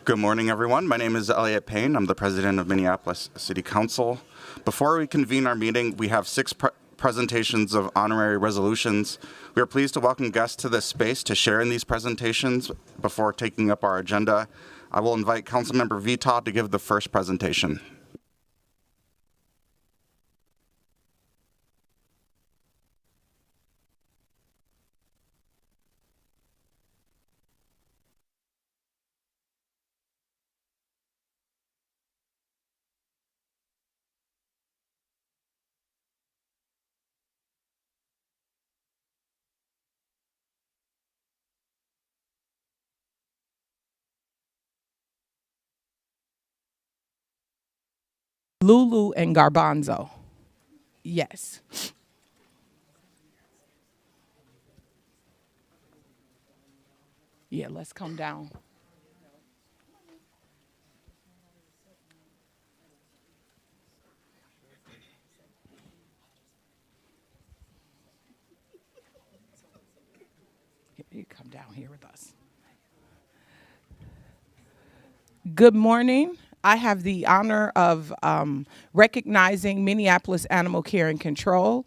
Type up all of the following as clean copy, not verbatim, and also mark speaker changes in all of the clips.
Speaker 1: Good morning, everyone. My name is Elliot Payne. I'm the president of Minneapolis City Council. Before we convene our meeting, we have six presentations of honorary resolutions. We are pleased to welcome guests to this space to share in these presentations before taking up our agenda. I will invite Councilmember Vita to give the first presentation.
Speaker 2: Lulu and Garbanzo. Yes. Yeah, let's come down. You come down here with us. Good morning. I have the honor of recognizing Minneapolis Animal Care and Control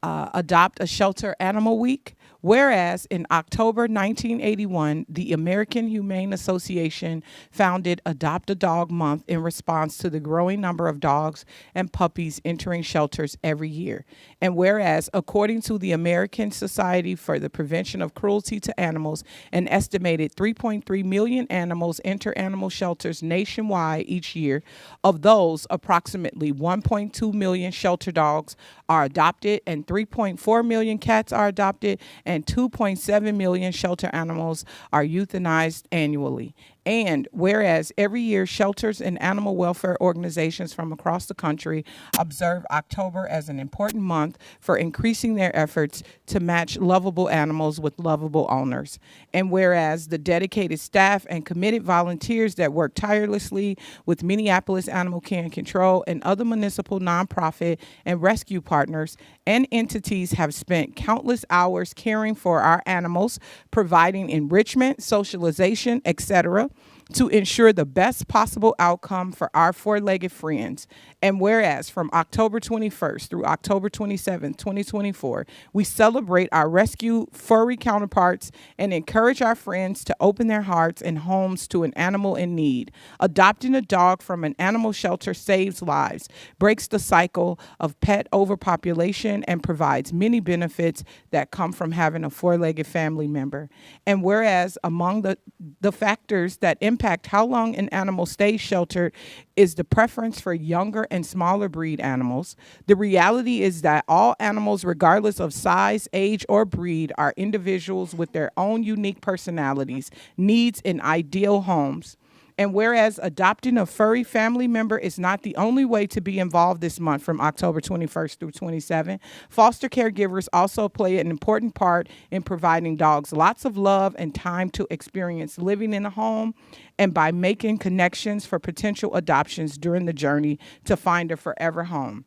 Speaker 2: Adopt a Shelter Animal Week. Whereas in October 1981, the American Humane Association founded Adopt a Dog Month in response to the growing number of dogs and puppies entering shelters every year. And whereas, according to the American Society for the Prevention of Cruelty to Animals, an estimated 3.3 million animals enter animal shelters nationwide each year. Of those, approximately 1.2 million shelter dogs are adopted and 3.4 million cats are adopted and 2.7 million shelter animals are euthanized annually. And whereas every year shelters and animal welfare organizations from across the country observe October as an important month for increasing their efforts to match lovable animals with lovable owners. And whereas the dedicated staff and committed volunteers that work tirelessly with Minneapolis Animal Care and Control and other municipal nonprofit and rescue partners and entities have spent countless hours caring for our animals, providing enrichment, socialization, etc., to ensure the best possible outcome for our four-legged friends. And whereas from October 21st through October 27th, 2024, we celebrate our rescue furry counterparts and encourage our friends to open their hearts and homes to an animal in need. Adopting a dog from an animal shelter saves lives, breaks the cycle of pet overpopulation, and provides many benefits that come from having a four-legged family member. And whereas among the factors that impact how long an animal stays sheltered is the preference for younger and smaller breed animals, the reality is that all animals, regardless of size, age, or breed, are individuals with their own unique personalities, needs, and ideal homes. And whereas adopting a furry family member is not the only way to be involved this month from October 21st through 27th, foster caregivers also play an important part in providing dogs lots of love and time to experience living in a home and by making connections for potential adoptions during the journey to find a forever home.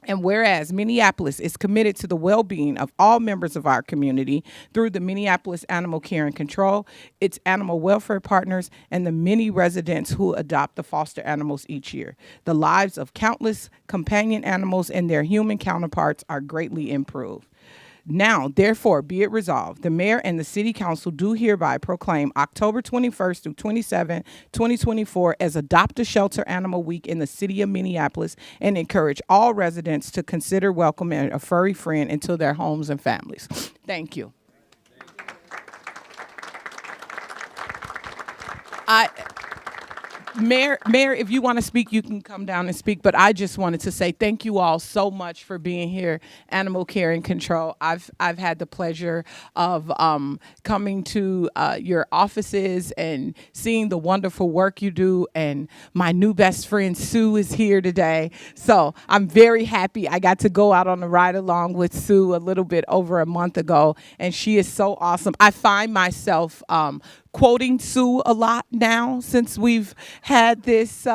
Speaker 2: And whereas Minneapolis is committed to the well-being of all members of our community through the Minneapolis Animal Care and Control, its animal welfare partners, and the many residents who adopt the foster animals each year, the lives of countless companion animals and their human counterparts are greatly improved. Now, therefore, be it resolved, the mayor and the city council do hereby proclaim October 21st through 27th, 2024 as Adopt a Shelter Animal Week in the city of Minneapolis and encourage all residents to consider welcoming a furry friend into their homes and families. Thank you. Mayor, if you want to speak, you can come down and speak, but I just wanted to say thank you all so much for being here, Animal Care and Control. I've had the pleasure of coming to your offices and seeing the wonderful work you do, and my new best friend, Sue, is here today. So I'm very happy. I got to go out on a ride along with Sue a little bit over a month ago, and she is so awesome. I find myself quoting Sue a lot now since we've had this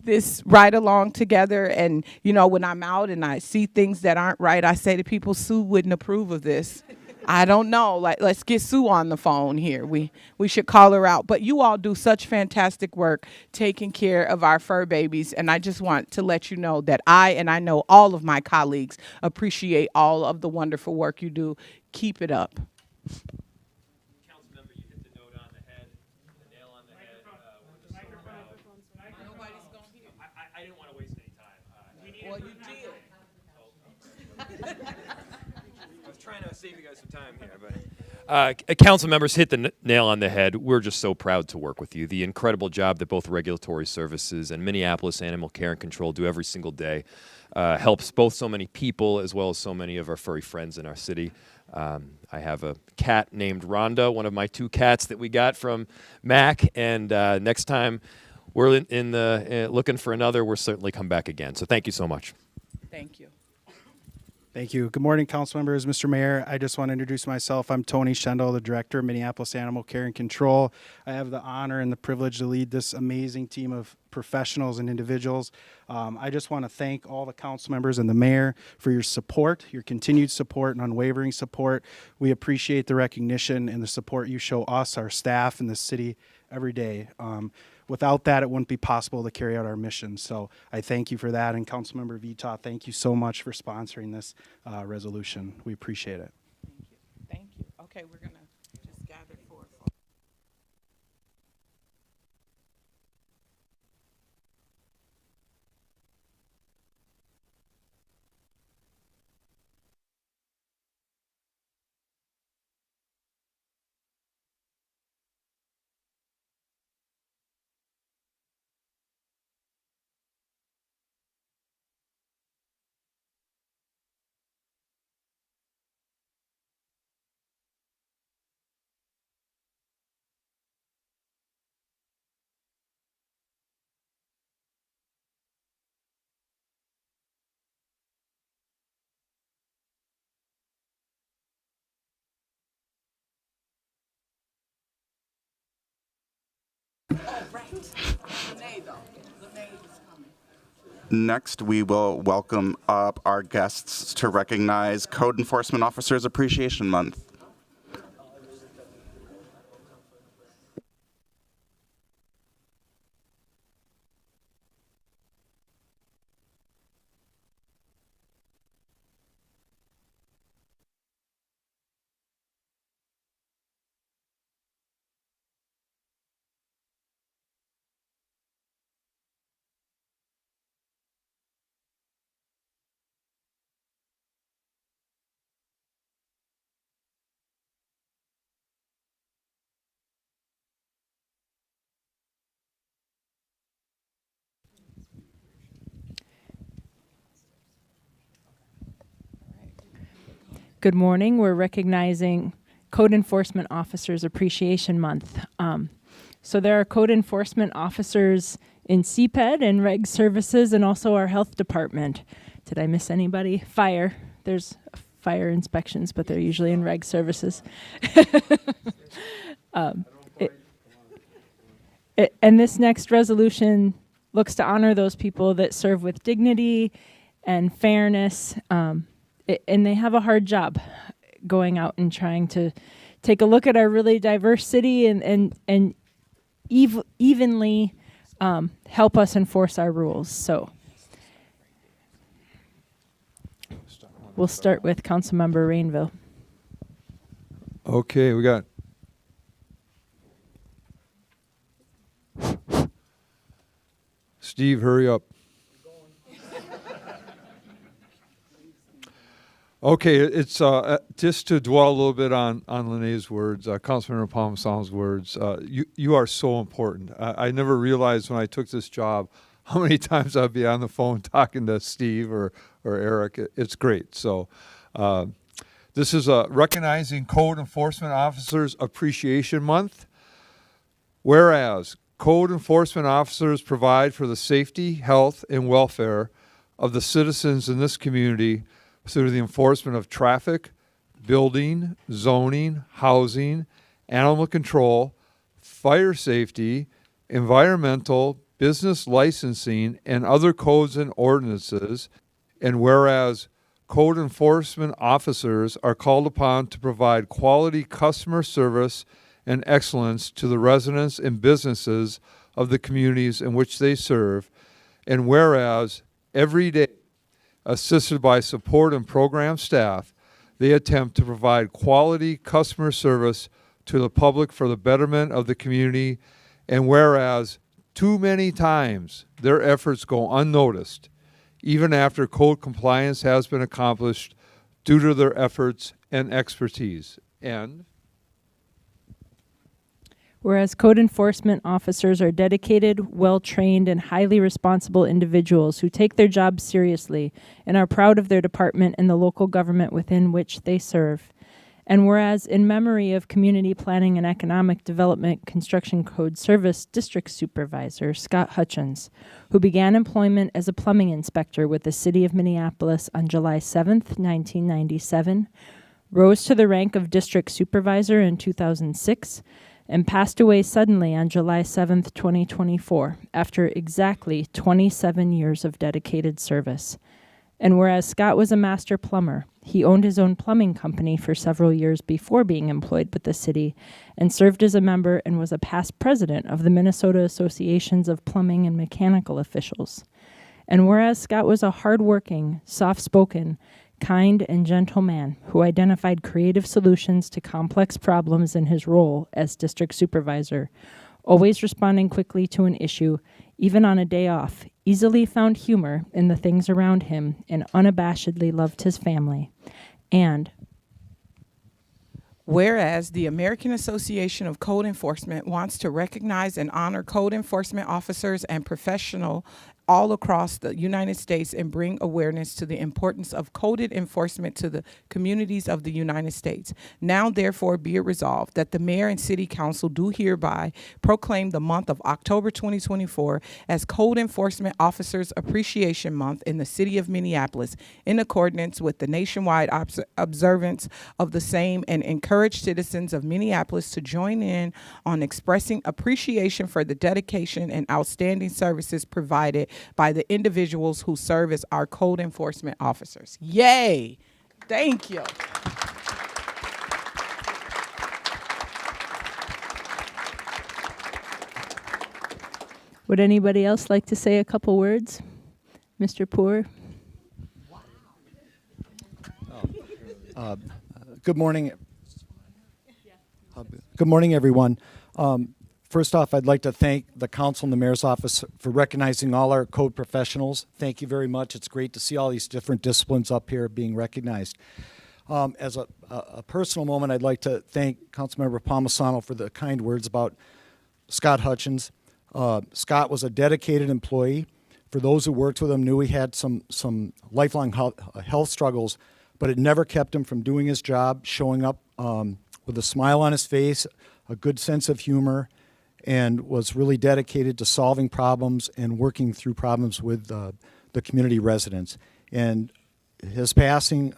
Speaker 2: this ride along together. And you know, when I'm out and I see things that aren't right, I say to people, Sue wouldn't approve of this. I don't know. Like, let's get Sue on the phone here. We should call her out. But you all do such fantastic work taking care of our fur babies, and I just want to let you know that I know all of my colleagues appreciate all of the wonderful work you do. Keep it up.
Speaker 3: Council member, you hit the note on the head, the nail on the head. We're just so proud.
Speaker 2: Nobody's gonna hear.
Speaker 3: I didn't want to waste any time.
Speaker 2: Well, you did.
Speaker 3: I was trying to save you guys some time here, but council members hit the nail on the head. We're just so proud to work with you. The incredible job that both regulatory services and Minneapolis Animal Care and Control do every single day helps both so many people as well as so many of our furry friends in our city. I have a cat named Rhonda, one of my 2 cats that we got from Mac, and next time we're looking for another, we'll certainly come back again. So thank you so much.
Speaker 2: Thank you.
Speaker 4: Thank you. Good morning, council members. Mr. Mayor, I just want to introduce myself. I'm Tony Schendel, the director of Minneapolis Animal Care and Control. I have the honor and the privilege to lead this amazing team of professionals and individuals. I just want to thank all the council members and the mayor for your support, your continued support and unwavering support. We appreciate the recognition and the support you show us, our staff, and the city every day. Without that, it wouldn't be possible to carry out our mission. So I thank you for that. And Councilmember Vita, thank you so much for sponsoring this resolution. We appreciate it.
Speaker 2: Thank you. Thank you. Okay, we're gonna just gather for.
Speaker 1: Next, we will welcome up our guests to recognize Code Enforcement Officers Appreciation Month.
Speaker 5: Good morning. We're recognizing Code Enforcement Officers Appreciation Month. So there are code enforcement officers in CPED and Reg Services and also our health department. Did I miss anybody? Fire. There's fire inspections, but they're usually in Reg Services. And this next resolution looks to honor those people that serve with dignity and fairness. And they have a hard job going out and trying to take a look at our really diverse city and evenly help us enforce our rules. So we'll start with Councilmember Rainville.
Speaker 6: Okay, we got Steve, hurry up. Okay, it's just to dwell a little bit on Lene's words, Councilmember Palmsam's words. You are so important. I never realized when I took this job how many times I'd be on the phone talking to Steve or Eric. It's great. So this is recognizing Code Enforcement Officers Appreciation Month. Whereas code enforcement officers provide for the safety, health, and welfare of the citizens in this community through the enforcement of traffic, building, zoning, housing, animal control, fire safety, environmental, business licensing, and other codes and ordinances. And whereas code enforcement officers are called upon to provide quality customer service and excellence to the residents and businesses of the communities in which they serve, and whereas every day, assisted by support and program staff, they attempt to provide quality customer service to the public for the betterment of the community, and whereas too many times their efforts go unnoticed, even after code compliance has been accomplished due to their efforts and expertise. And
Speaker 5: whereas code enforcement officers are dedicated, well-trained, and highly responsible individuals who take their jobs seriously and are proud of their department and the local government within which they serve. And whereas in memory of Community Planning and Economic Development Construction Code Service District Supervisor Scott Hutchins, who began employment as a plumbing inspector with the City of Minneapolis on July 7th, 1997, rose to the rank of District Supervisor in 2006, and passed away suddenly on July 7th, 2024, after exactly 27 years of dedicated service. And whereas Scott was a master plumber, he owned his own plumbing company for several years before being employed with the city, and served as a member and was a past president of the Minnesota Associations of Plumbing and Mechanical Officials. And whereas Scott was a hardworking, soft-spoken, kind, and gentle man who identified creative solutions to complex problems in his role as district supervisor, always responding quickly to an issue, even on a day off, easily found humor in the things around him, and unabashedly loved his family. And
Speaker 2: whereas the American Association of Code Enforcement wants to recognize and honor code enforcement officers and professionals all across the United States and bring awareness to the importance of coded enforcement to the communities of the United States. Now, therefore, be it resolved that the Mayor and City Council do hereby proclaim the month of October 2024 as Code Enforcement Officers Appreciation Month in the City of Minneapolis, in accordance with the nationwide observance of the same, and encourage citizens of Minneapolis to join in on expressing appreciation for the dedication and outstanding services provided by the individuals who serve as our code enforcement officers. Yay! Thank you.
Speaker 5: would anybody else like to say a couple words? Mr. Poor?
Speaker 7: Good morning. Good morning, everyone. First off, I'd like to thank the council and the mayor's office for recognizing all our code professionals. Thank you very much. It's great to see all these different disciplines up here being recognized. As a personal moment, I'd like to thank Councilmember Palmisano for the kind words about Scott Hutchins. Scott was a dedicated employee. For those who worked with him, knew he had some lifelong health struggles, but it never kept him from doing his job, showing up with a smile on his face, a good sense of humor, and was really dedicated to solving problems and working through problems with the community residents. And his passing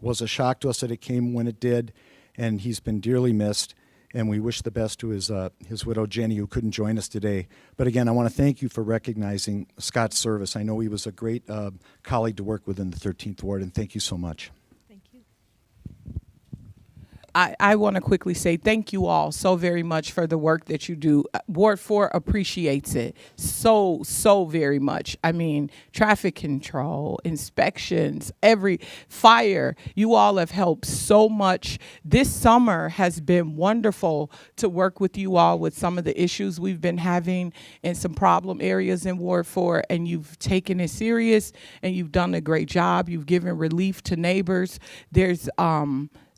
Speaker 7: was a shock to us that it came when it did, and he's been dearly missed. And we wish the best to his widow, Jenny, who couldn't join us today. But again, I want to thank you for recognizing Scott's service. I know he was a great colleague to work with in the 13th Ward, and thank you so much.
Speaker 2: I want to quickly say thank you all so very much for the work that you do. Ward 4 appreciates it so very much. I mean, traffic control, inspections, every fire, you all have helped so much. This summer has been wonderful to work with you all with some of the issues we've been having in some problem areas in Ward 4, and you've taken it serious and you've done a great job. You've given relief to neighbors.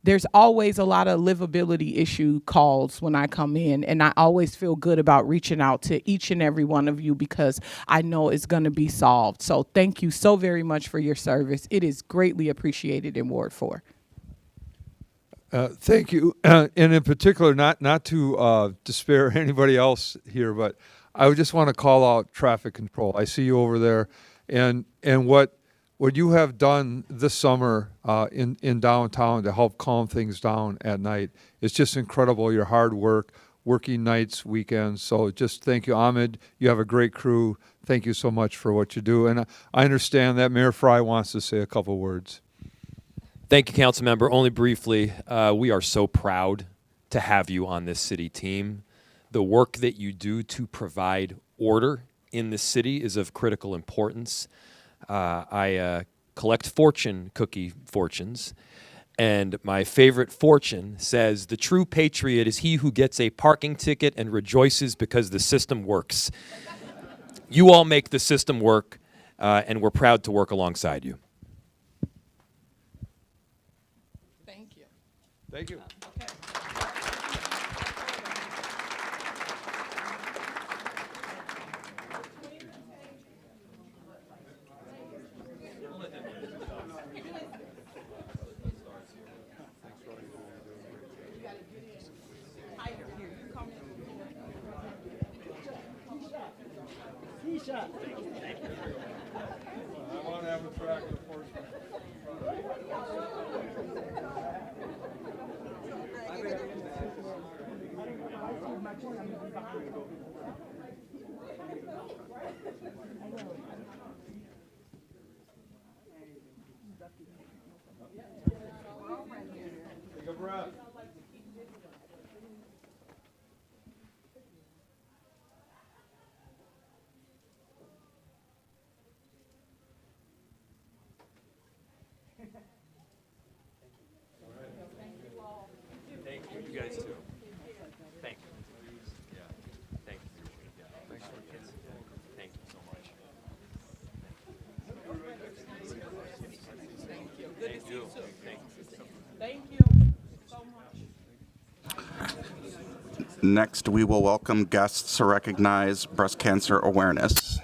Speaker 2: There's always a lot of livability issue calls when I come in, and I always feel good about reaching out to each and every one of you because I know it's going to be solved. So thank you so very much for your service. It is greatly appreciated in Ward 4.
Speaker 6: Thank you. And in particular, not to despair anybody else here, but I would just want to call out traffic control. I see you over there, and what you have done this summer in downtown to help calm things down at night is just incredible. Your hard work, working nights, weekends. So just thank you, Ahmed. You have a great crew. Thank you so much for what you do. And I understand that Mayor Fry wants to say a couple words.
Speaker 3: Thank you, council member. Only briefly, we are so proud to have you on this city team. The work that you do to provide order in the city is of critical importance. I collect fortune cookie fortunes, and my favorite fortune says, "The true patriot is he who gets a parking ticket and rejoices because the system works." You all make the system work, and we're proud to work alongside you.
Speaker 2: Thank you.
Speaker 6: Thank you. I want to have a track enforcement. Take a breath.
Speaker 3: Thank you. You guys too. Thank you. Yeah. Thank you. Yeah. Thanks for the kids. Thank you so much. Thank you. Good to see you. Thank you.
Speaker 2: Thank you so much.
Speaker 1: Next, we will welcome guests to recognize Breast Cancer Awareness.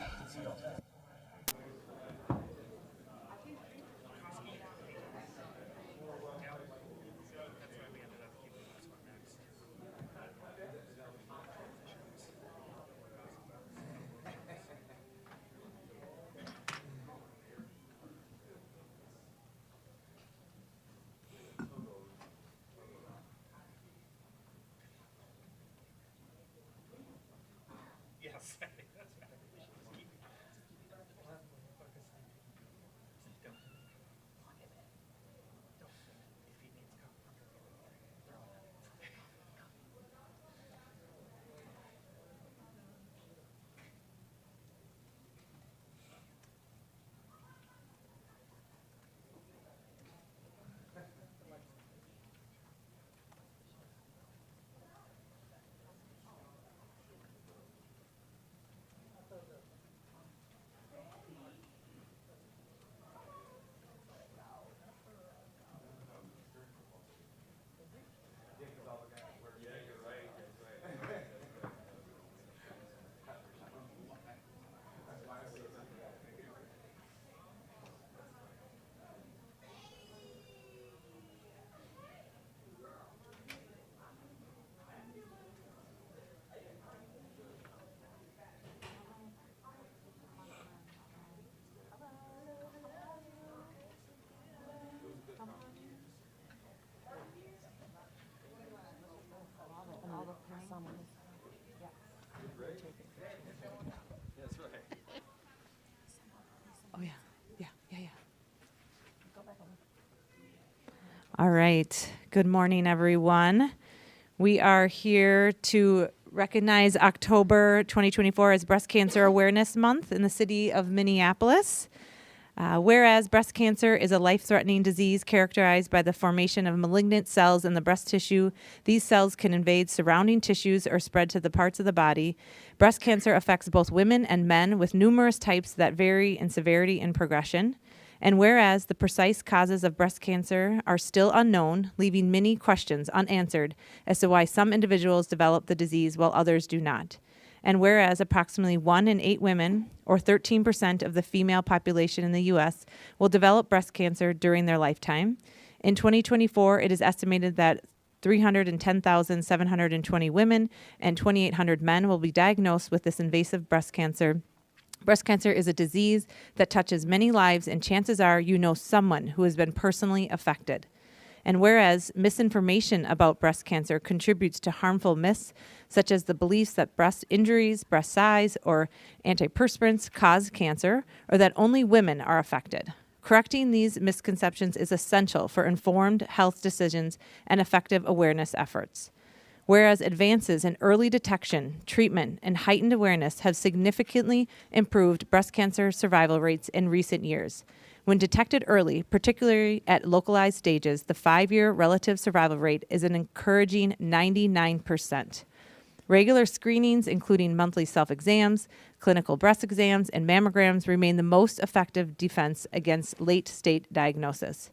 Speaker 8: Oh, yeah. Yeah. All right. Good morning, everyone. We are here to recognize October 2024 as Breast Cancer Awareness Month in the city of Minneapolis. Whereas breast cancer is a life-threatening disease characterized by the formation of malignant cells in the breast tissue, these cells can invade surrounding tissues or spread to the parts of the body. Breast cancer affects both women and men with numerous types that vary in severity and progression. And whereas the precise causes of breast cancer are still unknown, leaving many questions unanswered as to why some individuals develop the disease while others do not. And whereas approximately 1 in 8 women, or 13% of the female population in the U.S., will develop breast cancer during their lifetime. In 2024, it is estimated that 310,720 women and 2,800 men will be diagnosed with this invasive breast cancer. Breast cancer is a disease that touches many lives, and chances are you know someone who has been personally affected. And whereas misinformation about breast cancer contributes to harmful myths, such as the beliefs that breast injuries, breast size, or antiperspirants cause cancer, or that only women are affected. Correcting these misconceptions is essential for informed health decisions and effective awareness efforts. Whereas advances in early detection, treatment, and heightened awareness have significantly improved breast cancer survival rates in recent years. When detected early, particularly at localized stages, the 5-year relative survival rate is an encouraging 99%. Regular screenings, including monthly self-exams, clinical breast exams, and mammograms, remain the most effective defense against late-stage diagnosis.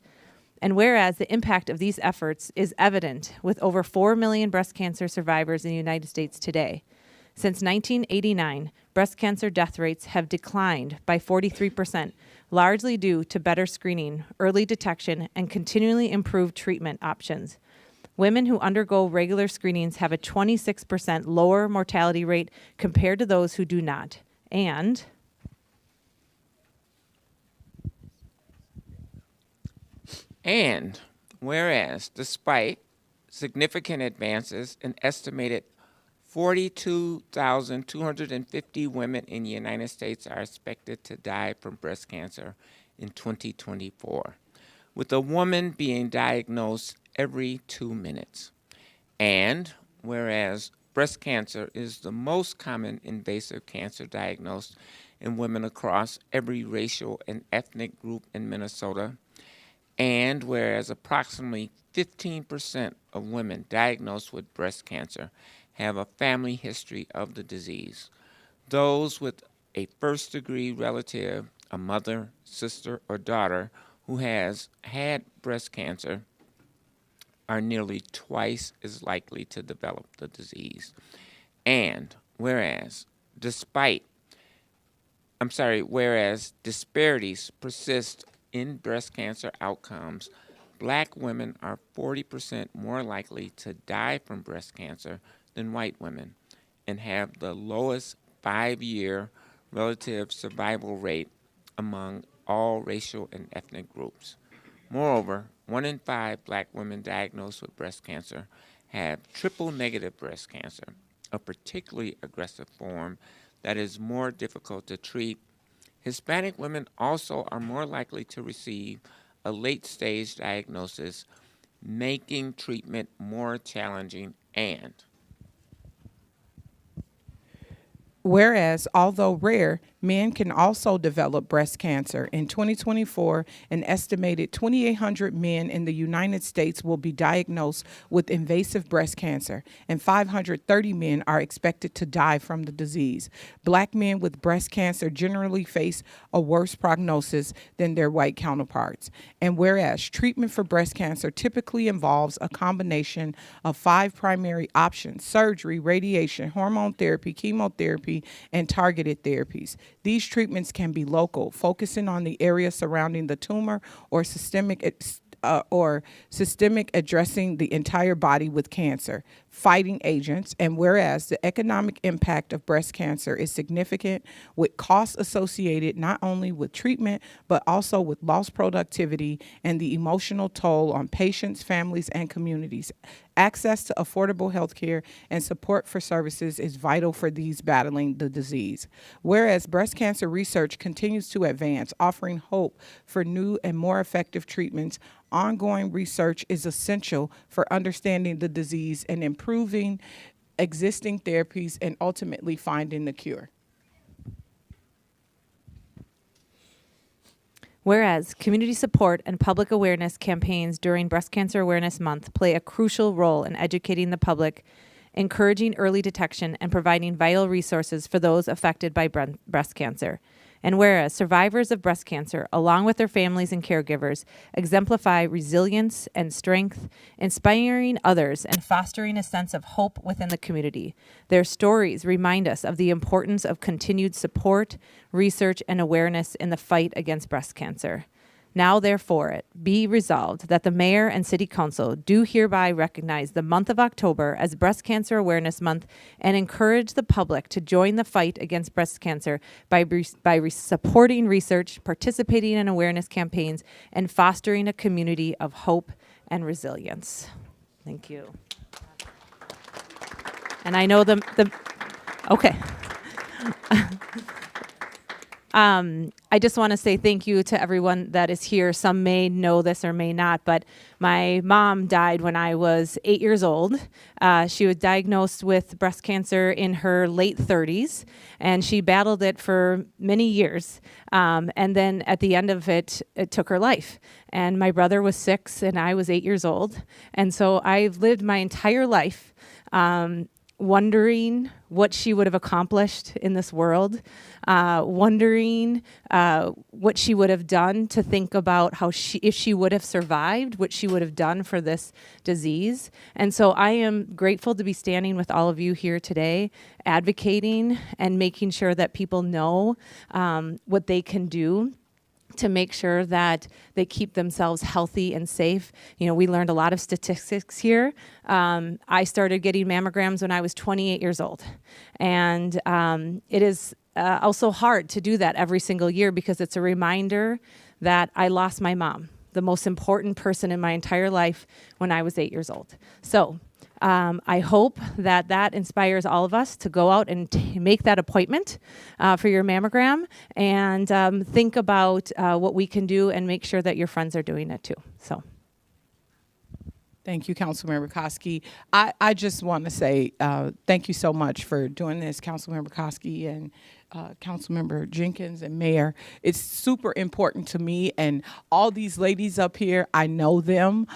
Speaker 8: And whereas the impact of these efforts is evident with over 4 million breast cancer survivors in the United States today. Since 1989, breast cancer death rates have declined by 43%, largely due to better screening, early detection, and continually improved treatment options. Women who undergo regular screenings have a 26% lower mortality rate compared to those who do not. And
Speaker 9: whereas, despite significant advances, an estimated 42,250 women in the United States are expected to die from breast cancer in 2024, with a woman being diagnosed every 2 minutes. And whereas breast cancer is the most common invasive cancer diagnosed in women across every racial and ethnic group in Minnesota, and whereas approximately 15% of women diagnosed with breast cancer have a family history of the disease. Those with a first-degree relative, a mother, sister, or daughter who has had breast cancer are nearly twice as likely to develop the disease. And whereas disparities persist in breast cancer outcomes, Black women are 40% more likely to die from breast cancer than white women and have the lowest 5-year relative survival rate among all racial and ethnic groups. Moreover, 1 in 5 Black women diagnosed with breast cancer have triple-negative breast cancer, a particularly aggressive form that is more difficult to treat. Hispanic women also are more likely to receive a late-stage diagnosis, making treatment more challenging. And
Speaker 2: whereas, although rare, men can also develop breast cancer. In 2024, an estimated 2,800 men in the United States will be diagnosed with invasive breast cancer, and 530 men are expected to die from the disease. Black men with breast cancer generally face a worse prognosis than their white counterparts. And whereas treatment for breast cancer typically involves a combination of 5 primary options: surgery, radiation, hormone therapy, chemotherapy, and targeted therapies. These treatments can be local, focusing on the area surrounding the tumor, or systemic addressing the entire body with cancer fighting agents. And whereas the economic impact of breast cancer is significant, with costs associated not only with treatment but also with lost productivity and the emotional toll on patients, families, and communities. Access to affordable health care and support for services is vital for these battling the disease. Whereas breast cancer research continues to advance, offering hope for new and more effective treatments, ongoing research is essential for understanding the disease and improving existing therapies and ultimately finding the cure.
Speaker 8: Whereas community support and public awareness campaigns during Breast Cancer Awareness Month play a crucial role in educating the public, encouraging early detection, and providing vital resources for those affected by breast cancer. And whereas survivors of breast cancer, along with their families and caregivers, exemplify resilience and strength, inspiring others and fostering a sense of hope within the community. Their stories remind us of the importance of continued support, research, and awareness in the fight against breast cancer. Now, therefore, it be resolved that the Mayor and City Council do hereby recognize the month of October as Breast Cancer Awareness Month and encourage the public to join the fight against breast cancer by supporting research, participating in awareness campaigns, and fostering a community of hope and resilience. Thank you. And I know okay. I just want to say thank you to everyone that is here. Some may know this or may not, but my mom died when I was 8 years old. She was diagnosed with breast cancer in her late 30s, and she battled it for many years. And then at the end of it, it took her life. And my brother was 6, and I was 8 years old. And so I've lived my entire life wondering what she would have accomplished in this world, wondering what she would have done to think about how if she would have survived, what she would have done for this disease. And so I am grateful to be standing with all of you here today, advocating and making sure that people know what they can do to make sure that they keep themselves healthy and safe. You know, we learned a lot of statistics here. I started getting mammograms when I was 28 years old. And it is also hard to do that every single year because it's a reminder that I lost my mom, the most important person in my entire life, when I was 8 years old. So I hope that that inspires all of us to go out and make that appointment for your mammogram and think about what we can do and make sure that your friends are doing it too. So.
Speaker 2: Thank you, Councilmember Koski. I just want to say thank you so much for doing this, Councilmember Koski and Councilmember Jenkins and Mayor. It's super important to me, and all these ladies up here, I know them.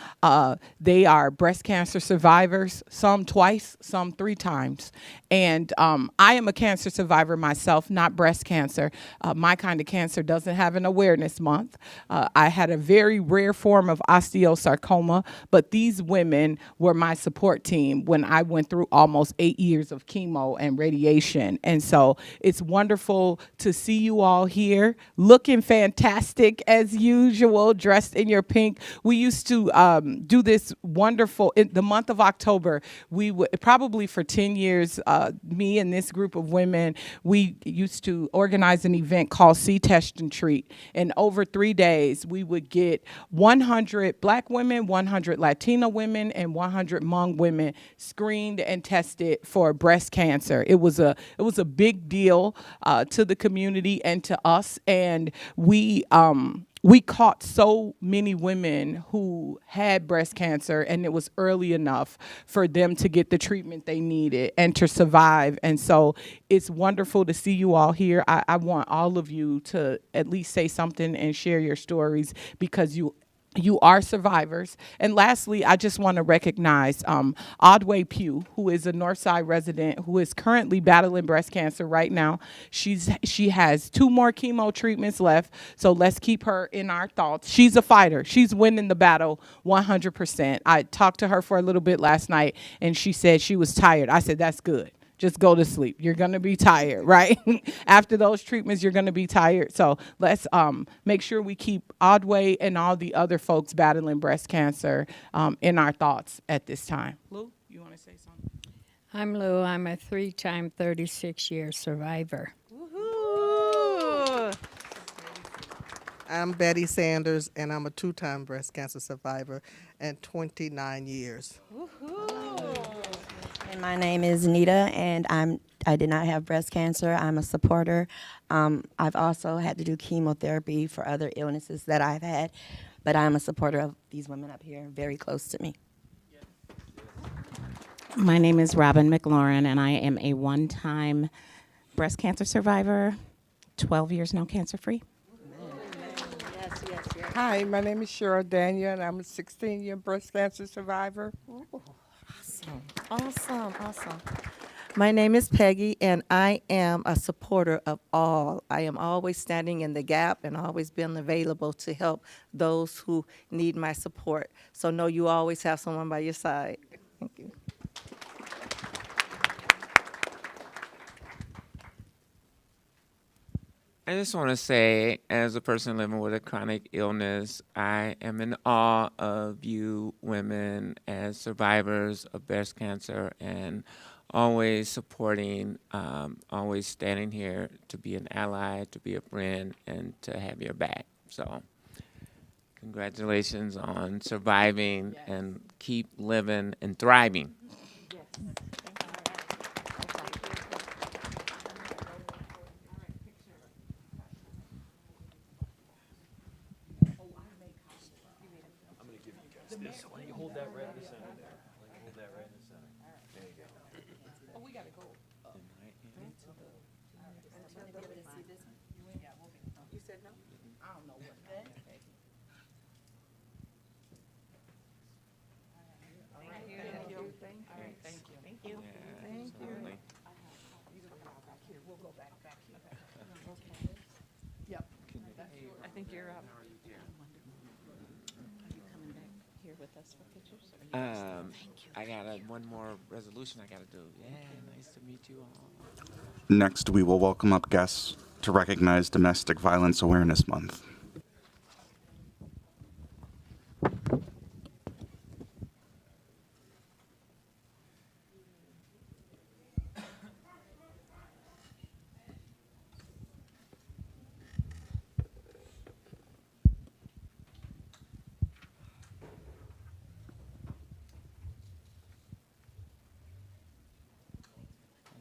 Speaker 2: They are breast cancer survivors, some twice, some 3 times. And I am a cancer survivor myself, not breast cancer. My kind of cancer doesn't have an awareness month. I had a very rare form of osteosarcoma, but these women were my support team when I went through almost 8 years of chemo and radiation. And so it's wonderful to see you all here, looking fantastic as usual, dressed in your pink. We used to do this wonderful, in the month of October, we would, probably for 10 years, me and this group of women, we used to organize an event called See, Test, and Treat. And over 3 days, we would get 100 Black women, 100 Latina women, and 100 Hmong women screened and tested for breast cancer. It was a big deal to the community and to us, and we caught so many women who had breast cancer, and it was early enough for them to get the treatment they needed and to survive. And so it's wonderful to see you all here. I want all of you to at least say something and share your stories because you are survivors. And lastly, I just want to recognize Audway Pugh, who is a Northside resident who is currently battling breast cancer right now. She has 2 more chemo treatments left, so let's keep her in our thoughts. She's a fighter. She's winning the battle 100%. I talked to her for a little bit last night, and she said she was tired. I said, that's good. Just go to sleep. You're going to be tired, right? After those treatments, you're going to be tired. So let's make sure we keep Audway and all the other folks battling breast cancer in our thoughts at this time. Lou, you want to say something?
Speaker 10: I'm Lou. I'm a 3-time, 36-year survivor.
Speaker 8: Woo-hoo!
Speaker 11: I'm Betty Sanders, and I'm a 2-time breast cancer survivor and 29 years.
Speaker 8: Woo-hoo!
Speaker 12: And my name is Nita, and I did not have breast cancer. I'm a supporter. I've also had to do chemotherapy for other illnesses that I've had, but I'm a supporter of these women up here, very close to me.
Speaker 13: My name is Robin McLaurin, and I am a 1-time breast cancer survivor, 12 years now cancer-free.
Speaker 14: Hi, my name is Cheryl Daniel, and I'm a 16-year breast cancer survivor.
Speaker 11: Ooh, awesome. My name is Peggy, and I am a supporter of all. I am always standing in the gap and always being available to help those who need my support. So know you always have someone by your side. Thank you.
Speaker 9: I just want to say, as a person living with a chronic illness, I am in awe of you women as survivors of breast cancer and always supporting, always standing here to be an ally, to be a friend, and to have your back. So congratulations on surviving and keep living and thriving.
Speaker 3: right in the center there. Hold that right in the center. There you go.
Speaker 2: Oh, we gotta go. You said no? I don't know what. Thank you. Thank you. Thank you.
Speaker 9: Thank you.
Speaker 2: We'll go back here. Yep.
Speaker 8: I think you're up.
Speaker 9: I got one more resolution I got to do. Yeah, nice to meet you all.
Speaker 1: Next, we will welcome up guests to recognize Domestic Violence Awareness Month.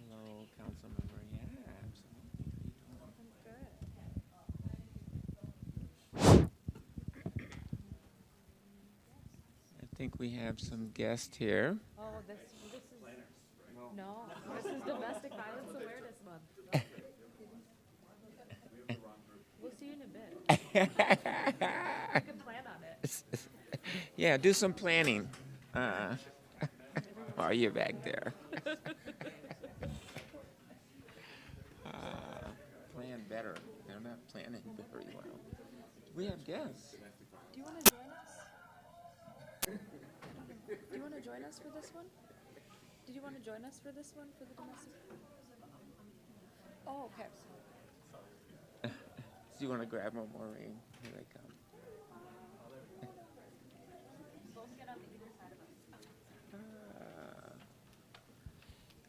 Speaker 9: Hello, council member. Yeah, absolutely. I think we have some guests here.
Speaker 8: Oh, this is no. This is Domestic Violence Awareness Month. We'll see you in a bit. You can plan on it.
Speaker 9: Yeah, do some planning. While you're back there. Plan better. They're not planning very well. We have guests.
Speaker 15: Do you want to join us? Do you want to join us for this one? Did you want to join us for this one, for the domestic? Oh, okay.
Speaker 9: Do you want to grab one more ring? Here they come.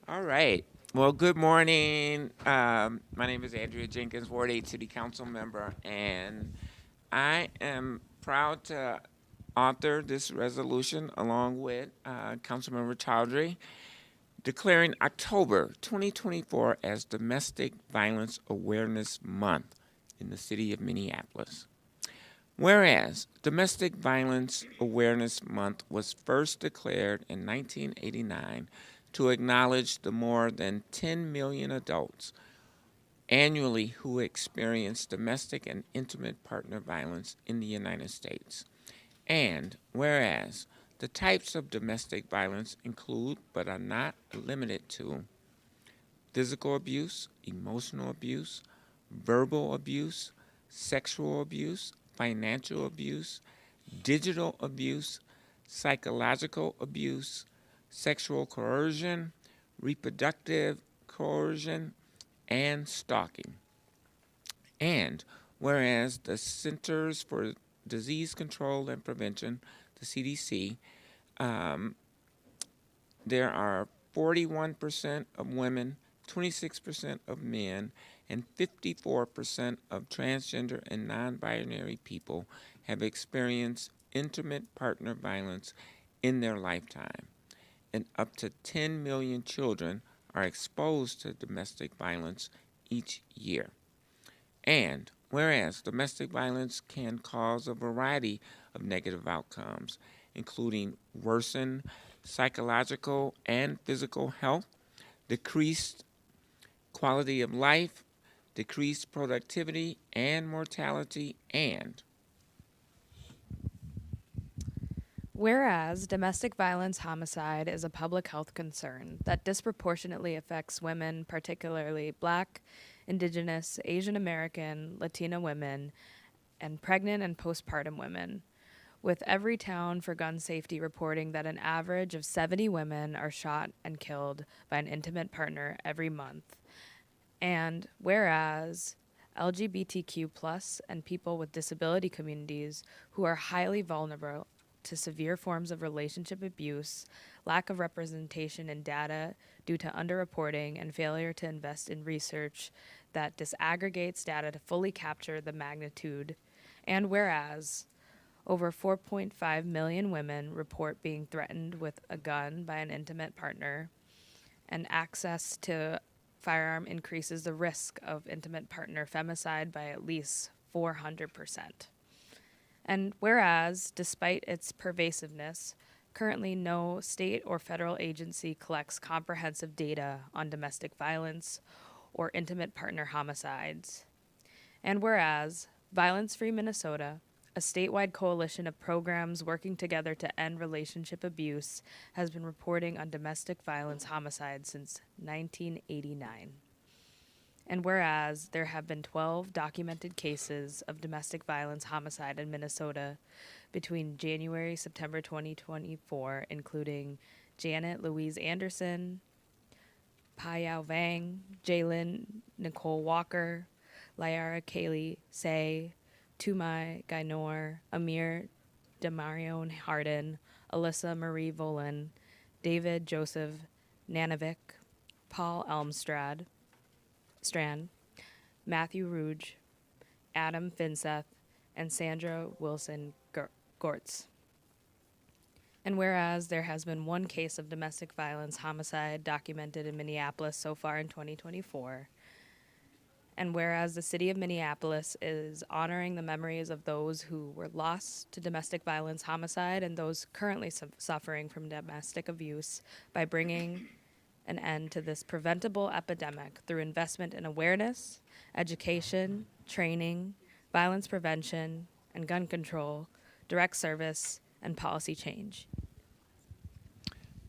Speaker 9: All right. Well, good morning. My name is Andrea Jenkins, Ward 8 City Council member, and I am proud to author this resolution along with Councilmember Chowdhury, declaring October 2024 as Domestic Violence Awareness Month in the city of Minneapolis. Whereas Domestic Violence Awareness Month was first declared in 1989 to acknowledge the more than 10 million adults annually who experience domestic and intimate partner violence in the United States. And whereas the types of domestic violence include, but are not limited to, physical abuse, emotional abuse, verbal abuse, sexual abuse, financial abuse, digital abuse, psychological abuse, sexual coercion, reproductive coercion, and stalking. And whereas the Centers for Disease Control and Prevention, the CDC, there are 41% of women, 26% of men, and 54% of transgender and non-binary people have experienced intimate partner violence in their lifetime. And up to 10 million children are exposed to domestic violence each year. And whereas domestic violence can cause a variety of negative outcomes, including worsened psychological and physical health, decreased quality of life, decreased productivity and mortality, and
Speaker 15: Whereas domestic violence homicide is a public health concern that disproportionately affects women, particularly Black, Indigenous, Asian American, Latina women, and pregnant and postpartum women, with every town for gun safety reporting that an average of 70 women are shot and killed by an intimate partner every month. And whereas LGBTQ plus and people with disability communities who are highly vulnerable to severe forms of relationship abuse, lack of representation in data due to underreporting, and failure to invest in research that disaggregates data to fully capture the magnitude. And whereas over 4.5 million women report being threatened with a gun by an intimate partner, and access to firearm increases the risk of intimate partner femicide by at least 400%. And whereas, despite its pervasiveness, currently no state or federal agency collects comprehensive data on domestic violence or intimate partner homicides. And whereas Violence Free Minnesota, a statewide coalition of programs working together to end relationship abuse, has been reporting on domestic violence homicides since 1989. And whereas there have been 12 documented cases of domestic violence homicide in Minnesota between January and September 2024, including Janet Louise Anderson, Payao Vang, Jalen Nicole Walker, Lyara Kaylee Say, Tumai Gainor, Amir Demarion Harden, Alyssa Marie Volin, David Joseph Nanovic, Paul Elmstrand, Matthew Rouge, Adam Finseth, and Sandra Wilson Gortz. And whereas there has been one case of domestic violence homicide documented in Minneapolis so far in 2024, and whereas the city of Minneapolis is honoring the memories of those who were lost to domestic violence homicide and those currently suffering from domestic abuse by bringing an end to this preventable epidemic through investment in awareness, education, training, violence prevention, and gun control, direct service, and policy change.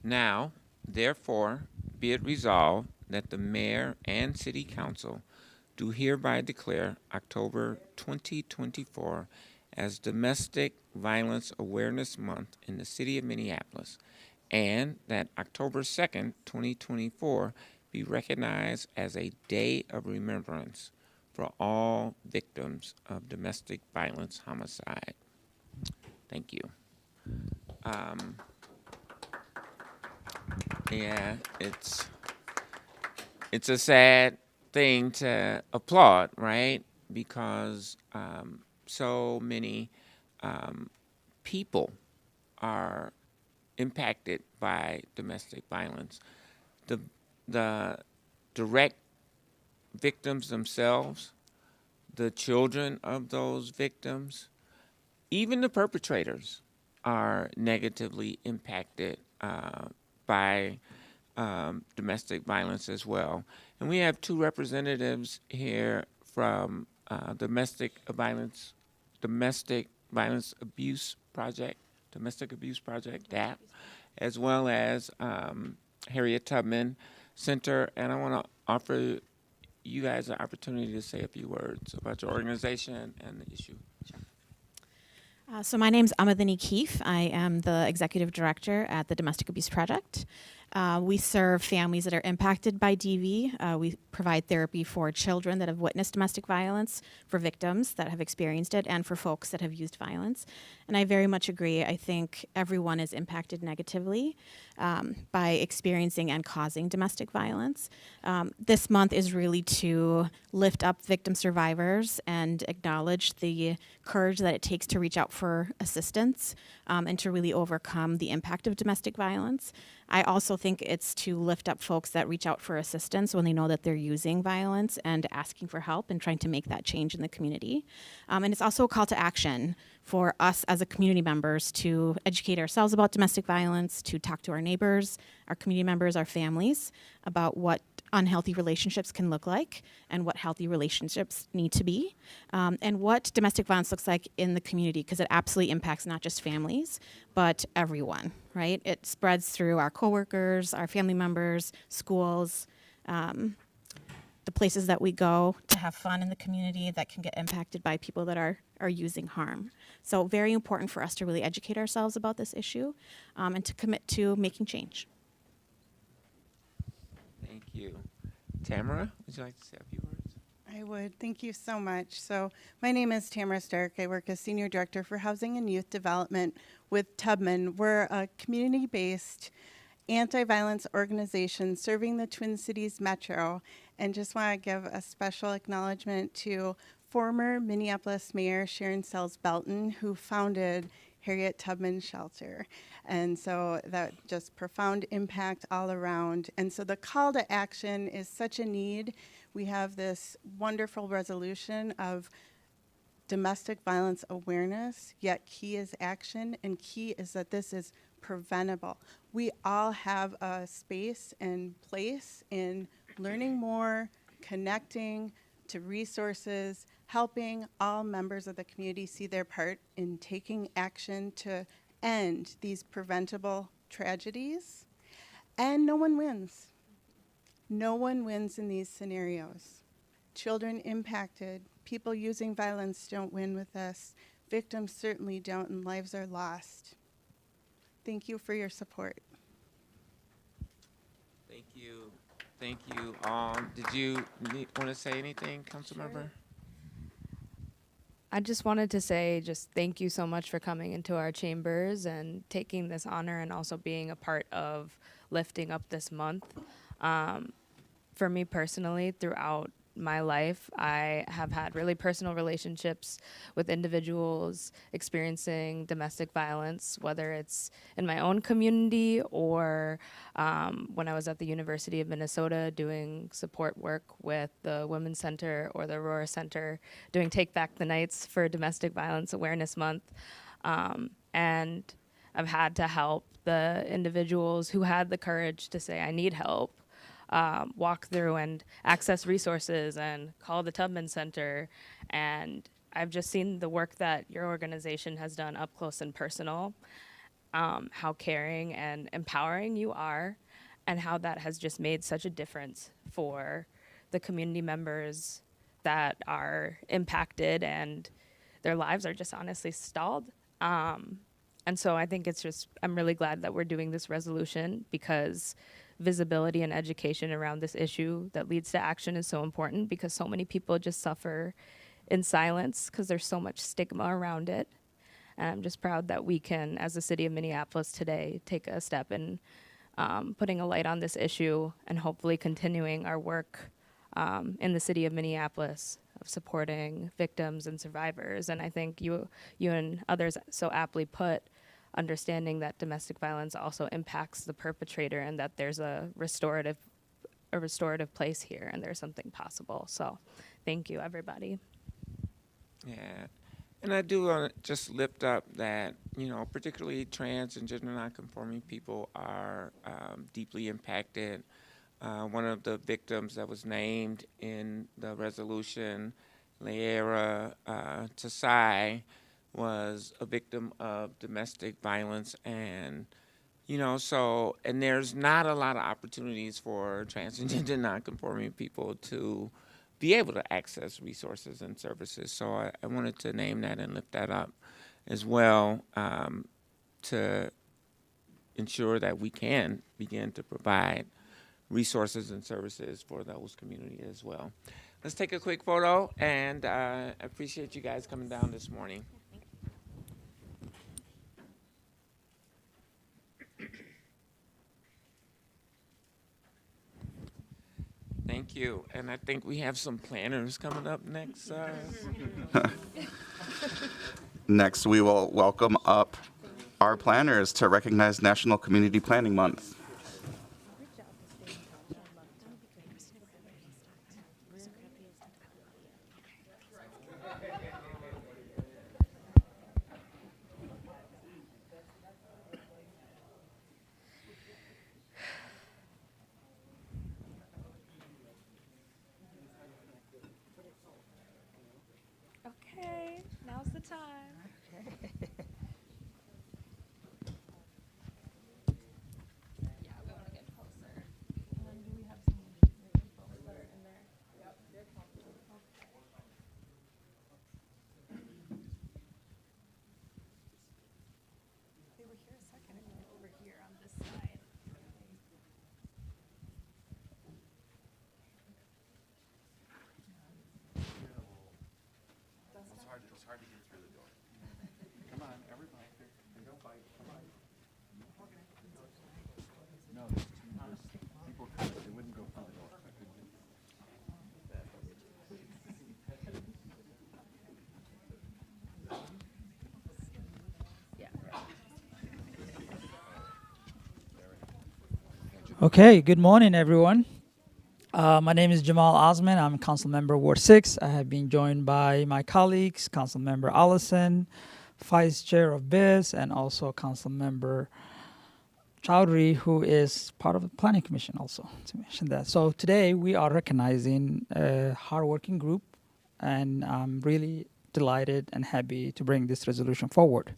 Speaker 9: Now, therefore, be it resolved that the mayor and city council do hereby declare October 2024 as Domestic Violence Awareness Month in the city of Minneapolis, and that October 2nd, 2024 be recognized as a day of remembrance for all victims of domestic violence homicide. Thank you. Yeah, it's a sad thing to applaud, right? Because so many people are impacted by domestic violence. The direct victims themselves, the children of those victims, even the perpetrators are negatively impacted by domestic violence as well. And we have two representatives here from Domestic Violence Abuse Project, DAP, as well as Harriet Tubman Center. And I want to offer you guys an opportunity to say a few words about your organization and the issue.
Speaker 13: So my name's Amadini Keefe. I am the executive director at the Domestic Abuse Project. We serve families that are impacted by DV. We provide therapy for children that have witnessed domestic violence, for victims that have experienced it, and for folks that have used violence. And I very much agree. I think everyone is impacted negatively by experiencing and causing domestic violence. This month is really to lift up victim survivors and acknowledge the courage that it takes to reach out for assistance and to really overcome the impact of domestic violence. I also think it's to lift up folks that reach out for assistance when they know that they're using violence and asking for help and trying to make that change in the community. And it's also a call to action for us as a community members to educate ourselves about domestic violence, to talk to our neighbors, our community members, our families about what unhealthy relationships can look like and what healthy relationships need to be, and what domestic violence looks like in the community, because it absolutely impacts not just families, but everyone, right? It spreads through our coworkers, our family members, schools, the places that we go to have fun in the community that can get impacted by people that are using harm. So very important for us to really educate ourselves about this issue and to commit to making change.
Speaker 9: Thank you. Tamara, would you like to say a few words?
Speaker 16: I would. Thank you so much. So my name is Tamara Stark. I work as Senior Director for Housing and Youth Development with Tubman. We're a community-based anti-violence organization serving the Twin Cities Metro, and just want to give a special acknowledgement to former Minneapolis Mayor Sharon Sells Belton, who founded Harriet Tubman Shelter. And so that just profound impact all around. And so the call to action is such a need. We have this wonderful resolution of domestic violence awareness, yet key is action, and key is that this is preventable. We all have a space and place in learning more, connecting to resources, helping all members of the community see their part in taking action to end these preventable tragedies. And no one wins. No one wins in these scenarios. Children impacted, people using violence don't win with this. Victims certainly don't, and lives are lost. Thank you for your support.
Speaker 9: Thank you. Thank you. Did you want to say anything, Councilmember?
Speaker 15: I just wanted to say just thank you so much for coming into our chambers and taking this honor and also being a part of lifting up this month. For me personally, throughout my life, I have had really personal relationships with individuals experiencing domestic violence, whether it's in my own community or when I was at the University of Minnesota doing support work with the Women's Center or the Aurora Center, doing Take Back the Nights for Domestic Violence Awareness Month. And I've had to help the individuals who had the courage to say, I need help. Walk through and access resources and call the Tubman Center. And I've just seen the work that your organization has done up close and personal, how caring and empowering you are, and how that has just made such a difference for the community members that are impacted and their lives are just honestly stalled. And so I think it's just, I'm really glad that we're doing this resolution because visibility and education around this issue that leads to action is so important because so many people just suffer in silence because there's so much stigma around it. And I'm just proud that we can, as the city of Minneapolis today, take a step in putting a light on this issue and hopefully continuing our work in the city of Minneapolis of supporting victims and survivors. And I think you and others so aptly put understanding that domestic violence also impacts the perpetrator and that there's a restorative place here and there's something possible. So thank you, everybody.
Speaker 9: Yeah. And I do want to just lift up that, particularly trans and gender nonconforming people are deeply impacted. One of the victims that was named in the resolution, Leera Tasai, was a victim of domestic violence. And, and there's not a lot of opportunities for trans and gender nonconforming people to be able to access resources and services. So I wanted to name that and lift that up as well to ensure that we can begin to provide resources and services for those communities as well. Let's take a quick photo, and I appreciate you guys coming down this morning. Thank you. And I think we have some planners coming up next.
Speaker 1: Next, we will welcome up our planners to recognize National Community Planning Month.
Speaker 15: Okay, now's the time.
Speaker 1: It's hard to get through the door. Come on, everybody. Don't bite. Come on. No, people couldn't. They wouldn't go through the door.
Speaker 17: Okay, good morning, everyone. My name is Jamal Osman. I'm Council Member Ward 6. I have been joined by my colleagues, Council Member Allison, Vice Chair of BIS, and also Council Member Chowdhury, who is part of the Planning Commission also, to mention that. So today we are recognizing a hardworking group, and I'm really delighted and happy to bring this resolution forward.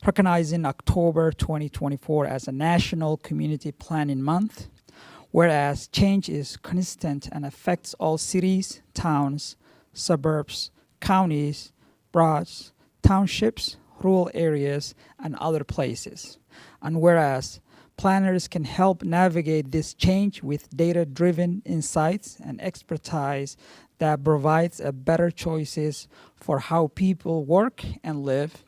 Speaker 17: Recognizing October 2024 as a National Community Planning Month, whereas change is constant and affects all cities, towns, suburbs, counties, boroughs, townships, rural areas, and other places. And whereas planners can help navigate this change with data-driven insights and expertise that provides a better choices for how people work and live.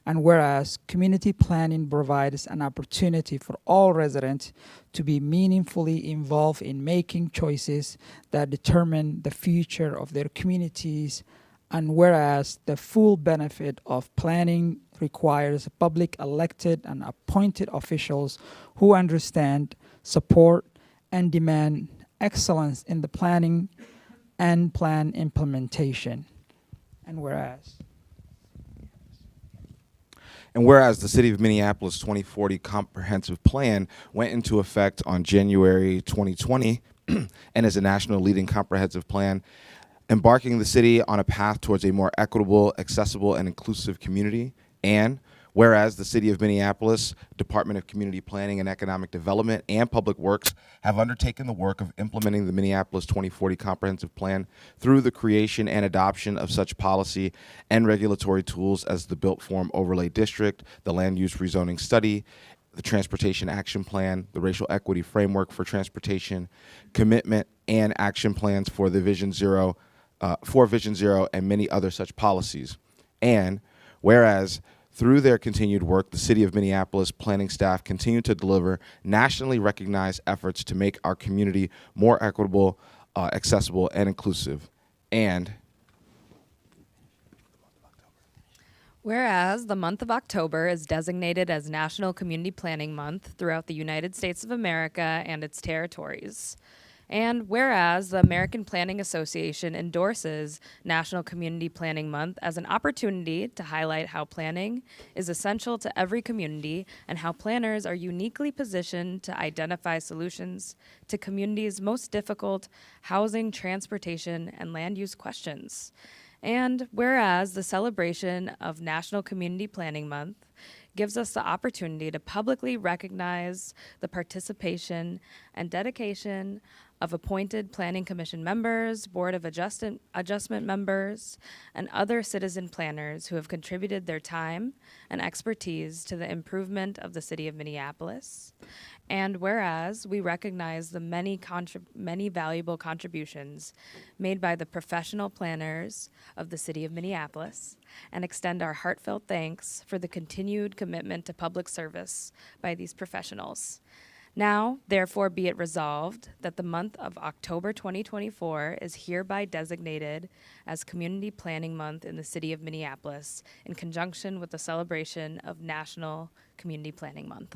Speaker 17: And whereas community planning provides an opportunity for all residents to be meaningfully involved in making choices that determine the future of their communities, and whereas the full benefit of planning requires public elected and appointed officials who understand, support, and demand excellence in the planning and plan implementation. And whereas
Speaker 18: the City of Minneapolis 2040 Comprehensive Plan went into effect on January 2020 and is a national leading comprehensive plan, embarking the city on a path towards a more equitable, accessible, and inclusive community. And whereas the City of Minneapolis, Department of Community Planning and Economic Development, and Public Works have undertaken the work of implementing the Minneapolis 2040 Comprehensive Plan through the creation and adoption of such policy and regulatory tools as the Built Form Overlay District, the Land Use Rezoning Study, the Transportation Action Plan, the Racial Equity Framework for Transportation, commitment and action plans for the Vision Zero, and many other such policies. And whereas through their continued work, the City of Minneapolis planning staff continue to deliver nationally recognized efforts to make our community more equitable, accessible, and inclusive. And
Speaker 15: whereas the month of October is designated as National Community Planning Month throughout the United States of America and its territories. And whereas the American Planning Association endorses National Community Planning Month as an opportunity to highlight how planning is essential to every community and how planners are uniquely positioned to identify solutions to communities' most difficult housing, transportation, and land use questions. And whereas the celebration of National Community Planning Month gives us the opportunity to publicly recognize the participation and dedication of appointed Planning Commission members, Board of Adjustment members, and other citizen planners who have contributed their time and expertise to the improvement of the City of Minneapolis. And whereas we recognize the many valuable contributions made by the professional planners of the City of Minneapolis, and extend our heartfelt thanks for the continued commitment to public service by these professionals. Now, therefore, be it resolved that the month of October 2024 is hereby designated as Community Planning Month in the City of Minneapolis in conjunction with the celebration of National Community Planning Month.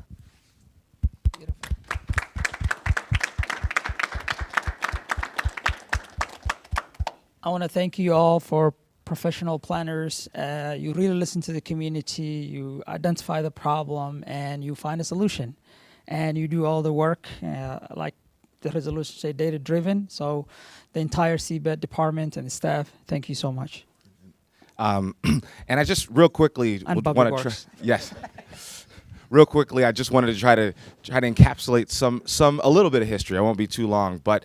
Speaker 17: I want to thank you all for professional planners. You really listen to the community, you identify the problem, and you find a solution. And you do all the work, like the resolution say, data-driven. So the entire CBET department and the staff, thank you so much.
Speaker 18: And I just real quickly
Speaker 17: And
Speaker 18: want
Speaker 17: Public
Speaker 18: to
Speaker 17: Works.
Speaker 18: yes. Real quickly, I just wanted to try to encapsulate a little bit of history. I won't be too long, but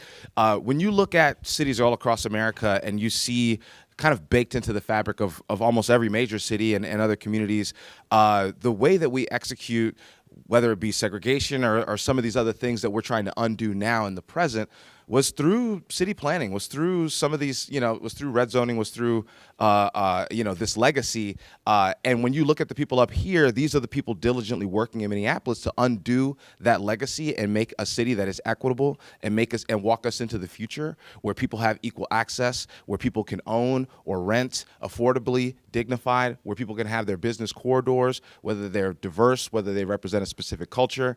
Speaker 18: when you look at cities all across America and you see kind of baked into the fabric of almost every major city and other communities, the way that we execute, whether it be segregation or some of these other things that we're trying to undo now in the present, was through city planning, was through some of these, was through red zoning, was through, this legacy. And when you look at the people up here, these are the people diligently working in Minneapolis to undo that legacy and make a city that is equitable and walk us into the future where people have equal access, where people can own or rent affordably, dignified, where people can have their business corridors, whether they're diverse, whether they represent a specific culture.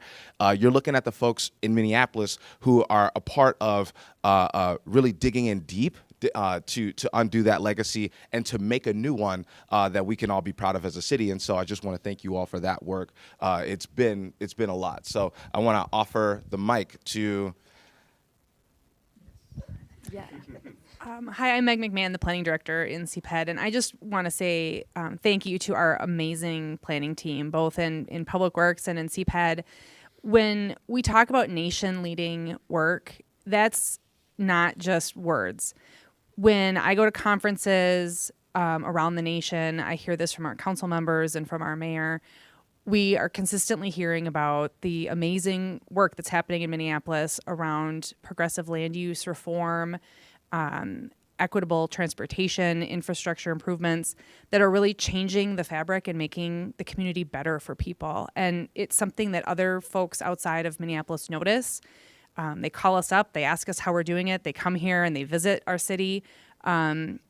Speaker 18: You're looking at the folks in Minneapolis who are a part of really digging in deep to undo that legacy and to make a new one that we can all be proud of as a city. And so I just want to thank you all for that work. It's been a lot. So I want to offer the mic to.
Speaker 19: Yeah. Hi, I'm Meg McMahon, the planning director in CPED, and I just want to say thank you to our amazing planning team, both in Public Works and in CPED. When we talk about nation-leading work, that's not just words. When I go to conferences around the nation, I hear this from our council members and from our mayor. We are consistently hearing about the amazing work that's happening in Minneapolis around progressive land use reform, equitable transportation, infrastructure improvements that are really changing the fabric and making the community better for people. And it's something that other folks outside of Minneapolis notice. They call us up, they ask us how we're doing it, they come here and they visit our city, and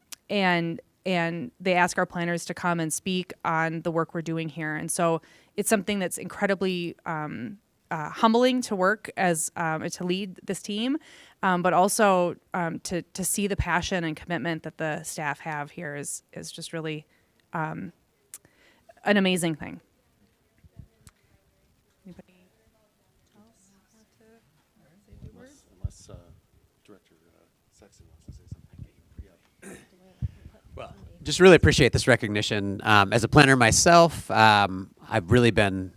Speaker 19: they ask our planners to come and speak on the work we're doing here. And so it's something that's incredibly humbling to work as to lead this team, but also to see the passion and commitment that the staff have here is just really an amazing thing. Anybody else want to say a few words?
Speaker 20: Unless Director Sexton wants to say something.
Speaker 21: Well, just really appreciate this recognition. As a planner myself, I've really been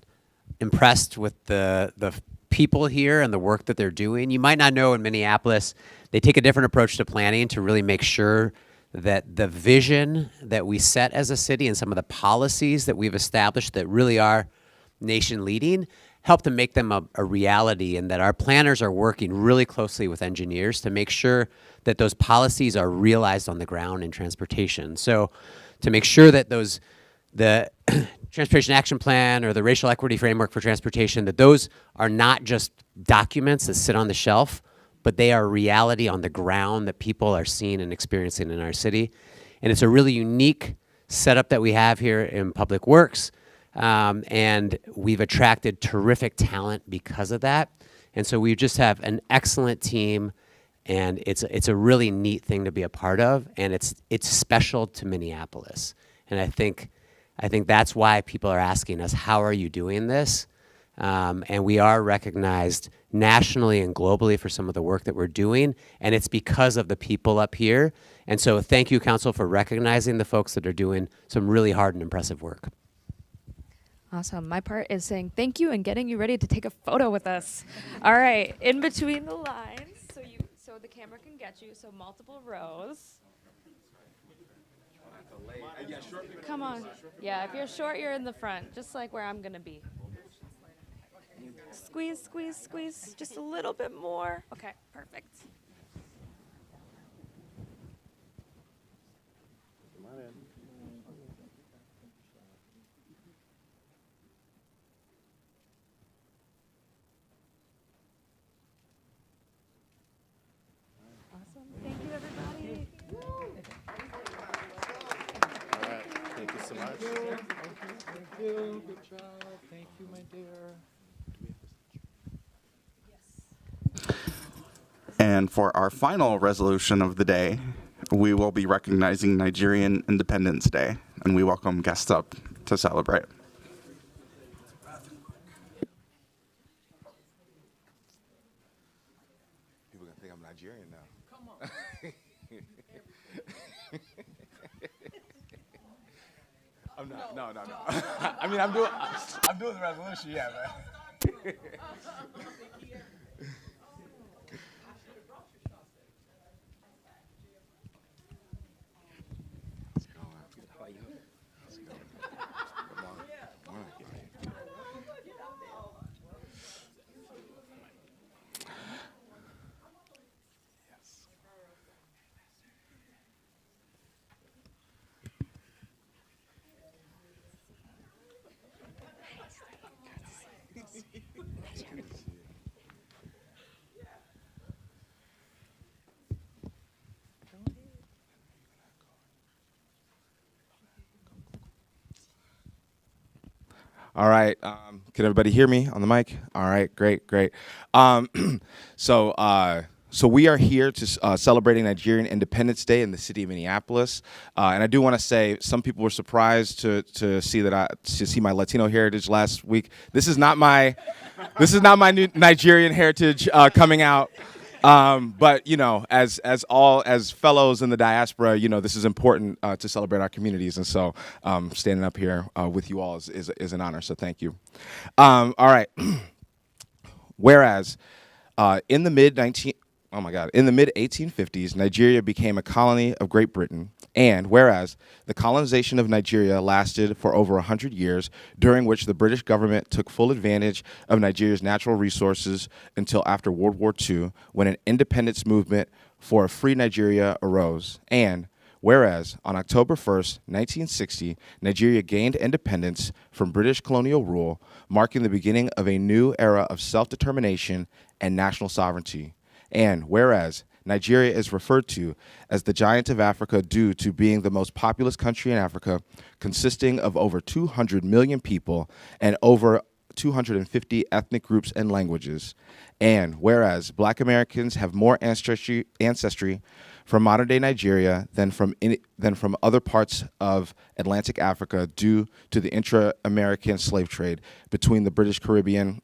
Speaker 21: impressed with the people here and the work that they're doing. You might not know in Minneapolis, they take a different approach to planning to really make sure that the vision that we set as a city and some of the policies that we've established that really are nation leading help to make them a reality, and that our planners are working really closely with engineers to make sure that those policies are realized on the ground in transportation. So to make sure that the Transportation Action Plan or the Racial Equity Framework for Transportation, that those are not just documents that sit on the shelf, but they are reality on the ground that people are seeing and experiencing in our city. And it's a really unique setup that we have here in Public Works. And we've attracted terrific talent because of that. And so we just have an excellent team, and it's a really neat thing to be a part of, and it's special to Minneapolis. And I think that's why people are asking us, how are you doing this? And we are recognized nationally and globally for some of the work that we're doing, and it's because of the people up here. And so thank you, Council, for recognizing the folks that are doing some really hard and impressive work.
Speaker 15: Awesome. My part is saying thank you and getting you ready to take a photo with us. All right, in between the lines, so the camera can get you, so multiple rows. Come on. Yeah, if you're short, you're in the front, just like where I'm going to be. Squeeze, squeeze, squeeze, just a little bit more. Okay, perfect.
Speaker 20: Come on in.
Speaker 15: Awesome. Thank you, everybody.
Speaker 20: All right. Thank you so much.
Speaker 7: Thank you. Good job. Thank you, my dear.
Speaker 1: And for our final resolution of the day, we will be recognizing Nigerian Independence Day, and we welcome guests up to celebrate.
Speaker 18: People are gonna think I'm Nigerian now. Come on. I'm not. No. I mean, I'm doing the resolution, yeah, man. All right. Can everybody hear me on the mic? All right. Great. So So we are here to celebrating Nigerian Independence Day in the city of Minneapolis, and I do want to say some people were surprised to see my Latino heritage last week. This is not my new Nigerian heritage coming out, but you know, as fellows in the diaspora, you know, this is important to celebrate our communities, and so standing up here with you all is an honor. So thank you. All right. Whereas in the mid 1850s, Nigeria became a colony of Great Britain, and whereas the colonization of Nigeria lasted for over 100 years, during which the British government took full advantage of Nigeria's natural resources until after World War II, when an independence movement for a free Nigeria arose, and whereas on October 1st, 1960, Nigeria gained independence from British colonial rule, marking the beginning of a new era of self-determination and national sovereignty. And whereas Nigeria is referred to as the giant of Africa due to being the most populous country in Africa, consisting of over 200 million people and over 250 ethnic groups and languages. And whereas Black Americans have more ancestry from modern-day Nigeria than from other parts of Atlantic Africa due to the intra-American slave trade between the British Caribbean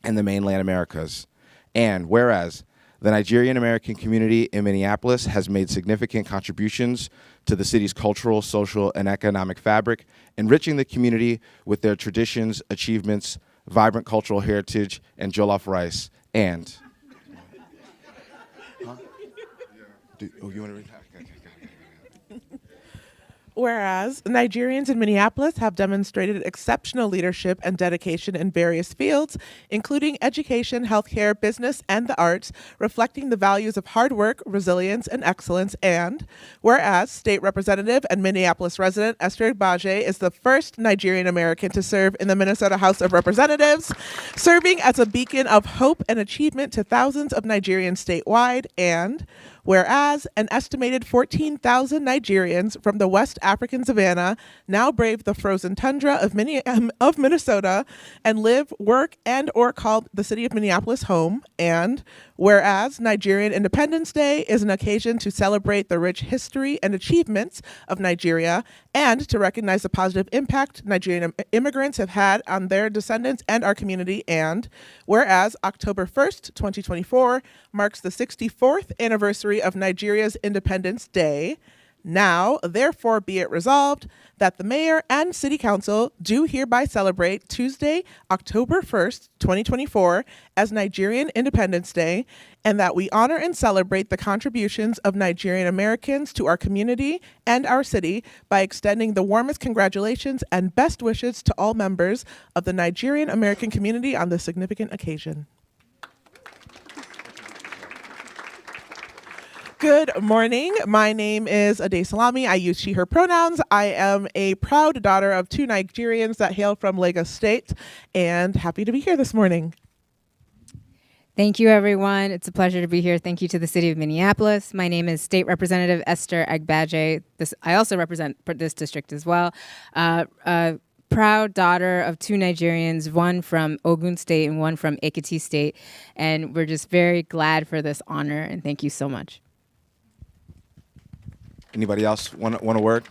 Speaker 18: and the mainland Americas. And whereas the Nigerian American community in Minneapolis has made significant contributions to the city's cultural, social, and economic fabric, enriching the community with their traditions, achievements, vibrant cultural heritage, and jollof rice. And you want to read that?
Speaker 4: Whereas Nigerians in Minneapolis have demonstrated exceptional leadership and dedication in various fields, including education, healthcare, business, and the arts, reflecting the values of hard work, resilience, and excellence. And whereas State Representative and Minneapolis resident Esther Agbaje is the first Nigerian American to serve in the Minnesota House of Representatives, serving as a beacon of hope and achievement to thousands of Nigerians statewide. And whereas an estimated 14,000 Nigerians from the West African savannah now brave the frozen tundra of Minnesota and live, work, and or call the city of Minneapolis home. And whereas Nigerian Independence Day is an occasion to celebrate the rich history and achievements of Nigeria and to recognize the positive impact Nigerian immigrants have had on their descendants and our community. And whereas October 1st, 2024 marks the 64th anniversary of Nigeria's Independence Day, now, therefore, be it resolved that the mayor and city council do hereby celebrate Tuesday, October 1st, 2024 as Nigerian Independence Day, and that we honor and celebrate the contributions of Nigerian Americans to our community and our city by extending the warmest congratulations and best wishes to all members of the Nigerian American community on this significant occasion. Good morning. My name is Ade Salami. I use she, her pronouns. I am a proud daughter of two Nigerians that hail from Lagos State and happy to be here this morning.
Speaker 22: Thank you, everyone. It's a pleasure to be here. Thank you to the city of Minneapolis. My name is State Representative Esther Agbaje. I also represent this district as well. Proud daughter of two Nigerians, one from Ogun State and one from Ekiti State. And we're just very glad for this honor, and thank you so much.
Speaker 18: Anybody else want a word?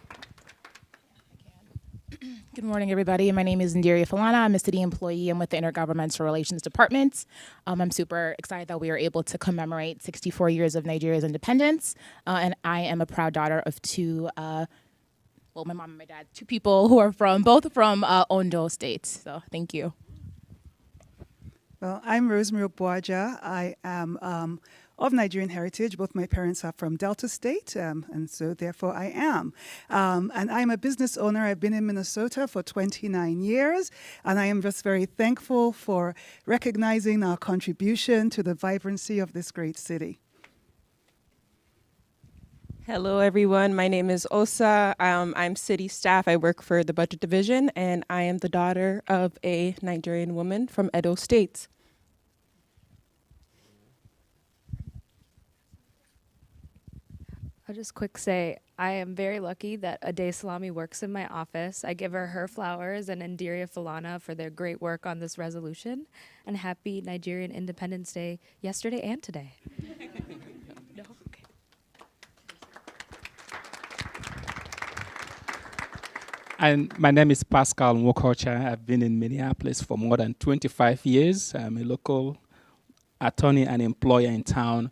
Speaker 23: Good morning, everybody. My name is Ndiria Falana. I'm a city employee. I'm with the Intergovernmental Relations Department. I'm super excited that we are able to commemorate 64 years of Nigeria's independence. And I am a proud daughter of two, my mom and my dad, two people who are both from Ondo State. So thank you.
Speaker 24: Well, I'm Rosemary Okbuaja. I am of Nigerian heritage. Both my parents are from Delta State, and so therefore I am. And I'm a business owner. I've been in Minnesota for 29 years, and I am just very thankful for recognizing our contribution to the vibrancy of this great city.
Speaker 25: Hello, everyone. My name is Osa. I'm city staff. I work for the budget division, and I am the daughter of a Nigerian woman from Edo State.
Speaker 15: I'll just quick say, I am very lucky that Ade Salami works in my office. I give her flowers and Ndiria Falana for their great work on this resolution. And happy Nigerian Independence Day yesterday and today.
Speaker 5: And my name is Pascal Nwokocha. I've been in Minneapolis for more than 25 years. I'm a local attorney and employer in town.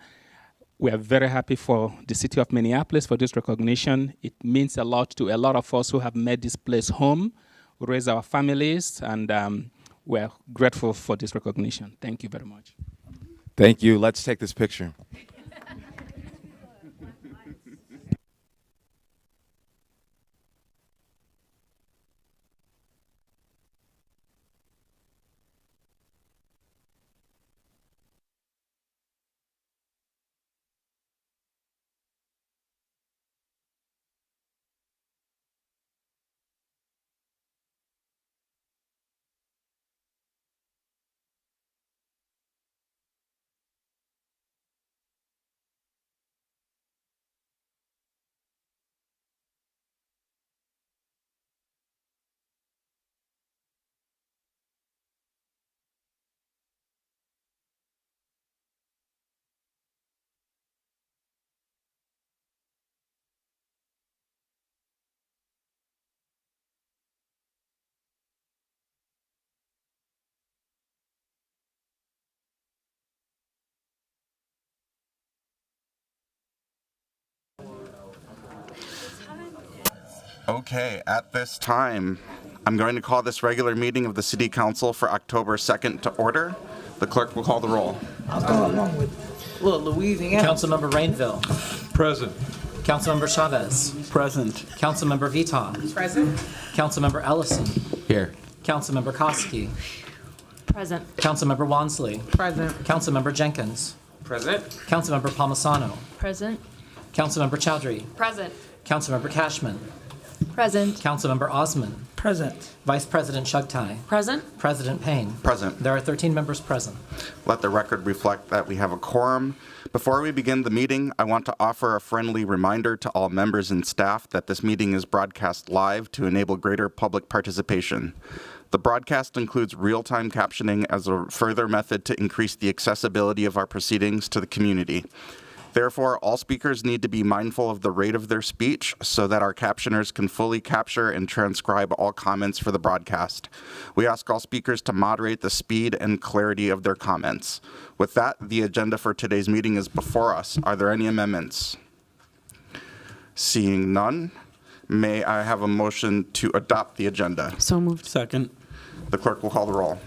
Speaker 5: We are very happy for the city of Minneapolis for this recognition. It means a lot to a lot of us who have made this place home, who raise our families, and we're grateful for this recognition. Thank you very much.
Speaker 18: Thank you. Let's take this picture.
Speaker 1: Okay, at this time, I'm going to call this regular meeting of the City Council for October 2nd to order. The clerk will call the roll.
Speaker 6: I'll go along with little Louisiana. Councilmember Rainville. Present. Councilmember Chavez. Present. Councilmember Vita.
Speaker 2: Present.
Speaker 6: Councilmember Ellison.
Speaker 21: Here.
Speaker 6: Councilmember Koski.
Speaker 8: Present.
Speaker 6: Councilmember Wansley.
Speaker 2: Present.
Speaker 6: Councilmember Jenkins.
Speaker 9: Present.
Speaker 6: Councilmember Palmisano.
Speaker 8: Present.
Speaker 6: Councilmember Chowdhury.
Speaker 8: Present.
Speaker 6: Councilmember Cashman.
Speaker 8: Present.
Speaker 6: Councilmember Osman. Present. Vice President Shugtai.
Speaker 8: Present.
Speaker 6: President Payne.
Speaker 1: Present.
Speaker 6: There are 13 members present.
Speaker 1: Let the record reflect that we have a quorum. Before we begin the meeting, I want to offer a friendly reminder to all members and staff that this meeting is broadcast live to enable greater public participation. The broadcast includes real-time captioning as a further method to increase the accessibility of our proceedings to the community. Therefore, all speakers need to be mindful of the rate of their speech so that our captioners can fully capture and transcribe all comments for the broadcast. We ask all speakers to moderate the speed and clarity of their comments. With that, the agenda for today's meeting is before us. Are there any amendments? Seeing none, may I have a motion to adopt the agenda?
Speaker 6: So moved. Second.
Speaker 1: The clerk will call the roll.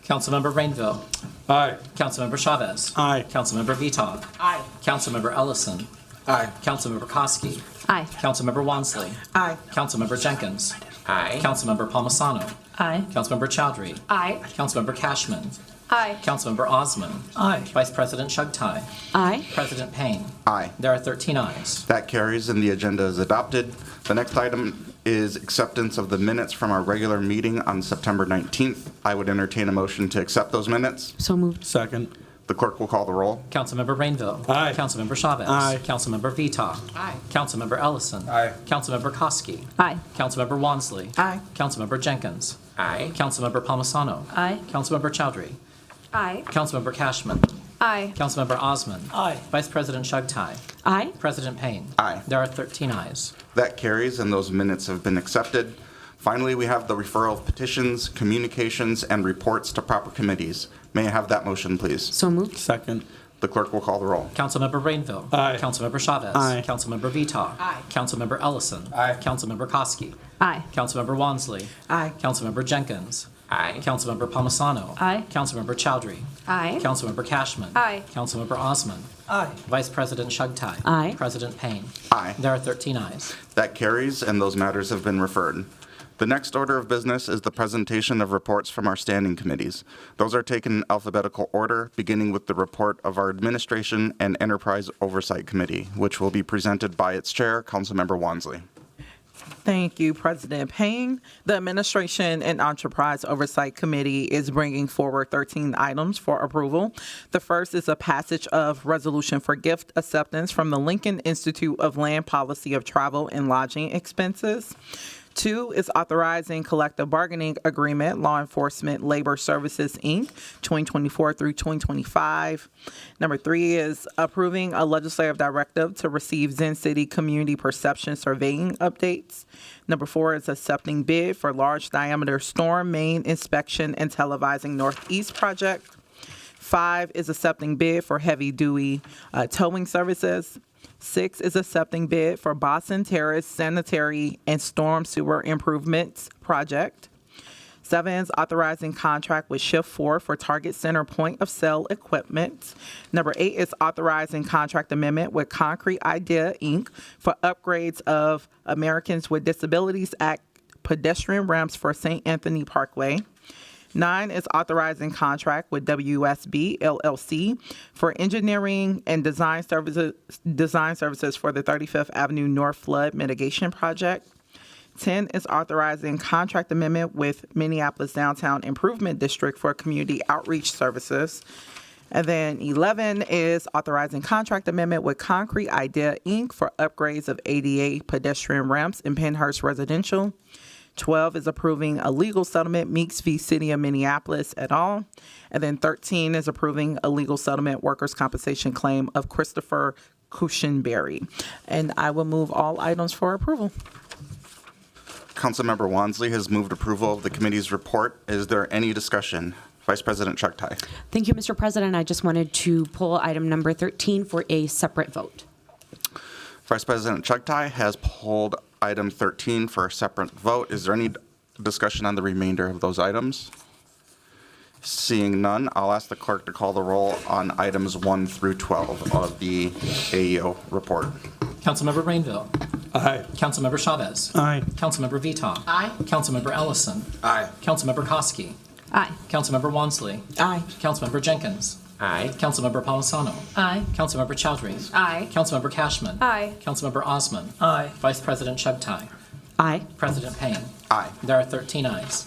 Speaker 6: Councilmember Rainville. Aye. Councilmember Chavez. Aye. Councilmember Vita.
Speaker 2: Aye.
Speaker 6: Councilmember Ellison. Aye. Councilmember Koski.
Speaker 8: Aye.
Speaker 6: Councilmember Wansley.
Speaker 2: Aye.
Speaker 6: Councilmember Jenkins.
Speaker 9: Aye.
Speaker 6: Councilmember Palmisano.
Speaker 8: Aye.
Speaker 6: Councilmember Chowdhury.
Speaker 8: Aye.
Speaker 6: Councilmember Cashman.
Speaker 8: Aye.
Speaker 6: Councilmember Osman. Aye. Vice President Shugtai.
Speaker 8: Aye.
Speaker 6: President Payne.
Speaker 1: Aye.
Speaker 6: There are 13 ayes.
Speaker 1: That carries and the agenda is adopted. The next item is acceptance of the minutes from our regular meeting on September 19th. I would entertain a motion to accept those minutes.
Speaker 8: So moved.
Speaker 6: Second.
Speaker 1: The clerk will call the roll.
Speaker 6: Councilmember Rainville. Aye. Councilmember Chavez. Aye. Councilmember Vita.
Speaker 2: Aye.
Speaker 6: Councilmember Ellison.
Speaker 9: Aye.
Speaker 6: Councilmember Koski.
Speaker 8: Aye.
Speaker 6: Councilmember Wansley.
Speaker 2: Aye.
Speaker 6: Councilmember Jenkins.
Speaker 9: Aye.
Speaker 6: Councilmember Palmisano.
Speaker 8: Aye.
Speaker 6: Councilmember Chowdhury.
Speaker 8: Aye.
Speaker 6: Councilmember Cashman.
Speaker 8: Aye.
Speaker 6: Councilmember Osman. Aye. Vice President Shugtai.
Speaker 8: Aye.
Speaker 6: President Payne.
Speaker 1: Aye.
Speaker 6: There are 13 ayes.
Speaker 1: That carries and those minutes have been accepted. Finally, we have the referral of petitions, communications, and reports to proper committees. May I have that motion, please?
Speaker 8: So moved.
Speaker 6: Second.
Speaker 1: The clerk will call the roll.
Speaker 6: Councilmember Rainville. Aye. Councilmember Chavez. Aye. Councilmember Vita.
Speaker 2: Aye.
Speaker 6: Councilmember Ellison.
Speaker 9: Aye.
Speaker 6: Councilmember Koski.
Speaker 8: Aye.
Speaker 6: Councilmember Wansley.
Speaker 2: Aye.
Speaker 6: Councilmember Jenkins.
Speaker 9: Aye.
Speaker 6: Councilmember Palmisano.
Speaker 8: Aye.
Speaker 6: Councilmember Chowdhury.
Speaker 8: Aye.
Speaker 6: Councilmember Cashman.
Speaker 8: Aye.
Speaker 6: Councilmember Osman. Aye. Vice President Shugtai.
Speaker 8: Aye.
Speaker 6: President Payne.
Speaker 1: Aye.
Speaker 6: There are 13 ayes.
Speaker 1: That carries and those matters have been referred. The next order of business is the presentation of reports from our standing committees. Those are taken in alphabetical order, beginning with the report of our Administration and Enterprise Oversight Committee, which will be presented by its chair, Councilmember Wansley.
Speaker 10: Thank you, President Payne. The Administration and Enterprise Oversight Committee is bringing forward 13 items for approval. The first is a passage of resolution for gift acceptance from the Lincoln Institute of Land Policy of Travel and Lodging Expenses. 2 is authorizing collective bargaining agreement, Law Enforcement Labor Services, Inc., 2024 through 2025. Number 3 is approving a legislative directive to receive Zen City community perception surveying updates. Number 4 is accepting bid for large diameter storm main inspection and televising Northeast project. 5 is accepting bid for heavy duty towing services. 6 is accepting bid for Boston Terrace Sanitary and Storm Sewer Improvements Project. 7 is authorizing contract with Shift 4 for Target Center point of sale equipment. Number 8 is authorizing contract amendment with Concrete Idea, Inc. for upgrades of Americans with Disabilities Act pedestrian ramps for St. Anthony Parkway. 9 is authorizing contract with WSB LLC for engineering and design services for the 35th Avenue North Flood Mitigation Project. 10 is authorizing contract amendment with Minneapolis Downtown Improvement District for community outreach services. And then 11 is authorizing contract amendment with Concrete Idea, Inc. for upgrades of ADA pedestrian ramps in Pennhurst Residential. 12 is approving a legal settlement, Meeks v. City of Minneapolis et al. And then 13 is approving a legal settlement workers' compensation claim of Christopher Cushenberry. And I will move all items for approval.
Speaker 1: Councilmember Wansley has moved approval of the committee's report. Is there any discussion? Vice President Chugtai.
Speaker 3: Thank you, Mr. President. I just wanted to pull item number 13 for a separate vote.
Speaker 1: Vice President Chugtai has pulled item 13 for a separate vote. Is there any discussion on the remainder of those items? Seeing none, I'll ask the clerk to call the roll on items 1 through 12 of the AEO report.
Speaker 6: Councilmember Rainville.
Speaker 11: Aye.
Speaker 6: Councilmember Chavez.
Speaker 11: Aye.
Speaker 6: Councilmember Vita.
Speaker 3: Aye.
Speaker 6: Councilmember Ellison.
Speaker 11: Aye.
Speaker 6: Councilmember Koski.
Speaker 3: Aye.
Speaker 6: Councilmember Wansley.
Speaker 10: Aye.
Speaker 6: Councilmember Jenkins.
Speaker 9: Aye.
Speaker 6: Councilmember Palmisano.
Speaker 3: Aye.
Speaker 6: Councilmember Chowdhury.
Speaker 3: Aye.
Speaker 6: Councilmember Cashman.
Speaker 3: Aye.
Speaker 6: Councilmember Osman. Aye. Vice President Chugtai.
Speaker 3: Aye.
Speaker 6: President Payne.
Speaker 1: Aye.
Speaker 6: There are 13 ayes.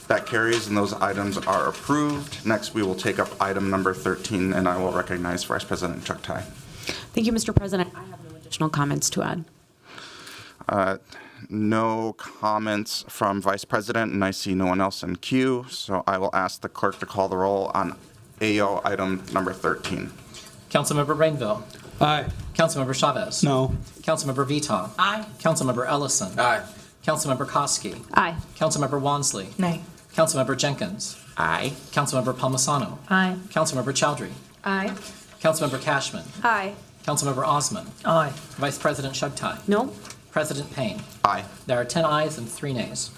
Speaker 1: That carries, and those items are approved. Next, we will take up item number 13, and I will recognize Vice President Chugtai.
Speaker 3: Thank you, Mr. President. I have no additional comments to add.
Speaker 1: No comments from Vice President, and I see no one else in queue, so I will ask the clerk to call the roll on AO item number 13.
Speaker 6: Councilmember Rainville.
Speaker 11: Aye.
Speaker 6: Councilmember Chavez.
Speaker 11: No.
Speaker 6: Councilmember Vita.
Speaker 3: Aye.
Speaker 6: Councilmember Ellison.
Speaker 11: Aye.
Speaker 6: Councilmember Koski.
Speaker 3: Aye.
Speaker 6: Councilmember Wansley.
Speaker 3: Nay.
Speaker 6: Councilmember Jenkins.
Speaker 9: Aye.
Speaker 6: Councilmember Palmisano.
Speaker 3: Aye.
Speaker 6: Councilmember Chowdhury.
Speaker 3: Aye.
Speaker 6: Councilmember Cashman.
Speaker 3: Aye.
Speaker 6: Councilmember Osman.
Speaker 11: Aye.
Speaker 6: Vice President Chugtai.
Speaker 3: No.
Speaker 6: President Payne.
Speaker 1: Aye.
Speaker 6: There are 10 ayes and 3 nays.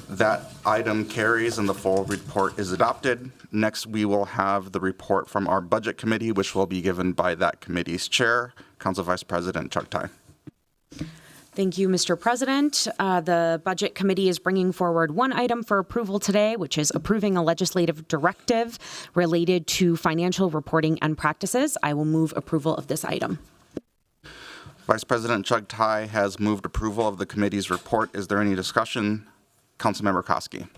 Speaker 1: That item carries and the full report is adopted. Next, we will have the report from our Budget Committee, which will be given by that committee's chair, Council Vice President Chugtai.
Speaker 3: Thank you, Mr. President. The Budget Committee is bringing forward one item for approval today, which is approving a legislative directive related to financial reporting and practices. I will move approval of this item.
Speaker 1: Vice President Chugtai has moved approval of the committee's report. Is there any discussion? Councilmember Koski.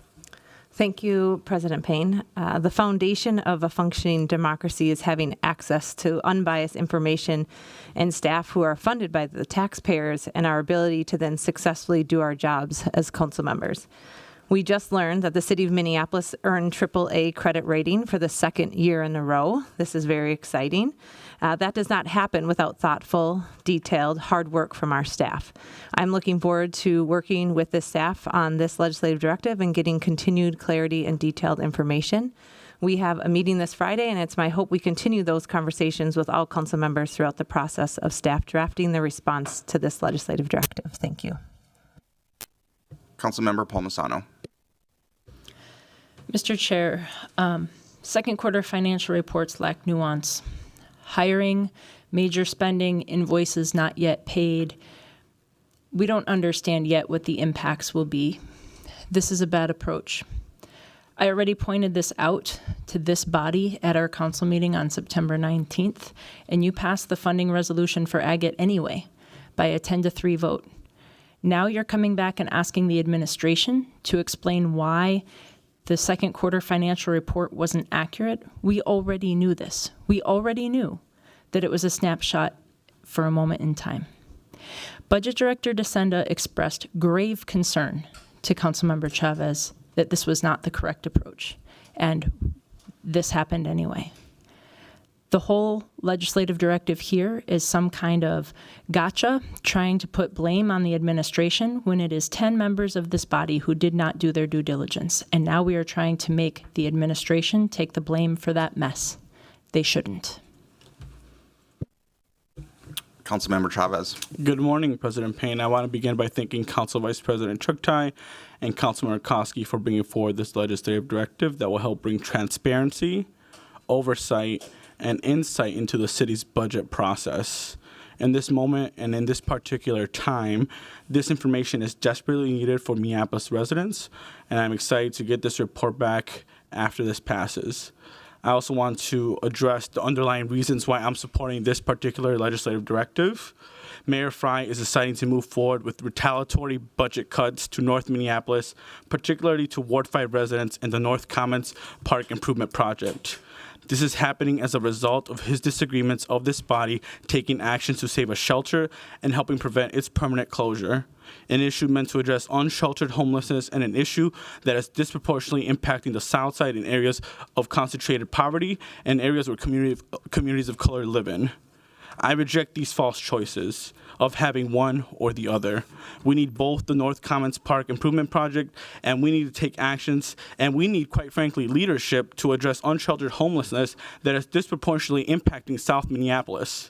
Speaker 12: Thank you, President Payne. The foundation of a functioning democracy is having access to unbiased information and staff who are funded by the taxpayers and our ability to then successfully do our jobs as council members. We just learned that the city of Minneapolis earned AAA credit rating for the second year in a row. This is very exciting. That does not happen without thoughtful, detailed, hard work from our staff. I'm looking forward to working with the staff on this legislative directive and getting continued clarity and detailed information. We have a meeting this Friday, and it's my hope we continue those conversations with all council members throughout the process of staff drafting the response to this legislative directive. Thank you.
Speaker 1: Councilmember Palmisano.
Speaker 13: Mr. Chair, second quarter financial reports lack nuance. Hiring, major spending, invoices not yet paid. We don't understand yet what the impacts will be. This is a bad approach. I already pointed this out to this body at our council meeting on September 19th, and you passed the funding resolution for Agate anyway by a 10-3 vote. Now you're coming back and asking the administration to explain why the second quarter financial report wasn't accurate. We already knew this. We already knew that it was a snapshot for a moment in time. Budget Director DeSenda expressed grave concern to Councilmember Chavez that this was not the correct approach, and this happened anyway. The whole legislative directive here is some kind of gotcha, trying to put blame on the administration when it is 10 members of this body who did not do their due diligence. And now we are trying to make the administration take the blame for that mess. They shouldn't.
Speaker 1: Councilmember Chavez.
Speaker 11: Good morning, President Payne. I want to begin by thanking Council Vice President Chuktai and Councilmember Koski for bringing forward this legislative directive that will help bring transparency, oversight, and insight into the city's budget process. In this moment and in this particular time, this information is desperately needed for Minneapolis residents, and I'm excited to get this report back after this passes. I also want to address the underlying reasons why I'm supporting this particular legislative directive. Mayor Fry is deciding to move forward with retaliatory budget cuts to North Minneapolis, particularly to Ward 5 residents in the North Commons Park Improvement Project. This is happening as a result of his disagreements of this body taking actions to save a shelter and helping prevent its permanent closure. An issue meant to address unsheltered homelessness and an issue that is disproportionately impacting the South Side in areas of concentrated poverty and areas where communities of color live in. I reject these false choices of having one or the other. We need both the North Commons Park Improvement Project, and we need to take actions, and we need, quite frankly, leadership to address unsheltered homelessness that is disproportionately impacting South Minneapolis.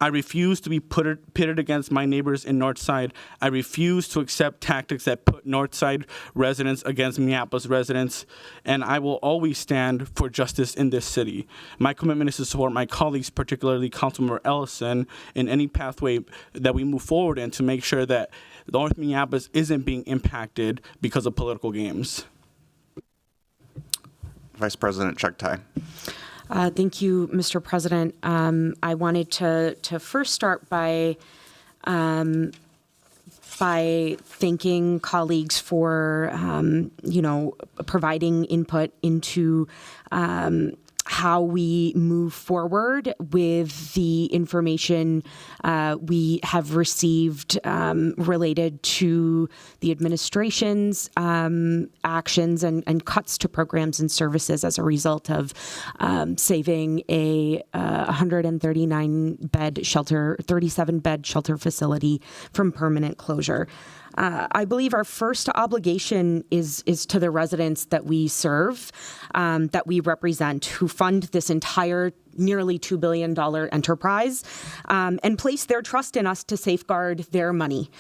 Speaker 11: I refuse to be pitted against my neighbors in Northside. I refuse to accept tactics that put Northside residents against Minneapolis residents, and I will always stand for justice in this city. My commitment is to support my colleagues, particularly Councilmember Ellison, in any pathway that we move forward in to make sure that North Minneapolis isn't being impacted because of political games.
Speaker 1: Vice President Chuktai.
Speaker 3: Thank you, Mr. President. I wanted to first start by thanking colleagues for providing input into how we move forward with the information we have received related to the administration's actions and cuts to programs and services as a result of saving a 139-bed shelter, 37-bed shelter facility from permanent closure. I believe our first obligation is to the residents that we serve, that we represent, who fund this entire nearly $2 billion enterprise and place their trust in us to safeguard their money.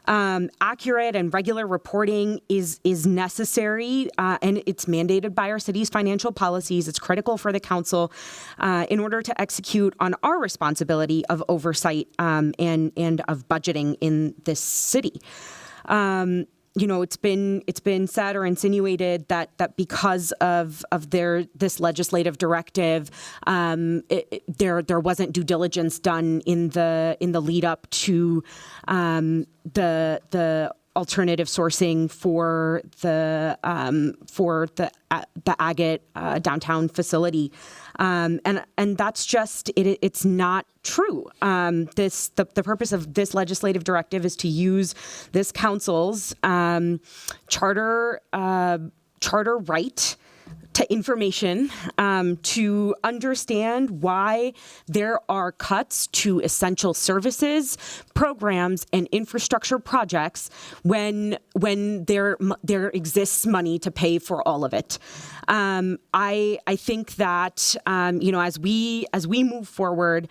Speaker 3: Accurate and regular reporting is necessary, and it's mandated by our city's financial policies. It's critical for the council in order to execute on our responsibility of oversight and of budgeting in this city. It's been said or insinuated that because of this legislative directive, there wasn't due diligence done in the lead up to the alternative sourcing for the Agate downtown facility. And that's just it's not true. The purpose of this legislative directive is to use this council's charter right to information to understand why there are cuts to essential services, programs, and infrastructure projects when there exists money to pay for all of it. I think that as we move forward,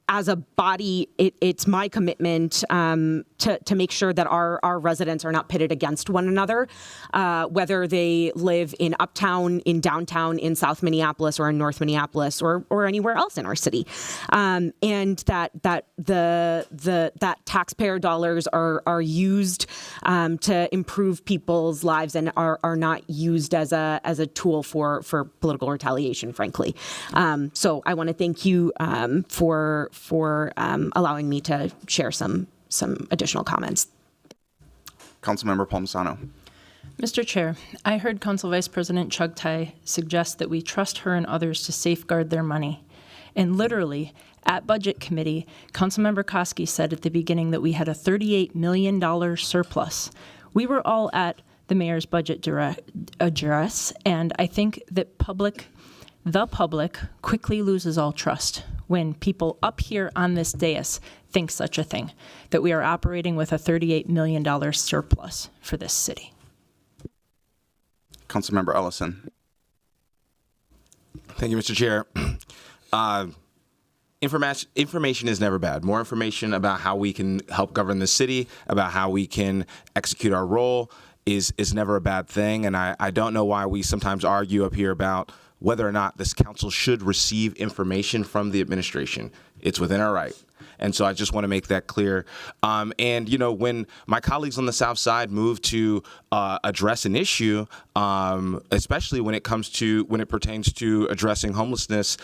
Speaker 3: as a body, it's my commitment to make sure that our residents are not pitted against one another, whether they live in Uptown, in Downtown, in South Minneapolis, or in North Minneapolis, or anywhere else in our city, and that taxpayer dollars are used to improve people's lives and are not used as a tool for political retaliation, frankly. So I want to thank you for allowing me to share some additional comments.
Speaker 1: Councilmember Palmisano.
Speaker 13: Mr. Chair, I heard Council Vice President Chugtai suggest that we trust her and others to safeguard their money. And literally, at Budget Committee, Councilmember Koski said at the beginning that we had a $38 million surplus. We were all at the mayor's budget address, and I think that the public quickly loses all trust when people up here on this dais think such a thing, that we are operating with a $38 million surplus for this city.
Speaker 1: Councilmember Ellison.
Speaker 18: Thank you, Mr. Chair. Information is never bad. More information about how we can help govern the city, about how we can execute our role is never a bad thing. And I don't know why we sometimes argue up here about whether or not this council should receive information from the administration. It's within our right. And so I just want to make that clear. And, you know, when my colleagues on the South Side move to address an issue, especially when it pertains to addressing homelessness,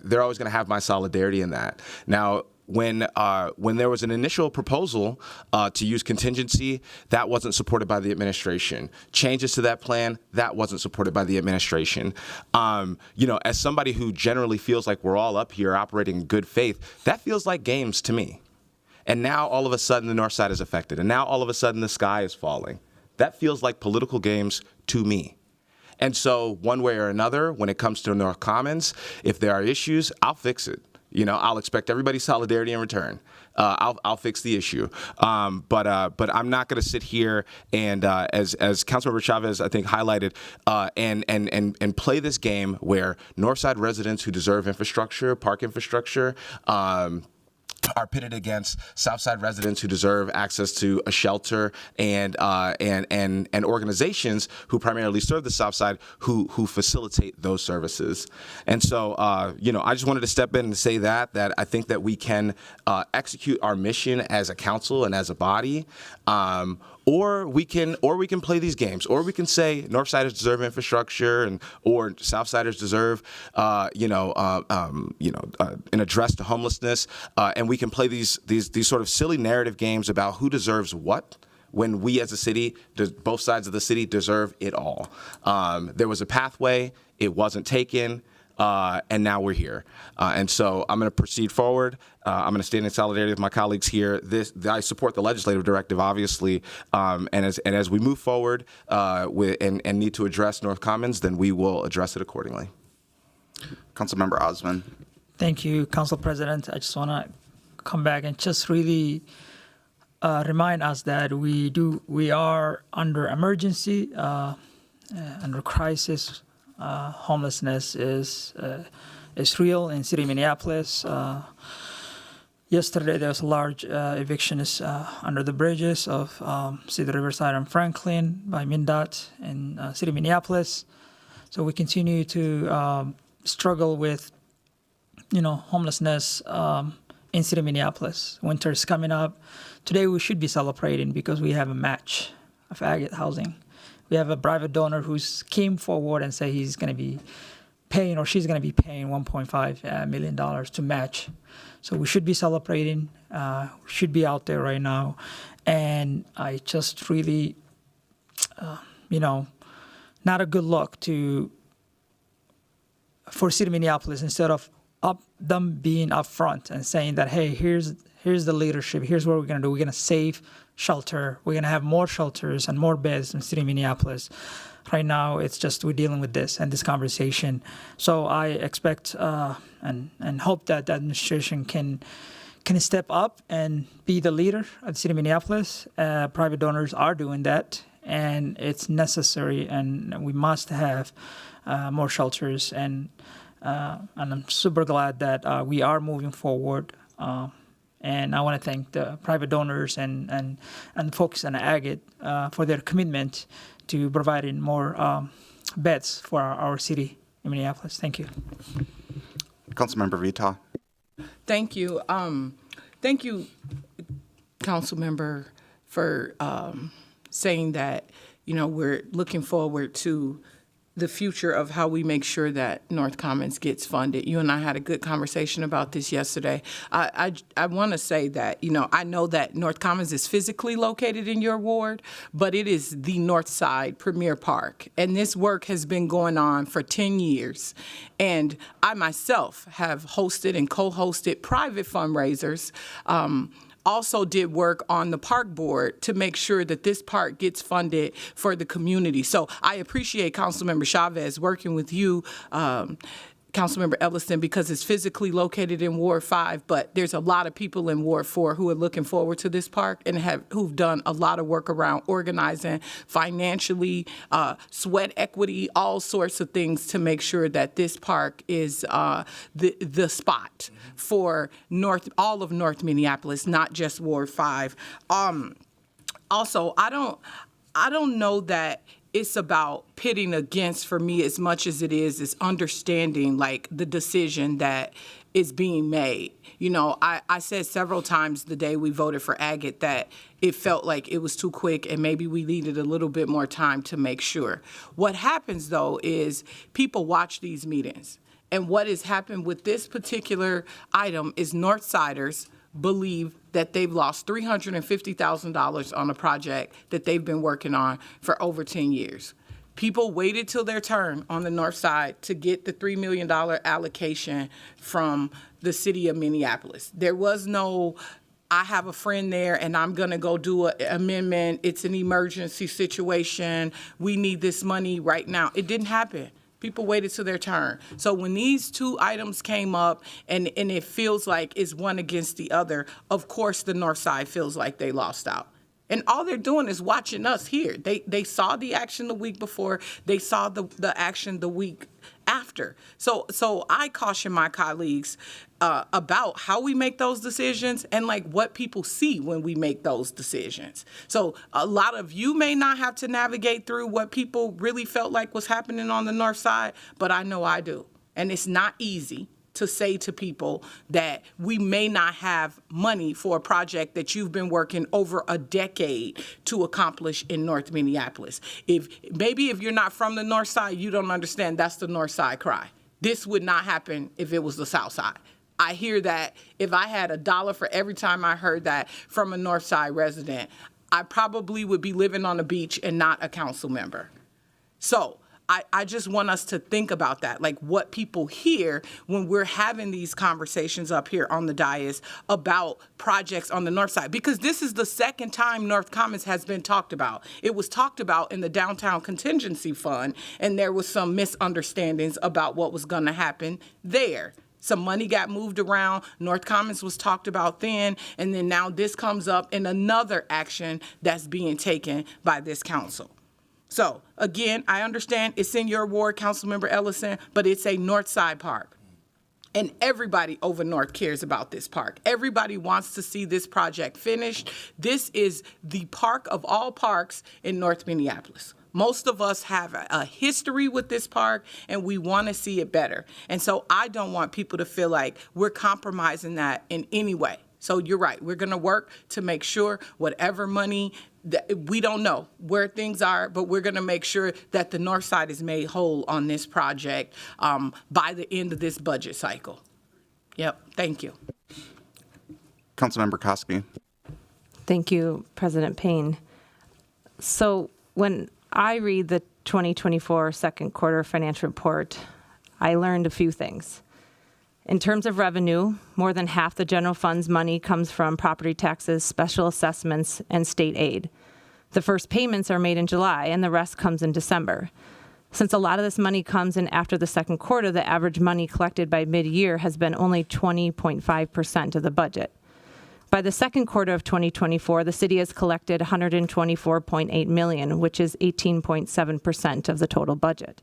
Speaker 18: they're always going to have my solidarity in that. Now, when there was an initial proposal to use contingency, that wasn't supported by the administration. Changes to that plan, that wasn't supported by the administration. You know, as somebody who generally feels like we're all up here operating in good faith, that feels like games to me. And now all of a sudden the North Side is affected, and now all of a sudden the sky is falling. That feels like political games to me. And so one way or another, when it comes to North Commons, if there are issues, I'll fix it. You know, I'll expect everybody's solidarity in return. I'll fix the issue. But I'm not going to sit here and, as Councilmember Chavez, I think, highlighted, and play this game where Northside residents who deserve infrastructure, park infrastructure, are pitted against Southside residents who deserve access to a shelter and organizations who primarily serve the Southside who facilitate those services. And so, you know, I just wanted to step in and say that I think that we can execute our mission as a council and as a body. Or we can play these games, or we can say Northsiders deserve infrastructure, or Southsiders deserve, an address to homelessness, and we can play these sort of silly narrative games about who deserves what, when we as a city, both sides of the city deserve it all. There was a pathway, it wasn't taken. And now we're here. And so I'm going to proceed forward. I'm going to stand in solidarity with my colleagues here. I support the legislative directive, obviously. And as we move forward and need to address North Commons, then we will address it accordingly.
Speaker 1: Councilmember Osman.
Speaker 6: Thank you, Council President. I just want to come back and just really remind us that we are under emergency, under crisis. Homelessness is real in city of Minneapolis. Yesterday there was a large evictions under the bridges of City Riverside and Franklin by MnDOT in city of Minneapolis. So we continue to struggle with, homelessness in city of Minneapolis. Winter is coming up. Today we should be celebrating because we have a match of Agate housing. We have a private donor who's came forward and say he's going to be paying, or she's going to be paying $1.5 million to match. So we should be celebrating. We should be out there right now. And I just really, not a good look for city of Minneapolis, instead of them being up front and saying that, hey, here's the leadership. Here's what we're going to do. We're going to save shelter. We're going to have more shelters and more beds in the city of Minneapolis. Right now, it's just we're dealing with this and this conversation. So I expect and hope that the administration can step up and be the leader of the city of Minneapolis. Private donors are doing that, and it's necessary, and we must have more shelters. And I'm super glad that we are moving forward. And I want to thank the private donors and folks in Agate for their commitment to providing more beds for our city in Minneapolis. Thank you.
Speaker 1: Councilmember Vita.
Speaker 2: Thank you. Thank you, Councilmember, for saying that, we're looking forward to the future of how we make sure that North Commons gets funded. You and I had a good conversation about this yesterday. I want to say that, I know that North Commons is physically located in your ward, but it is the North Side Premier Park. And this work has been going on for 10 years. And I myself have hosted and co-hosted private fundraisers, also did work on the park board to make sure that this park gets funded for the community. So I appreciate Councilmember Chavez working with you, Councilmember Ellison, because it's physically located in Ward 5, but there's a lot of people in Ward 4 who are looking forward to this park and who've done a lot of work around organizing financially, sweat equity, all sorts of things to make sure that this park is the spot for all of North Minneapolis, not just Ward 5. Also, I don't know that it's about pitting against, for me, as much as it is understanding like the decision that is being made. I said several times the day we voted for Agate that it felt like it was too quick and maybe we needed a little bit more time to make sure. What happens though is people watch these meetings, and what has happened with this particular item is Northsiders believe that they've lost $350,000 on a project that they've been working on for over 10 years. People waited till their turn on the north side to get the $3 million allocation from the city of Minneapolis. There was no, I have a friend there and I'm going to go do an amendment. It's an emergency situation. We need this money right now. It didn't happen. People waited till their turn. So when these two items came up and it feels like it's one against the other, of course the north side feels like they lost out. And all they're doing is watching us here. They saw the action the week before. They saw the action the week after. So I caution my colleagues about how we make those decisions and like what people see when we make those decisions. So a lot of you may not have to navigate through what people really felt like was happening on the north side, but I know I do. And it's not easy to say to people that we may not have money for a project that you've been working over a decade to accomplish in North Minneapolis. If you're not from the north side, you don't understand that's the north side cry. This would not happen if it was the south side. I hear that if I had $1 for every time I heard that from a north side resident, I probably would be living on the beach and not a council member. So I just want us to think about that, like what people hear when we're having these conversations up here on the dais about projects on the north side, because this is the second time North Commons has been talked about. It was talked about in the Downtown Contingency Fund, and there was some misunderstandings about what was going to happen there. Some money got moved around. North Commons was talked about then, and then now this comes up in another action that's being taken by this council. So, again, I understand it's in your ward, Councilmember Ellison, but it's a North Side park. And everybody over North cares about this park. Everybody wants to see this project finished. This is the park of all parks in North Minneapolis. Most of us have a history with this park, and we want to see it better. And so I don't want people to feel like we're compromising that in any way. So you're right. We're going to work to make sure whatever money, we don't know where things are, but we're going to make sure that the north side is made whole on this project by the end of this budget cycle. Yep. Thank you.
Speaker 1: Councilmember Koski.
Speaker 12: Thank you, President Payne. So when I read the 2024 second quarter financial report, I learned a few things. In terms of revenue, more than half the general fund's money comes from property taxes, special assessments, and state aid. The first payments are made in July, and the rest comes in December. Since a lot of this money comes in after the second quarter, the average money collected by mid-year has been only 20.5% of the budget. By the second quarter of 2024, the city has collected $124.8 million, which is 18.7% of the total budget.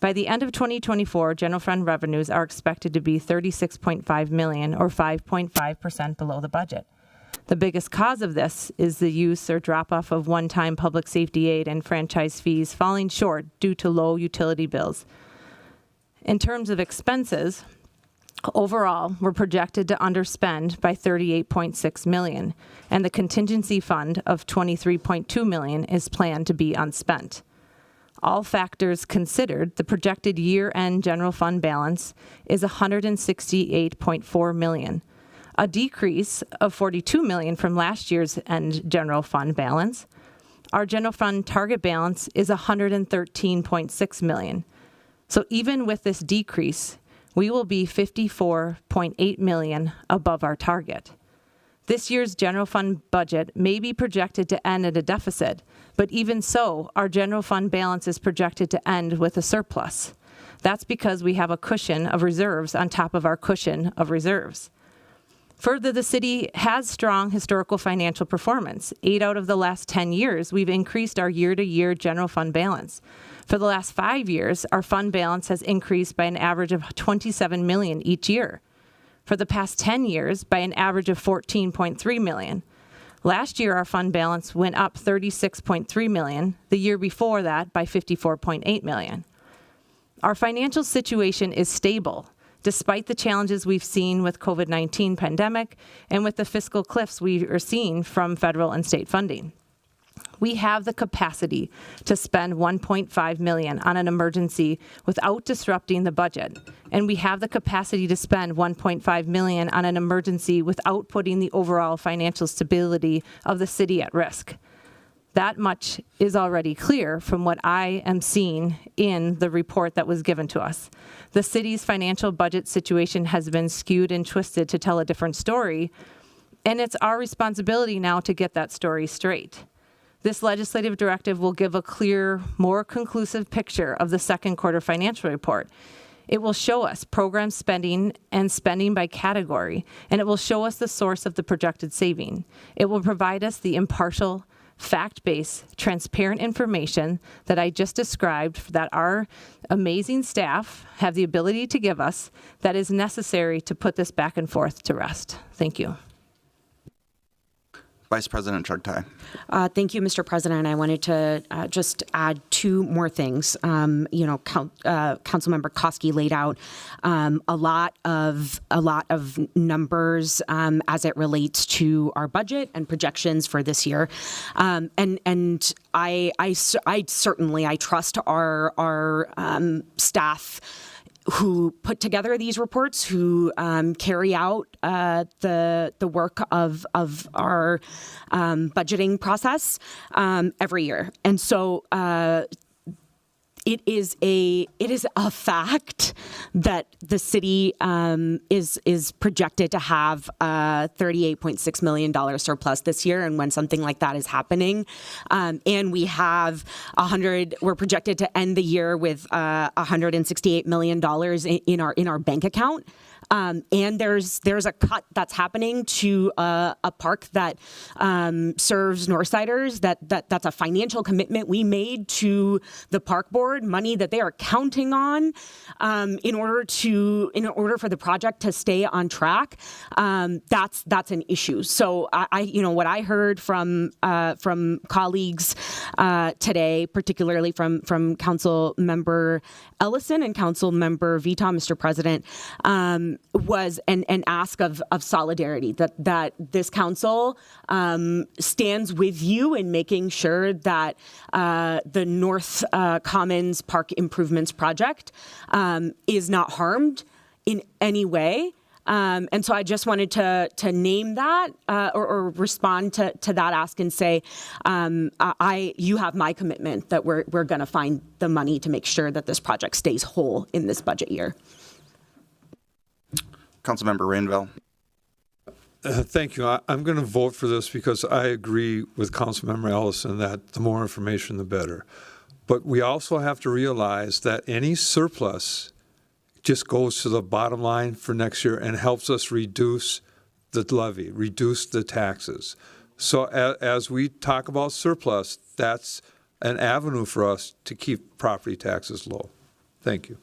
Speaker 12: By the end of 2024, general fund revenues are expected to be $36.5 million, or 5.5% below the budget. The biggest cause of this is the use or drop-off of one-time public safety aid and franchise fees falling short due to low utility bills. In terms of expenses, overall, we're projected to underspend by $38.6 million, and the contingency fund of $23.2 million is planned to be unspent. All factors considered, the projected year-end general fund balance is $168.4 million, a decrease of $42 million from last year's end general fund balance. Our general fund target balance is $113.6 million. So even with this decrease, we will be $54.8 million above our target. This year's general fund budget may be projected to end at a deficit, but even so, our general fund balance is projected to end with a surplus. That's because we have a cushion of reserves on top of our cushion of reserves. Further, the city has strong historical financial performance. 8 out of the last 10 years, we've increased our year-to-year general fund balance. For the last 5 years, our fund balance has increased by an average of $27 million each year. For the past 10 years, by an average of $14.3 million. Last year, our fund balance went up $36.3 million. The year before that, by $54.8 million. Our financial situation is stable, despite the challenges we've seen with COVID-19 pandemic and with the fiscal cliffs we are seeing from federal and state funding. We have the capacity to spend $1.5 million on an emergency without disrupting the budget. And we have the capacity to spend $1.5 million on an emergency without putting the overall financial stability of the city at risk. That much is already clear from what I am seeing in the report that was given to us. The city's financial budget situation has been skewed and twisted to tell a different story, and it's our responsibility now to get that story straight. This legislative directive will give a clear, more conclusive picture of the second quarter financial report. It will show us program spending and spending by category, and it will show us the source of the projected saving. It will provide us the impartial, fact-based, transparent information that I just described that our amazing staff have the ability to give us that is necessary to put this back and forth to rest. Thank you.
Speaker 1: Vice President Chugtai.
Speaker 3: Thank you, Mr. President. I wanted to just add 2 more things. Councilmember Koski laid out a lot of numbers as it relates to our budget and projections for this year, and I certainly trust our staff who put together these reports, who carry out the work of our budgeting process every year. And so it is a fact that the city is projected to have a $38.6 million surplus this year, and when something like that is happening, and we have we're projected to end the year with $168 million in our bank account. And there's a cut that's happening to a park that serves Northsiders. That's a financial commitment we made to the park board, money that they are counting on in order for the project to stay on track. That's an issue. So what I heard from colleagues today, particularly from Council Member Ellison and Council Member Vita, Mr. President, was an ask of solidarity, that this council stands with you in making sure that the North Commons Park Improvements Project is not harmed in any way. And so I just wanted to name that or respond to that ask and say, you have my commitment that we're going to find the money to make sure that this project stays whole in this budget year.
Speaker 1: Councilmember Rainville.
Speaker 14: Thank you. I'm going to vote for this because I agree with Councilmember Ellison that the more information, the better. But we also have to realize that any surplus just goes to the bottom line for next year and helps us reduce the levy, reduce the taxes. So as we talk about surplus, that's an avenue for us to keep property taxes low. Thank you.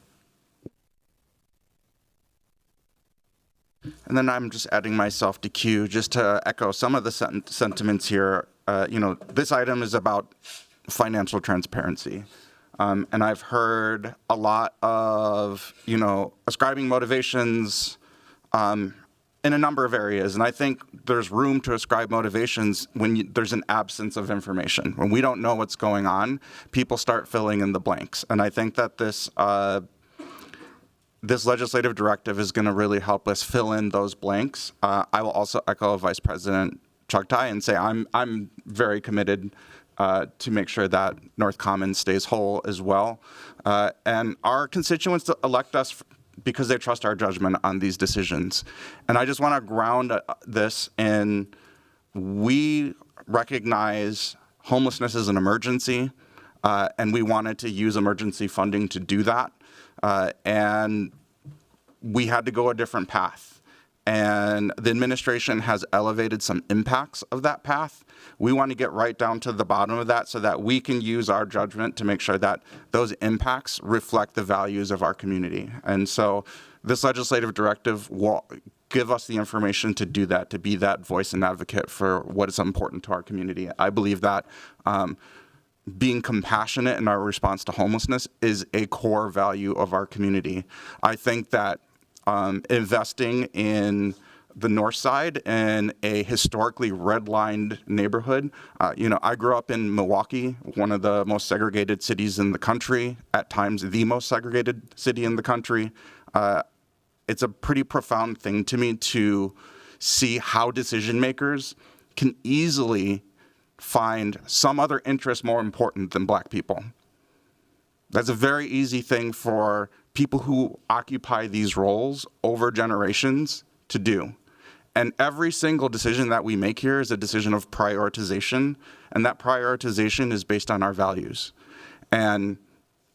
Speaker 1: And then I'm just adding myself to queue just to echo some of the sentiments here. This item is about financial transparency. And I've heard a lot of, ascribing motivations in a number of areas. And I think there's room to ascribe motivations when there's an absence of information. When we don't know what's going on, people start filling in the blanks. And I think that this legislative directive is going to really help us fill in those blanks. I will also echo Vice President Chugtai and say I'm very committed to make sure that North Commons stays whole as well. And our constituents elect us because they trust our judgment on these decisions. And I just want to ground this in, we recognize homelessness as an emergency, and we wanted to use emergency funding to do that. And we had to go a different path. And the administration has elevated some impacts of that path. We want to get right down to the bottom of that so that we can use our judgment to make sure that those impacts reflect the values of our community. And so this legislative directive will give us the information to do that, to be that voice and advocate for what is important to our community. I believe that being compassionate in our response to homelessness is a core value of our community. I think that investing in the north side in a historically redlined neighborhood. I grew up in Milwaukee, one of the most segregated cities in the country, at times the most segregated city in the country. It's a pretty profound thing to me to see how decision makers can easily find some other interest more important than Black people. That's a very easy thing for people who occupy these roles over generations to do. And every single decision that we make here is a decision of prioritization, and that prioritization is based on our values. And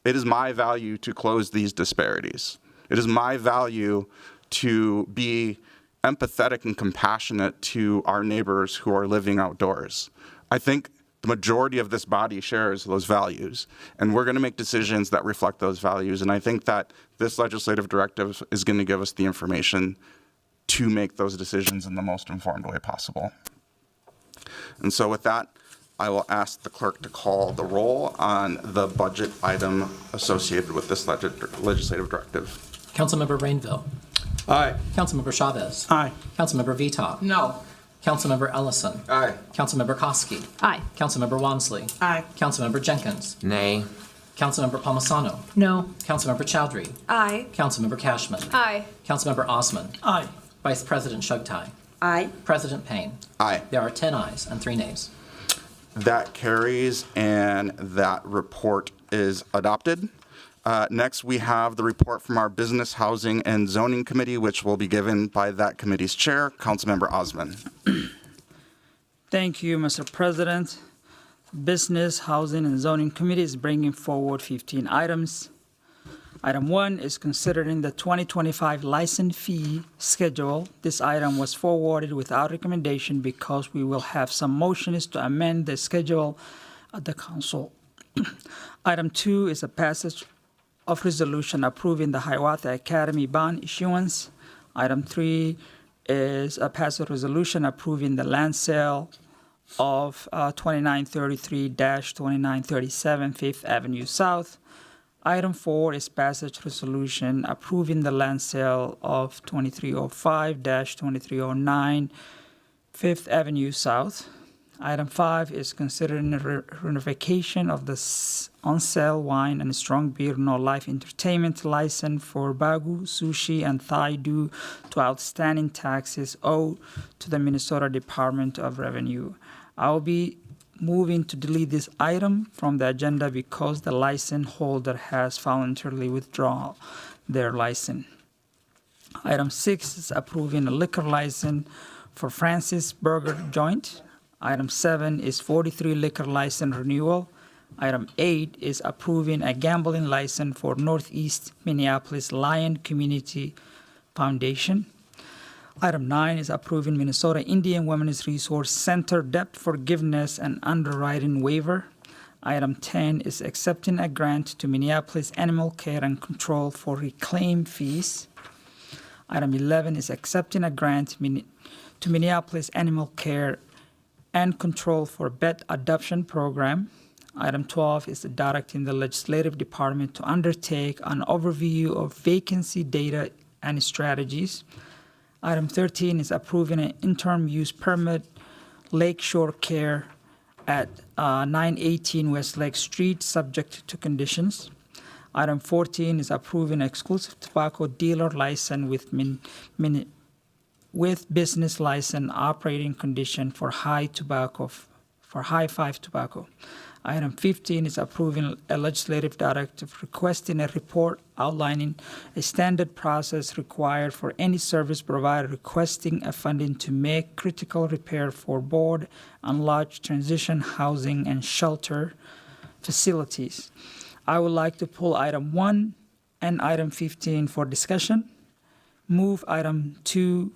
Speaker 1: it is my value to close these disparities. It is my value to be empathetic and compassionate to our neighbors who are living outdoors. I think the majority of this body shares those values, and we're going to make decisions that reflect those values. And I think that this legislative directive is going to give us the information to make those decisions in the most informed way possible. And so with that, I will ask the clerk to call the roll on the budget item associated with this legislative directive.
Speaker 7: Councilmember Rainville.
Speaker 14: Aye.
Speaker 7: Councilmember Chavez.
Speaker 24: Aye.
Speaker 7: Councilmember Vita.
Speaker 2: No.
Speaker 7: Councilmember Ellison.
Speaker 1: Aye.
Speaker 7: Councilmember Koski.
Speaker 12: Aye.
Speaker 7: Councilmember Walmsley.
Speaker 24: Aye.
Speaker 7: Councilmember Jenkins.
Speaker 9: Nay.
Speaker 7: Councilmember Palmisano.
Speaker 13: No.
Speaker 7: Councilmember Chowdhury.
Speaker 15: Aye.
Speaker 7: Councilmember Cashman.
Speaker 15: Aye.
Speaker 7: Councilmember Osman.
Speaker 6: Aye.
Speaker 7: Vice President Chugtai.
Speaker 3: Aye.
Speaker 7: President Payne.
Speaker 1: Aye.
Speaker 7: There are 10 ayes and 3 nays.
Speaker 1: That carries, and that report is adopted. Next, we have the report from our Business, Housing, and Zoning Committee, which will be given by that committee's chair, Councilmember Osman.
Speaker 6: Thank you, Mr. President. Business, Housing, and Zoning Committee is bringing forward 15 items. Item 1 is considering the 2025 license fee schedule. This item was forwarded without recommendation because we will have some motions to amend the schedule at the council. Item 2 is a passage of resolution approving the Hiawatha Academy bond issuance. Item 3 is a passage resolution approving the land sale of 2933-2937 Fifth Avenue South. Item 4 is passage resolution approving the land sale of 2305-2309 Fifth Avenue South. Item 5 is considering the revocation of the on-sale wine and strong beer no life entertainment license for Bagu, Sushi, and Thai due to outstanding taxes owed to the Minnesota Department of Revenue. I will be moving to delete this item from the agenda because the license holder has voluntarily withdrawn their license. Item 6 is approving a liquor license for Francis Burger Joint. Item 7 is 43 liquor license renewal. Item 8 is approving a gambling license for Northeast Minneapolis Lion Community Foundation. Item 9 is approving Minnesota Indian Women's Resource Center debt forgiveness and underwriting waiver. Item 10 is accepting a grant to Minneapolis Animal Care and Control for reclaim fees. Item 11 is accepting a grant to Minneapolis Animal Care and Control for Pet Adoption Program. Item 12 is directing the Legislative Department to undertake an overview of vacancy data and strategies. Item 13 is approving an interim use permit, Lakeshore Care at 918 West Lake Street, subject to conditions. Item 14 is approving exclusive tobacco dealer license with business license operating condition for high five tobacco. Item 15 is approving a legislative directive requesting a report outlining a standard process required for any service provider requesting a funding to make critical repair for board and lodge transition housing and shelter facilities. I would like to pull item 1 and item 15 for discussion, move item 2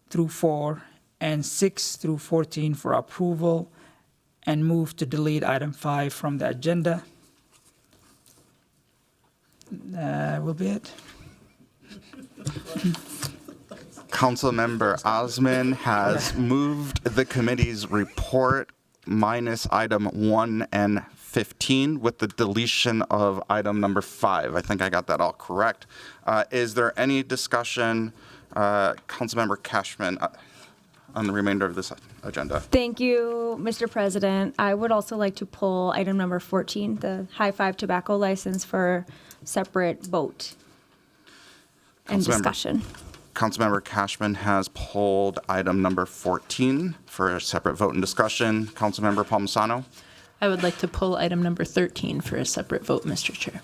Speaker 6: through 4 and 6 through 14 for approval, and move to delete item 5 from the agenda. That will be it.
Speaker 1: Councilmember Osman has moved the committee's report minus item 1 and 15 with the deletion of item number 5. I think I got that all correct. Is there any discussion, Councilmember Cashman, on the remainder of this agenda?
Speaker 4: Thank you, Mr. President. I would also like to pull item number 14, the high five tobacco license, for separate vote and discussion.
Speaker 1: Councilmember Cashman has pulled item number 14 for a separate vote and discussion. Councilmember Palmisano?
Speaker 13: I would like to pull item number 13 for a separate vote, Mr. Chair.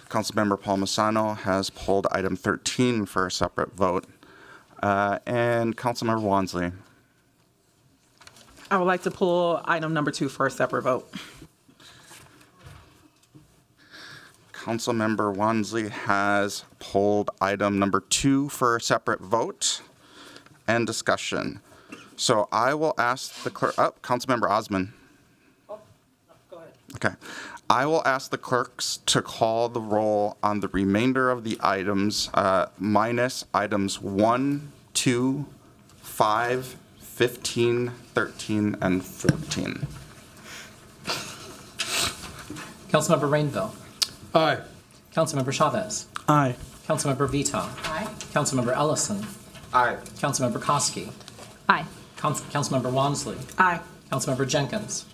Speaker 1: Councilmember Palmisano has pulled item 13 for a separate vote. And Councilmember Wansley.
Speaker 10: I would like to pull item number 2 for a separate vote.
Speaker 1: Councilmember Wansley has pulled item number 2 for a separate vote and discussion. So I will ask the clerk, Councilmember Osman.
Speaker 6: Oh, no, go ahead.
Speaker 1: Okay. I will ask the clerks to call the roll on the remainder of the items, minus items 1, 2, 5, 15, 13, and 14.
Speaker 7: Councilmember Rainville.
Speaker 14: Aye.
Speaker 7: Councilmember Chavez.
Speaker 11: Aye.
Speaker 7: Councilmember Vito.
Speaker 4: Aye.
Speaker 7: Councilmember Ellison.
Speaker 18: Aye.
Speaker 7: Councilmember Koski.
Speaker 4: Aye.
Speaker 7: Councilmember Wansley.
Speaker 10: Aye.
Speaker 7: Councilmember Jenkins.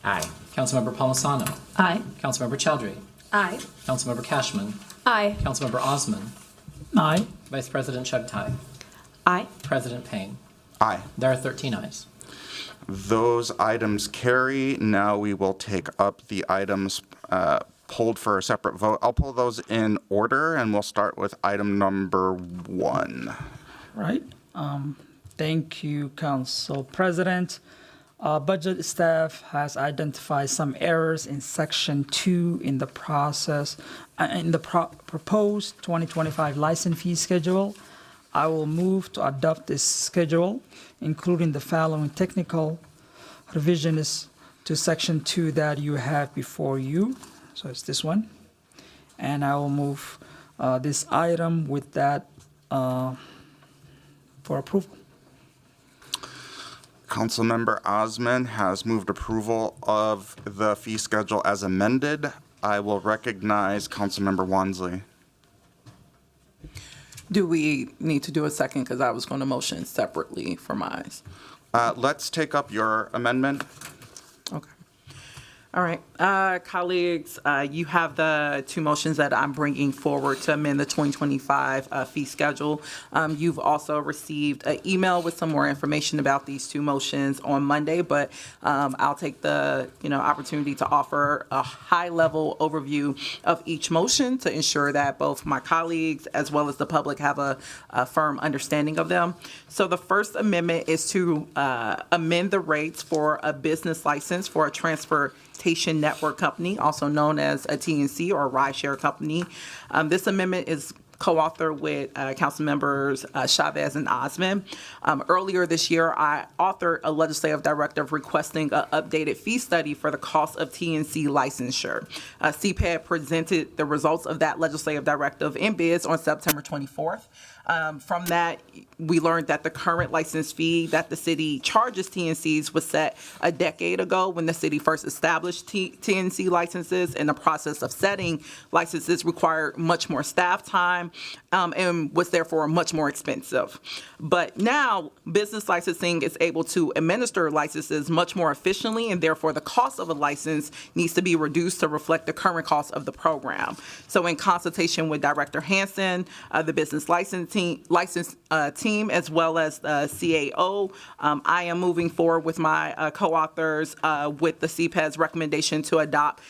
Speaker 9: Aye.
Speaker 7: Councilmember Palmisano.
Speaker 13: Aye.
Speaker 7: Councilmember Chowdhury.
Speaker 4: Aye.
Speaker 7: Councilmember Cashman.
Speaker 4: Aye.
Speaker 7: Councilmember Osman.
Speaker 6: Aye.
Speaker 7: Vice President Chugtai.
Speaker 3: Aye.
Speaker 7: President Payne.
Speaker 1: Aye.
Speaker 7: There are 13 ayes.
Speaker 1: Those items carry. Now we will take up the items pulled for a separate vote. I'll pull those in order, and we'll start with item number 1.
Speaker 6: Right. Thank you, Council President. Budget staff has identified some errors in Section 2 in the process, proposed 2025 license fee schedule. I will move to adopt this schedule, including the following technical revisions to Section 2 that you have before you. So it's this one. And I will move this item with that for approval.
Speaker 1: Councilmember Osman has moved approval of the fee schedule as amended. I will recognize Councilmember Wansley.
Speaker 10: Do we need to do a second? Because I was going to motion separately for mine.
Speaker 1: Let's take up your amendment.
Speaker 10: Okay. All right. Colleagues, you have the 2 motions that I'm bringing forward to amend the 2025 fee schedule. You've also received an email with some more information about these 2 motions on Monday, but I'll take the opportunity to offer a high-level overview of each motion to ensure that both my colleagues as well as the public have a firm understanding of them. So the first amendment is to amend the rates for a business license for a transportation network company, also known as a TNC or a rideshare company. This amendment is co-authored with council members Chavez and Osman. Earlier this year, I authored a legislative directive requesting an updated fee study for the cost of TNC licensure. CPAD presented the results of that legislative directive in bids on September 24th. From that, we learned that the current license fee that the city charges TNCs was set a decade ago when the city first established TNC licenses, and the process of setting licenses required much more staff time time, and was therefore much more expensive. But now business licensing is able to administer licenses much more efficiently, and therefore the cost of a license needs to be reduced to reflect the current cost of the program. So in consultation with Director Hansen, the business license team, as well as the CAO, I am moving forward with my co-authors with the CPED's recommendation to adopt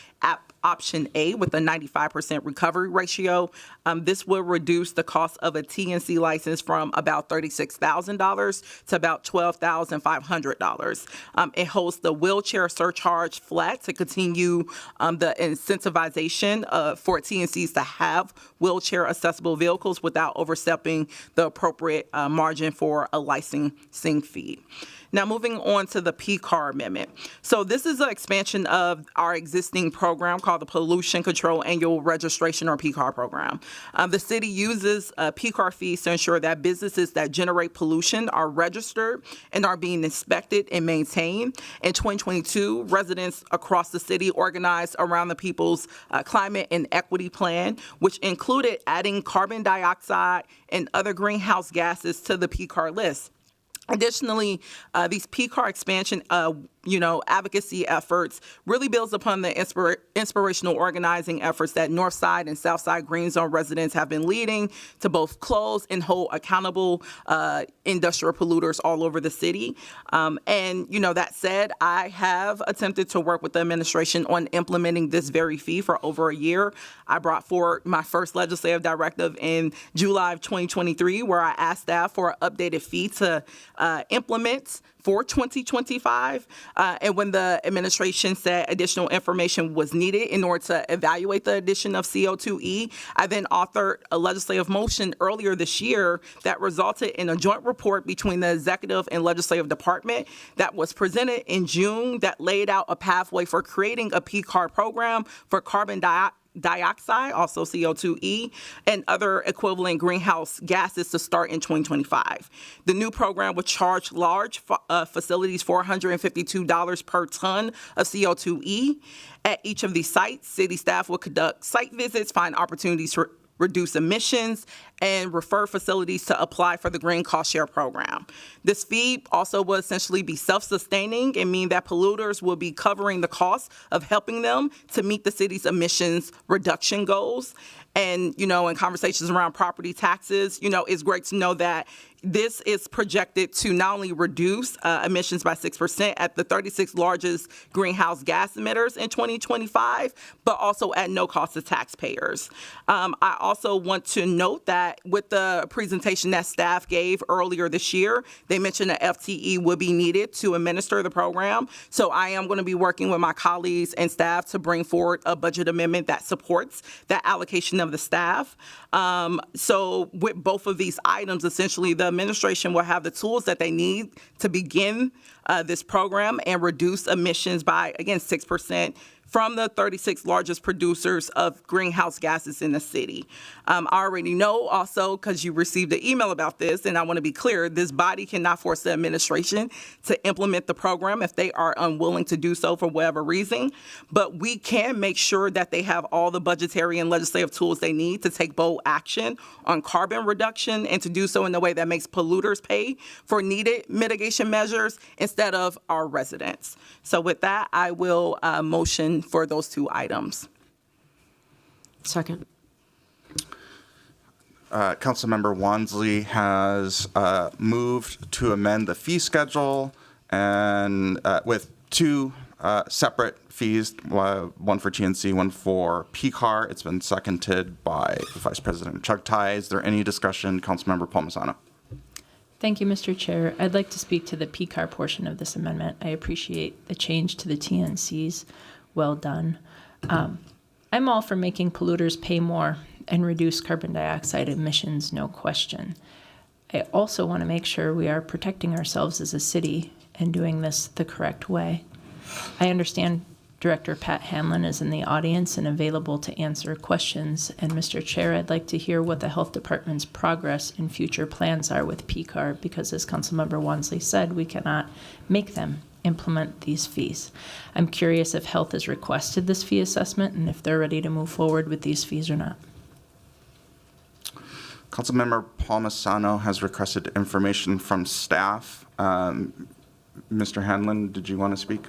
Speaker 10: option A with a 95% recovery ratio. This will reduce the cost of a TNC license from about $36,000 to about $12,500. It holds the wheelchair surcharge flat to continue the incentivization for TNCs to have wheelchair accessible vehicles without overstepping the appropriate margin for a licensing fee. Now, moving on to the PCAR amendment. So this is an expansion of our existing program called the Pollution Control Annual Registration, or PCAR program. The city uses PCAR fees to ensure that businesses that generate pollution are registered and are being inspected and maintained. In 2022, residents across the city organized around the People's Climate and Equity Plan, which included adding carbon dioxide and other greenhouse gases to the PCAR list. Additionally, these PCAR expansion, advocacy efforts really builds upon the inspirational organizing efforts that Northside and Southside Green Zone residents have been leading to both close and hold accountable industrial polluters all over the city. That said, I have attempted to work with the administration on implementing this very fee for over a year. I brought forward my first legislative directive in July of 2023, where I asked staff for an updated fee to implement for 2025. And when the administration said additional information was needed in order to evaluate the addition of CO2e, I then authored a legislative motion earlier this year that resulted in a joint report between the executive and legislative department that was presented in June that laid out a pathway for creating a PCAR program for carbon dioxide, also CO2e, and other equivalent greenhouse gases to start in 2025. The new program would charge large facilities $452 per ton of CO2e. At each of these sites, city staff will conduct site visits, find opportunities to reduce emissions, and refer facilities to apply for the Green Cost Share program. This fee also will essentially be self-sustaining and mean that polluters will be covering the cost of helping them to meet the city's emissions reduction goals. And, in conversations around property taxes, it's great to know that this is projected to not only reduce emissions by 6% at the 36 largest greenhouse gas emitters in 2025, but also at no cost to taxpayers. I also want to note that with the presentation that staff gave earlier this year, they mentioned that FTE would be needed to administer the program. So I am going to be working with my colleagues and staff to bring forward a budget amendment that supports that allocation of the staff. So with both of these items, essentially, the administration will have the tools that they need to begin this program and reduce emissions by, again, 6% from the 36 largest producers of greenhouse gases in the city. I already know also, because you received an email about this, and I want to be clear, this body cannot force the administration to implement the program if they are unwilling to do so for whatever reason. But we can make sure that they have all the budgetary and legislative tools they need to take bold action on carbon reduction and to do so in a way that makes polluters pay for needed mitigation measures instead of our residents. So with that, I will motion for those two items.
Speaker 3: Second.
Speaker 1: Councilmember Wansley has moved to amend the fee schedule and with two separate fees, one for TNC, one for PCAR. It's been seconded by Vice President Chugtai. Is there any discussion? Councilmember Palmisano.
Speaker 13: Thank you, Mr. Chair. I'd like to speak to the PCAR portion of this amendment. I appreciate the change to the TNCs. Well done. I'm all for making polluters pay more and reduce carbon dioxide emissions, no question. I also want to make sure we are protecting ourselves as a city and doing this the correct way. I understand Director Pat Hanlon is in the audience and available to answer questions. And Mr. Chair, I'd like to hear what the Health Department's progress and future plans are with PCAR, because as Councilmember Wansley said, we cannot make them implement these fees. I'm curious if Health has requested this fee assessment and if they're ready to move forward with these fees or not.
Speaker 1: Councilmember Palmisano has requested information from staff. Mr. Hanlon, did you want to speak?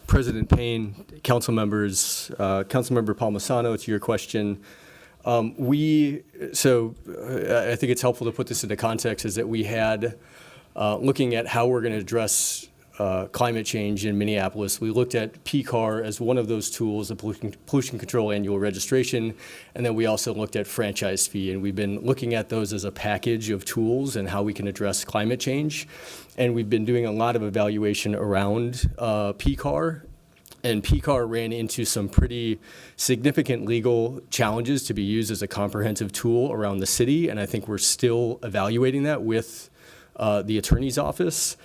Speaker 16: President Payne, council members, Councilmember Palmisano, to your question, I think it's helpful to put this into context, is that we had, looking at how we're going to address climate change in Minneapolis, we looked at PCAR as one of those tools, the pollution control annual registration, and then we also looked at franchise fee, and we've been looking at those as a package of tools and how we can address climate change. And we've been doing a lot of evaluation around PCAR, and PCAR ran into some pretty significant legal challenges to be used as a comprehensive tool around the city, and I think we're still evaluating that with the Attorney's Office.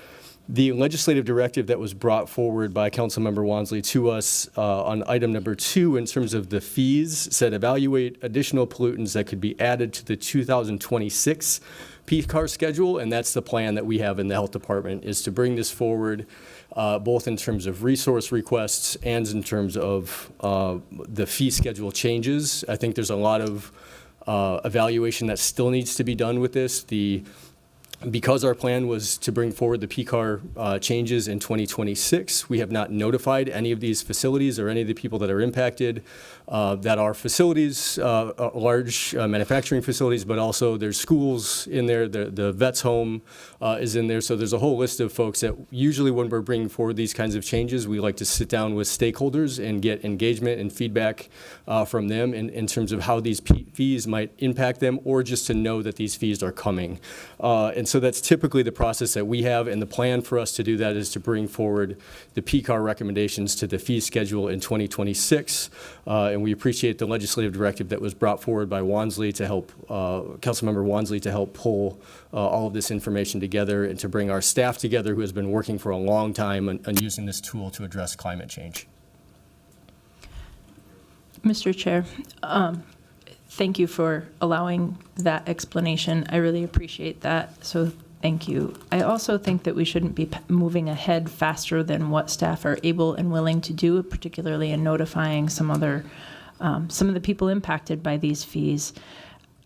Speaker 16: The legislative directive that was brought forward by Councilmember Wansley to us on item number 2 in terms of the fees said evaluate additional pollutants that could be added to the 2026 PCAR schedule, and that's the plan that we have in the health department, is to bring this forward both in terms of resource requests and in terms of the fee schedule changes. I think there's a lot of evaluation that still needs to be done with this. Because our plan was to bring forward the PCAR changes in 2026, we have not notified any of these facilities or any of the people that are impacted that are facilities, large manufacturing facilities, but also there's schools in there, the vet's home is in there. So there's a whole list of folks that usually when we're bringing forward these kinds of changes, we like to sit down with stakeholders and get engagement and feedback from them in terms of how these fees might impact them, or just to know that these fees are coming. And so that's typically the process that we have, and the plan for us to do that is to bring forward the PCAR recommendations to the fee schedule in 2026. And we appreciate the legislative directive that was brought forward by Wansley to help, Councilmember Wansley, to help pull all of this information together and to bring our staff together who has been working for a long time on using this tool to address climate change.
Speaker 13: Mr. Chair, thank you for allowing that explanation. I really appreciate that, so thank you. I also think that we shouldn't be moving ahead faster than what staff are able and willing to do, particularly in notifying some of the people impacted by these fees.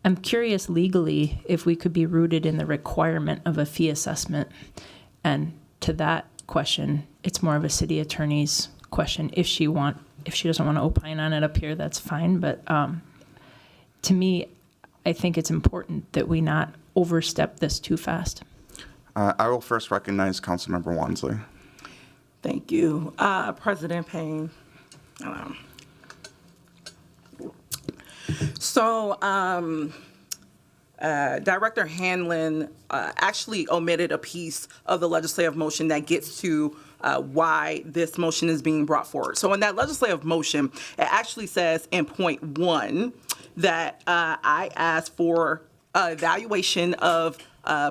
Speaker 13: I'm curious legally if we could be rooted in the requirement of a fee assessment. And to that question, it's more of a city attorney's question. If she doesn't want to opine on it up here, that's fine. But to me, I think it's important that we not overstep this too fast.
Speaker 1: I will first recognize Councilmember Wansley.
Speaker 10: Thank you, President Payne. Director Hanlon actually omitted a piece of the legislative motion that gets to why this motion is being brought forward. So in that legislative motion, it actually says in point 1 that I asked for evaluation of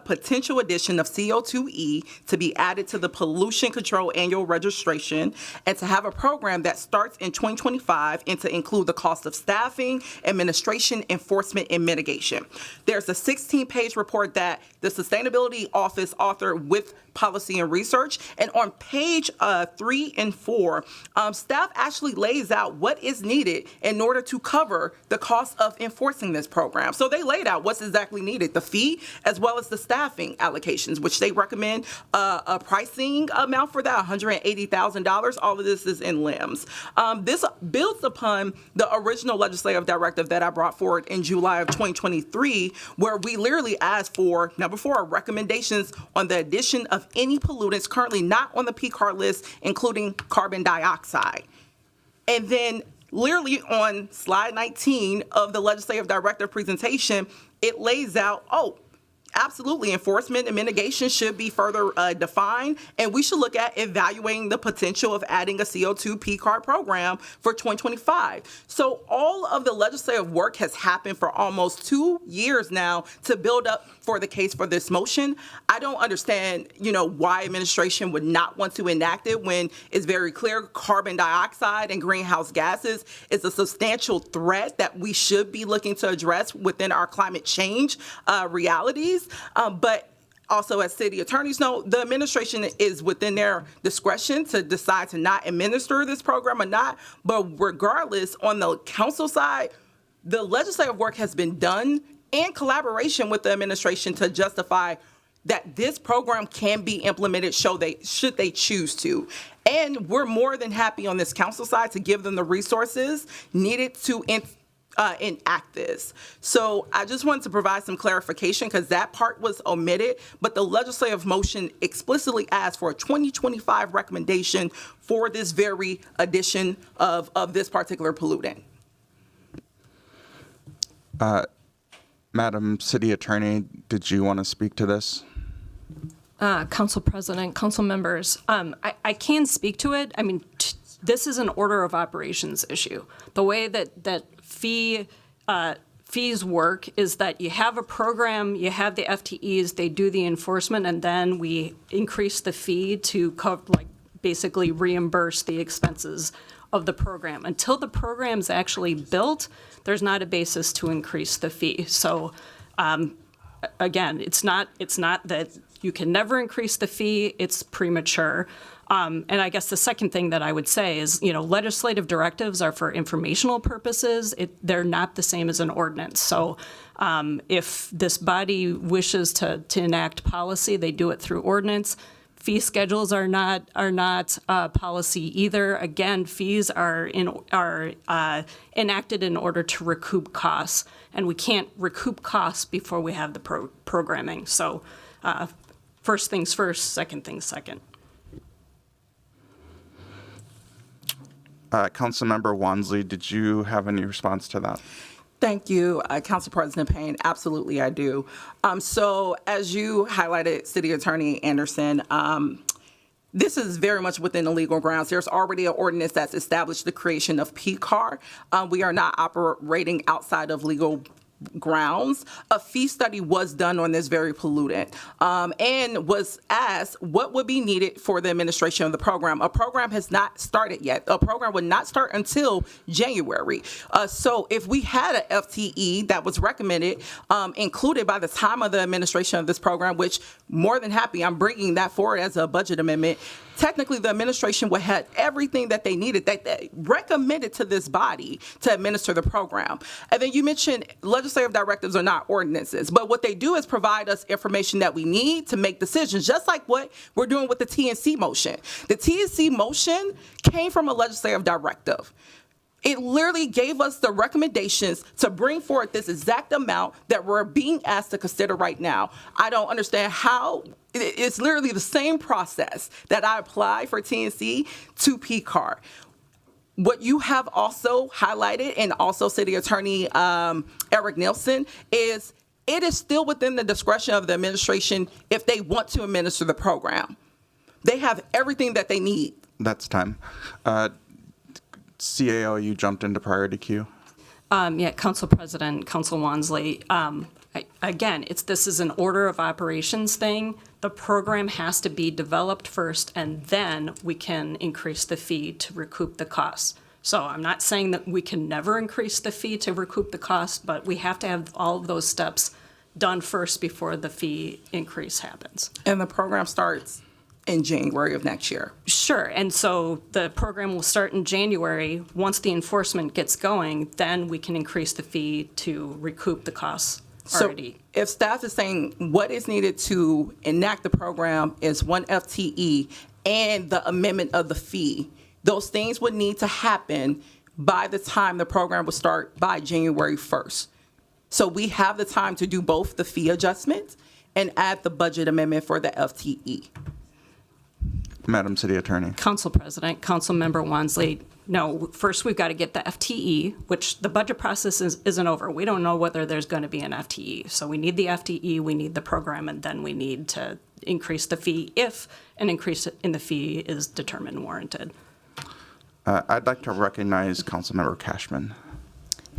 Speaker 10: potential addition of CO2e to be added to the pollution control annual registration, and to have a program that starts in 2025 and to include the cost of staffing, administration, enforcement, and mitigation. There's a 16-page report that the Sustainability Office authored with policy and research, and on page 3 and 4, staff actually lays out what is needed in order to cover the cost of enforcing this program. So they laid out what's exactly needed, the fee as well as the staffing allocations, which they recommend a pricing amount for that, $180,000. All of this is in limbs. This builds upon the original legislative directive that I brought forward in July of 2023, where we literally asked for, number 4, recommendations on the addition of any pollutants currently not on the PCAR list, including carbon dioxide. And then literally on slide 19 of the legislative directive presentation, it lays out, absolutely, enforcement and mitigation should be further defined, and we should look at evaluating the potential of adding a CO2 PCAR program for 2025. So all of the legislative work has happened for almost 2 years now to build up for the case for this motion. I don't understand, why administration would not want to enact it when it's very clear carbon dioxide and greenhouse gases is a substantial threat that we should be looking to address within our climate change realities. But also, as city attorneys know, the administration is within their discretion to decide to not administer this program or not. But regardless, on the council side, the legislative work has been done in collaboration with the administration to justify that this program can be implemented should they choose to. And we're more than happy on this council side to give them the resources needed to enact this. So I just wanted to provide some clarification because that part was omitted, but the legislative motion explicitly asked for a 2025 recommendation for this very addition of this particular pollutant.
Speaker 1: Madam City Attorney, did you want to speak to this?
Speaker 17: Council President, council members, I can speak to it. I mean, this is an order of operations issue. The way that fees work is that you have a program, you have the FTEs, they do the enforcement, and then we increase the fee to basically reimburse the expenses of the program. Until the program's actually built, there's not a basis to increase the fee. So again, it's not that you can never increase the fee, it's premature. And I guess the second thing that I would say is, legislative directives are for informational purposes. They're not the same as an ordinance. So if this body wishes to enact policy, they do it through ordinance. Fee schedules are not policy either. Again, fees are enacted in order to recoup costs, and we can't recoup costs before we have the programming. So first things first, second things second.
Speaker 1: Councilmember Wansley, did you have any response to that?
Speaker 10: Thank you, Council President Payne. Absolutely, I do. So as you highlighted, City Attorney Anderson, this is very much within the legal grounds. There's already an ordinance that's established the creation of PCAR. We are not operating outside of legal grounds. A fee study was done on this very pollutant and was asked what would be needed for the administration of the program. A program has not started yet. A program would not start until January. So if we had an FTE that was recommended, included by the time of the administration of this program, which more than happy, I'm bringing that forward as a budget amendment, technically the administration would have everything that they needed, that they recommended to this body to administer the program. And then you mentioned legislative directives are not ordinances, but what they do is provide us information that we need to make decisions, just like what we're doing with the TNC motion. The TNC motion came from a legislative directive. It literally gave us the recommendations to bring forward this exact amount that we're being asked to consider right now. I don't understand how. It's literally the same process that I apply for TNC to PCAR. What you have also highlighted, and also City Attorney Eric Nielsen, is it is still within the discretion of the administration if they want to administer the program. They have everything that they need.
Speaker 1: That's time. CAO, you jumped into priority queue.
Speaker 17: Yeah, Council President, Council Wansley. Again, this is an order of operations thing. The program has to be developed first, and then we can increase the fee to recoup the costs. So I'm not saying that we can never increase the fee to recoup the cost, but we have to have all of those steps done first before the fee increase happens.
Speaker 10: And the program starts in January of next year.
Speaker 17: Sure, and so the program will start in January. Once the enforcement gets going, then we can increase the fee to recoup the costs already.
Speaker 10: So if staff is saying what is needed to enact the program is one FTE and the amendment of the fee, those things would need to happen by the time the program will start by January 1st. So we have the time to do both the fee adjustment and add the budget amendment for the FTE.
Speaker 1: Madam City Attorney.
Speaker 17: Council President, Council Member Wansley, no, first we've got to get the FTE, which the budget process isn't over. We don't know whether there's going to be an FTE. So we need the FTE, we need the program, and then we need to increase the fee if an increase in the fee is determined warranted.
Speaker 1: I'd like to recognize Councilmember Cashman.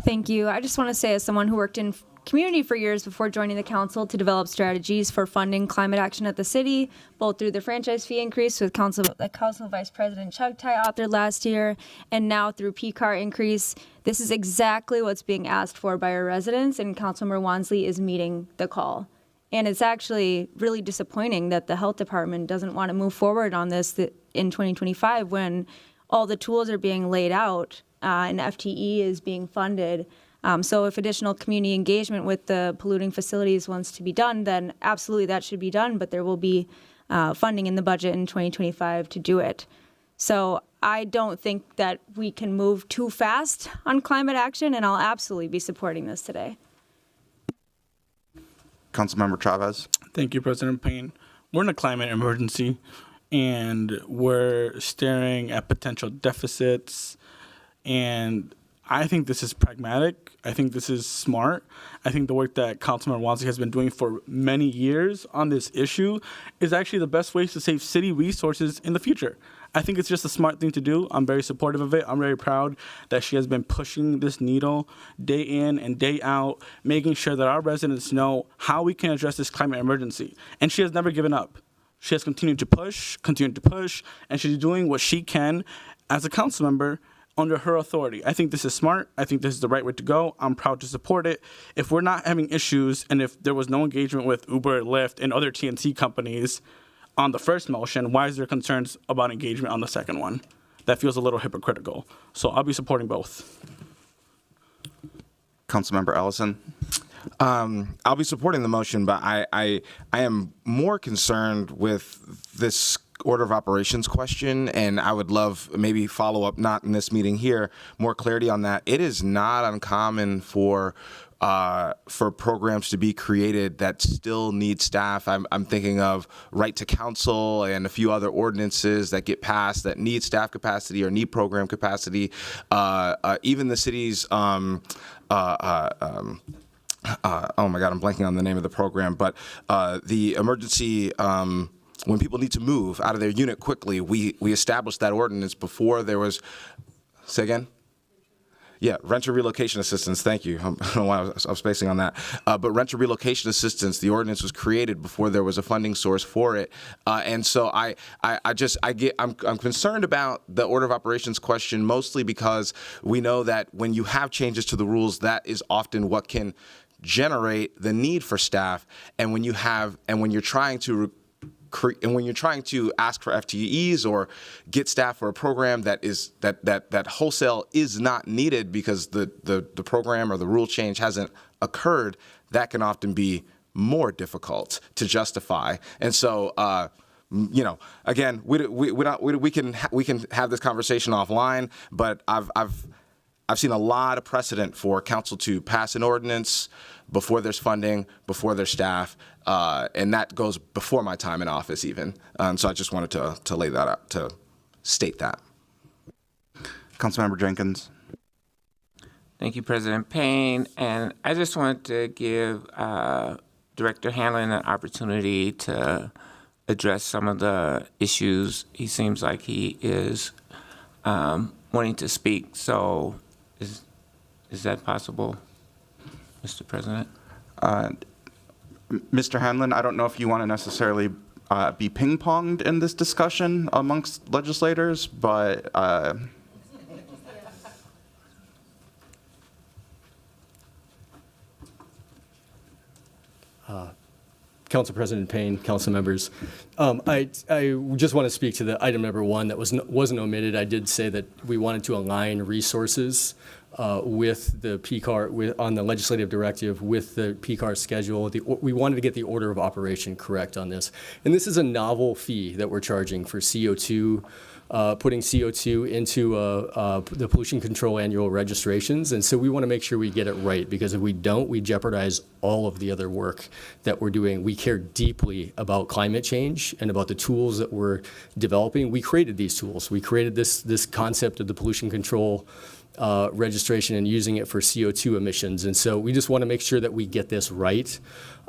Speaker 4: Thank you. I just want to say, as someone who worked in community for years before joining the council to develop strategies for funding climate action at the city, both through the franchise fee increase with Council Vice President Chugtai authored last year, and now through PCAR increase. This is exactly what's being asked for by our residents, and Councilmember Wansley is meeting the call. And it's actually really disappointing that the health department doesn't want to move forward on this in 2025 when all the tools are being laid out and FTE is being funded. So if additional community engagement with the polluting facilities wants to be done, then absolutely that should be done, but there will be funding in the budget in 2025 to do it. So I don't think that we can move too fast on climate action, and I'll absolutely be supporting this today.
Speaker 1: Councilmember Chavez.
Speaker 11: Thank you, President Payne. We're in a climate emergency, and we're staring at potential deficits, and I think this is pragmatic. I think this is smart. I think the work that Councilmember Wansley has been doing for many years on this issue is actually the best way to save city resources in the future. I think it's just a smart thing to do. I'm very supportive of it. I'm very proud that she has been pushing this needle day in and day out, making sure that our residents know how we can address this climate emergency. And she has never given up. She has continued to push, and she's doing what she can as a council member under her authority. I think this is smart. I think this is the right way to go. I'm proud to support it. If we're not having issues and if there was no engagement with Uber, Lyft, and other TNC companies on the first motion, why is there concerns about engagement on the second one? That feels a little hypocritical. So I'll be supporting both.
Speaker 1: Councilmember Ellison.
Speaker 18: I'll be supporting the motion, but I am more concerned with this order of operations question, and I would love maybe follow up, not in this meeting here, more clarity on that. It is not uncommon for programs to be created that still need staff. I'm thinking of right to counsel and a few other ordinances that get passed that need staff capacity or need program capacity. Even the city's oh my God, I'm blanking on the name of the program, but the emergency, when people need to move out of their unit quickly, we established that ordinance before there was, say again? Yeah, renter relocation assistance. Thank you. I don't know why I was spacing on that. But renter relocation assistance, the ordinance was created before there was a funding source for it. And so I'm concerned about the order of operations question, mostly because we know that when you have changes to the rules, that is often what can generate the need for staff. And when you're trying to ask for FTEs or get staff for a program that wholesale is not needed because the program or the rule change hasn't occurred, that can often be more difficult to justify. And so, again, we can have this conversation offline, but I've seen a lot of precedent for council to pass an ordinance before there's funding, before there's staff, and that goes before my time in office even. So I just wanted to lay that out, to state that.
Speaker 1: Councilmember Jenkins.
Speaker 9: Thank you, President Payne. And I just wanted to give Director Hanlon an opportunity to address some of the issues. He seems like he is wanting to speak. So is that possible, Mr. President?
Speaker 1: Mr. Hanlon, I don't know if you want to necessarily be ping-ponged in this discussion amongst legislators, but
Speaker 16: Council President Payne, council members, I just want to speak to the item number 1 that wasn't omitted. I did say that we wanted to align resources with the PCAR, on the legislative directive with the PCAR schedule. We wanted to get the order of operation correct on this. And this is a novel fee that we're charging for CO2, putting CO2 into the pollution control annual registrations. And so we want to make sure we get it right, because if we don't, we jeopardize all of the other work that we're doing. We care deeply about climate change and about the tools that we're developing. We created these tools. We created this concept of the pollution control registration and using it for CO2 emissions. And so we just want to make sure that we get this right,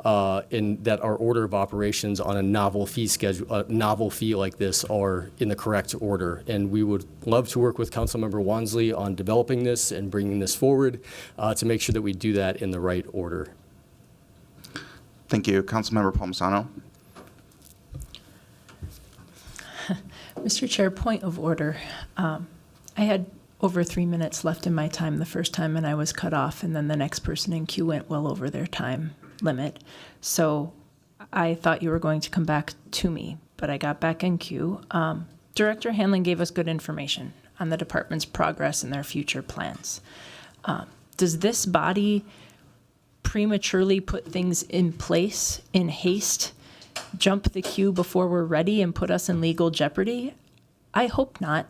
Speaker 16: and that our order of operations on a novel fee schedule, a novel fee like this, are in the correct order. And we would love to work with Councilmember Wansley on developing this and bringing this forward to make sure that we do that in the right order.
Speaker 1: Thank you. Councilmember Palmisano.
Speaker 13: Mr. Chair, point of order. I had over 3 minutes left in my time the first time, and I was cut off, and then the next person in queue went well over their time limit. So I thought you were going to come back to me, but I got back in queue. Director Hanlon gave us good information on the department's progress and their future plans. Does this body prematurely put things in place in haste, jump the queue before we're ready, and put us in legal jeopardy? I hope not.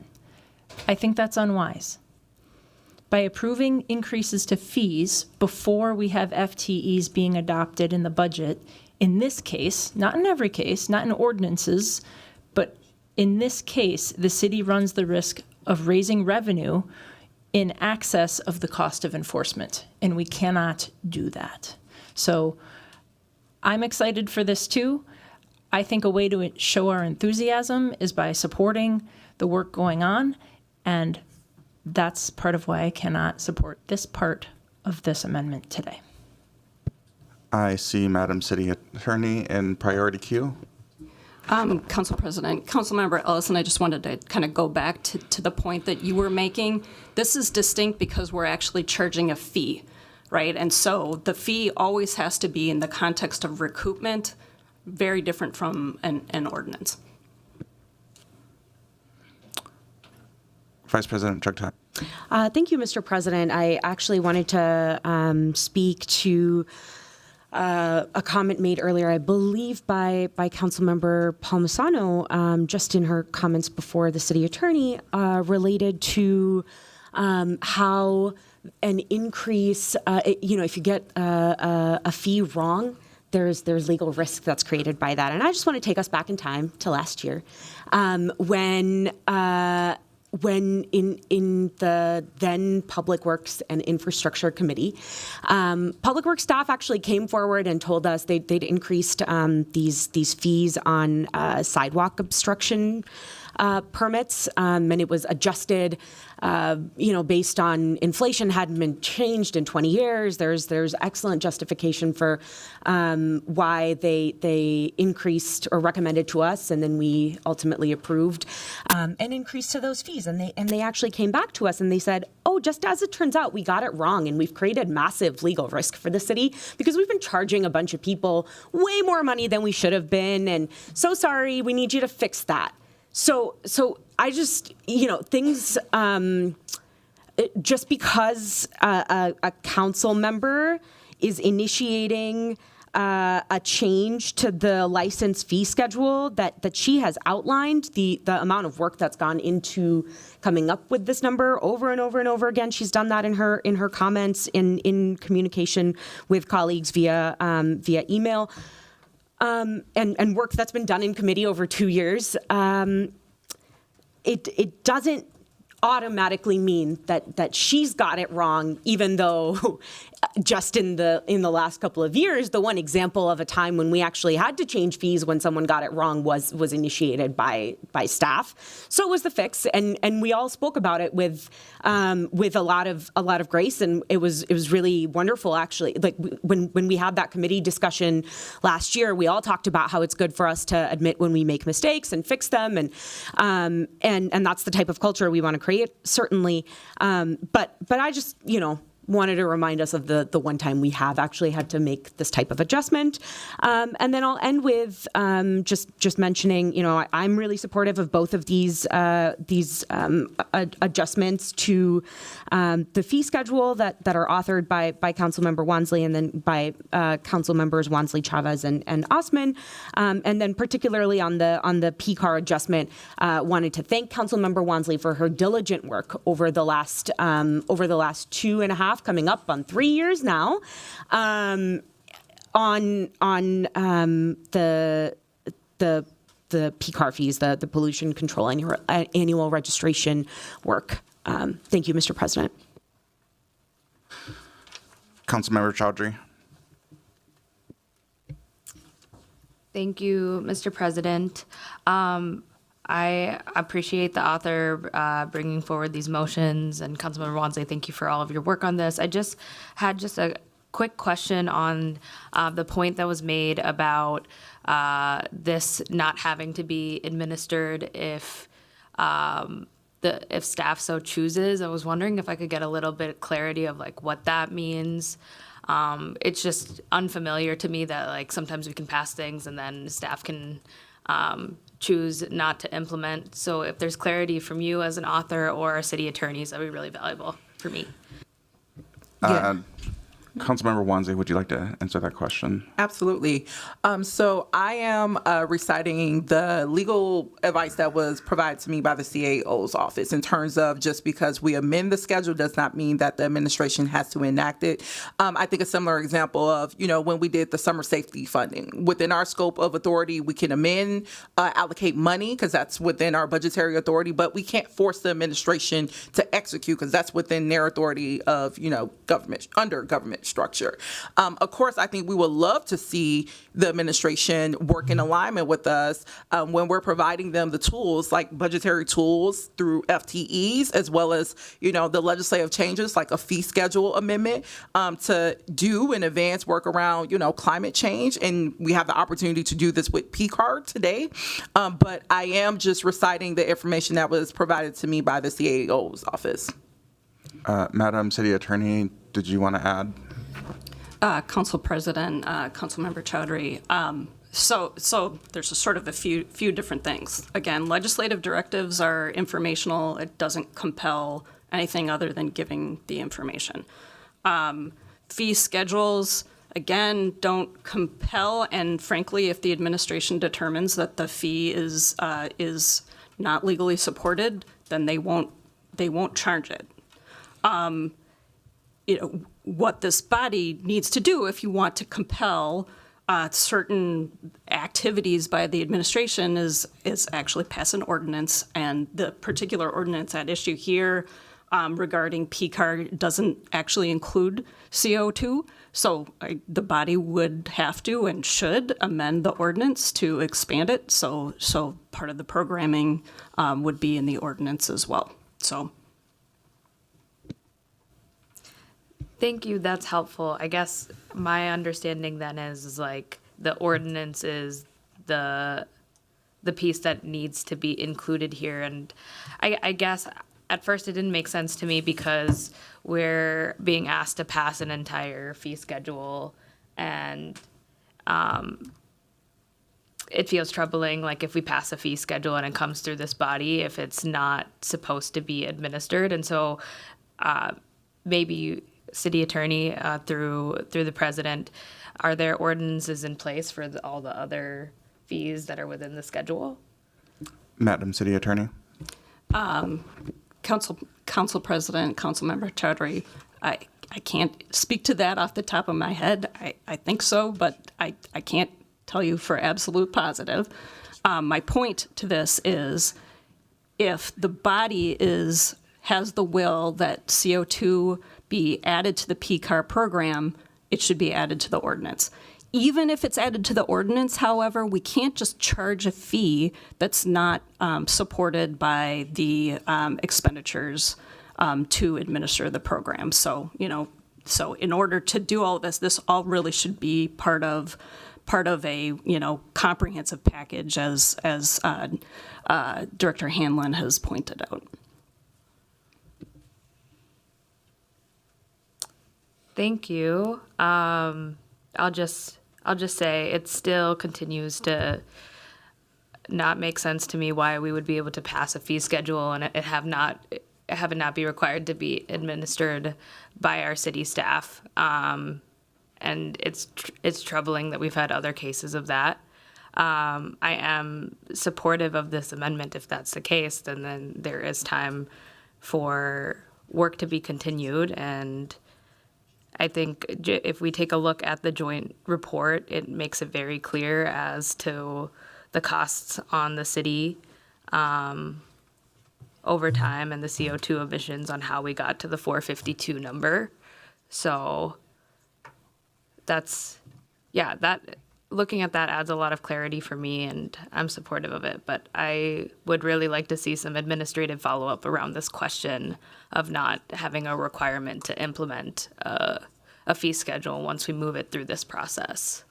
Speaker 13: I think that's unwise. By approving increases to fees before we have FTEs being adopted in the budget, in this case, not in every case, not in ordinances, but in this case, the city runs the risk of raising revenue in excess of the cost of enforcement, and we cannot do that. So I'm excited for this too. I think a way to show our enthusiasm is by supporting the work going on, and that's part of why I cannot support this part of this amendment today.
Speaker 1: I see Madam City Attorney in priority queue.
Speaker 17: Council President, Councilmember Ellison, I just wanted to kind of go back to the point that you were making. This is distinct because we're actually charging a fee, right? And so the fee always has to be in the context of recoupment, very different from an ordinance.
Speaker 1: Vice President Chugtai.
Speaker 3: Thank you, Mr. President. I actually wanted to speak to a comment made earlier, I believe, by Councilmember Palmisano, just in her comments before the city attorney, related to how an increase, if you get a fee wrong, there's legal risk that's created by that. And I just want to take us back in time to last year, when in the then Public Works and Infrastructure Committee, Public Works staff actually came forward and told us they'd increased these fees on sidewalk obstruction permits, and it was adjusted, based on inflation hadn't been changed in 20 years. There's excellent justification for why they increased or recommended to us, and then we ultimately approved an increase to those fees. And they actually came back to us and they said, oh, just as it turns out, we got it wrong, and we've created massive legal risk for the city because we've been charging a bunch of people way more money than we should have been, and so sorry, we need you to fix that. So I just, things, just because a council member is initiating a change to the license fee schedule that she has outlined, the amount of work that's gone into coming up with this number over and over and over again. She's done that in her comments, in communication with colleagues via email. And work that's been done in committee over 2 years, it doesn't automatically mean that she's got it wrong, even though just in the last couple of years, the one example of a time when we actually had to change fees when someone got it wrong was initiated by staff. So it was the fix, and we all spoke about it with a lot of grace, and it was really wonderful, actually. Like when we had that committee discussion last year, we all talked about how it's good for us to admit when we make mistakes and fix them, and that's the type of culture we want to create, certainly. But I just wanted to remind us of the one time we have actually had to make this type of adjustment. And then I'll end with just mentioning, I'm really supportive of both of these adjustments to the fee schedule that are authored by Councilmember Wansley and then by Council Members Wansley, Chavez, and Osman. And then particularly on the PCAR adjustment, wanted to thank Councilmember Wansley for her diligent work over the last 2.5, coming up on 3 years now, on the PCAR fees, the pollution control annual registration work. Thank you, Mr. President.
Speaker 1: Councilmember Chowdhury.
Speaker 15: Thank you, Mr. President. I appreciate the author bringing forward these motions, and Councilmember Wansley, thank you for all of your work on this. I just had a quick question on the point that was made about this not having to be administered if staff so chooses. I was wondering if I could get a little bit of clarity of what that means.
Speaker 19: It's just unfamiliar to me that like sometimes we can pass things and then staff can choose not to implement. So if there's clarity from you as an author or our city attorneys, that would be really valuable for me.
Speaker 1: Councilmember Wansley, would you like to answer that question?
Speaker 10: Absolutely. So I am reciting the legal advice that was provided to me by the CAO's office in terms of just because we amend the schedule does not mean that the administration has to enact it. I think a similar example of, when we did the summer safety funding. Within our scope of authority, we can amend, allocate money because that's within our budgetary authority, but we can't force the administration to execute because that's within their authority of, government, under government structure. Of course, I think we would love to see the administration work in alignment with us when we're providing them the tools like budgetary tools through FTEs, as well as, the legislative changes like a fee schedule amendment to do in advance work around, climate change. And we have the opportunity to do this with PCARD today. But I am just reciting the information that was provided to me by the CAO's office.
Speaker 1: Madam City Attorney, did you want to add?
Speaker 17: Council President, Councilmember Chowdhury. So there's a sort of a few different things. Again, legislative directives are informational. It doesn't compel anything other than giving the information. Fee schedules, again, don't compel. And frankly, if the administration determines that the fee is not legally supported, then they won't charge it. What this body needs to do if you want to compel certain activities by the administration is actually pass an ordinance. And the particular ordinance at issue here regarding PCAR doesn't actually include CO2. So the body would have to and should amend the ordinance to expand it. So part of the programming would be in the ordinance as well. So.
Speaker 19: Thank you. That's helpful. I guess my understanding then is like the ordinance is the piece that needs to be included here. And I guess at first it didn't make sense to me because we're being asked to pass an entire fee schedule, and it feels troubling, like if we pass a fee schedule and it comes through this body, if it's not supposed to be administered. And so maybe City Attorney, through the President, are there ordinances in place for all the other fees that are within the schedule?
Speaker 1: Madam City Attorney.
Speaker 17: Council President, Councilmember Chowdhury, I can't speak to that off the top of my head. I think so, but I can't tell you for absolute positive. My point to this is if the body has the will that CO2 be added to the PCAR program, it should be added to the ordinance. Even if it's added to the ordinance, however, we can't just charge a fee that's not supported by the expenditures to administer the program. So, so in order to do all of this all really should be part of a comprehensive package, as Director Hanlon has pointed out.
Speaker 19: Thank you. I'll just say it still continues to not make sense to me why we would be able to pass a fee schedule and have it not be required to be administered by our city staff. And it's troubling that we've had other cases of that. I am supportive of this amendment. If that's the case, then there is time for work to be continued. And I think if we take a look at the joint report, it makes it very clear as to the costs on the city over time and the CO2 emissions on how we got to the 452 number. So looking at that adds a lot of clarity for me, and I'm supportive of it. But I would really like to see some administrative follow-up around this question of not having a requirement to implement a fee schedule once we move it through this process.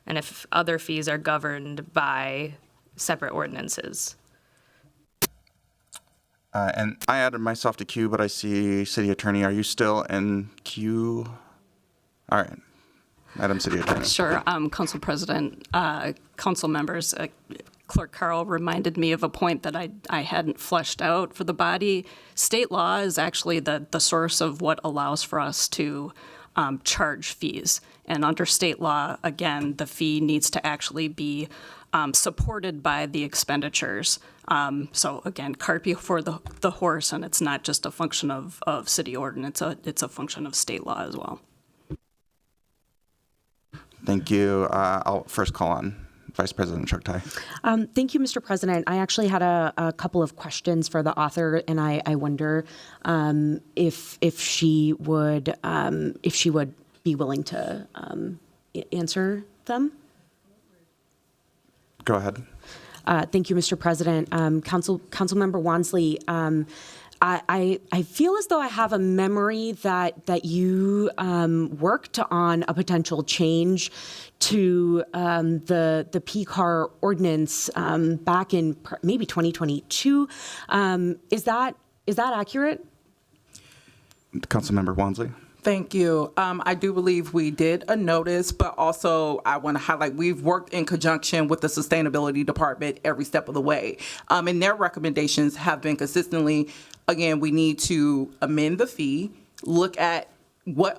Speaker 19: And if other fees are governed by separate ordinances.
Speaker 1: And I added myself to queue, but I see City Attorney. Are you still in queue? All right. Madam City Attorney.
Speaker 17: Sure, Council President, council members, Clerk Carl reminded me of a point that I hadn't fleshed out for the body. State law is actually the source of what allows for us to charge fees. And under state law, again, the fee needs to actually be supported by the expenditures. So again, cart before the horse, and it's not just a function of city ordinance, it's a function of state law as well.
Speaker 1: Thank you. I'll first call on Vice President Chuck Tai.
Speaker 3: Thank you, Mr. President. I actually had a couple of questions for the author, and I wonder if she would be willing to answer them.
Speaker 1: Go ahead.
Speaker 3: Thank you, Mr. President. Councilmember Wansley, I feel as though I have a memory that you worked on a potential change to the PCAR ordinance back in maybe 2022. Is that accurate?
Speaker 1: Councilmember Wansley.
Speaker 10: Thank you. I do believe we did a notice, but also I want to highlight we've worked in conjunction with the Sustainability Department every step of the way. And their recommendations have been consistently, again, we need to amend the fee, look at what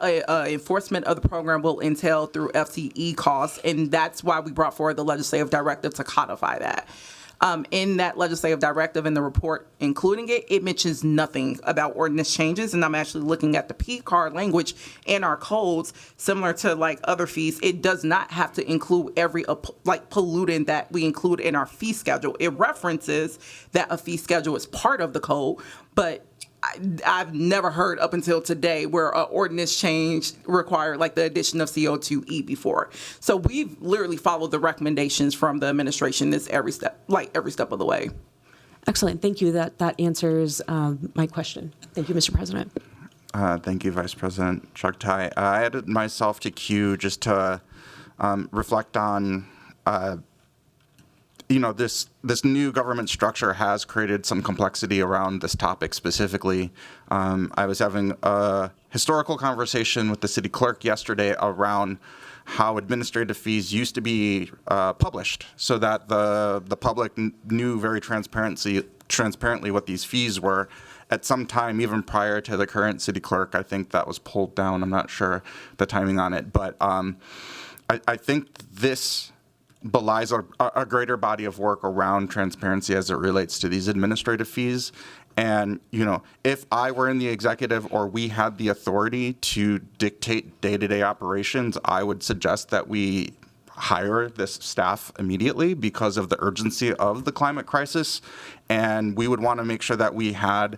Speaker 10: enforcement of the program will entail through FCE costs, and that's why we brought forward the legislative directive to codify that. In that legislative directive, in the report including it mentions nothing about ordinance changes, and I'm actually looking at the PCAR language in our codes, similar to like other fees. It does not have to include every pollutant that we include in our fee schedule. It references that a fee schedule is part of the code, but I've never heard up until today where an ordinance change required like the addition of CO2e before. So we've literally followed the recommendations from the administration this every step of the way.
Speaker 3: Excellent. Thank you. That answers my question. Thank you, Mr. President.
Speaker 1: Thank you, Vice President Chuck Tai. I added myself to queue just to reflect on this new government structure has created some complexity around this topic specifically. I was having a historical conversation with the city clerk yesterday around how administrative fees used to be published so that the public knew very transparently what these fees were. At some time, even prior to the current city clerk, I think that was pulled down. I'm not sure the timing on it, but I think this belies a greater body of work around transparency as it relates to these administrative fees. And, if I were in the executive or we had the authority to dictate day-to-day operations, I would suggest that we hire this staff immediately because of the urgency of the climate crisis. And we would want to make sure that we had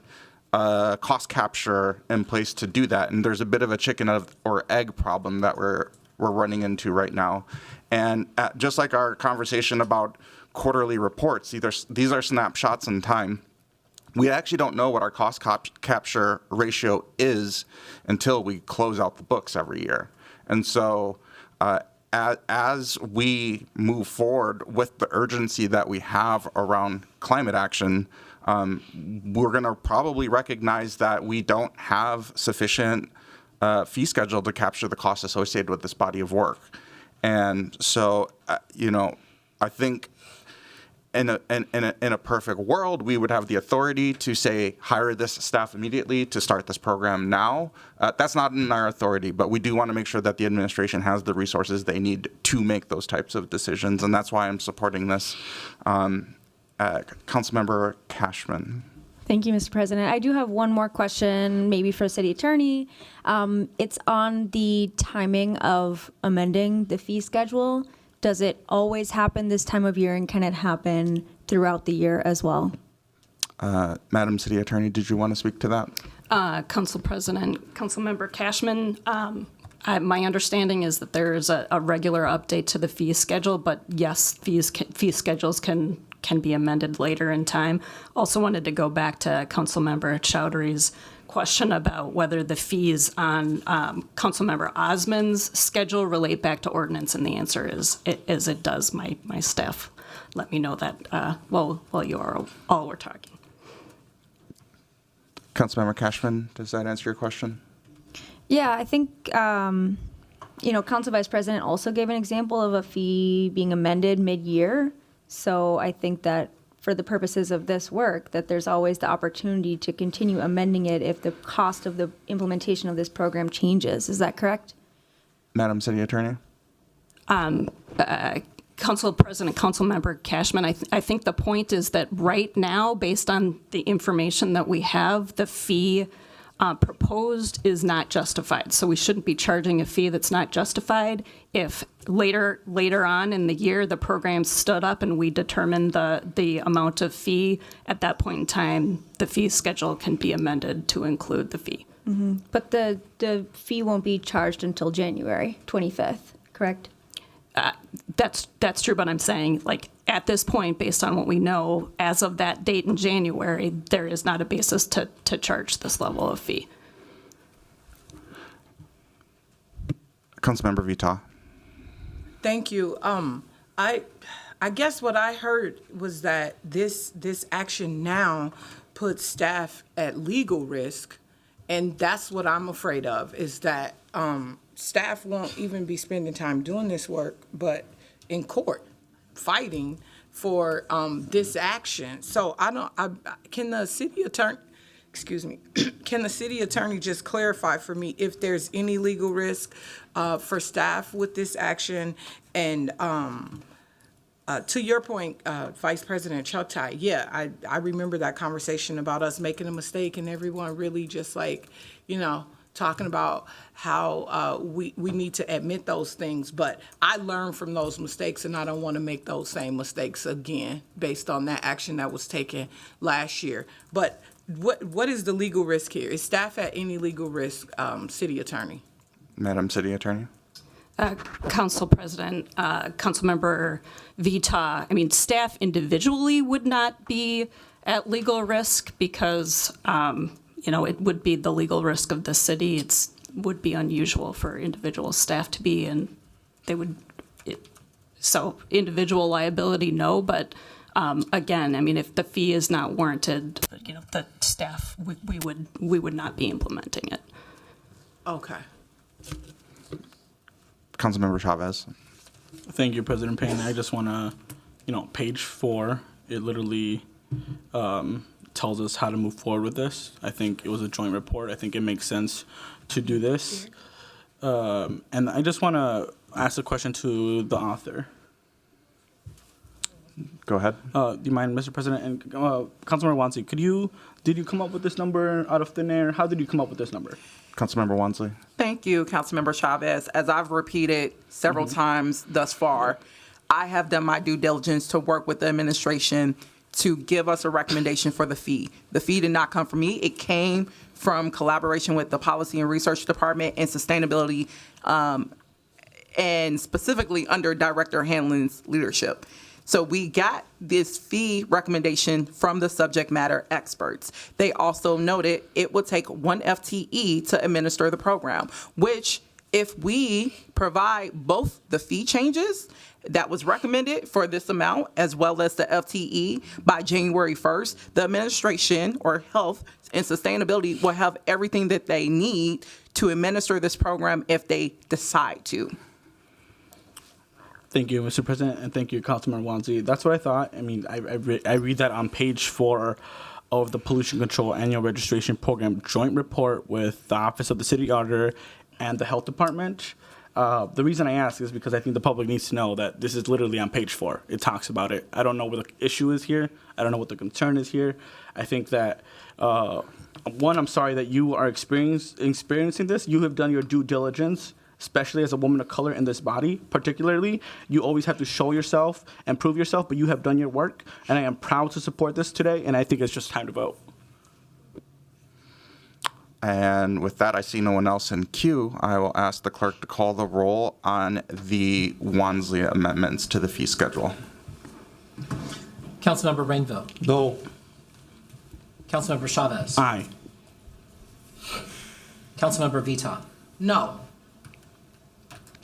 Speaker 1: a cost capture in place to do that. And there's a bit of a chicken or egg problem that we're running into right now. And just like our conversation about quarterly reports, these are snapshots in time. We actually don't know what our cost capture ratio is until we close out the books every year. And so as we move forward with the urgency that we have around climate action, we're going to probably recognize that we don't have sufficient fee schedule to capture the costs associated with this body of work. And so, I think in a perfect world, we would have the authority to say, hire this staff immediately to start this program now. That's not in our authority, but we do want to make sure that the administration has the resources they need to make those types of decisions. And that's why I'm supporting this. Councilmember Cashman.
Speaker 4: Thank you, Mr. President. I do have one more question, maybe for City Attorney. It's on the timing of amending the fee schedule. Does it always happen this time of year, and can it happen throughout the year as well?
Speaker 1: Madam City Attorney, did you want to speak to that?
Speaker 17: Council President, Councilmember Cashman, my understanding is that there is a regular update to the fee schedule, but yes, fee schedules can be amended later in time. Also wanted to go back to Councilmember Chowdhury's question about whether the fees on Councilmember Osmond's schedule relate back to ordinance, and the answer is it does. My staff let me know that while you all were talking.
Speaker 1: Councilmember Cashman, does that answer your question?
Speaker 4: Yeah, I think Council Vice President also gave an example of a fee being amended mid-year. So I think that for the purposes of this work, that there's always the opportunity to continue amending it if the cost of the implementation of this program changes. Is that correct?
Speaker 1: Madam City Attorney?
Speaker 17: Council President, Councilmember Cashman, I think the point is that right now, based on the information that we have, the fee proposed is not justified. So we shouldn't be charging a fee that's not justified. If later on in the year the program stood up and we determined the amount of fee, at that point in time, the fee schedule can be amended to include the fee.
Speaker 4: Mm-hmm. But the fee won't be charged until January 25th, correct?
Speaker 17: That's true, but I'm saying, like, at this point, based on what we know, as of that date in January, there is not a basis to charge this level of fee.
Speaker 1: Councilmember Vita.
Speaker 2: Thank you. I guess what I heard was that this action now puts staff at legal risk, and that's what I'm afraid of, is that staff won't even be spending time doing this work, but in court, fighting for this action. So can the city attorney, can the city attorney just clarify for me if there's any legal risk for staff with this action? And to your point, Vice President Chuktai, yeah, I remember that conversation about us making a mistake and everyone really just talking about how we need to admit those things. But I learned from those mistakes, and I don't want to make those same mistakes again based on that action that was taken last year. But what is the legal risk here? Is staff at any legal risk, City Attorney?
Speaker 1: Madam City Attorney?
Speaker 17: Council President, Councilmember Vita, staff individually would not be at legal risk because it would be the legal risk of the city. It would be unusual for individual staff to be, and so individual liability, no. But again, if the fee is not warranted, the staff we would not be implementing it.
Speaker 2: Okay.
Speaker 1: Councilmember Chavez.
Speaker 11: Thank you, President Payne. I just want to, page 4, it literally tells us how to move forward with this. I think it was a joint report. I think it makes sense to do this. And I just want to ask a question to the author.
Speaker 1: Go ahead.
Speaker 11: Do you mind, Mr. President? And Councilmember Wansley, did you come up with this number out of thin air? How did you come up with this number?
Speaker 1: Councilmember Wansley.
Speaker 10: Thank you, Councilmember Chavez. As I've repeated several times thus far, I have done my due diligence to work with the administration to give us a recommendation for the fee. The fee did not come from me. It came from collaboration with the Policy and Research Department and Sustainability, and specifically under Director Hanlon's leadership. So we got this fee recommendation from the subject matter experts. They also noted it would take 1 FTE to administer the program, which if we provide both the fee changes that was recommended for this amount as well as the FTE by January 1st, the administration or health and sustainability will have everything that they need to administer this program if they decide to.
Speaker 11: Thank you, Mr. President, and thank you, Councilman Wansley. That's what I thought. I read that on page 4 of the Pollution Control Annual Registration Program joint report with the Office of the City Auditor and the Health Department. The reason I ask is because I think the public needs to know that this is literally on page 4. It talks about it. I don't know what the issue is here. I don't know what the concern is here. I think that, one, I'm sorry that you are experiencing this. You have done your due diligence, especially as a woman of color in this body, particularly. You always have to show yourself and prove yourself, but you have done your work, and I am proud to support this today, and I think it's just time to vote.
Speaker 1: And with that, I see no one else in queue. I will ask the clerk to call the roll on the Wansley amendments to the fee schedule.
Speaker 7: Councilmember Rainville.
Speaker 14: No.
Speaker 7: Councilmember Chavez.
Speaker 11: Aye.
Speaker 7: Councilmember Vita.
Speaker 2: No.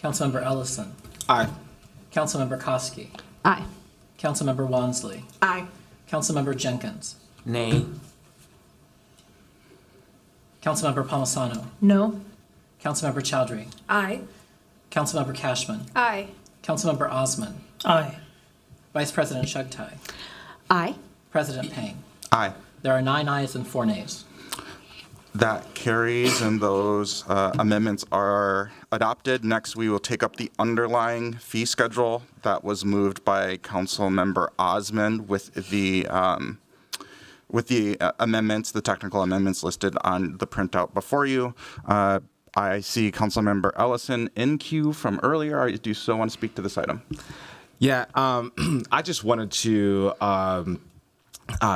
Speaker 7: Councilmember Ellison.
Speaker 18: Aye.
Speaker 7: Councilmember Koski.
Speaker 17: Aye.
Speaker 7: Councilmember Wansley.
Speaker 2: Aye.
Speaker 7: Councilmember Jenkins.
Speaker 9: Nay.
Speaker 7: Councilmember Palmisano.
Speaker 13: No.
Speaker 7: Councilmember Chowdhury.
Speaker 13: Aye.
Speaker 7: Councilmember Cashman.
Speaker 4: Aye.
Speaker 7: Councilmember Osman.
Speaker 6: Aye.
Speaker 7: Vice President Chugtai.
Speaker 3: Aye.
Speaker 7: President Payne.
Speaker 1: Aye.
Speaker 7: There are 9 ayes and 4 nays.
Speaker 1: That carries, and those amendments are adopted. Next, we will take up the underlying fee schedule that was moved by Councilmember Osman with the amendments, the technical amendments listed on the printout before you. I see Councilmember Ellison in queue from earlier. Do you still want to speak to this item?
Speaker 18: Yeah, I just wanted to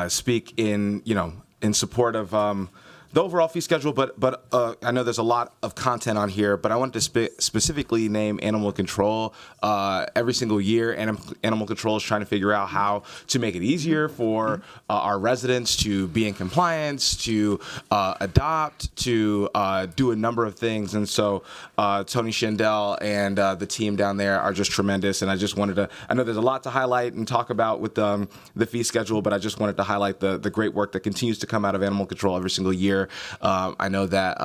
Speaker 18: speak in support of the overall fee schedule, but I know there's a lot of content on here, but I wanted to specifically name animal control. Every single year, animal control is trying to figure out how to make it easier for our residents to be in compliance, to adopt, to do a number of things. And so Tony Shandell and the team down there are just tremendous. And I just wanted to, I know there's a lot to highlight and talk about with the fee schedule, but I just wanted to highlight the great work that continues to come out of animal control every single year. I know that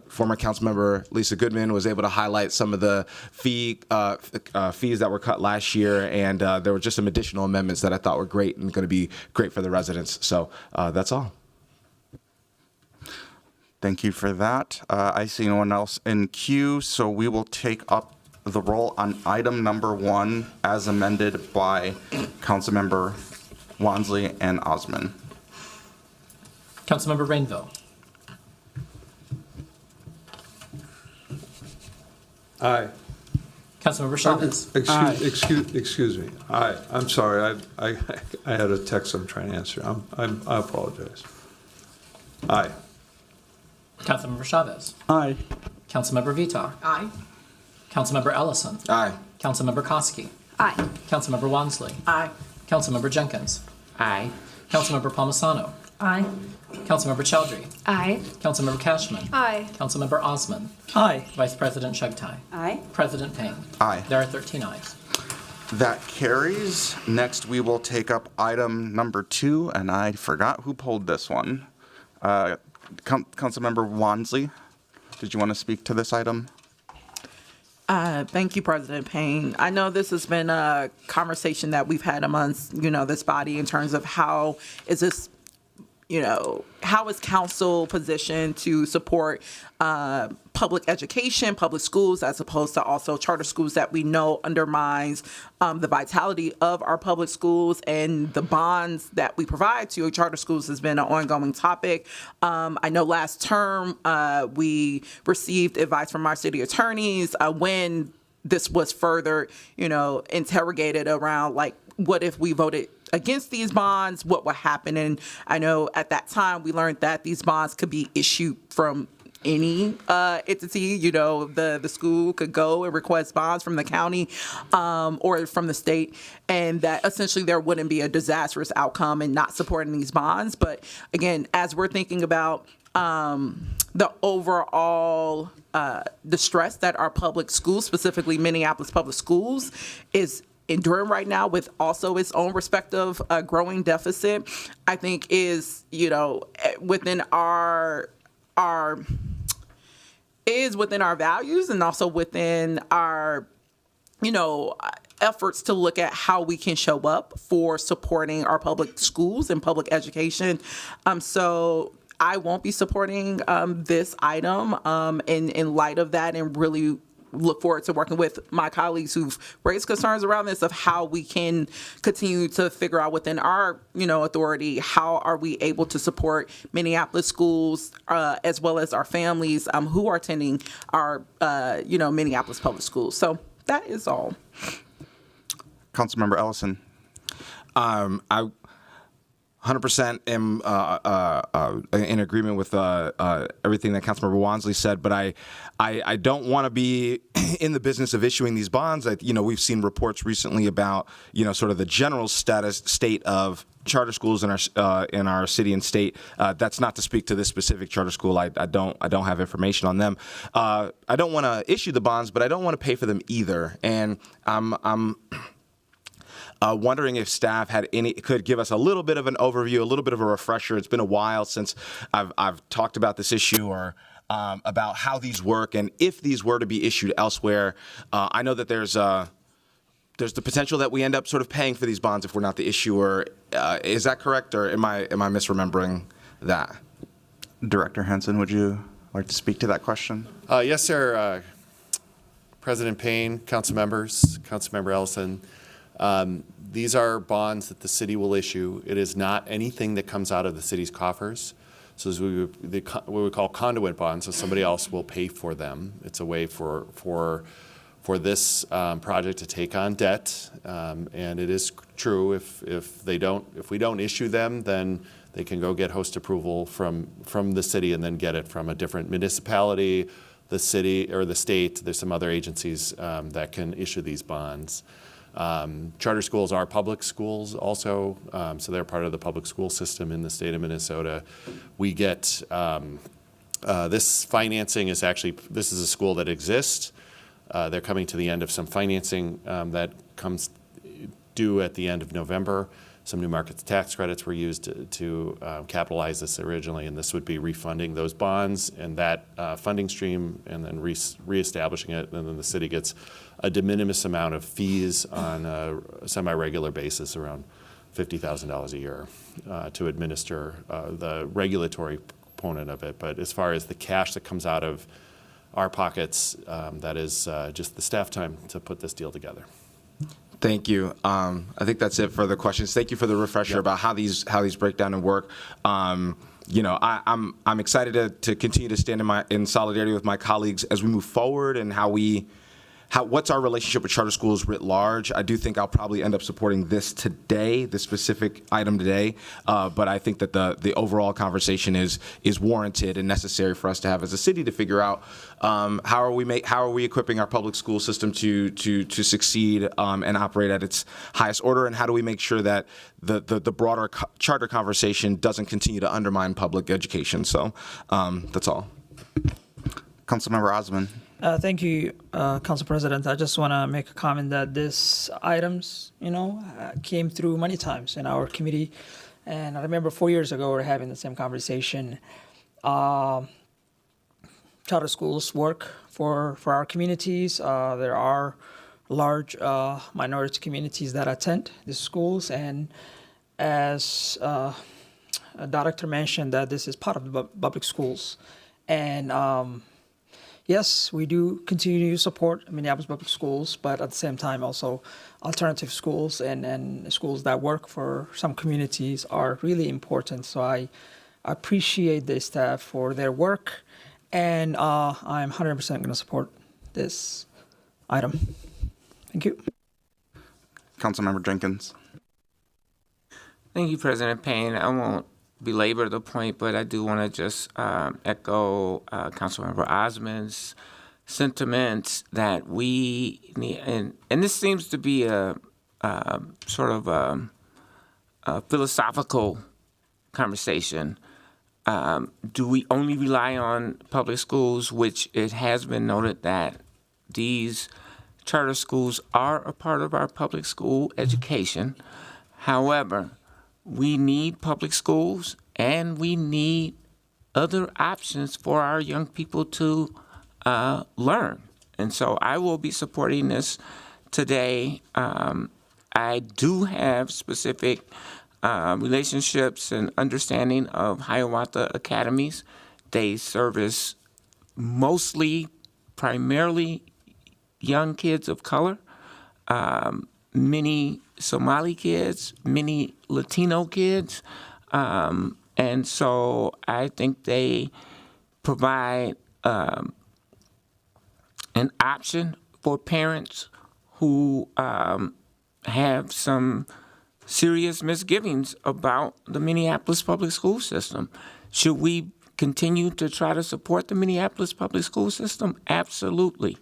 Speaker 18: former Councilmember Lisa Goodman was able to highlight some of the fees that were cut last year, and there were just some additional amendments that I thought were great and going to be great for the residents. So that's all.
Speaker 1: Thank you for that. I see no one else in queue, so we will take up the roll on item number 1 as amended by Councilmember Wansley and Osman.
Speaker 7: Councilmember Rainville.
Speaker 14: Aye.
Speaker 7: Councilmember Chavez.
Speaker 14: Excuse me. Aye. I'm sorry. I had a text I'm trying to answer. I apologize. Aye.
Speaker 7: Councilmember Chavez.
Speaker 11: Aye.
Speaker 7: Councilmember Vita.
Speaker 3: Aye.
Speaker 7: Councilmember Ellison.
Speaker 18: Aye.
Speaker 7: Councilmember Koski.
Speaker 3: Aye.
Speaker 7: Councilmember Wansley.
Speaker 3: Aye.
Speaker 7: Councilmember Jenkins.
Speaker 9: Aye.
Speaker 7: Councilmember Palmisano.
Speaker 17: Aye.
Speaker 7: Councilmember Chowdhury.
Speaker 19: Aye.
Speaker 7: Councilmember Cashman.
Speaker 4: Aye.
Speaker 7: Councilmember Osman.
Speaker 6: Aye.
Speaker 7: Vice President Chugtai.
Speaker 3: Aye.
Speaker 7: President Payne.
Speaker 1: Aye.
Speaker 7: There are 13 ayes.
Speaker 1: That carries. Next, we will take up item number 2, and I forgot who pulled this one. Councilmember Wansley, did you want to speak to this item?
Speaker 10: Thank you, President Payne. I know this has been a conversation that we've had amongst, this body in terms of how is this, how is council positioned to support public education, public schools, as opposed to also charter schools that we know undermines the vitality of our public schools, and the bonds that we provide to charter schools has been an ongoing topic. I know last term we received advice from our city attorneys when this was further, interrogated around what if we voted against these bonds, what would happen? And I know at that time we learned that these bonds could be issued from any entity. The school could go and request bonds from the county or from the state, and that essentially there wouldn't be a disastrous outcome in not supporting these bonds. But again, as we're thinking about the overall distress that our public schools, specifically Minneapolis public schools, is enduring right now with also its own respective growing deficit, I think is, within our values, and also within our, efforts to look at how we can show up for supporting our public schools and public education. So I won't be supporting this item in light of that, and really look forward to working with my colleagues who've raised concerns around this of how we can continue to figure out within our, authority, how are we able to support Minneapolis schools as well as our families who are attending our, Minneapolis public schools. So that is all.
Speaker 1: Councilmember Ellison.
Speaker 18: I 100% am in agreement with everything that Councilmember Wansley said, but I don't want to be in the business of issuing these bonds. We've seen reports recently about sort of the general state of charter schools in our city and state. That's not to speak to this specific charter school. I don't have information on them. I don't want to issue the bonds, but I don't want to pay for them either. And Wondering if staff could give us a little bit of an overview, a little bit of a refresher. It's been a while since I've talked about this issue or about how these work and if these were to be issued elsewhere. I know that there's the potential that we end up sort of paying for these bonds if we're not the issuer. Is that correct, or am I misremembering that?
Speaker 1: Director Hansen, would you like to speak to that question?
Speaker 5: Yes, sir. President Payne, council members, Councilmember Ellison, these are bonds that the city will issue. It is not anything that comes out of the city's coffers. So as what we call conduit bonds, so somebody else will pay for them. It's a way for this project to take on debt, and it is true if we don't issue them, then they can go get host approval from the city and then get it from a different municipality, the city or the state. There's some other agencies that can issue these bonds. Charter schools are public schools also, so they're part of the public school system in the state of Minnesota. We get this financing is this is a school that exists. They're coming to the end of some financing that comes due at the end of November. Some new markets tax credits were used to capitalize this originally, and this would be refunding those bonds and that funding stream and then reestablishing it, and then the city gets a de minimis amount of fees on a semi-regular basis, around $50,000 a year, to administer the regulatory component of it. But as far as the cash that comes out of our pockets, that is just the staff time to put this deal together.
Speaker 18: Thank you. I think that's it for the questions. Thank you for the refresher about how these break down and work. I'm excited to continue to stand in solidarity with my colleagues as we move forward and what's our relationship with charter schools writ large. I do think I'll probably end up supporting this today, this specific item today, but I think that the overall conversation is warranted and necessary for us to have as a city to figure out how are we equipping our public school system to succeed and operate at its highest order, and how do we make sure that the broader charter conversation doesn't continue to undermine public education. So that's all.
Speaker 1: Councilmember Osmond.
Speaker 6: Thank you, Council President. I just want to make a comment that these items, came through many times in our committee. And I remember 4 years ago, we were having the same conversation. Charter schools work for our communities. There are large minority communities that attend these schools. And as a director mentioned, that this is part of the public schools. And yes, we do continue to support Minneapolis public schools, but at the same time also alternative schools and schools that work for some communities are really important. So I appreciate the staff for their work, and I'm 100% going to support this item. Thank you.
Speaker 1: Councilmember Jenkins.
Speaker 9: Thank you, President Payne. I won't belabor the point, but I do want to just echo Councilmember Osmond's sentiments that we need, and this seems to be a sort of a philosophical conversation. Do we only rely on public schools, which it has been noted that these charter schools are a part of our public school education? However, we need public schools, and we need other options for our young people to learn. And so I will be supporting this today. I do have specific relationships and understanding of Hiawatha academies. They service primarily young kids of color, many Somali kids, many Latino kids, and so I think they provide an option for parents who have some serious misgivings about the Minneapolis public school system. Should we continue to try to support the Minneapolis public school system? Absolutely.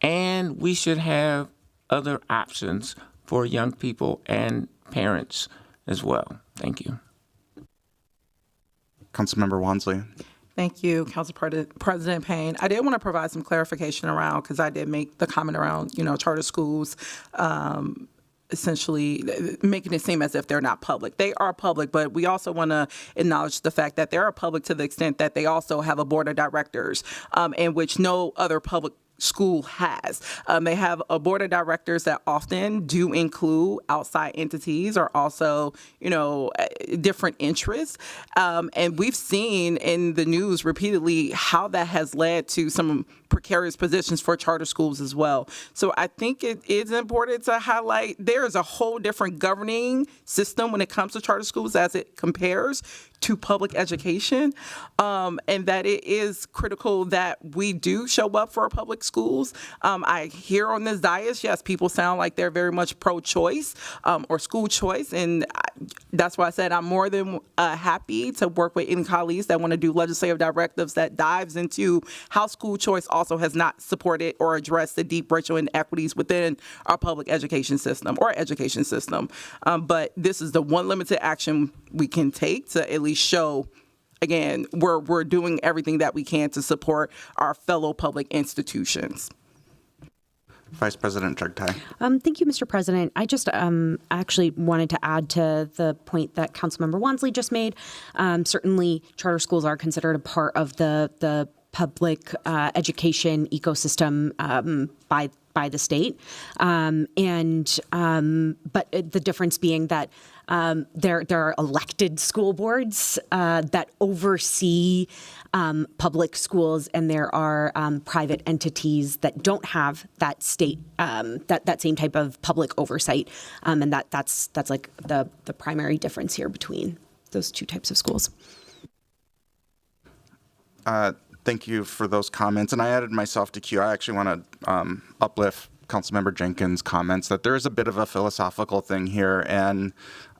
Speaker 9: And we should have other options for young people and parents as well. Thank you.
Speaker 1: Councilmember Wansley.
Speaker 10: Thank you, Council President Payne. I did want to provide some clarification around, because I did make the comment around, charter schools essentially making it seem as if they're not public. They are public, but we also want to acknowledge the fact that they are public to the extent that they also have a board of directors, in which no other public school has. They have a board of directors that often do include outside entities or also, different interests. And we've seen in the news repeatedly how that has led to some precarious positions for charter schools as well. So I think it is important to highlight there is a whole different governing system when it comes to charter schools as it compares to public education, and that it is critical that we do show up for our public schools. I hear on this dais, yes, people sound like they're very much pro-choice or school choice, and that's why I said I'm more than happy to work with any colleagues that want to do legislative directives that dives into how school choice also has not supported or addressed the deep racial inequities within our public education system or education system. But this is the one limited action we can take to at least show, again, we're doing everything that we can to support our fellow public institutions.
Speaker 1: Vice President Chugtai.
Speaker 3: Thank you, Mr. President. I just actually wanted to add to the point that Councilmember Wansley just made. Certainly, charter schools are considered a part of the public education ecosystem by the state, but the difference being that there are elected school boards that oversee public schools, and there are private entities that don't have that state that same type of public oversight, and that's like the primary difference here between those two types of schools.
Speaker 1: Thank you for those comments, and I added myself to queue. I actually want to uplift Councilmember Jenkins' comments that there is a bit of a philosophical thing here, and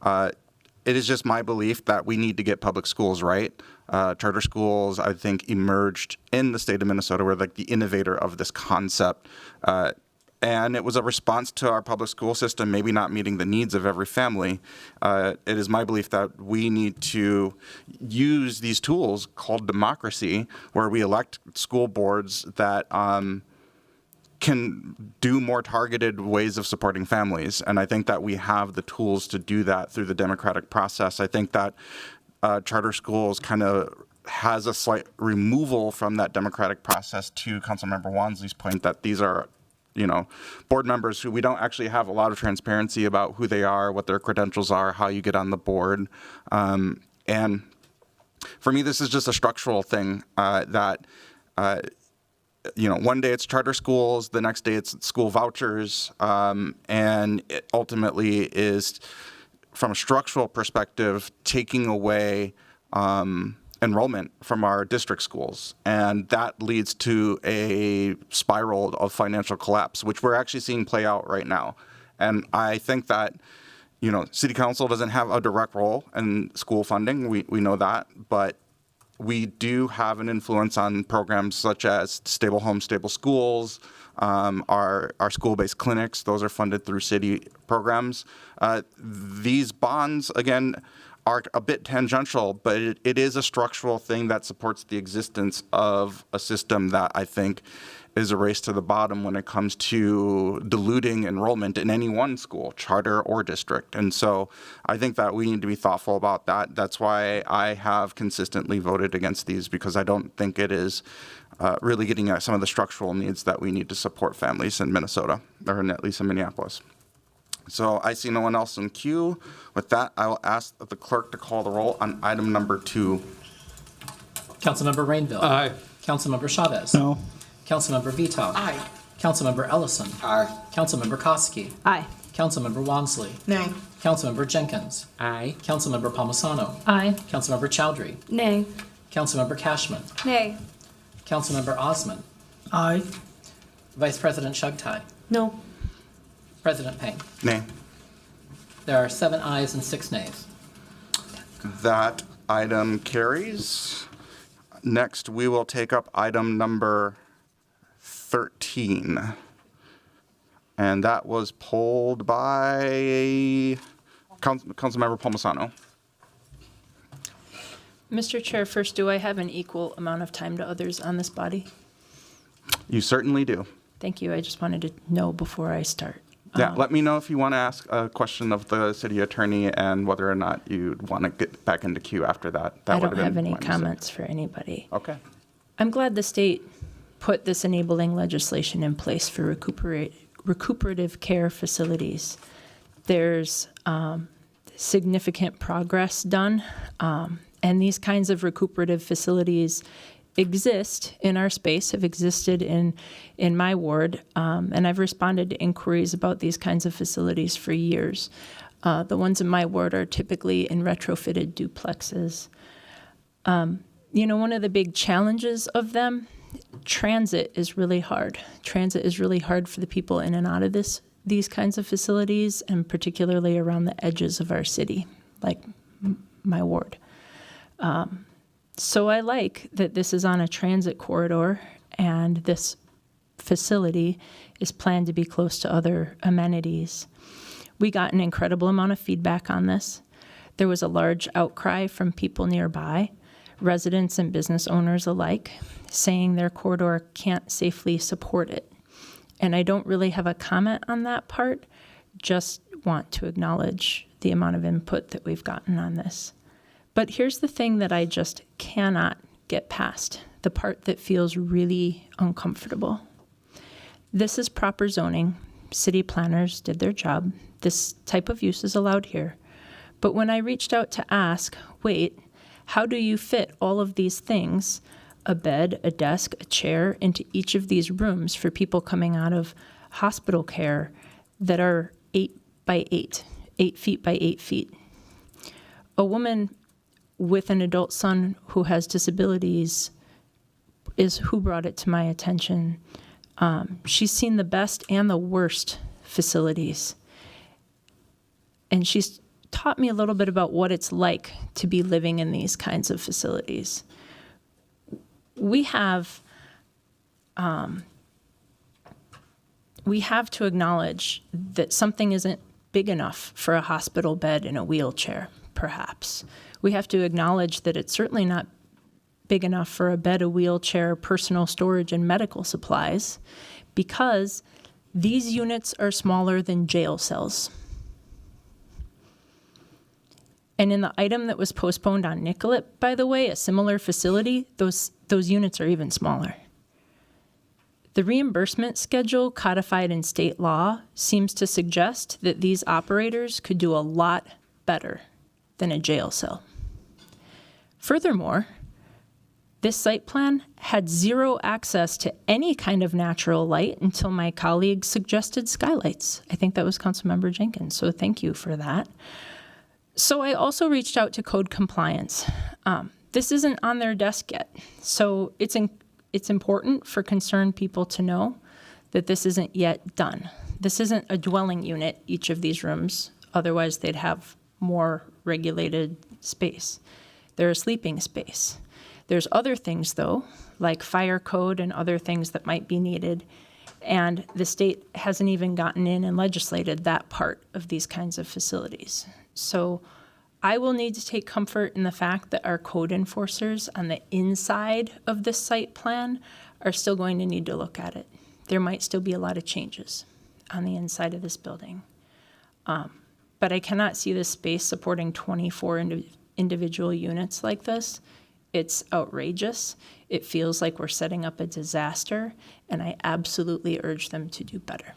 Speaker 1: it is just my belief that we need to get public schools right. Charter schools, I think, emerged in the state of Minnesota. We're like the innovator of this concept. And it was a response to our public school system maybe not meeting the needs of every family. It is my belief that we need to use these tools called democracy, where we elect school boards that can do more targeted ways of supporting families. And I think that we have the tools to do that through the democratic process. I think that charter schools kind of has a slight removal from that democratic process, to Councilmember Wansley's point that these are board members who we don't actually have a lot of transparency about who they are, what their credentials are, how you get on the board. And for me, this is just a structural thing that, one day it's charter schools, the next day it's school vouchers, and it ultimately is, from a structural perspective, taking away enrollment from our district schools. And that leads to a spiral of financial collapse, which we're actually seeing play out right now. And I think that, City Council doesn't have a direct role in school funding. We know that, but we do have an influence on programs such as Stable Homes, Stable Schools, our school-based clinics. Those are funded through city programs. These bonds, again, are a bit tangential, but it is a structural thing that supports the existence of a system that I think is a race to the bottom when it comes to diluting enrollment in any one school, charter or district. And so I think that we need to be thoughtful about that. That's why I have consistently voted against these, because I don't think it is really getting at some of the structural needs that we need to support families in Minnesota, or at least in Minneapolis. So I see no one else in queue. With that, I will ask the clerk to call the roll on item number 2.
Speaker 7: Councilmember Rainville.
Speaker 14: Aye.
Speaker 7: Councilmember Chavez.
Speaker 11: No.
Speaker 7: Councilmember Vito.
Speaker 10: Aye.
Speaker 7: Councilmember Ellison.
Speaker 14: Aye.
Speaker 7: Councilmember Koski.
Speaker 12: Aye.
Speaker 7: Councilmember Wansley.
Speaker 10: Nay.
Speaker 7: Councilmember Jenkins.
Speaker 9: Aye.
Speaker 7: Councilmember Palmisano.
Speaker 13: Aye.
Speaker 7: Councilmember Chowdhury.
Speaker 4: Nay.
Speaker 7: Councilmember Cashman.
Speaker 4: Nay.
Speaker 7: Councilmember Osman.
Speaker 6: Aye.
Speaker 7: Vice President Chugtai.
Speaker 3: No.
Speaker 7: President Payne.
Speaker 1: Nay.
Speaker 7: There are 7 ayes and 6 nays.
Speaker 1: That item carries. Next, we will take up item number 13. And that was pulled by Councilmember Palmisano.
Speaker 13: Mr. Chair, first, do I have an equal amount of time to others on this body?
Speaker 1: You certainly do.
Speaker 13: Thank you. I just wanted to know before I start.
Speaker 1: Yeah, let me know if you want to ask a question of the city attorney and whether or not you'd want to get back into queue after that.
Speaker 13: I don't have any comments for anybody.
Speaker 1: Okay.
Speaker 13: I'm glad the state put this enabling legislation in place for recuperative care facilities. There's significant progress done, and these kinds of recuperative facilities exist in our space, have existed in my ward, and I've responded to inquiries about these kinds of facilities for years. The ones in my ward are typically in retrofitted duplexes. One of the big challenges of them, transit is really hard. Transit is really hard for the people in and out of these kinds of facilities, and particularly around the edges of our city, like my ward. So I like that this is on a transit corridor, and this facility is planned to be close to other amenities. We got an incredible amount of feedback on this. There was a large outcry from people nearby, residents and business owners alike, saying their corridor can't safely support it. And I don't really have a comment on that part, just want to acknowledge the amount of input that we've gotten on this. But here's the thing that I just cannot get past, the part that feels really uncomfortable. This is proper zoning. City planners did their job. This type of use is allowed here. But when I reached out to ask, wait, how do you fit all of these things, a bed, a desk, a chair, into each of these rooms for people coming out of hospital care that are 8 by 8, 8 feet by 8 feet? A woman with an adult son who has disabilities is who brought it to my attention. She's seen the best and the worst facilities. And she's taught me a little bit about what it's like to be living in these kinds of facilities. We have to acknowledge that something isn't big enough for a hospital bed in a wheelchair, perhaps. We have to acknowledge that it's certainly not big enough for a bed, a wheelchair, personal storage, and medical supplies, because these units are smaller than jail cells. And in the item that was postponed on Nicollet, by the way, a similar facility, those units are even smaller. The reimbursement schedule codified in state law seems to suggest that these operators could do a lot better than a jail cell. Furthermore, this site plan had zero access to any kind of natural light until my colleague suggested skylights. I think that was Councilmember Jenkins, so thank you for that. So I also reached out to code compliance. This isn't on their desk yet, so it's important for concerned people to know that this isn't yet done. This isn't a dwelling unit, each of these rooms, otherwise they'd have more regulated space. They're a sleeping space. There's other things, though, like fire code and other things that might be needed, and the state hasn't even gotten in and legislated that part of these kinds of facilities. So I will need to take comfort in the fact that our code enforcers on the inside of this site plan are still going to need to look at it. There might still be a lot of changes on the inside of this building. But I cannot see this space supporting 24 individual units like this. It's outrageous. It feels like we're setting up a disaster, and I absolutely urge them to do better.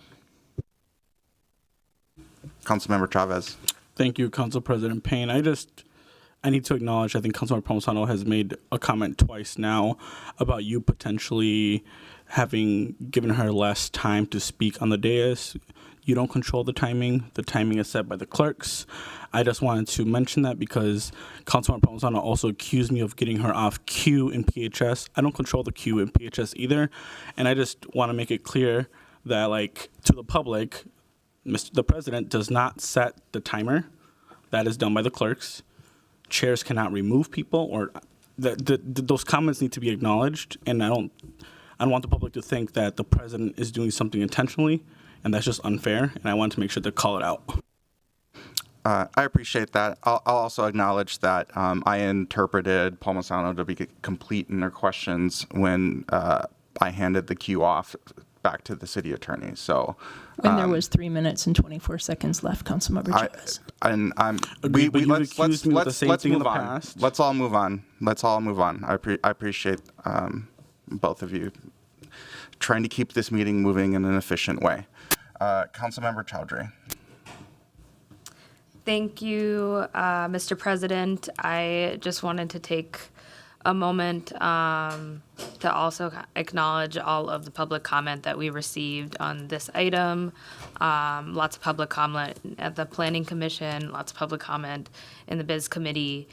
Speaker 1: Councilmember Chavez.
Speaker 11: Thank you, Council President Payne. I need to acknowledge, I think Councilmember Palmisano has made a comment twice now about you potentially having given her less time to speak on the dais. You don't control the timing. The timing is set by the clerks. I just wanted to mention that because Councilmember Palmisano also accused me of getting her off queue in PHS. I don't control the queue in PHS either. And I just want to make it clear that, like, to the public, the president does not set the timer. That is done by the clerks. Chairs cannot remove people, or those comments need to be acknowledged. And I don't want the public to think that the president is doing something intentionally, and that's just unfair. And I wanted to make sure to call it out.
Speaker 1: I appreciate that. I'll also acknowledge that I interpreted Palmisano to be complete in her questions when I handed the cue off back to the city attorney. So
Speaker 13: When there was 3 minutes and 24 seconds left, Councilmember Chavez.
Speaker 11: Accused me with the same thing in the
Speaker 1: move on.
Speaker 11: past.
Speaker 1: Let's all move on. Let's all move on. I appreciate both of you trying to keep this meeting moving in an efficient way. Councilmember Chowdhury.
Speaker 19: Thank you, Mr. President. I just wanted to take a moment to also acknowledge all of the public comment that we received on this item. Lots of public comment at the Planning Commission, lots of public comment in the Biz Committee.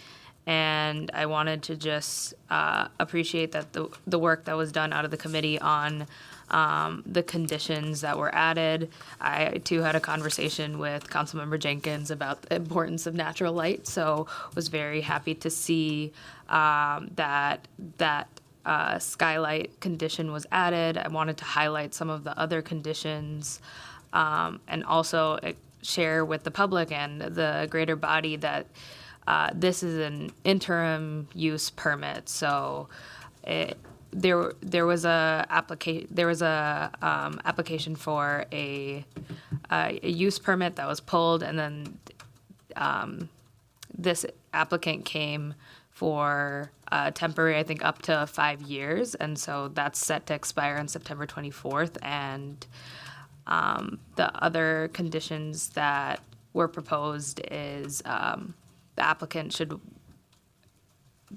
Speaker 19: And I wanted to just appreciate that the work that was done out of the committee on the conditions that were added. I too had a conversation with Councilmember Jenkins about the importance of natural light, so was very happy to see that skylight condition was added. I wanted to highlight some of the other conditions and also share with the public and the greater body that this is an interim use permit, so there was a application for a use permit that was pulled, and then this applicant came for temporary, I think up to 5 years, and so that's set to expire on September 24th. And the other conditions that were proposed is the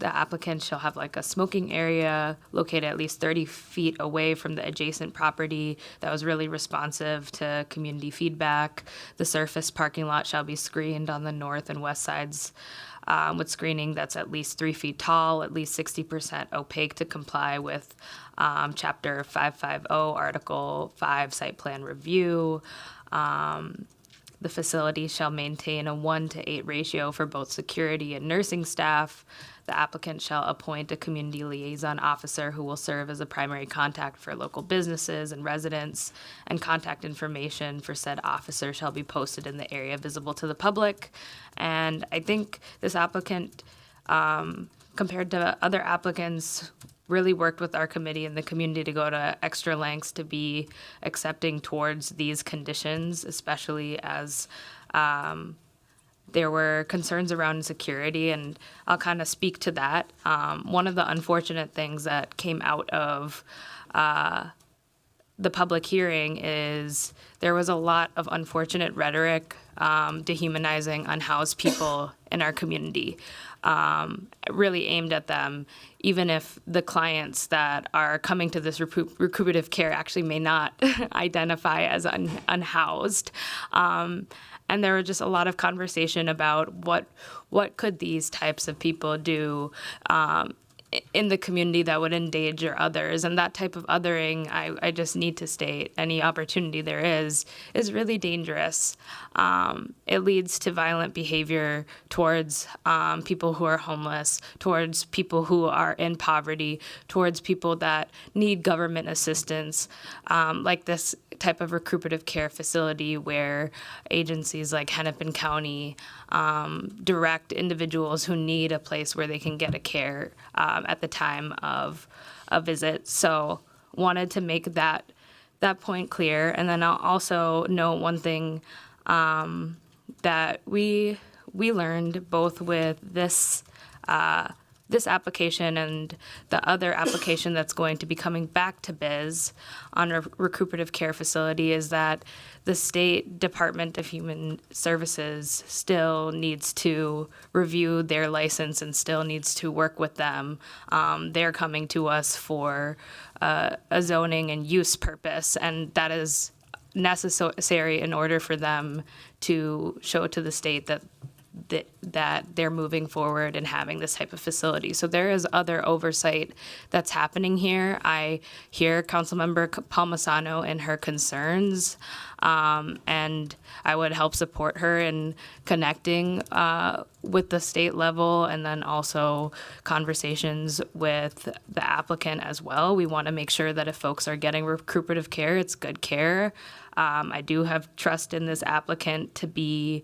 Speaker 19: applicant shall have like a smoking area located at least 30 feet away from the adjacent property that was really responsive to community feedback. The surface parking lot shall be screened on the north and west sides with screening that's at least 3 feet tall, at least 60% opaque to comply with Chapter 550, Article 5, Site Plan Review. The facility shall maintain a 1:8 ratio for both security and nursing staff. The applicant shall appoint a community liaison officer who will serve as a primary contact for local businesses and residents, and contact information for said officer shall be posted in the area visible to the public. And I think this applicant, compared to other applicants, really worked with our committee and the community to go to extra lengths to be accepting towards these conditions, especially as there were concerns around security, and I'll kind of speak to that. One of the unfortunate things that came out of the public hearing is there was a lot of unfortunate rhetoric dehumanizing unhoused people in our community, really aimed at them, even if the clients that are coming to this recuperative care actually may not identify as unhoused. And there was just a lot of conversation about what could these types of people do in the community that would endanger others. And that type of othering, I just need to state, any opportunity there is really dangerous. It leads to violent behavior towards people who are homeless, towards people who are in poverty, towards people that need government assistance, like this type of recuperative care facility where agencies like Hennepin County direct individuals who need a place where they can get a care at the time of a visit. So wanted to make that point clear. And then I'll also note one thing that we learned both with this application and the other application that's going to be coming back to Biz on a recuperative care facility is that the State Department of Human Services still needs to review their license and still needs to work with them. They're coming to us for a zoning and use purpose, and that is necessary in order for them to show to the state that they're moving forward and having this type of facility. So there is other oversight that's happening here. I hear Councilmember Palmisano and her concerns, and I would help support her in connecting with the state level, and then also conversations with the applicant as well. We want to make sure that if folks are getting recuperative care, it's good care. I do have trust in this applicant to be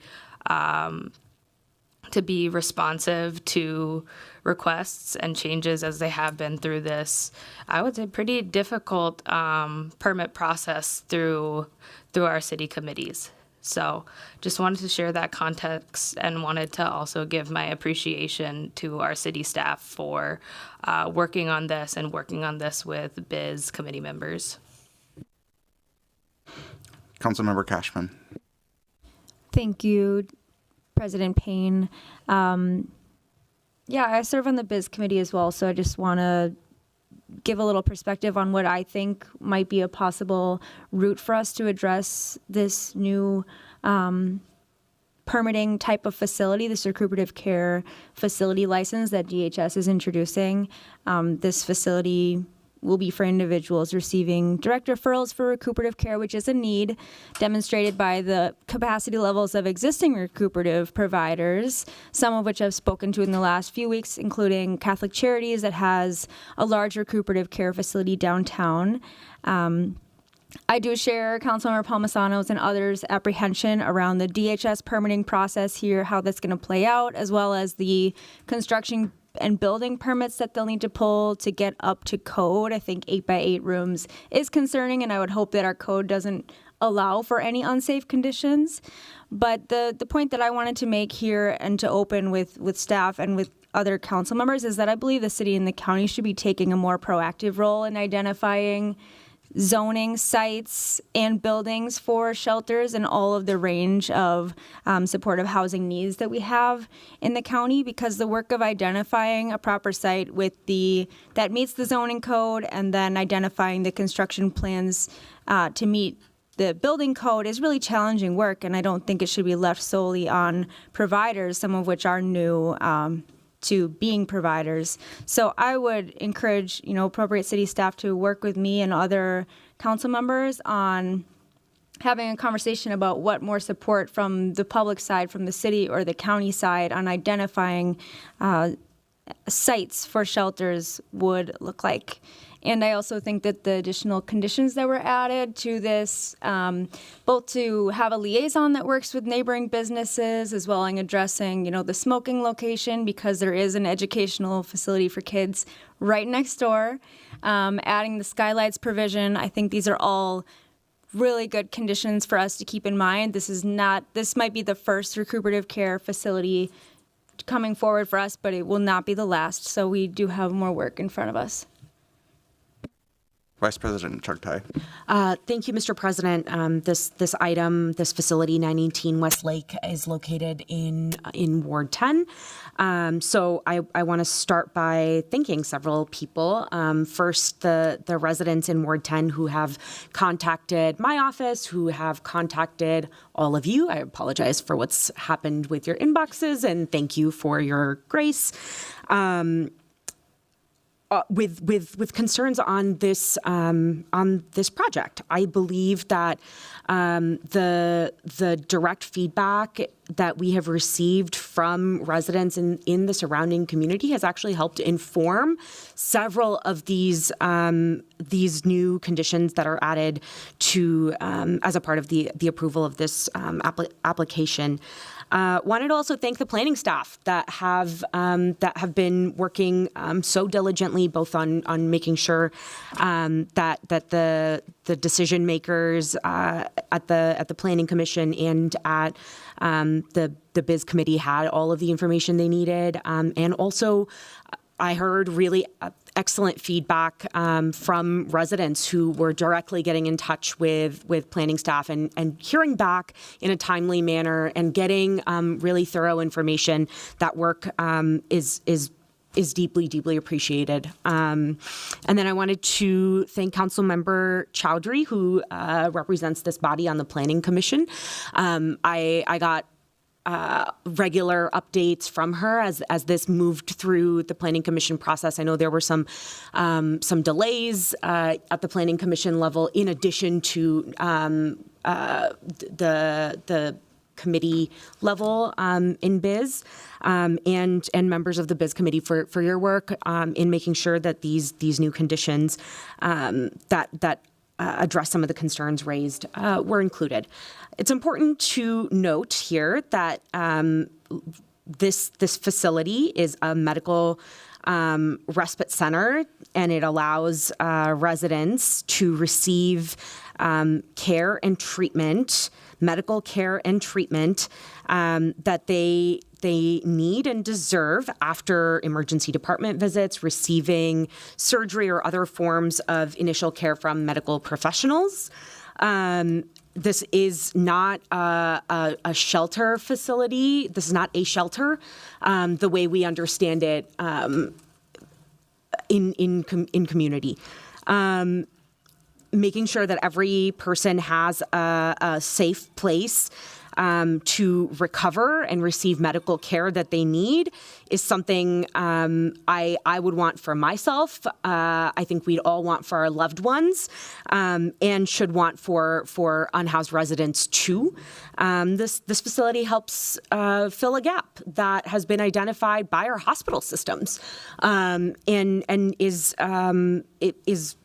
Speaker 19: to be responsive to requests and changes as they have been through this, I would say, pretty difficult permit process through our city committees. So just wanted to share that context and wanted to also give my appreciation to our city staff for working on this and working on this with BIZ committee members.
Speaker 1: Councilmember Cashman.
Speaker 4: Thank you, President Payne. Yeah, I serve on the BIZ committee as well, so I just want to give a little perspective on what I think might be a possible route for us to address this new permitting type of facility, this recuperative care facility license that DHS is introducing. This facility will be for individuals receiving direct referrals for recuperative care, which is a need demonstrated by the capacity levels of existing recuperative providers, some of which I've spoken to in the last few weeks, including Catholic Charities that has a large recuperative care facility downtown. I do share Councilmember Palmisano's and others' apprehension around the DHS permitting process here, how that's going to play out, as well as the construction and building permits that they'll need to pull to get up to code. I think 8x8 rooms is concerning, and I would hope that our code doesn't allow for any unsafe conditions. But the point that I wanted to make here and to open with staff and with other council members is that I believe the city and the county should be taking a more proactive role in identifying zoning sites and buildings for shelters and all of the range of supportive housing needs that we have in the county, because the work of identifying a proper site that meets the zoning code and then identifying the construction plans to meet the building code is really challenging work, and I don't think it should be left solely on providers, some of which are new to being providers. So I would encourage, appropriate city staff to work with me and other council members on having a conversation about what more support from the public side, from the city or the county side, on identifying sites for shelters would look like. And I also think that the additional conditions that were added to this, both to have a liaison that works with neighboring businesses, as well as addressing, the smoking location, because there is an educational facility for kids right next door, adding the skylights provision. I think these are all really good conditions for us to keep in mind. This might be the first recuperative care facility coming forward for us, but it will not be the last. So we do have more work in front of us.
Speaker 1: Vice President Chugtai.
Speaker 3: Thank you, Mr. President. This item, this facility, 918 Westlake, is located in Ward 10. So I want to start by thanking several people. First, the residents in Ward 10 who have contacted my office, who have contacted all of you. I apologize for what's happened with your inboxes, and thank you for your grace. With concerns on this project, I believe that the direct feedback that we have received from residents in the surrounding community has actually helped inform several of these new conditions that are added to as a part of the approval of this application. Wanted to also thank the planning staff that have been working so diligently, both on making sure that the decision makers at the Planning Commission and at the BIZ committee had all of the information they needed, and also I heard really excellent feedback from residents who were directly getting in touch with planning staff and hearing back in a timely manner and getting really thorough information. That work is deeply, deeply appreciated. And then I wanted to thank Councilmember Chowdhury, who represents this body on the Planning Commission. I got regular updates from her as this moved through the Planning Commission process. I know there were some delays at the Planning Commission level, in addition to the committee level in BIZ, and members of the BIZ committee for your work in making sure that these new conditions that address some of the concerns raised were included. It's important to note here that this facility is a medical respite center, and it allows residents to receive care and treatment, medical care and treatment that they need and deserve after emergency department visits, receiving surgery or other forms of initial care from medical professionals. This is not a shelter facility. This is not a shelter the way we understand it in community. Making sure that every person has a safe place to recover and receive medical care that they need is something I would want for myself. I think we'd all want for our loved ones, and should want for unhoused residents too. This facility helps fill a gap that has been identified by our hospital systems, and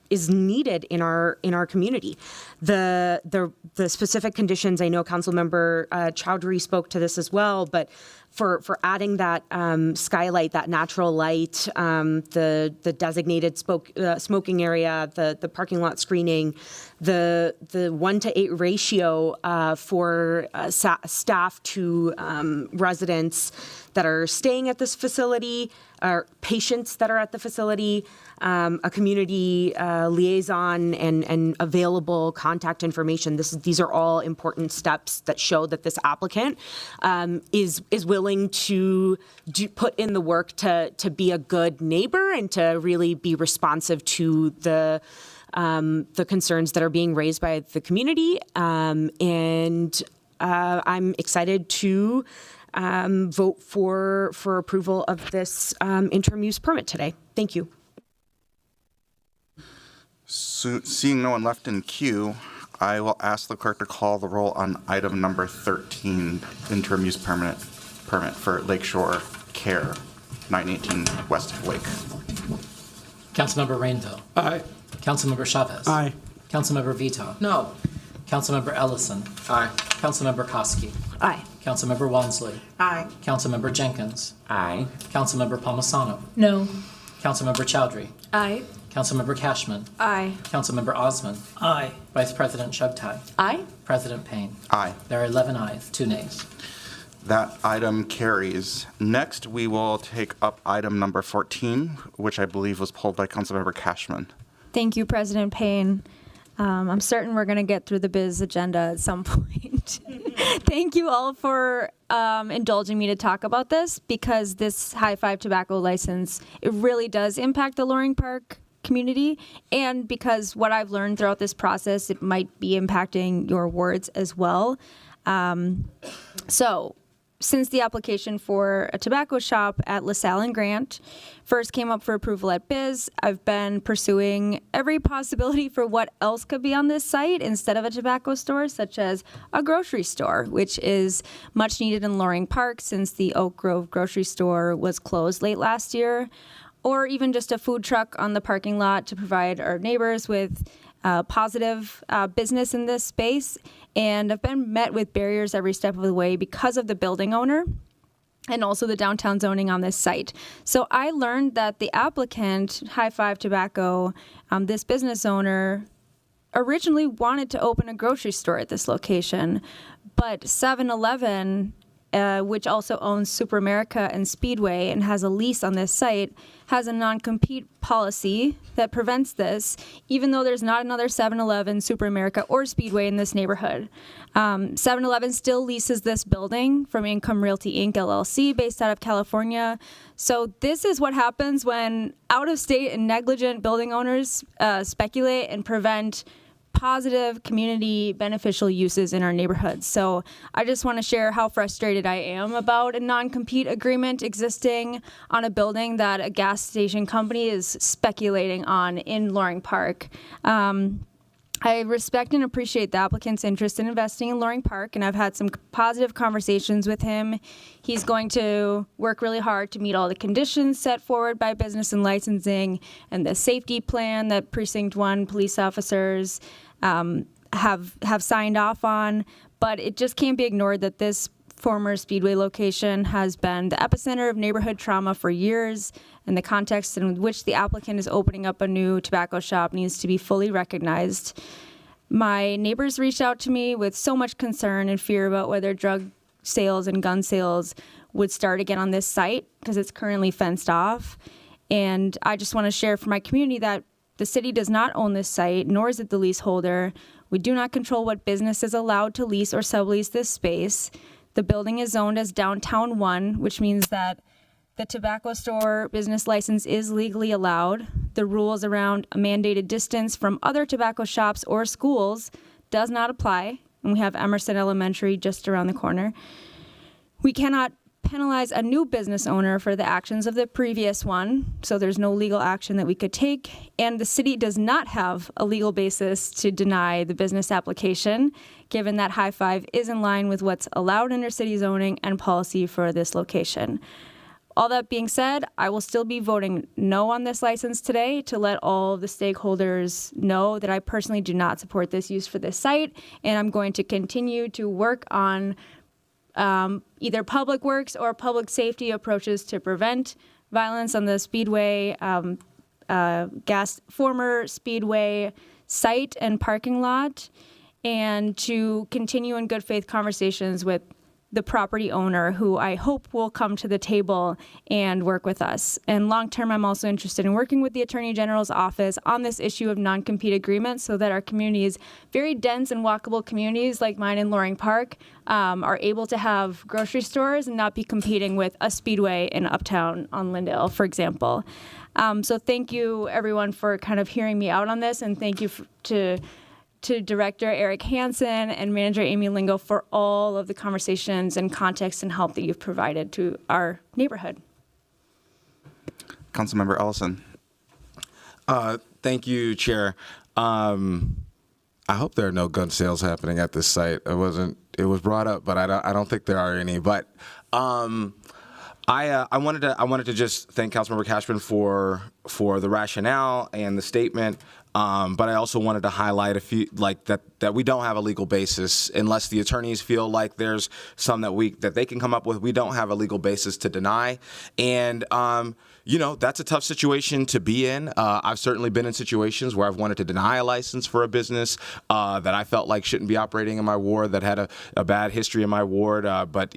Speaker 3: is needed in our community. The specific conditions, I know Councilmember Chowdhury spoke to this as well, but for adding that skylight, that natural light, the designated smoking area, the parking lot screening, the 1-to-8 ratio for staff to residents that are staying at this facility, or patients that are at the facility, a community liaison and available contact information. These are all important steps that show that this applicant is willing to put in the work to be a good neighbor and to really be responsive to the concerns that are being raised by the community. And I'm excited to vote for approval of this interim use permit today. Thank you.
Speaker 1: So, seeing no one left in queue, I will ask the clerk to call the roll on item number 13, interim use permit for Lakeshore Care, 918 West Lake.
Speaker 7: Councilmember Rainville.
Speaker 14: Aye.
Speaker 7: Councilmember Chavez.
Speaker 11: Aye.
Speaker 7: Councilmember Vito.
Speaker 13: No.
Speaker 7: Councilmember Ellison.
Speaker 11: Aye.
Speaker 7: Councilmember Koski.
Speaker 12: Aye.
Speaker 7: Councilmember Walmsley.
Speaker 24: Aye.
Speaker 7: Councilmember Jenkins.
Speaker 9: Aye.
Speaker 7: Councilmember Palmisano.
Speaker 13: No.
Speaker 7: Councilmember Chowdhury.
Speaker 13: Aye.
Speaker 7: Councilmember Cashman.
Speaker 13: Aye.
Speaker 7: Councilmember Osmond.
Speaker 13: Aye.
Speaker 7: Vice President Chugtai.
Speaker 13: Aye.
Speaker 7: President Payne.
Speaker 1: Aye.
Speaker 7: There are 11 ayes, 2 nays.
Speaker 1: That item carries. Next, we will take up item number 14, which I believe was pulled by Councilmember Cashman.
Speaker 4: Thank you, President Payne. I'm certain we're going to get through the biz agenda at some point. Thank you all for indulging me to talk about this, because this High Five tobacco license, it really does impact the Loring Park community, and because what I've learned throughout this process, it might be impacting your wards as well. So since the application for a tobacco shop at LaSalle and Grant first came up for approval at Biz, I've been pursuing every possibility for what else could be on this site instead of a tobacco store, such as a grocery store, which is much needed in Loring Park since the Oak Grove grocery store was closed late last year, or even just a food truck on the parking lot to provide our neighbors with positive business in this space. And I've been met with barriers every step of the way because of the building owner and also the downtown zoning on this site. So I learned that the applicant, High Five Tobacco, this business owner, originally wanted to open a grocery store at this location, but 7-Eleven, which also owns Super America and Speedway and has a lease on this site, has a non-compete policy that prevents this, even though there's not another 7-Eleven, Super America, or Speedway in this neighborhood. 7-Eleven still leases this building from Income Realty Inc. LLC, based out of California. So this is what happens when out-of-state and negligent building owners speculate and prevent positive community beneficial uses in our neighborhoods. So I just want to share how frustrated I am about a non-compete agreement existing on a building that a gas station company is speculating on in Loring Park. I respect and appreciate the applicant's interest in investing in Loring Park, and I've had some positive conversations with him. He's going to work really hard to meet all the conditions set forward by business and licensing and the safety plan that Precinct 1 police officers have signed off on. But it just can't be ignored that this former Speedway location has been the epicenter of neighborhood trauma for years, and the context in which the applicant is opening up a new tobacco shop needs to be fully recognized. My neighbors reached out to me with so much concern and fear about whether drug sales and gun sales would start again on this site because it's currently fenced off. And I just want to share for my community that the city does not own this site, nor is it the leaseholder. We do not control what business is allowed to lease or sublease this space. The building is zoned as Downtown 1, which means that the tobacco store business license is legally allowed. The rules around a mandated distance from other tobacco shops or schools does not apply, and we have Emerson Elementary just around the corner. We cannot penalize a new business owner for the actions of the previous one, so there's no legal action that we could take, and the city does not have a legal basis to deny the business application, given that High Five is in line with what's allowed under city zoning and policy for this location. All that being said, I will still be voting no on this license today to let all of the stakeholders know that I personally do not support this use for this site, and I'm going to continue to work on either public works or public safety approaches to prevent violence on the Speedway, former Speedway site and parking lot, and to continue in good faith conversations with the property owner, who I hope will come to the table and work with us. And long term, I'm also interested in working with the Attorney General's office on this issue of non-compete agreements so that our communities, very dense and walkable communities like mine in Loring Park, are able to have grocery stores and not be competing with a Speedway in Uptown on Lindale, for example. So thank you, everyone, for kind of hearing me out on this, and thank you to Director Eric Hansen and Manager Amy Lingo for all of the conversations and context and help that you've provided to our neighborhood.
Speaker 1: Councilmember Ellison.
Speaker 18: Thank you, Chair. I hope there are no gun sales happening at this site. It was brought up, but I don't think there are any. But I wanted to just thank Councilmember Cashman for the rationale and the statement. But I also wanted to highlight a few, like that we don't have a legal basis unless the attorneys feel like there's some that they can come up with. We don't have a legal basis to deny, and that's a tough situation to be in. I've certainly been in situations where I've wanted to deny a license for a business that I felt like shouldn't be operating in my ward, that had a bad history in my ward, but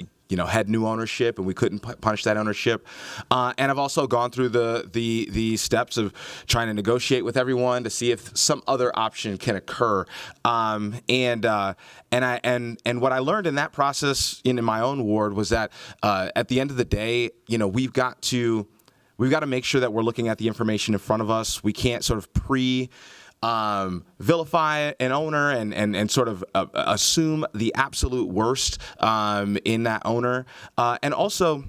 Speaker 18: had new ownership, and we couldn't punish that ownership. And I've also gone through the steps of trying to negotiate with everyone to see if some other option can occur. And what I learned in that process in my own ward was that at the end of the day, we've got to make sure that we're looking at the information in front of us. We can't sort of vilify an owner and sort of assume the absolute worst in that owner. And also,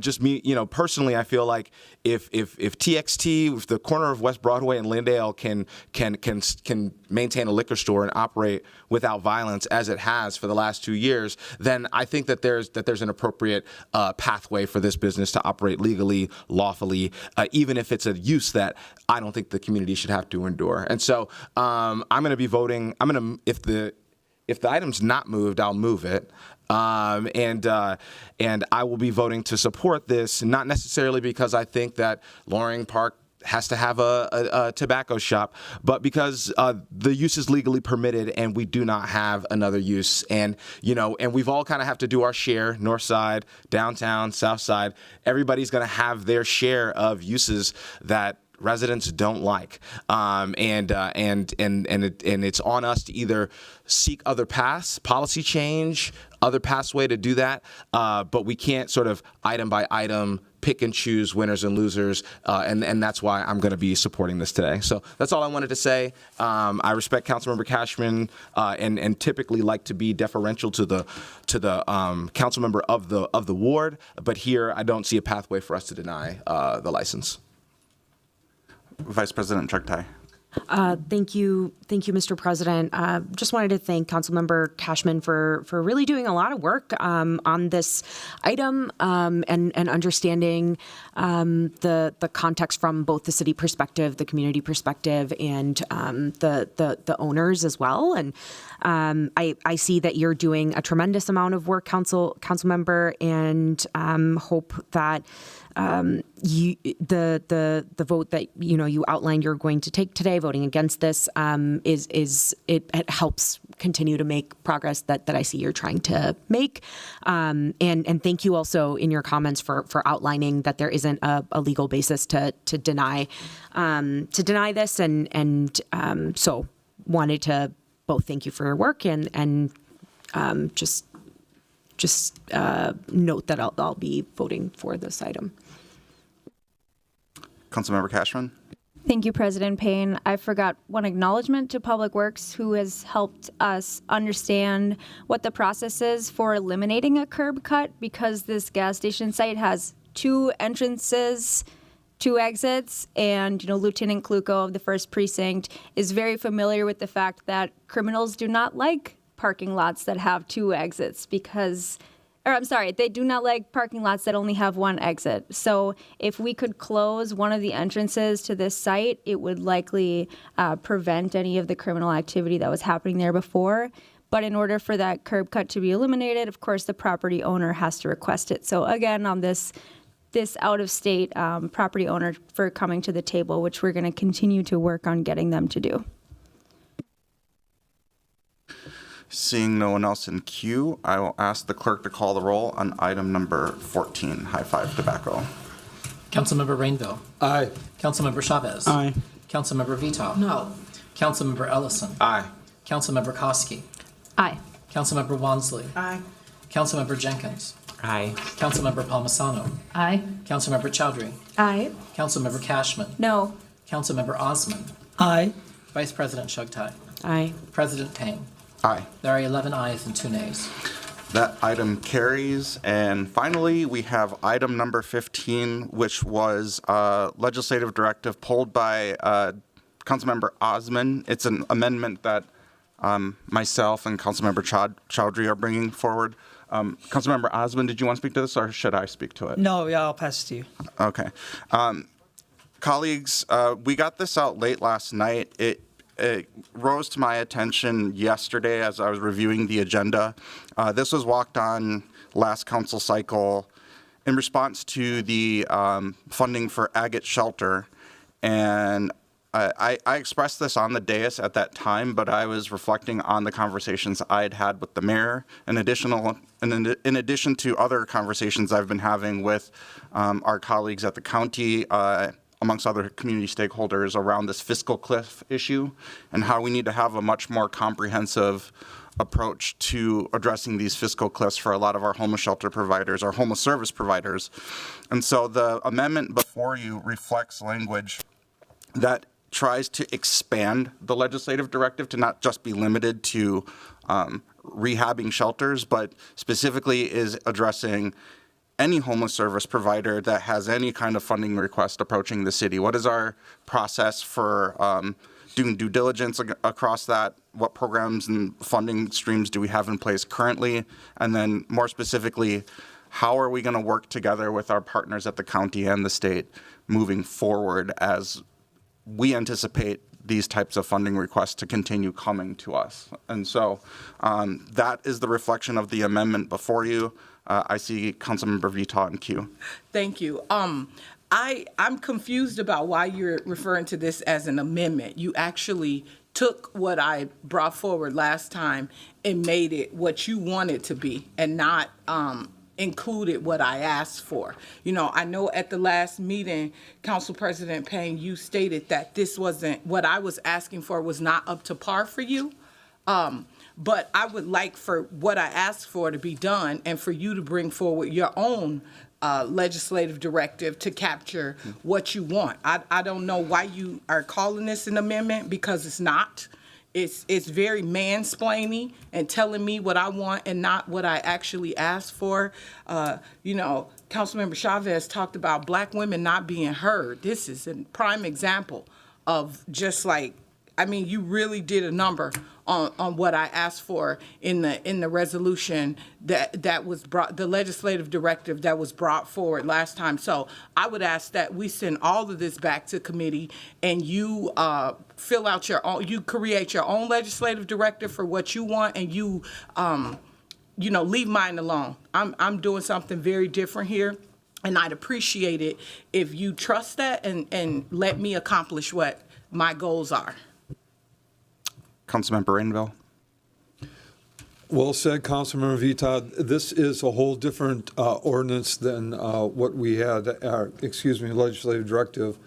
Speaker 18: just me, personally, I feel like if TXT, if the corner of West Broadway and Lindale can maintain a liquor store and operate without violence as it has for the last 2 years, then I think that there's an appropriate pathway for this business to operate legally, lawfully, even if it's a use that I don't think the community should have to endure. And so I'm going to be voting. If the item's not moved, I'll move it. And I will be voting to support this, not necessarily because I think that Loring Park has to have a tobacco shop, but because the use is legally permitted and we do not have another use. And, and we've all kind of have to do our share, north side, downtown, south side. Everybody's going to have their share of uses that residents don't like, and it's on us to either seek other paths, policy change, other pathway to do that, but we can't sort of item by item pick and choose winners and losers, and that's why I'm going to be supporting this today. So that's all I wanted to say. I respect Councilmember Cashman and typically like to be deferential to the council member of the ward, but here I don't see a pathway for us to deny the license.
Speaker 1: Vice President Chugtai.
Speaker 3: Thank you, Mr. President. Just wanted to thank Councilmember Cashman for really doing a lot of work on this item and understanding the context from both the city perspective, the community perspective, and the owners as well. And I see that you're doing a tremendous amount of work, council member, and hope that the vote that you outlined you're going to take today, voting against this, it helps continue to make progress that I see you're trying to make. And thank you also in your comments for outlining that there isn't a legal basis to deny this, and so wanted to both thank you for your work and just note that I'll be voting for this item.
Speaker 1: Councilmember Cashman.
Speaker 4: Thank you, President Payne. I forgot one acknowledgement to Public Works, who has helped us understand what the process is for eliminating a curb cut, because this gas station site has 2 entrances, 2 exits, and Lieutenant Kluko of the 1st Precinct is very familiar with the fact that criminals do not like parking lots that have 2 exits they do not like parking lots that only have 1 exit. So if we could close one of the entrances to this site, it would likely prevent any of the criminal activity that was happening there before. But in order for that curb cut to be eliminated, of course, the property owner has to request it. So again, on this out-of-state property owner for coming to the table, which we're going to continue to work on getting them to do.
Speaker 1: Seeing no one else in queue, I will ask the clerk to call the roll on item number 14, High Five Tobacco.
Speaker 7: Councilmember Rainville.
Speaker 14: Aye.
Speaker 7: Councilmember Chavez.
Speaker 11: Aye.
Speaker 7: Councilmember Vito.
Speaker 13: No.
Speaker 7: Councilmember Ellison.
Speaker 18: Aye.
Speaker 7: Councilmember Koski.
Speaker 13: Aye.
Speaker 7: Councilmember Wansley.
Speaker 13: Aye.
Speaker 7: Councilmember Jenkins.
Speaker 18: Aye.
Speaker 7: Councilmember Palmisano.
Speaker 13: Aye.
Speaker 7: Councilmember Chowdhury.
Speaker 13: Aye.
Speaker 7: Councilmember Cashman.
Speaker 4: No.
Speaker 7: Councilmember Osman.
Speaker 6: Aye.
Speaker 7: Vice President Chugtai.
Speaker 3: Aye.
Speaker 7: President Payne.
Speaker 1: Aye.
Speaker 7: There are 11 ayes and 2 nays.
Speaker 1: That item carries. And finally, we have item number 15, which was a legislative directive pulled by Councilmember Osman. It's an amendment that myself and Councilmember Chowdhury are bringing forward. Councilmember Osman, did you want to speak to this, or should I speak to it?
Speaker 6: No, yeah, I'll pass it to you.
Speaker 1: Okay. Colleagues, we got this out late last night. It rose to my attention yesterday as I was reviewing the agenda. This was walked on last council cycle in response to the funding for Agate Shelter. And I expressed this on the dais at that time, but I was reflecting on the conversations I'd had with the mayor, in addition to other conversations I've been having with our colleagues at the county, amongst other community stakeholders, around this fiscal cliff issue and how we need to have a much more comprehensive approach to addressing these fiscal cliffs for a lot of our homeless shelter providers, our homeless service providers. And so the amendment before you reflects language that tries to expand the legislative directive to not just be limited to rehabbing shelters, but specifically is addressing any homeless service provider that has any kind of funding request approaching the city. What is our process for doing due diligence across that? What programs and funding streams do we have in place currently? And then more specifically, how are we going to work together with our partners at the county and the state moving forward as we anticipate these types of funding requests to continue coming to us? And so that is the reflection of the amendment before you. I see Councilmember Vito in queue.
Speaker 2: Thank you. I'm confused about why you're referring to this as an amendment. You actually took what I brought forward last time and made it what you wanted to be, and not included what I asked for. I know at the last meeting, Council President Payne, you stated that this wasn't, what I was asking for was not up to par for you. But I would like for what I asked for to be done, and for you to bring forward your own legislative directive to capture what you want. I don't know why you are calling this an amendment, because it's not. It's very mansplaining and telling me what I want and not what I actually asked for. Councilmember Chavez talked about black women not being heard. This is a prime example of just like, I mean, you really did a number on what I asked for in the resolution that was brought, the legislative directive that was brought forward last time. So I would ask that we send all of this back to committee and you fill out your own, you create your own legislative directive for what you want, and you leave mine alone. I'm doing something very different here, and I'd appreciate it if you trust that and let me accomplish what my goals are.
Speaker 1: Councilmember Rainville.
Speaker 14: Well said, Councilmember Vita. This is a whole different ordinance than what we had, legislative directive,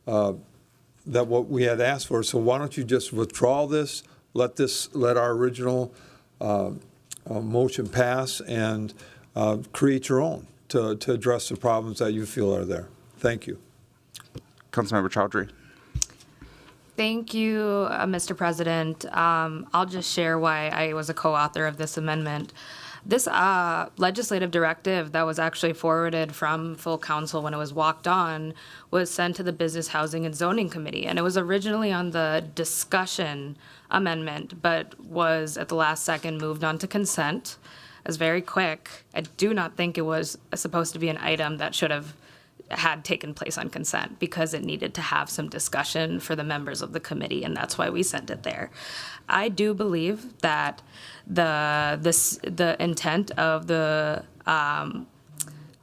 Speaker 14: that what we had asked for. So why don't you just withdraw this, let our original motion pass, and create your own to address the problems that you feel are there. Thank you.
Speaker 1: Councilmember Chowdhury.
Speaker 19: Thank you, Mr. President. I'll just share why I was a co-author of this amendment. This legislative directive that was actually forwarded from full council when it was walked on was sent to the Business, Housing, and Zoning Committee. And it was originally on the discussion amendment, but was at the last second moved on to consent. It was very quick. I do not think it was supposed to be an item that should have had taken place on consent, because it needed to have some discussion for the members of the committee, and that's why we sent it there. I do believe that the intent of the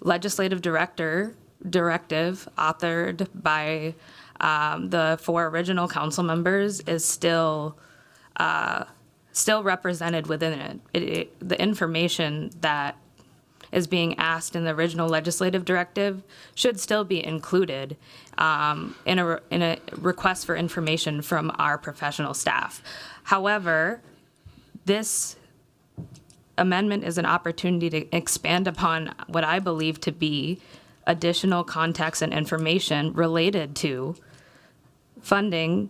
Speaker 19: legislative directive authored by the 4 original council members is still represented within it. The information that is being asked in the original legislative directive should still be included in a request for information from our professional staff. However, this amendment is an opportunity to expand upon what I believe to be additional context and information related to funding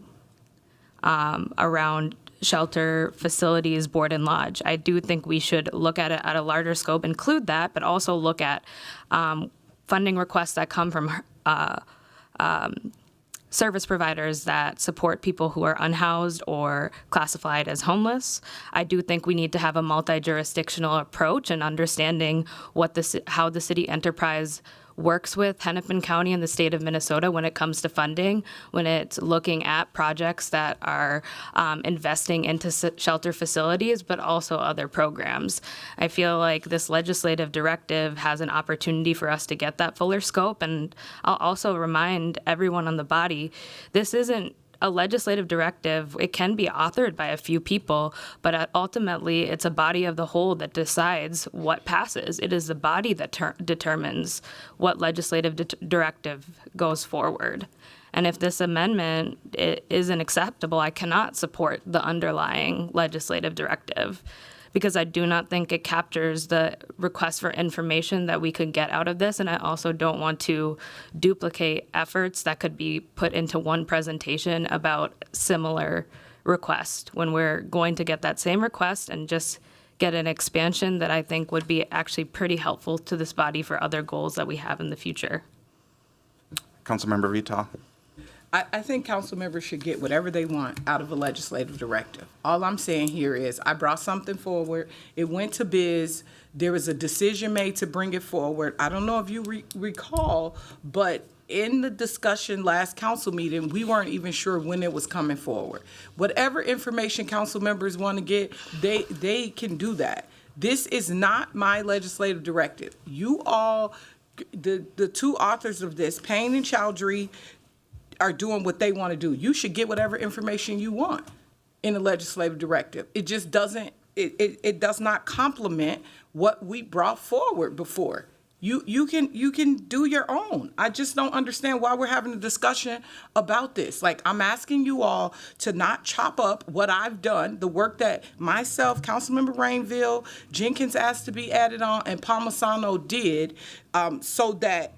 Speaker 19: around shelter facilities, board and lodge. I do think we should look at it at a larger scope, include that, but also look at funding requests that come from service providers that support people who are unhoused or classified as homeless. I do think we need to have a multi-jurisdictional approach and understanding how the city enterprise works with Hennepin County and the state of Minnesota when it comes to funding, when it's looking at projects that are investing into shelter facilities, but also other programs. I feel like this legislative directive has an opportunity for us to get that fuller scope. And I'll also remind everyone on the body, this isn't a legislative directive. It can be authored by a few people, but ultimately it's a body of the whole that decides what passes. It is the body that determines what legislative directive goes forward. And if this amendment isn't acceptable, I cannot support the underlying legislative directive, because I do not think it captures the request for information that we could get out of this. And I also don't want to duplicate efforts that could be put into one presentation about similar request when we're going to get that same request and just get an expansion that I think would be actually pretty helpful to this body for other goals that we have in the future.
Speaker 1: Councilmember Vita.
Speaker 2: I think council members should get whatever they want out of a legislative directive. All I'm saying here is I brought something forward. It went to biz. There was a decision made to bring it forward. I don't know if you recall, but in the discussion last council meeting, we weren't even sure when it was coming forward. Whatever information council members want to get, they can do that. This is not my legislative directive. You all, the 2 authors of this, Payne and Chowdhury, are doing what they want to do. You should get whatever information you want in a legislative directive. It just doesn't, it does not complement what we brought forward before. You can do your own. I just don't understand why we're having a discussion about this. Like, I'm asking you all to not chop up what I've done, the work that myself, Councilmember Rainville, Jenkins asked to be added on, and Palmisano did, so that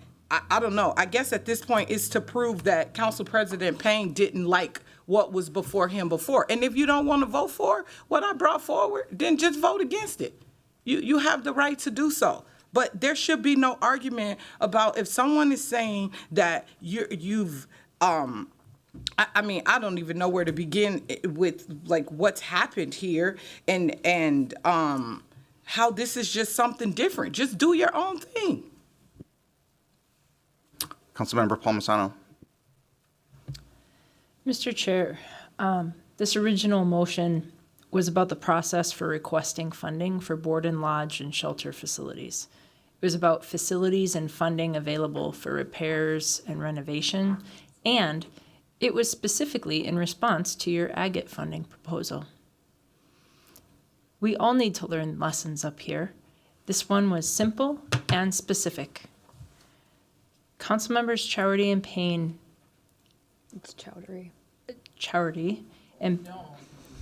Speaker 2: I don't know. I guess at this point it's to prove that Council President Payne didn't like what was before him before. And if you don't want to vote for what I brought forward, then just vote against it. You have the right to do so. But there should be no argument about if someone is saying that you've I mean, I don't even know where to begin with, like, what's happened here and how this is just something different. Just do your own thing.
Speaker 1: Councilmember Palmisano.
Speaker 13: Mr. Chair, this original motion was about the process for requesting funding for board and lodge and shelter facilities. It was about facilities and funding available for repairs and renovation, and it was specifically in response to your agate funding proposal. We all need to learn lessons up here. This one was simple and specific. Councilmembers Chowdy and Payne.
Speaker 15: It's Chowdhury.
Speaker 13: Chowdy and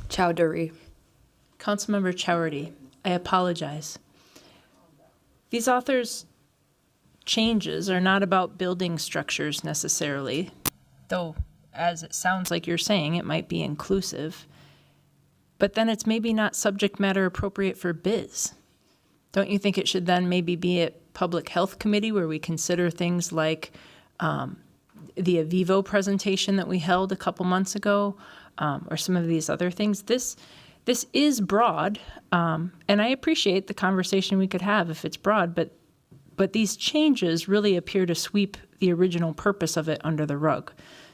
Speaker 15: Chowdhury.
Speaker 13: Councilmember Chowdy, I apologize. These authors' changes are not about building structures necessarily, though, as it sounds like you're saying, it might be inclusive. But then it's maybe not subject matter appropriate for biz. Don't you think it should then maybe be at Public Health Committee where we consider things like the Avivo presentation that we held a couple months ago, or some of these other things? This is broad, and I appreciate the conversation we could have if it's broad, but these changes really appear to sweep the original purpose of it under the rug.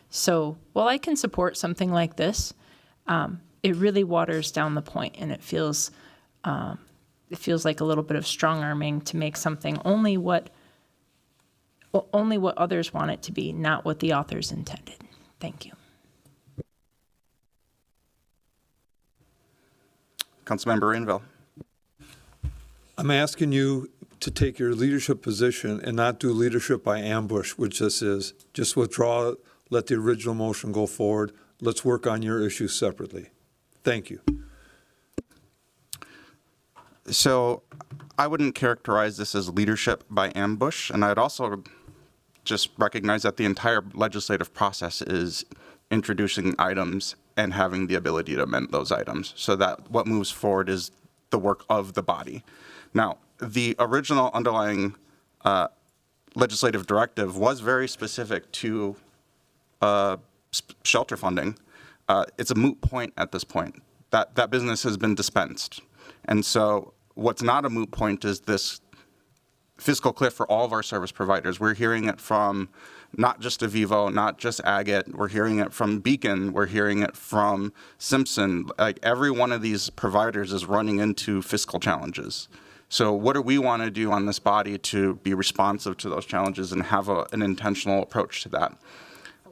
Speaker 13: So while I can support something like this, it really waters down the point, and it feels like a little bit of strong arming to make something only what others want it to be, not what the authors intended. Thank you.
Speaker 1: Councilmember Rainville.
Speaker 14: I'm asking you to take your leadership position and not do leadership by ambush, which this is. Just withdraw, let the original motion go forward. Let's work on your issues separately. Thank you.
Speaker 1: So I wouldn't characterize this as leadership by ambush, and I'd also just recognize that the entire legislative process is introducing items and having the ability to amend those items, so that what moves forward is the work of the body. Now, the original underlying legislative directive was very specific to shelter funding. It's a moot point at this point. That business has been dispensed. And so what's not a moot point is this fiscal cliff for all of our service providers. We're hearing it from not just Avivo, not just Agate. We're hearing it from Beacon. We're hearing it from Simpson. Like, every one of these providers is running into fiscal challenges. So what do we want to do on this body to be responsive to those challenges and have an intentional approach to that?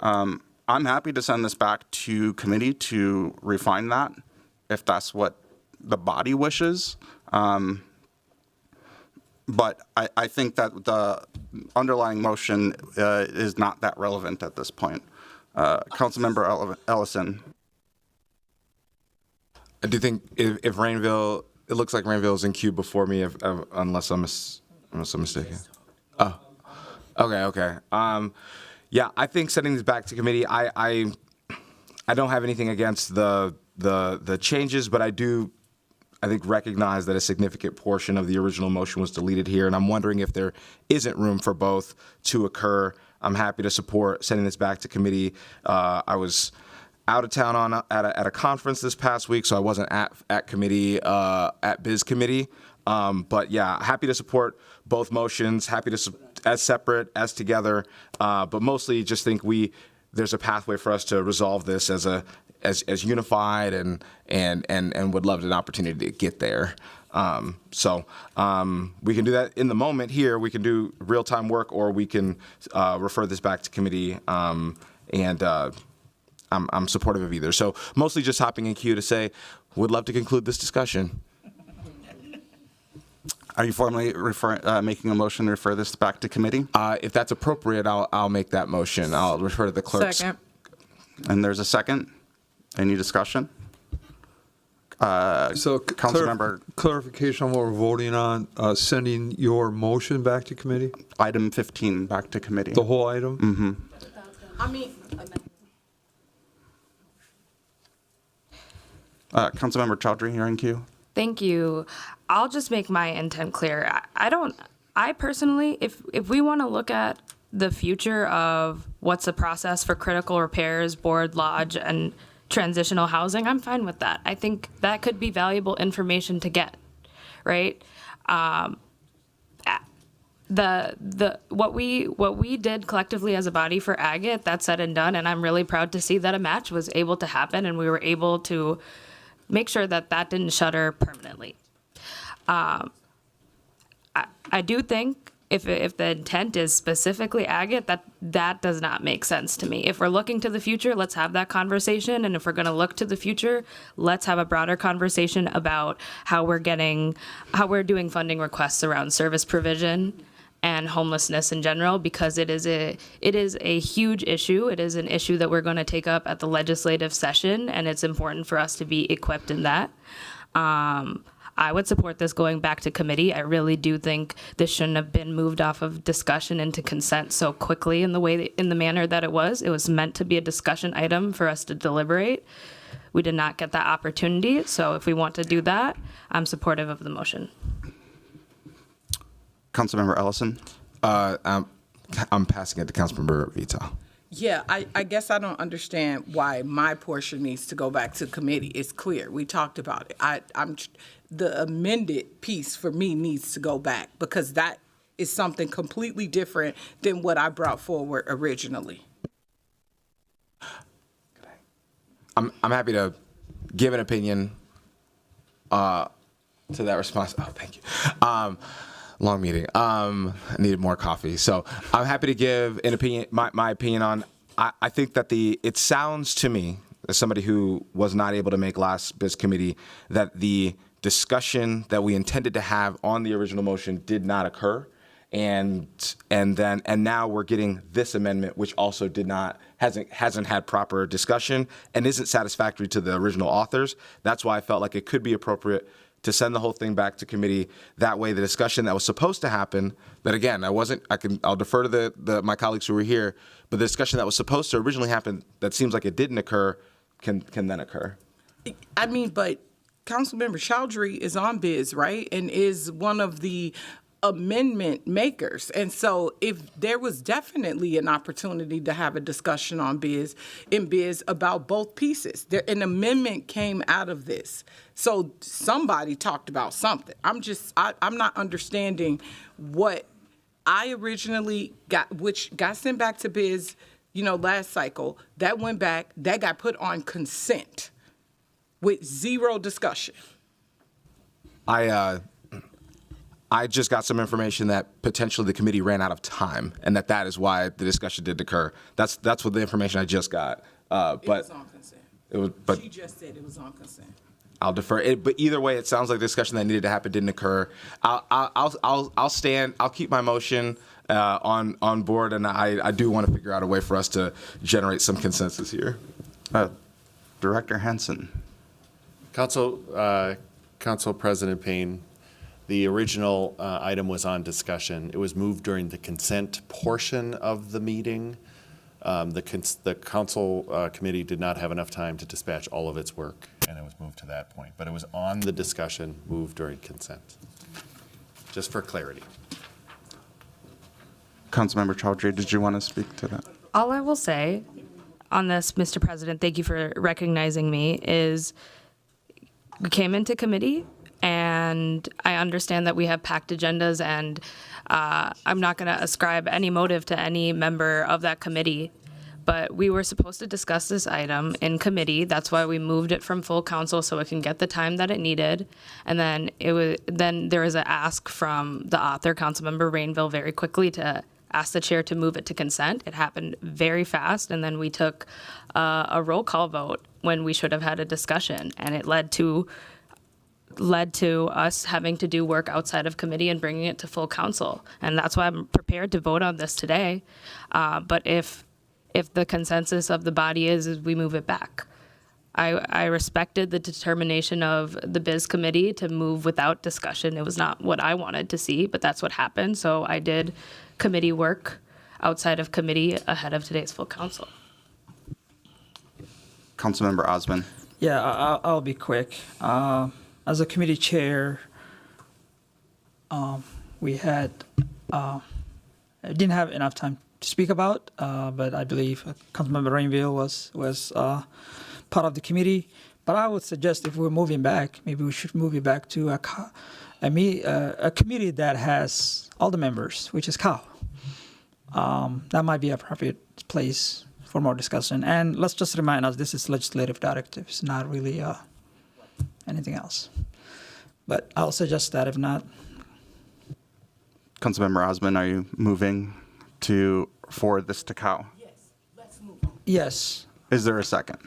Speaker 1: I'm happy to send this back to committee to refine that, if that's what the body wishes. But I think that the underlying motion is not that relevant at this point. Councilmember Ellison.
Speaker 18: I do think if Rainville, it looks like Rainville is in queue before me, unless I'm mistaken. Oh, okay. Yeah, I think sending this back to committee, I don't have anything against the changes, but I think recognize that a significant portion of the original motion was deleted here, and I'm wondering if there isn't room for both to occur. I'm happy to support sending this back to committee. I was out of town at a conference this past week, so I wasn't at committee, at biz committee. But yeah, happy to support both motions, happy to, as separate, as together, but mostly just think there's a pathway for us to resolve this as unified and would love an opportunity to get there. So we can do that in the moment here. We can do real-time work, or we can refer this back to committee, and I'm supportive of either. So mostly just hopping in queue to say, would love to conclude this discussion.
Speaker 1: Are you formally making a motion to refer this back to committee?
Speaker 18: If that's appropriate, I'll make that motion. I'll refer to the clerk.
Speaker 2: Second.
Speaker 1: And there's a second. Any discussion?
Speaker 14: So
Speaker 1: Councilmember,
Speaker 14: clarification on what we're voting on, sending your motion back to committee?
Speaker 1: Item 15 back to committee.
Speaker 14: The whole item?
Speaker 1: Mm-hmm.
Speaker 2: I mean,
Speaker 1: Councilmember Chowdhury, you're in queue.
Speaker 19: Thank you. I'll just make my intent clear. I personally, if we want to look at the future of what's the process for critical repairs, board, lodge, and transitional housing, I'm fine with that. I think that could be valuable information to get, right? What we did collectively as a body for Agate, that's said and done, and I'm really proud to see that a match was able to happen, and we were able to make sure that that didn't shutter permanently. I do think if the intent is specifically Agate, that does not make sense to me. If we're looking to the future, let's have that conversation. And if we're going to look to the future, let's have a broader conversation about how we're doing funding requests around service provision and homelessness in general, because it is a huge issue. It is an issue that we're going to take up at the legislative session, and it's important for us to be equipped in that. I would support this going back to committee. I really do think this shouldn't have been moved off of discussion into consent so quickly in the manner that it was. It was meant to be a discussion item for us to deliberate. We did not get that opportunity. So if we want to do that, I'm supportive of the motion.
Speaker 1: Councilmember Ellison.
Speaker 18: I'm passing it to Councilmember Vito.
Speaker 2: Yeah, I guess I don't understand why my portion needs to go back to committee. It's clear. We talked about it. The amended piece for me needs to go back because that is something completely different than what I brought forward originally.
Speaker 18: I'm happy to give an opinion to that response. Oh, thank you. Long meeting. I needed more coffee. So I'm happy to give an opinion, my opinion on, I think that it sounds to me, as somebody who was not able to make last BIS committee, that the discussion that we intended to have on the original motion did not occur. And now we're getting this amendment, which also hasn't had proper discussion and isn't satisfactory to the original authors. That's why I felt like it could be appropriate to send the whole thing back to committee. That way, the discussion that was supposed to happen, that again, I'll defer to my colleagues who were here, but the discussion that was supposed to originally happen, that seems like it didn't occur, can then occur.
Speaker 2: I mean, but Councilmember Chowdhury is on BIS, right? And is one of the amendment makers. And so if there was definitely an opportunity to have a discussion on BIS about both pieces, an amendment came out of this. So somebody talked about something. I'm not understanding what I originally got, which got sent back to BIS, last cycle. That went back, that got put on consent with zero discussion.
Speaker 18: I just got some information that potentially the committee ran out of time, and that is why the discussion didn't occur. That's what the information I just got. But
Speaker 2: it was on consent.
Speaker 18: But
Speaker 2: she just said it was on consent.
Speaker 18: I'll defer it. But either way, it sounds like the discussion that needed to happen didn't occur. I'll stand. I'll keep my motion on board, and I do want to figure out a way for us to generate some consensus here.
Speaker 1: Director Henson.
Speaker 5: Council President Payne, the original item was on discussion. It was moved during the consent portion of the meeting. The council committee did not have enough time to dispatch all of its work, and it was moved to that point. But it was on the discussion, moved during consent. Just for clarity.
Speaker 1: Councilmember Chowdhury, did you want to speak to that?
Speaker 19: All I will say on this, Mr. President, thank you for recognizing me, is we came into committee, and I understand that we have packed agendas, and I'm not going to ascribe any motive to any member of that committee, but we were supposed to discuss this item in committee. That's why we moved it from full council so it can get the time that it needed. And then there was an ask from the author, Councilmember Rainville, very quickly to ask the chair to move it to consent. It happened very fast, and then we took a roll call vote when we should have had a discussion, and it led to us having to do work outside of committee and bringing it to full council. And that's why I'm prepared to vote on this today. But if the consensus of the body is we move it back. I respected the determination of the BIS committee to move without discussion. It was not what I wanted to see, but that's what happened. So I did committee work outside of committee ahead of today's full council.
Speaker 1: Councilmember Osmond.
Speaker 6: Yeah, I'll be quick. As a committee chair, we didn't have enough time to speak about, but I believe Councilmember Rainville was part of the committee. But I would suggest if we're moving back, maybe we should move it back to a committee that has all the members, which is COW. That might be an appropriate place for more discussion. And let's just remind us, this is legislative directive. It's not really anything else. But I'll suggest that if not.
Speaker 1: Councilmember Osmond, are you moving to forward this to COW?
Speaker 6: Yes.
Speaker 1: Is there a second?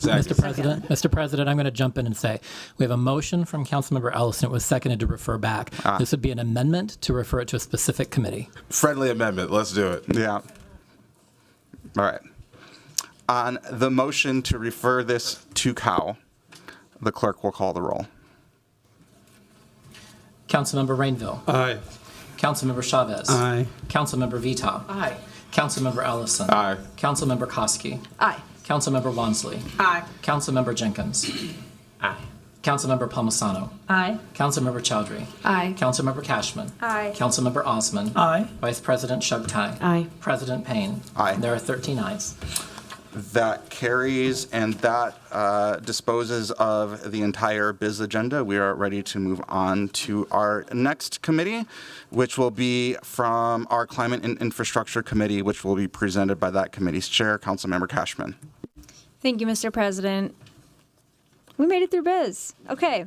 Speaker 20: Mr. President, I'm going to jump in and say we have a motion from Councilmember Ellison. It was seconded to refer back. This would be an amendment to refer it to a specific committee.
Speaker 21: Friendly amendment. Let's do it.
Speaker 1: Yeah. All right. On the motion to refer this to COW, the clerk will call the roll.
Speaker 20: Councilmember Rainville.
Speaker 14: Aye.
Speaker 20: Councilmember Chavez.
Speaker 14: Aye.
Speaker 20: Councilmember Vita.
Speaker 12: Aye.
Speaker 20: Councilmember Ellison.
Speaker 21: Aye.
Speaker 20: Councilmember Koski.
Speaker 12: Aye.
Speaker 20: Councilmember Wansley.
Speaker 12: Aye.
Speaker 20: Councilmember Jenkins.
Speaker 12: Aye.
Speaker 20: Councilmember Palmisano.
Speaker 13: Aye.
Speaker 20: Councilmember Chowdhury.
Speaker 12: Aye.
Speaker 20: Councilmember Cashman.
Speaker 12: Aye.
Speaker 20: Councilmember Osman.
Speaker 6: Aye.
Speaker 20: Vice President Shugtai.
Speaker 12: Aye.
Speaker 20: President Payne.
Speaker 1: Aye.
Speaker 20: There are 13 ayes.
Speaker 1: That carries, and that disposes of the entire biz agenda. We are ready to move on to our next committee, which will be from our Climate and Infrastructure Committee, which will be presented by that committee's chair, Councilmember Cashman.
Speaker 4: Thank you, Mr. President. We made it through biz. Okay.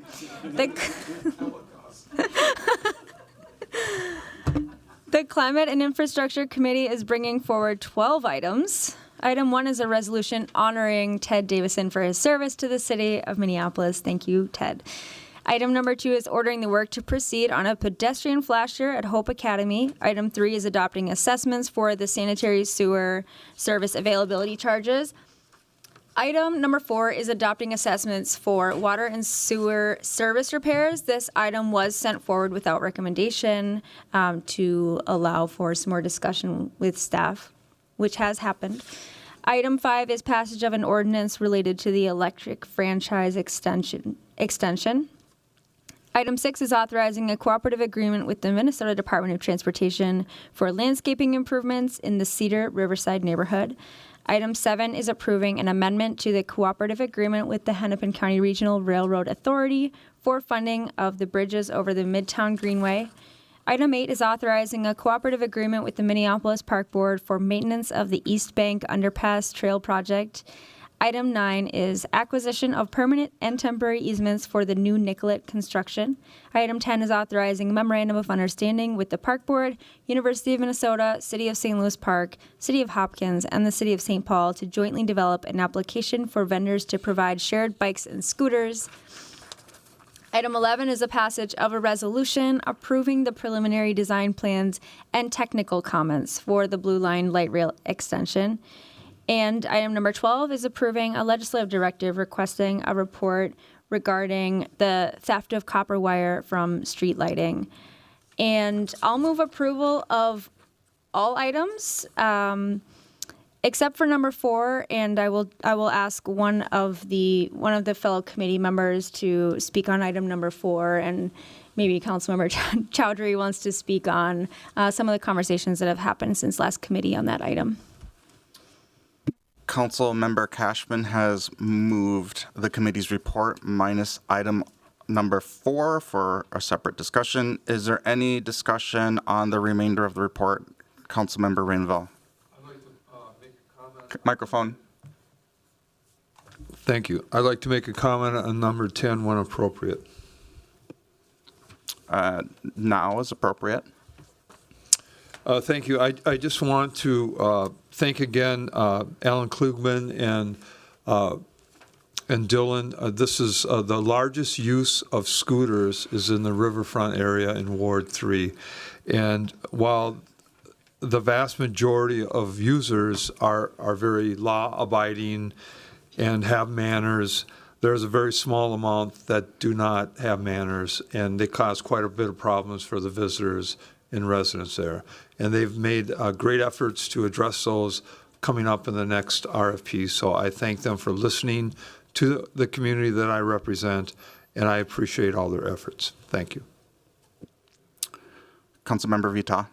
Speaker 4: The Climate and Infrastructure Committee is bringing forward 12 items. Item 1 is a resolution honoring Ted Davison for his service to the city of Minneapolis. Thank you, Ted. Item number 2 is ordering the work to proceed on a pedestrian flasher at Hope Academy. Item 3 is adopting assessments for the sanitary sewer service availability charges. Item number 4 is adopting assessments for water and sewer service repairs. This item was sent forward without recommendation to allow for some more discussion with staff, which has happened. Item 5 is passage of an ordinance related to the electric franchise extension. Item 6 is authorizing a cooperative agreement with the Minnesota Department of Transportation for landscaping improvements in the Cedar Riverside neighborhood. Item 7 is approving an amendment to the cooperative agreement with the Hennepin County Regional Railroad Authority for funding of the bridges over the Midtown Greenway. Item 8 is authorizing a cooperative agreement with the Minneapolis Park Board for maintenance of the East Bank Underpass Trail Project. Item 9 is acquisition of permanent and temporary easements for the new Nicollet construction. Item 10 is authorizing a memorandum of understanding with the Park Board, University of Minnesota, City of St. Louis Park, City of Hopkins, and the City of St. Paul to jointly develop an application for vendors to provide shared bikes and scooters. Item 11 is a passage of a resolution approving the preliminary design plans and technical comments for the Blue Line Light Rail extension. And item number 12 is approving a legislative directive requesting a report regarding the theft of copper wire from street lighting. And I'll move approval of all items except for number 4, and I will ask one of the fellow committee members to speak on item number 4, and maybe Councilmember Chowdhury wants to speak on some of the conversations that have happened since last committee on that item.
Speaker 1: Councilmember Cashman has moved the committee's report minus item number 4 for a separate discussion. Is there any discussion on the remainder of the report? Councilmember Rainville.
Speaker 14: I'd like to make a comment.
Speaker 1: Microphone.
Speaker 14: Thank you. I'd like to make a comment on number 10 when appropriate.
Speaker 1: Now is appropriate.
Speaker 14: Thank you. I just want to thank again Alan Klugman and Dylan. This is the largest use of scooters is in the riverfront area in Ward 3. And while the vast majority of users are very law-abiding and have manners, there's a very small amount that do not have manners, and they cause quite a bit of problems for the visitors and residents there. And they've made great efforts to address those coming up in the next RFP. So I thank them for listening to the community that I represent, and I appreciate all their efforts. Thank you.
Speaker 1: Councilmember Vita.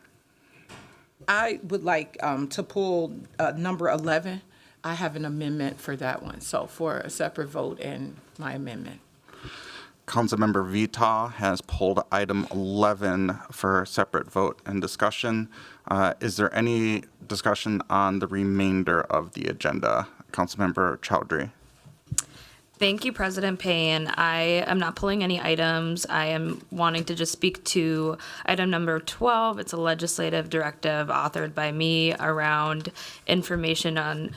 Speaker 2: I would like to pull number 11. I have an amendment for that one, so for a separate vote and my amendment.
Speaker 1: Councilmember Vita has pulled item 11 for a separate vote and discussion. Is there any discussion on the remainder of the agenda? Councilmember Chowdhury.
Speaker 19: Thank you, President Payne. I am not pulling any items. I am wanting to just speak to item number 12. It's a legislative directive authored by me around information on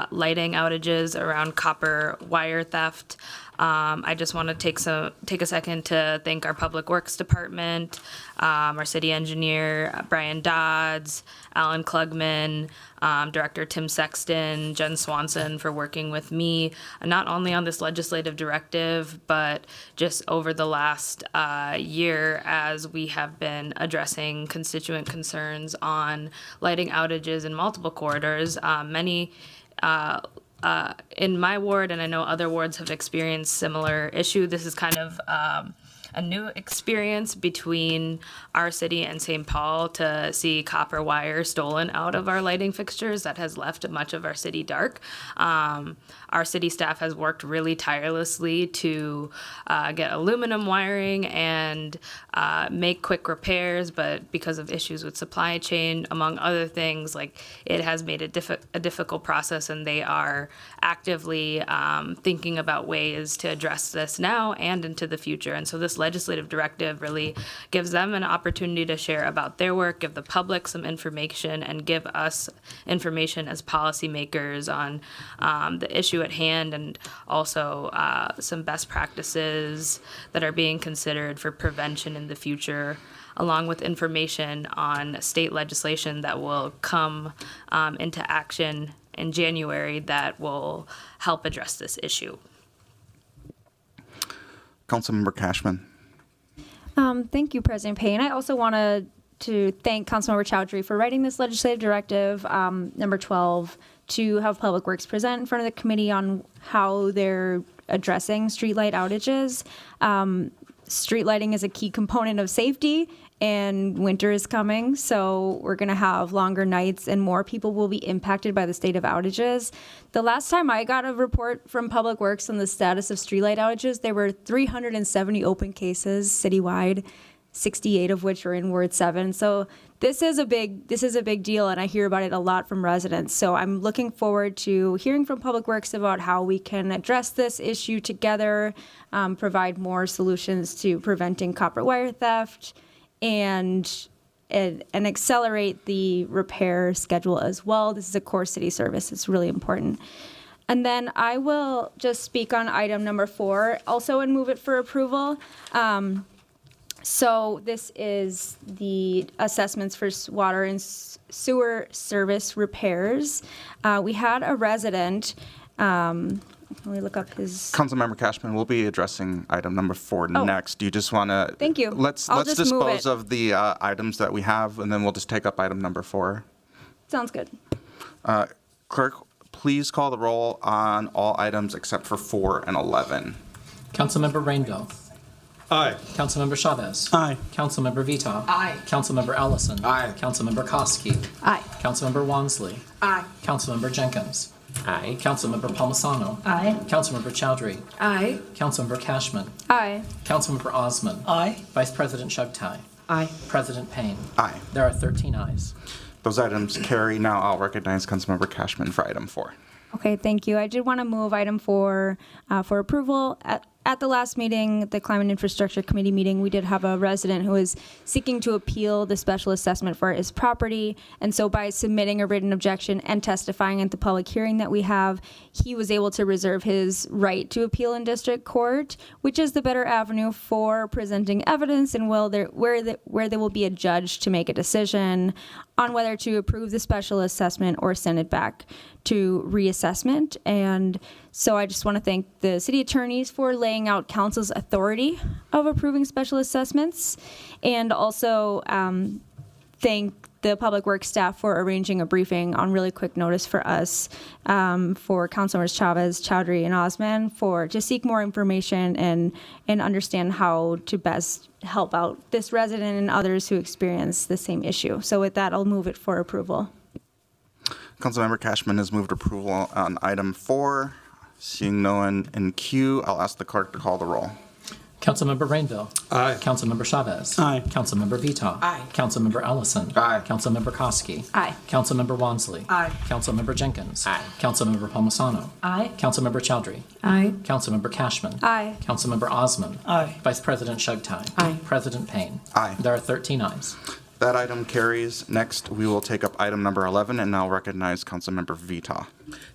Speaker 19: lighting outages around copper wire theft. I just want to take a second to thank our Public Works Department, our city engineer, Brian Dodds, Alan Klugman, Director Tim Sexton, Jen Swanson for working with me, not only on this legislative directive, but just over the last year as we have been addressing constituent concerns on lighting outages in multiple corridors. Many in my ward, and I know other wards have experienced similar issue. This is kind of a new experience between our city and St. Paul to see copper wire stolen out of our lighting fixtures that has left much of our city dark. Our city staff has worked really tirelessly to get aluminum wiring and make quick repairs, but because of issues with supply chain, among other things, like it has made a difficult process, and they are actively thinking about ways to address this now and into the future. And so this legislative directive really gives them an opportunity to share about their work, give the public some information, and give us information as policymakers on the issue at hand, and also some best practices that are being considered for prevention in the future, along with information on state legislation that will come into action in January that will help address this issue.
Speaker 1: Councilmember Cashman.
Speaker 4: Thank you, President Payne. I also want to thank Councilmember Chowdhury for writing this legislative directive, number 12, to have Public Works present in front of the committee on how they're addressing streetlight outages. Street lighting is a key component of safety, and winter is coming, so we're going to have longer nights and more people will be impacted by the state of outages. The last time I got a report from Public Works on the status of streetlight outages, there were 370 open cases citywide, 68 of which were in Ward 7. So this is a big deal, and I hear about it a lot from residents. So I'm looking forward to hearing from Public Works about how we can address this issue together, provide more solutions to preventing copper wire theft, and accelerate the repair schedule as well. This is a core city service. It's really important. And then I will just speak on item number 4 also and move it for approval. So this is the assessments for water and sewer service repairs. We had a resident, let me look up his...
Speaker 1: Councilmember Cashman, we'll be addressing item number 4 next. Do you just want to...
Speaker 4: Thank you.
Speaker 1: Let's dispose of the items that we have, and then we'll just take up item number 4.
Speaker 4: Sounds good.
Speaker 1: Clerk, please call the roll on all items except for 4 and 11.
Speaker 20: Councilmember Rainville.
Speaker 14: Aye.
Speaker 20: Councilmember Chavez.
Speaker 11: Aye.
Speaker 20: Councilmember Vita.
Speaker 2: Aye.
Speaker 20: Councilmember Ellison.
Speaker 21: Aye.
Speaker 20: Councilmember Koski.
Speaker 12: Aye.
Speaker 20: Councilmember Wansley.
Speaker 2: Aye.
Speaker 20: Councilmember Jenkins.
Speaker 9: Aye.
Speaker 20: Councilmember Palmisano.
Speaker 12: Aye.
Speaker 20: Councilmember Chowdhury.
Speaker 17: Aye.
Speaker 20: Councilmember Cashman.
Speaker 4: Aye.
Speaker 20: Councilmember Osman.
Speaker 6: Aye.
Speaker 20: Vice President Shugtai.
Speaker 12: Aye.
Speaker 20: President Payne.
Speaker 1: Aye.
Speaker 20: There are 13 ayes.
Speaker 1: Those items carry. Now I'll recognize Councilmember Cashman for item 4.
Speaker 4: Okay, thank you. I did want to move item 4 for approval. At the last meeting, the Climate and Infrastructure Committee meeting, we did have a resident who was seeking to appeal the special assessment for his property. And so by submitting a written objection and testifying at the public hearing that we have, he was able to reserve his right to appeal in district court, which is the better avenue for presenting evidence and where there will be a judge to make a decision on whether to approve the special assessment or send it back to reassessment. And so I just want to thank the city attorneys for laying out council's authority of approving special assessments, and also thank the Public Works staff for arranging a briefing on really quick notice for us, for Councilmembers Chavez, Chowdhury, and Osman to seek more information and understand how to best help out this resident and others who experience the same issue. So with that, I'll move it for approval.
Speaker 1: Councilmember Cashman has moved approval on item 4. Seeing no one in queue, I'll ask the clerk to call the roll.
Speaker 20: Councilmember Rainville.
Speaker 14: Aye.
Speaker 20: Councilmember Chavez.
Speaker 11: Aye.
Speaker 20: Councilmember Vita.
Speaker 10: Aye.
Speaker 20: Councilmember Ellison.
Speaker 21: Aye.
Speaker 20: Councilmember Koski.
Speaker 12: Aye.
Speaker 20: Councilmember Wansley.
Speaker 10: Aye.
Speaker 20: Councilmember Jenkins.
Speaker 21: Aye.
Speaker 20: Councilmember Palmisano.
Speaker 12: Aye.
Speaker 20: Councilmember Chowdhury.
Speaker 12: Aye.
Speaker 20: Councilmember Cashman.
Speaker 4: Aye.
Speaker 20: Councilmember Osman.
Speaker 6: Aye.
Speaker 20: Vice President Shugtai.
Speaker 12: Aye.
Speaker 20: President Payne.
Speaker 1: Aye.
Speaker 20: There are 13 ayes.
Speaker 1: That item carries. Next, we will take up item number 11, and now recognize Councilmember Vita.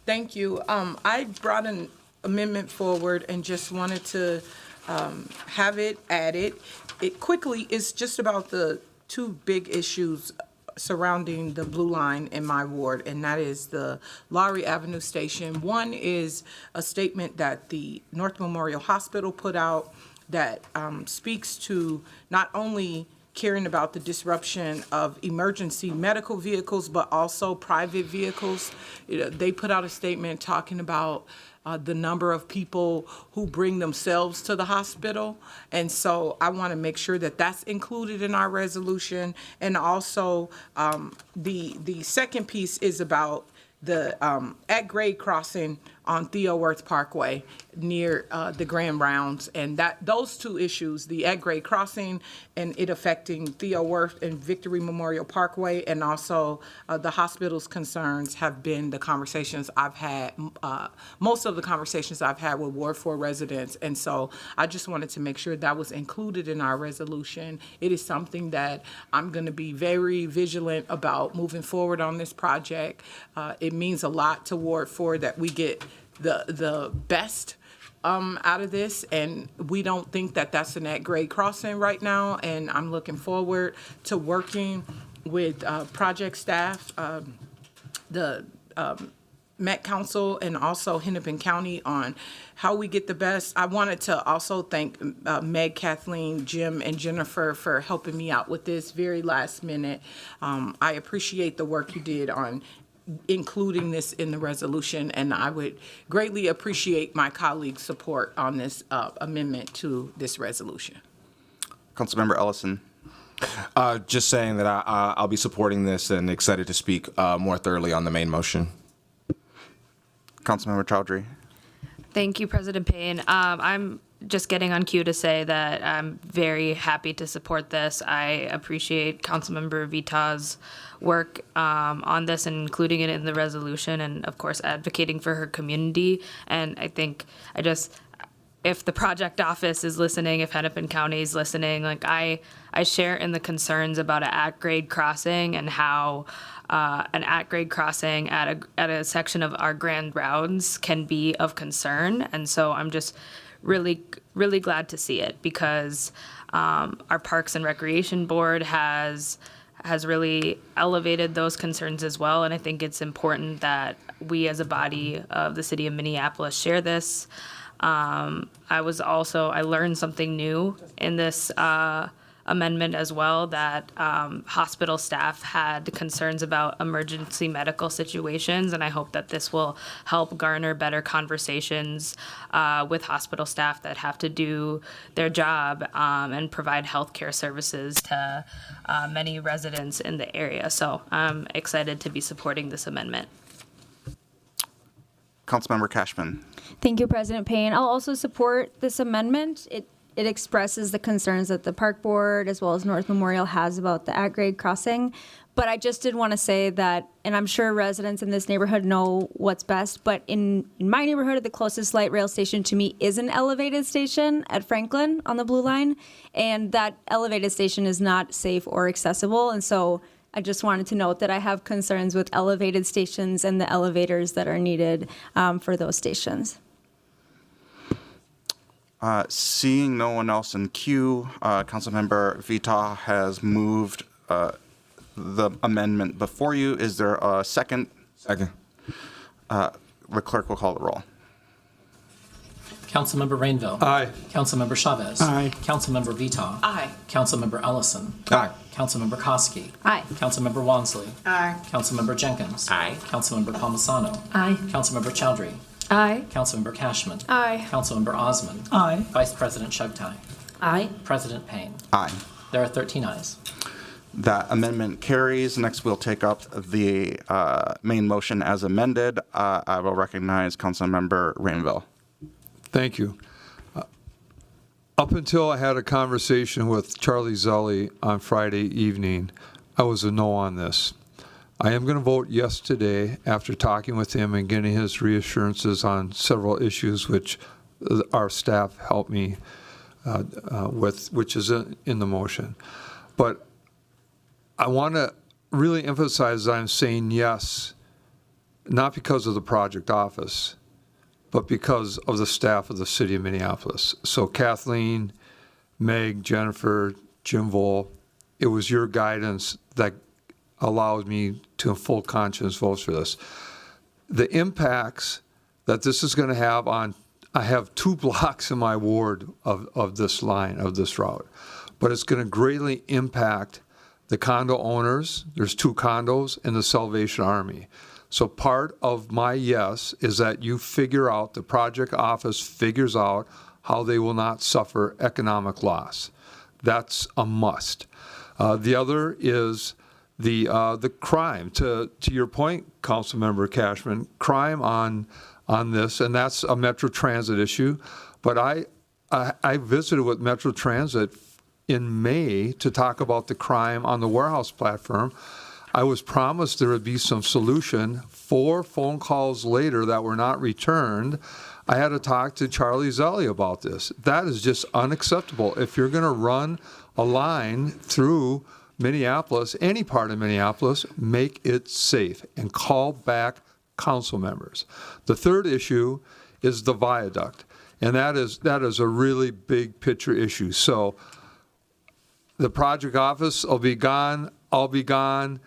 Speaker 2: Thank you. I brought an amendment forward and just wanted to have it added. It quickly is just about the two big issues surrounding the Blue Line in my ward, and that is the Lowry Avenue station. One is a statement that the North Memorial Hospital put out that speaks to not only caring about the disruption of emergency medical vehicles, but also private vehicles. They put out a statement talking about the number of people who bring themselves to the hospital. And so I want to make sure that that's included in our resolution. And also the second piece is about the at-grade crossing on Theo Worth Parkway near the Grand Rounds. And those two issues, the at-grade crossing and it affecting Theo Worth and Victory Memorial Parkway, and also the hospital's concerns have been the conversations I've had, most of the conversations I've had with Ward 4 residents. And so I just wanted to make sure that was included in our resolution. It is something that I'm going to be very vigilant about moving forward on this project. It means a lot to Ward 4 that we get the best out of this, and we don't think that that's an at-grade crossing right now, and I'm looking forward to working with project staff, the Met Council, and also Hennepin County on how we get the best. I wanted to also thank Meg, Kathleen, Jim, and Jennifer for helping me out with this very last minute. I appreciate the work you did on including this in the resolution, and I would greatly appreciate my colleagues' support on this amendment to this resolution.
Speaker 1: Councilmember Ellison.
Speaker 18: Just saying that I'll be supporting this and excited to speak more thoroughly on the main motion.
Speaker 1: Councilmember Chowdhury.
Speaker 19: Thank you, President Payne. I'm just getting on cue to say that I'm very happy to support this. I appreciate Councilmember Vita's work on this and including it in the resolution, and of course advocating for her community. And I think if the project office is listening, if Hennepin County is listening, like I share in the concerns about an at-grade crossing and how an at-grade crossing at a section of our Grand Rounds can be of concern. And so I'm just really, really glad to see it, because our Parks and Recreation Board has really elevated those concerns as well. And I think it's important that we as a body of the city of Minneapolis share this. I learned something new in this amendment as well, that hospital staff had concerns about emergency medical situations, and I hope that this will help garner better conversations with hospital staff that have to do their job and provide healthcare services to many residents in the area. So I'm excited to be supporting this amendment.
Speaker 1: Councilmember Cashman.
Speaker 4: Thank you, President Payne. I'll also support this amendment. It expresses the concerns that the Park Board as well as North Memorial has about the at-grade crossing. But I just did want to say that, and I'm sure residents in this neighborhood know what's best, but in my neighborhood, the closest light rail station to me is an elevated station at Franklin on the Blue Line, and that elevated station is not safe or accessible. And so I just wanted to note that I have concerns with elevated stations and the elevators that are needed for those stations.
Speaker 1: Seeing no one else in queue, Councilmember Vita has moved the amendment before you. Is there a second?
Speaker 18: Second.
Speaker 1: The clerk will call the roll.
Speaker 20: Councilmember Rainville.
Speaker 14: Aye.
Speaker 20: Councilmember Chavez.
Speaker 11: Aye.
Speaker 20: Councilmember Vitaw.
Speaker 12: Aye.
Speaker 20: Councilmember Ellison.
Speaker 21: Aye.
Speaker 20: Councilmember Koski.
Speaker 12: Aye.
Speaker 20: Councilmember Wansley.
Speaker 12: Aye.
Speaker 20: Councilmember Jenkins.
Speaker 9: Aye.
Speaker 20: Councilmember Palmisano.
Speaker 12: Aye.
Speaker 20: Councilmember Chowdhury.
Speaker 19: Aye.
Speaker 20: Councilmember Cashman.
Speaker 19: Aye.
Speaker 20: Councilmember Osmond.
Speaker 6: Aye.
Speaker 20: Vice President Chugtai.
Speaker 12: Aye.
Speaker 20: President Payne.
Speaker 1: Aye.
Speaker 20: There are 13 ayes.
Speaker 1: That amendment carries. Next, we'll take up the main motion as amended. I will recognize Councilmember Rainville.
Speaker 14: Thank you. Up until I had a conversation with Charlie Zelli on Friday evening, I was a no on this. I am going to vote yes today after talking with him and getting his reassurances on several issues which our staff helped me with, which is in the motion. But I want to really emphasize that I'm saying yes, not because of the project office, but because of the staff of the city of Minneapolis. So Kathleen, Meg, Jennifer, Jim Vole, it was your guidance that allowed me to in full conscience vote for this. The impacts that this is going to have on, I have 2 blocks in my ward of this line, of this route, but it's going to greatly impact the condo owners. There's 2 condos and the Salvation Army. So part of my yes is that you figure out, the project office figures out how they will not suffer economic loss. That's a must. The other is the crime. To your point, Councilmember Cashman, crime on this, and that's a Metro Transit issue. But I visited with Metro Transit in May to talk about the crime on the warehouse platform. I was promised there would be some solution. 4 phone calls later that were not returned, I had to talk to Charlie Zelli about this. That is just unacceptable. If you're going to run a line through Minneapolis, any part of Minneapolis, make it safe and call back council members. The third issue is the viaduct, and that is a really big picture issue. So the project office will be gone, I'll be gone,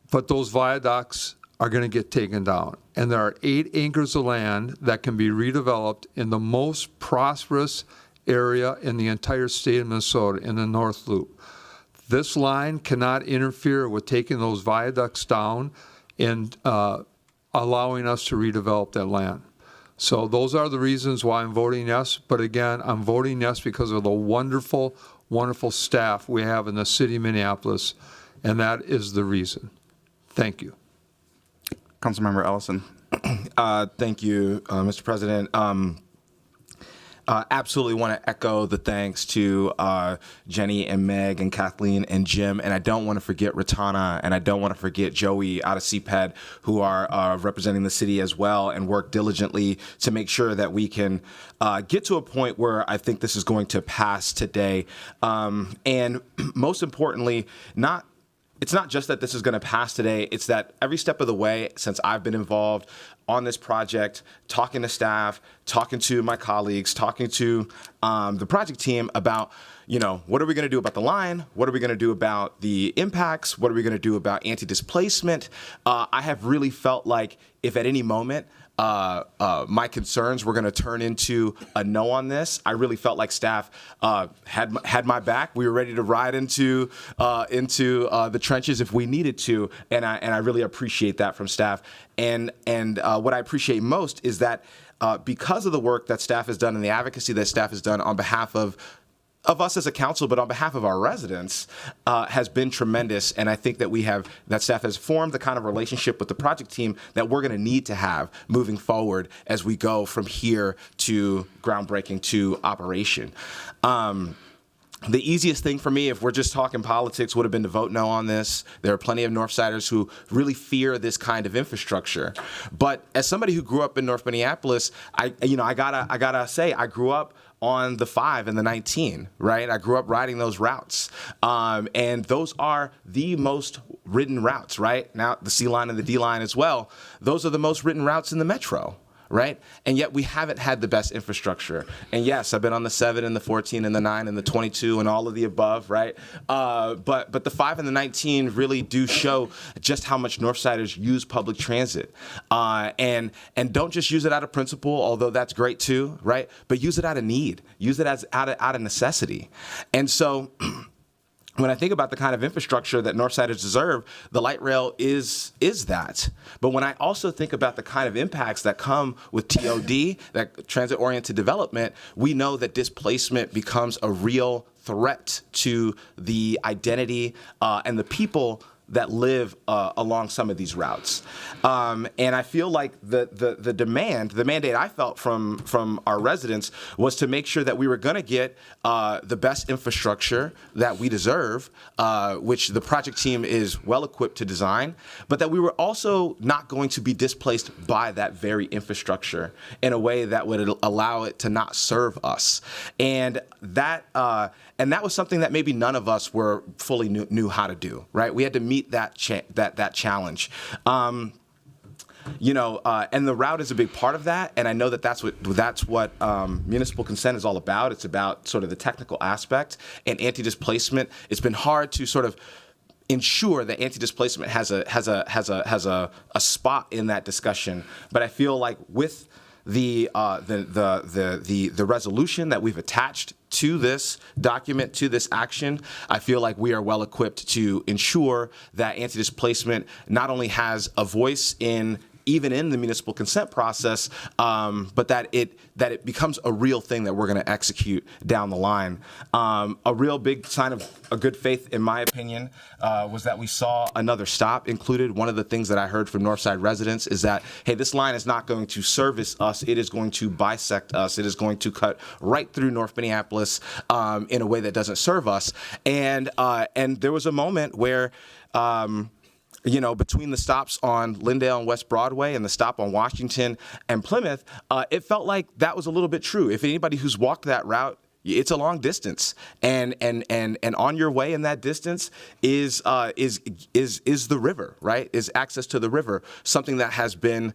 Speaker 14: but those viaducts are going to get taken down. And there are 8 acres of land that can be redeveloped in the most prosperous area in the entire state of Minnesota, in the North Loop. This line cannot interfere with taking those viaducts down and allowing us to redevelop that land. So those are the reasons why I'm voting yes. But again, I'm voting yes because of the wonderful, wonderful staff we have in the city of Minneapolis, and that is the reason. Thank you.
Speaker 1: Councilmember Ellison.
Speaker 18: Thank you, Mr. President. Absolutely want to echo the thanks to Jenny and Meg and Kathleen and Jim. And I don't want to forget Ratana, and I don't want to forget Joey out of CPED, who are representing the city as well and work diligently to make sure that we can get to a point where I think this is going to pass today. And most importantly, it's not just that this is going to pass today, it's that every step of the way since I've been involved on this project, talking to staff, talking to my colleagues, talking to the project team about, what are we going to do about the line? What are we going to do about the impacts? What are we going to do about anti-displacement? I have really felt like if at any moment my concerns were going to turn into a no on this, I really felt like staff had my back. We were ready to ride into the trenches if we needed to, and I really appreciate that from staff. And what I appreciate most is that because of the work that staff has done and the advocacy that staff has done on behalf of us as a council, but on behalf of our residents, has been tremendous. And I think that that staff has formed the kind of relationship with the project team that we're going to need to have moving forward as we go from here to groundbreaking to operation. The easiest thing for me, if we're just talking politics, would have been to vote no on this. There are plenty of Northsiders who really fear this kind of infrastructure. But as somebody who grew up in North Minneapolis, I gotta say, I grew up on the 5 and the 19, right? I grew up riding those routes. And those are the most ridden routes, right? Now, the C line and the D line as well. Those are the most ridden routes in the metro,
Speaker 21: right? And yet we haven't had the best infrastructure. And yes, I've been on the 7 and the 14 and the 9 and the 22 and all of the above, right? But the 5 and the 19 really do show just how much Northsiders use public transit. And don't just use it out of principle, although that's great too, right? But use it out of need. Use it as out of necessity. And so when I think about the kind of infrastructure that Northsiders deserve, the light rail is that. But when I also think about the kind of impacts that come with TOD, that transit-oriented development, we know that displacement becomes a real threat to the identity and the people that live along some of these routes. And I feel like the mandate I felt from our residents was to make sure that we were gonna get the best infrastructure that we deserve, which the project team is well equipped to design, but that we were also not going to be displaced by that very infrastructure in a way that would allow it to not serve us. And that was something that maybe none of us were fully knew how to do, right? We had to meet that challenge. And the route is a big part of that, and I know that that's what municipal consent is all about. It's about sort of the technical aspect and anti-displacement. It's been hard to sort of ensure that anti-displacement has a spot in that discussion, but I feel like with the resolution that we've attached to this document, to this action, I feel like we are well equipped to ensure that anti-displacement not only has a voice even in the municipal consent process, but that it becomes a real thing that we're going to execute down the line. A real big sign of a good faith, in my opinion, was that we saw another stop included. One of the things that I heard from Northside residents is that, hey, this line is not going to service us. It is going to bisect us. It is going to cut right through North Minneapolis in a way that doesn't serve us. And there was a moment where between the stops on Lyndale and West Broadway and the stop on Washington and Plymouth, it felt like that was a little bit true. If anybody who's walked that route, it's a long distance, and on your way in that distance is the river, right? Is access to the river, something that has been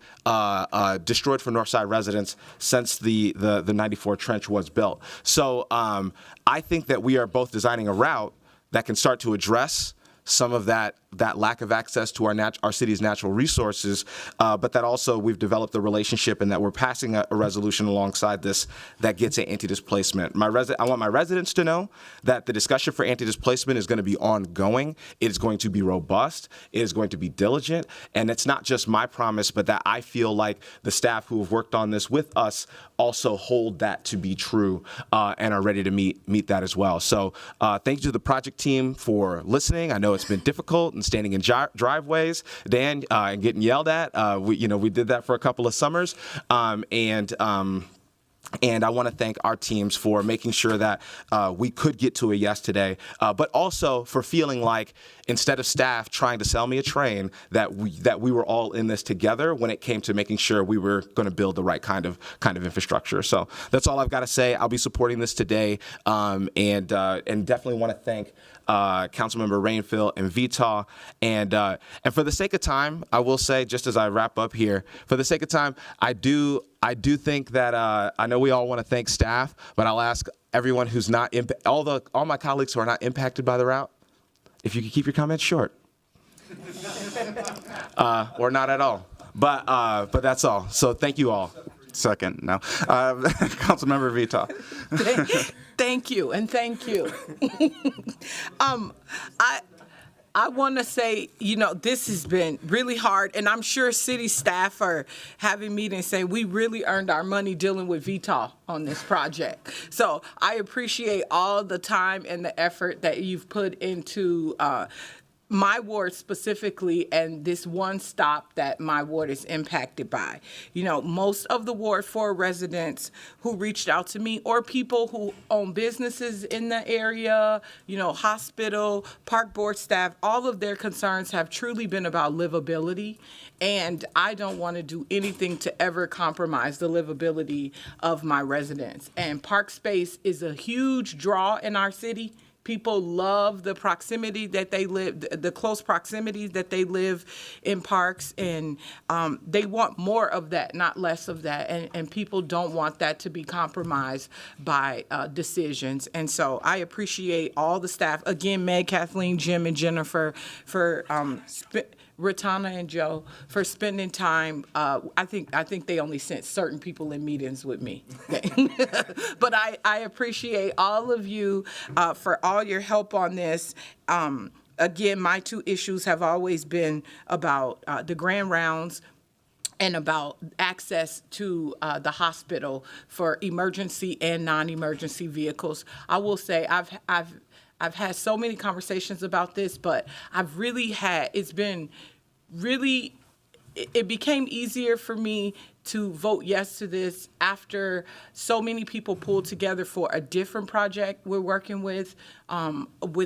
Speaker 21: destroyed for Northside residents since the 94 trench was built. So I think that we are both designing a route that can start to address some of that lack of access to our city's natural resources, but that also we've developed a relationship and that we're passing a resolution alongside this that gets at anti-displacement. I want my residents to know that the discussion for anti-displacement is going to be ongoing. It is going to be robust. It is going to be diligent. And it's not just my promise, but that I feel like the staff who have worked on this with us also hold that to be true and are ready to meet that as well. So thank you to the project team for listening. I know it's been difficult and standing in driveways, Dan, and getting yelled at. We did that for a couple of summers, and I want to thank our teams for making sure that we could get to a yes today, but also for feeling like instead of staff trying to sell me a train, that we were all in this together when it came to making sure we were going to build the right kind of infrastructure. So that's all I've got to say. I'll be supporting this today, and definitely want to thank Councilmember Rainfield and Vitaw, and for the sake of time, I will say, just as I wrap up here, for the sake of time, I do think that I know we all want to thank staff, but I'll ask everyone who's not all my colleagues who are not impacted by the route, if you could keep your comments short, or not at all. But that's all. So thank you all.
Speaker 1: Second, no. Councilmember Vitaw.
Speaker 2: Thank you, and thank you. I want to say, this has been really hard, and I'm sure city staff are having meetings saying we really earned our money dealing with VTOL on this project. So I appreciate all the time and the effort that you've put into my ward specifically, and this one stop that my ward is impacted by. Most of the Ward 4 residents who reached out to me, or people who own businesses in the area, hospital, park board staff, all of their concerns have truly been about livability. And I don't want to do anything to ever compromise the livability of my residents. And park space is a huge draw in our city. People love the proximity that they live, the close proximity that they live in parks, and they want more of that, not less of that. And people don't want that to be compromised by decisions. And so I appreciate all the staff. Again, Meg, Kathleen, Jim, and Jennifer for Ratana and Joe for spending time. I think they only sent certain people in meetings with me. But I appreciate all of you for all your help on this. Again, my two issues have always been about the grand rounds and about access to the hospital for emergency and non-emergency vehicles. I will say I've had so many conversations about this, but it became easier for me to vote yes to this after so many people pulled together for a different project we're working with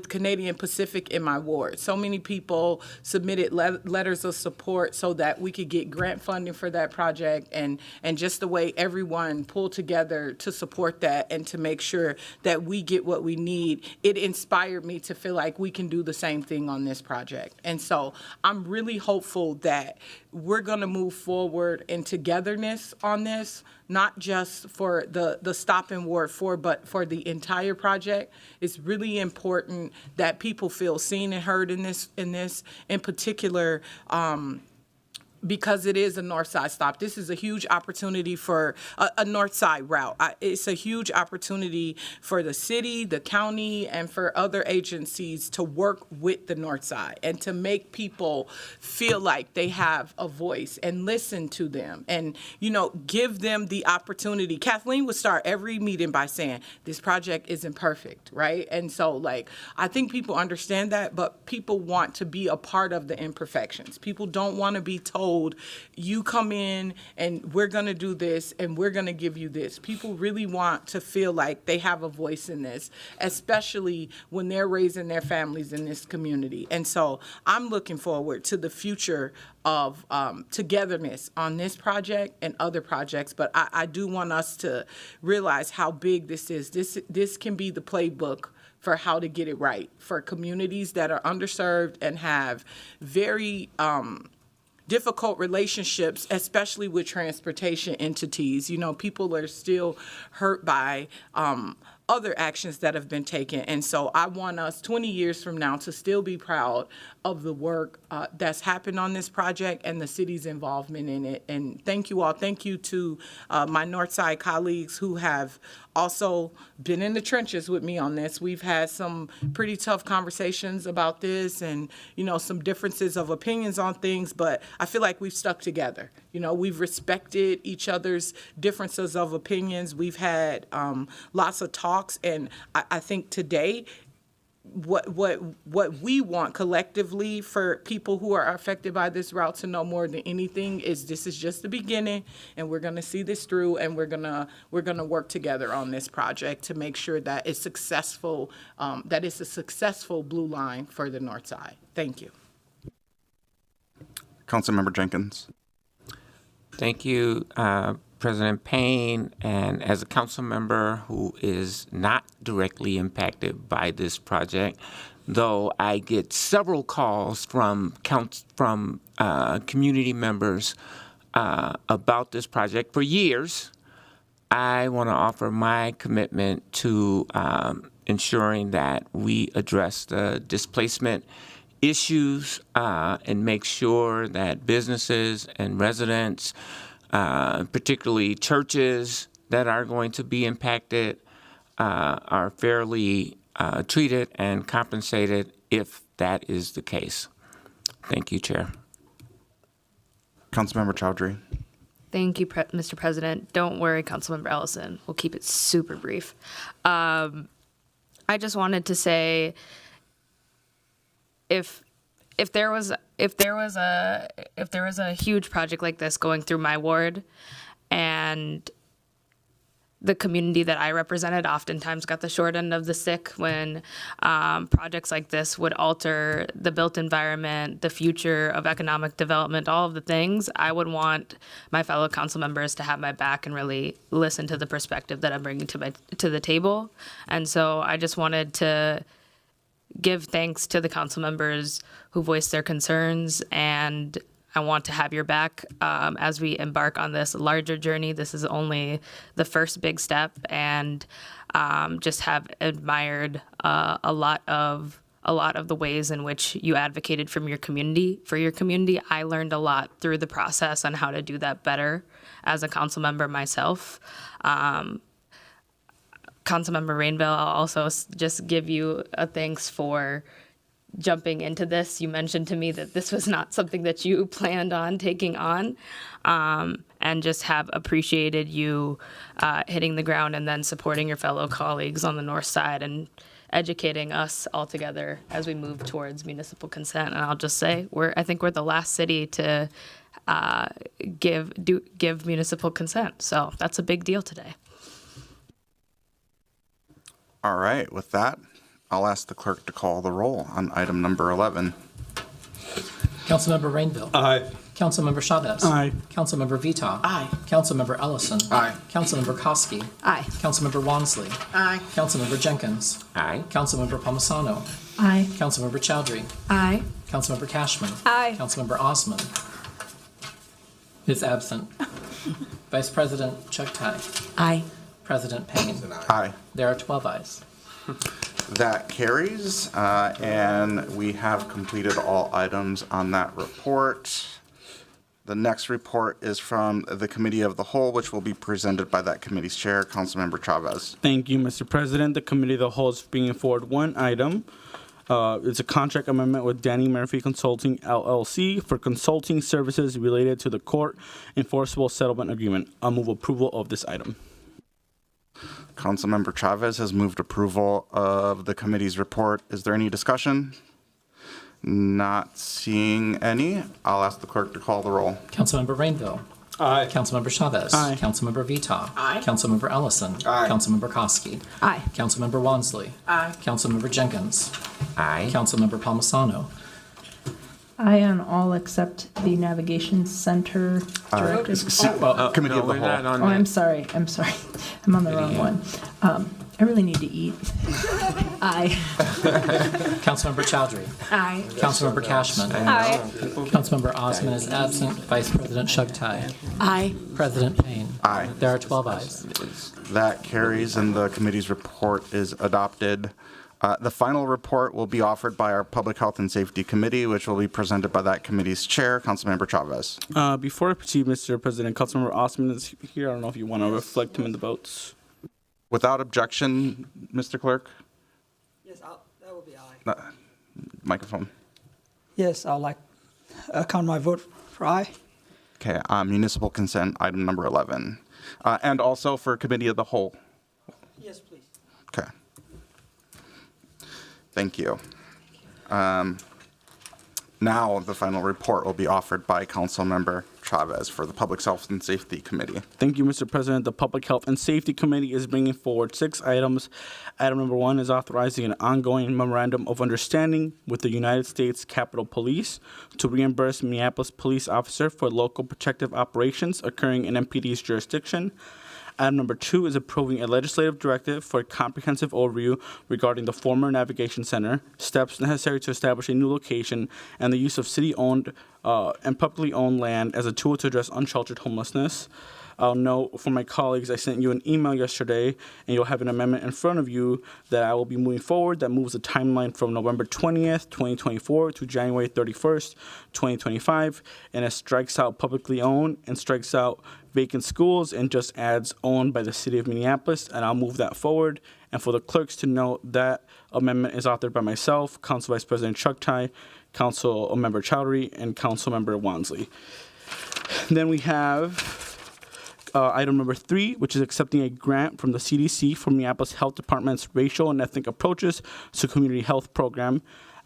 Speaker 2: Canadian Pacific in my ward. So many people submitted letters of support so that we could get grant funding for that project, and just the way everyone pulled together to support that and to make sure that we get what we need, it inspired me to feel like we can do the same thing on this project. And so I'm really hopeful that we're going to move forward in togetherness on this, not just for the stop in Ward 4, but for the entire project. It's really important that people feel seen and heard in this in particular, because it is a north side stop. This is a huge opportunity for a north side route. It's a huge opportunity for the city, the county, and for other agencies to work with the north side and to make people feel like they have a voice and listen to them and, give them the opportunity. Kathleen would start every meeting by saying, this project isn't perfect, right? And so, I think people understand that, but people want to be a part of the imperfections. People don't want to be told, you come in and we're going to do this and we're going to give you this. People really want to feel like they have a voice in this, especially when they're raising their families in this community. And so I'm looking forward to the future of togetherness on this project and other projects. But I do want us to realize how big this is. This can be the playbook for how to get it right for communities that are underserved and have very difficult relationships, especially with transportation entities. People are still hurt by other actions that have been taken. And so I want us 20 years from now to still be proud of the work that's happened on this project and the city's involvement in it. And thank you all. Thank you to my Northside colleagues who have also been in the trenches with me on this. We've had some pretty tough conversations about this and, some differences of opinions on things, but I feel like we've stuck together. We've respected each other's differences of opinions. We've had lots of talks, and I think today what we want collectively for people who are affected by this route to know more than anything is this is just the beginning, and we're going to see this through, and we're gonna work together on this project to make sure that it's successful, that it's a successful blue line for the North Side. Thank you.
Speaker 1: Councilmember Jenkins.
Speaker 9: Thank you, President Payne, and as a council member who is not directly impacted by this project, though I get several calls from community members about this project for years, I want to offer my commitment to ensuring that we address the displacement issues and make sure that businesses and residents, particularly churches that are going to be impacted, are fairly treated and compensated if that is the case. Thank you, Chair.
Speaker 1: Councilmember Chowdhury.
Speaker 19: Thank you, Mr. President. Don't worry, Councilmember Ellison. We'll keep it super brief. I just wanted to say, if there was a huge project like this going through my ward, and the community that I represented oftentimes got the short end of the stick when projects like this would alter the built environment, the future of economic development, all of the things, I would want my fellow council members to have my back and really listen to the perspective that I'm bringing to the table. And so I just wanted to give thanks to the council members who voiced their concerns, and I want to have your back as we embark on this larger journey. This is only the first big step, and just have admired a lot of the ways in which you advocated for your community. I learned a lot through the process on how to do that better as a council member myself. Councilmember Rainville, I'll also just give you a thanks for jumping into this. You mentioned to me that this was not something that you planned on taking on, and just have appreciated you hitting the ground and then supporting your fellow colleagues on the north side and educating us all together as we move towards municipal consent. And I'll just say, I think we're the last city to give municipal consent. So that's a big deal today.
Speaker 1: All right, with that, I'll ask the clerk to call the roll on item number 11.
Speaker 20: Councilmember Rainville.
Speaker 14: Aye.
Speaker 20: Councilmember Chavez.
Speaker 11: Aye.
Speaker 20: Councilmember Vita.
Speaker 10: Aye.
Speaker 20: Councilmember Ellison.
Speaker 21: Aye.
Speaker 20: Councilmember Koski.
Speaker 12: Aye.
Speaker 20: Councilmember Wansley.
Speaker 10: Aye.
Speaker 20: Councilmember Jenkins.
Speaker 9: Aye.
Speaker 20: Councilmember Palmisano.
Speaker 13: Aye.
Speaker 20: Councilmember Chowdhury.
Speaker 12: Aye.
Speaker 20: Councilmember Cashman.
Speaker 4: Aye.
Speaker 20: Councilmember Osman is absent. Vice President Chuck Tai.
Speaker 12: Aye.
Speaker 20: President Payne.
Speaker 1: Aye.
Speaker 20: There are 12 ayes.
Speaker 1: That carries, and we have completed all items on that report. The next report is from the Committee of the Whole, which will be presented by that committee's chair, Councilmember Chavez.
Speaker 11: Thank you, Mr. President. The Committee of the Whole is bringing forward one item. It's a contract amendment with Danny Murphy Consulting, LLC, for consulting services related to the court enforceable settlement agreement. I'll move approval of this item.
Speaker 1: Councilmember Chavez has moved approval of the committee's report. Is there any discussion? Not seeing any. I'll ask the clerk to call the roll.
Speaker 20: Councilmember Rainville.
Speaker 14: Aye.
Speaker 20: Councilmember Chavez.
Speaker 11: Aye.
Speaker 20: Councilmember Vita.
Speaker 10: Aye.
Speaker 20: Councilmember Ellison.
Speaker 21: Aye.
Speaker 20: Councilmember Koski.
Speaker 12: Aye.
Speaker 20: Councilmember Wansley.
Speaker 10: Aye.
Speaker 20: Councilmember Jenkins.
Speaker 9: Aye.
Speaker 20: Councilmember Palmisano.
Speaker 13: Aye on all except the Navigation Center Directive.
Speaker 1: Committee of the
Speaker 9: we're not
Speaker 1: Whole.
Speaker 9: on
Speaker 13: Oh,
Speaker 9: that.
Speaker 13: I'm sorry. I'm on the wrong one. I really need to eat. Aye.
Speaker 20: Councilmember Chowdhury.
Speaker 12: Aye.
Speaker 20: Councilmember Cashman.
Speaker 4: Aye.
Speaker 20: Councilmember Osman is absent. Vice President Chuck Tai.
Speaker 12: Aye.
Speaker 20: President Payne.
Speaker 1: Aye.
Speaker 20: There are 12 ayes.
Speaker 1: That carries, and the committee's report is adopted. The final report will be offered by our Public Health and Safety Committee, which will be presented by that committee's chair, Councilmember Chavez.
Speaker 11: Before I proceed, Mr. President, Councilmember Osman is here. I don't know if you want to reflect him in the votes.
Speaker 1: Without objection, Mr. Clerk?
Speaker 6: Yes, that would be aye.
Speaker 1: Microphone.
Speaker 6: Yes, I'd like count my vote for aye.
Speaker 1: Okay, municipal consent, item number 11. And also for Committee of the Whole.
Speaker 6: Yes, please.
Speaker 1: Okay. Thank you. Now the final report will be offered by Councilmember Chavez for the Public Health and Safety Committee.
Speaker 11: Thank you, Mr. President. The Public Health and Safety Committee is bringing forward 6 items. Item number 1 is authorizing an ongoing memorandum of understanding with the United States Capitol Police to reimburse Minneapolis police officer for local protective operations occurring in MPD's jurisdiction. Item number 2 is approving a legislative directive for a comprehensive overview regarding the former Navigation Center, steps necessary to establish a new location, and the use of city-owned and publicly owned land as a tool to address unsheltered homelessness. I'll note for my colleagues, I sent you an email yesterday, and you'll have an amendment in front of you that I will be moving forward that moves the timeline from November 20th, 2024 to January 31st, 2025, and it strikes out publicly owned and strikes out vacant schools and just adds owned by the city of Minneapolis, and I'll move that forward. And for the clerks to note, that amendment is authored by myself, Council Vice President Chuck Tai, Council Member Chowdhury, and Council Member Wansley. Then we have item number 3, which is accepting a grant from the CDC for Minneapolis Health Department's Racial and Ethnic Approaches to Community Health Program.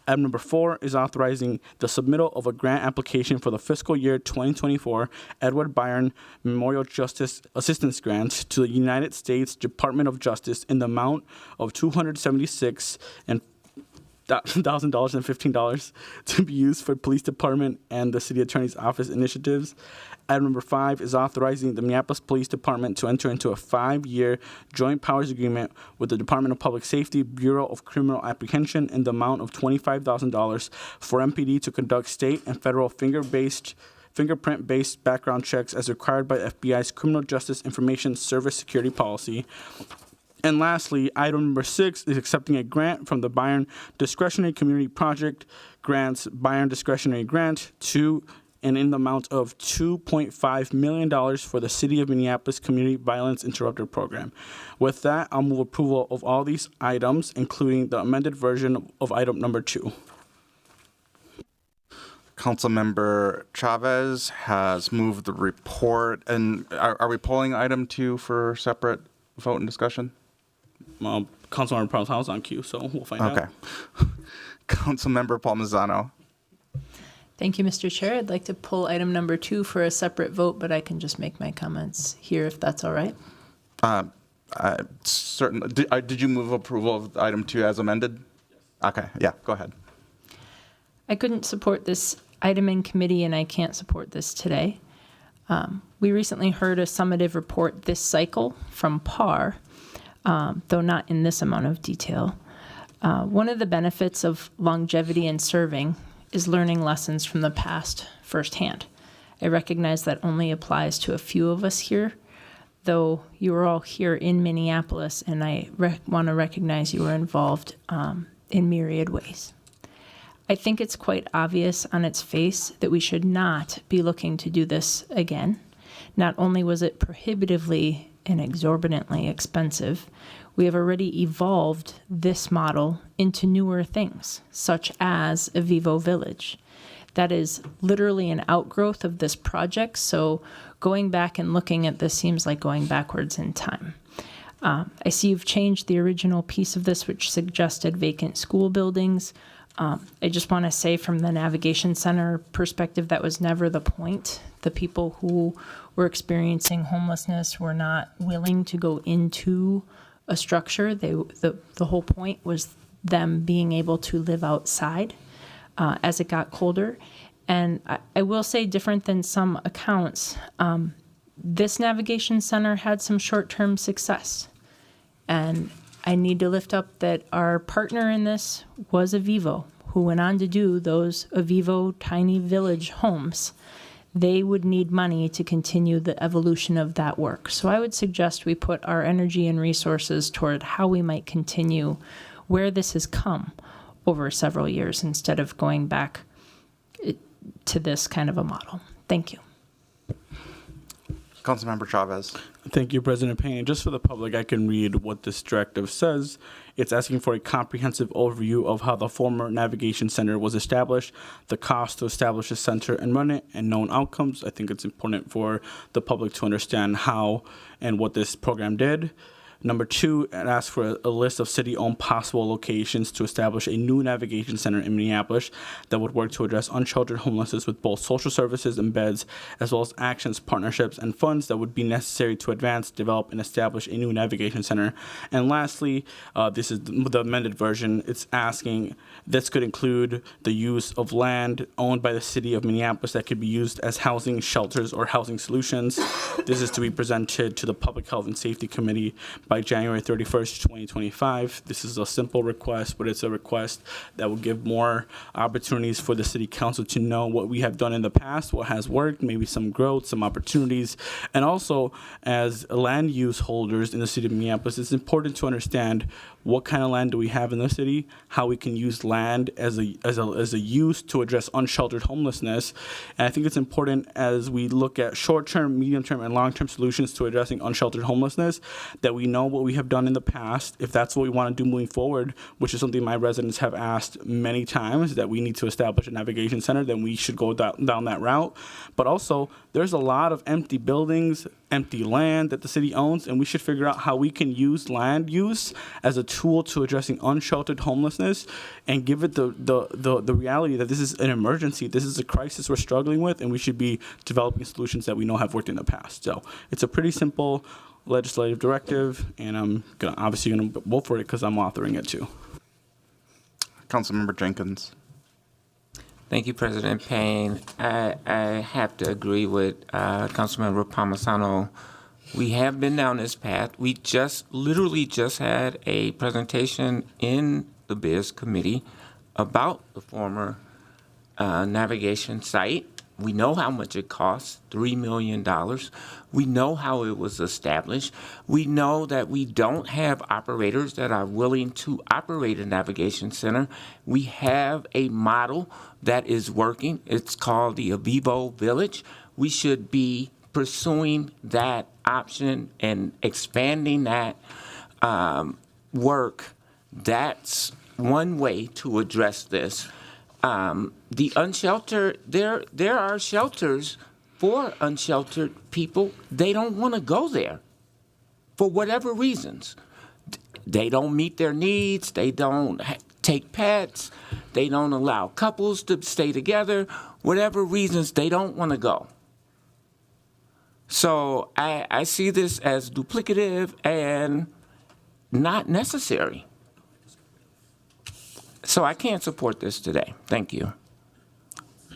Speaker 11: Item number 4 is authorizing the submittal of a grant application for the fiscal year 2024 Edward Byron Memorial Justice Assistance Grant to the United States Department of Justice in the amount of $276 $1,000 and $15 to be used for police department and the city attorney's office initiatives. Item number 5 is authorizing the Minneapolis Police Department to enter into a 5-year joint powers agreement with the Department of Public Safety Bureau of Criminal Apprehension in the amount of $25,000 for MPD to conduct state and federal fingerprint-based background checks as required by the FBI's Criminal Justice Information Service Security Policy. And lastly, item number 6 is accepting a grant from the Byron Discretionary Community Project Grants Byron Discretionary Grant to and in the amount of $2.5 million for the City of Minneapolis Community Violence Interrupter Program. With that, I'll move approval of all these items, including the amended version of item number 2.
Speaker 1: Councilmember Chavez has moved the report. And are we pulling item 2 for separate vote and discussion?
Speaker 11: Councilmember Palmazano's on cue, so we'll find out.
Speaker 1: Okay. Councilmember Palmazano.
Speaker 13: Thank you, Mr. Chair. I'd like to pull item number 2 for a separate vote, but I can just make my comments here if that's all right.
Speaker 1: Certainly. Did you move approval of item 2 as amended? Yes. Okay. Yeah, go ahead.
Speaker 13: I couldn't support this item in committee, and I can't support this today. We recently heard a summative report this cycle from PAR, though not in this amount of detail. One of the benefits of longevity in serving is learning lessons from the past firsthand. I recognize that only applies to a few of us here, though you are all here in Minneapolis, and I want to recognize you are involved in myriad ways. I think it's quite obvious on its face that we should not be looking to do this again. Not only was it prohibitively and exorbitantly expensive, we have already evolved this model into newer things, such as a Vivo Village. That is literally an outgrowth of this project, so going back and looking at this seems like going backwards in time. I see you've changed the original piece of this, which suggested vacant school buildings. I just want to say from the Navigation Center perspective, that was never the point. The people who were experiencing homelessness were not willing to go into a structure. The whole point was them being able to live outside as it got colder. And I will say, different than some accounts, this Navigation Center had some short-term success. And I need to lift up that our partner in this was Avivo, who went on to do those Avivo tiny village homes. They would need money to continue the evolution of that work. So I would suggest we put our energy and resources toward how we might continue where this has come over several years instead of going back to this kind of a model. Thank you.
Speaker 1: Councilmember Chavez.
Speaker 11: Thank you, President Payne. Just for the public, I can read what this directive says. It's asking for a comprehensive overview of how the former Navigation Center was established, the cost to establish the center and run it, and known outcomes. I think it's important for the public to understand how and what this program did. Number 2, it asks for a list of city-owned possible locations to establish a new navigation center in Minneapolis that would work to address unsheltered homelessness with both social services and beds, as well as actions, partnerships, and funds that would be necessary to advance, develop, and establish a new navigation center. And lastly, this is the amended version. It's asking this could include the use of land owned by the city of Minneapolis that could be used as housing, shelters, or housing solutions. This is to be presented to the Public Health and Safety Committee by January 31st, 2025. This is a simple request, but it's a request that will give more opportunities for the City Council to know what we have done in the past, what has worked, maybe some growth, some opportunities. And also, as land use holders in the City of Minneapolis, it's important to understand what kind of land do we have in the city, how we can use land as a use to address unsheltered homelessness. And I think it's important as we look at short-term, medium-term, and long-term solutions to addressing unsheltered homelessness that we know what we have done in the past. If that's what we want to do moving forward, which is something my residents have asked many times, that we need to establish a navigation center, then we should go down that route. But also, there's a lot of empty buildings, empty land that the city owns, and we should figure out how we can use land use as a tool to addressing unsheltered homelessness and give it the reality that this is an emergency. This is a crisis we're struggling with, and we should be developing solutions that we know have worked in the past. So it's a pretty simple legislative directive, and I'm obviously going to vote for it because I'm authoring it too.
Speaker 1: Councilmember Jenkins.
Speaker 9: Thank you, President Payne. I have to agree with Councilmember Palmisano. We have been down this path. We literally just had a presentation in the Biz Committee about the former navigation site. We know how much it costs, $3 million. We know how it was established. We know that we don't have operators that are willing to operate a navigation center. We have a model that is working. It's called the Avivo Village. We should be pursuing that option and expanding that work. That's one way to address this. The unsheltered, there are shelters for unsheltered people. They don't want to go there for whatever reasons. They don't meet their needs. They don't take pets. They don't allow couples to stay together. Whatever reasons, they don't want to go. So I see this as duplicative and not necessary. So I can't support this today. Thank you.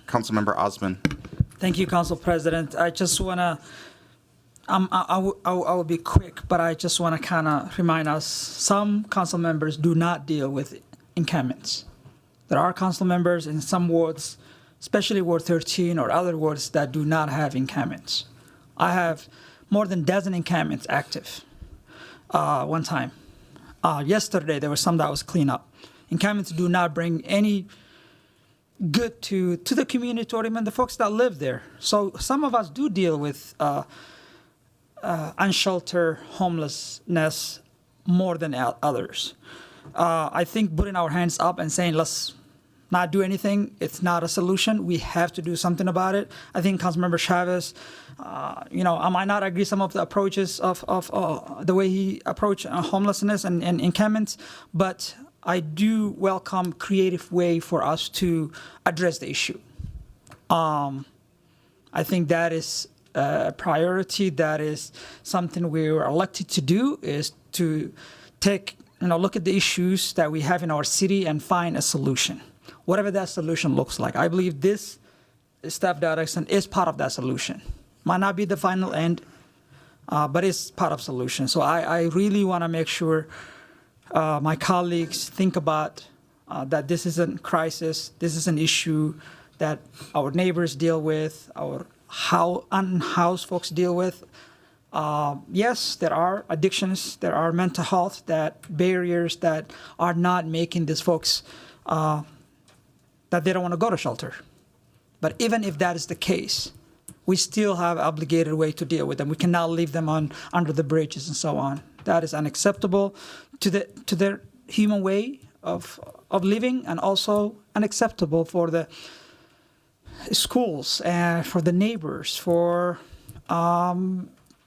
Speaker 1: Councilmember Osman.
Speaker 6: Thank you, Council President. I just want to, I will be quick, but I just want to kind of remind us, some council members do not deal with encampments. There are council members in some wards, especially Ward 13 or other wards, that do not have encampments. I have more than a dozen encampments active one time. Yesterday, there was some that was cleaned up. Encampments do not bring any good to the community or even the folks that live there. So some of us do deal with unsheltered homelessness more than others. I think putting our hands up and saying, let's not do anything, it's not a solution. We have to do something about it. I think Councilmember Chavez, I might not agree some of the approaches of the way he approached homelessness and encampments, but I do welcome creative way for us to address the issue. I think that is a priority. That is something we were elected to do, is to take, look at the issues that we have in our city and find a solution, whatever that solution looks like. I believe this staff direction is part of that solution. Might not be the final end, but it's part of solution. So I really want to make sure my colleagues think about that this is a crisis, this is an issue that our neighbors deal with, our unhoused folks deal with. Yes, there are addictions, there are mental health barriers that are not making these folks that they don't want to go to shelter. But even if that is the case, we still have obligated way to deal with them. We cannot leave them under the bridges and so on. That is unacceptable to their human way of living, and also unacceptable for the schools and for the neighbors, for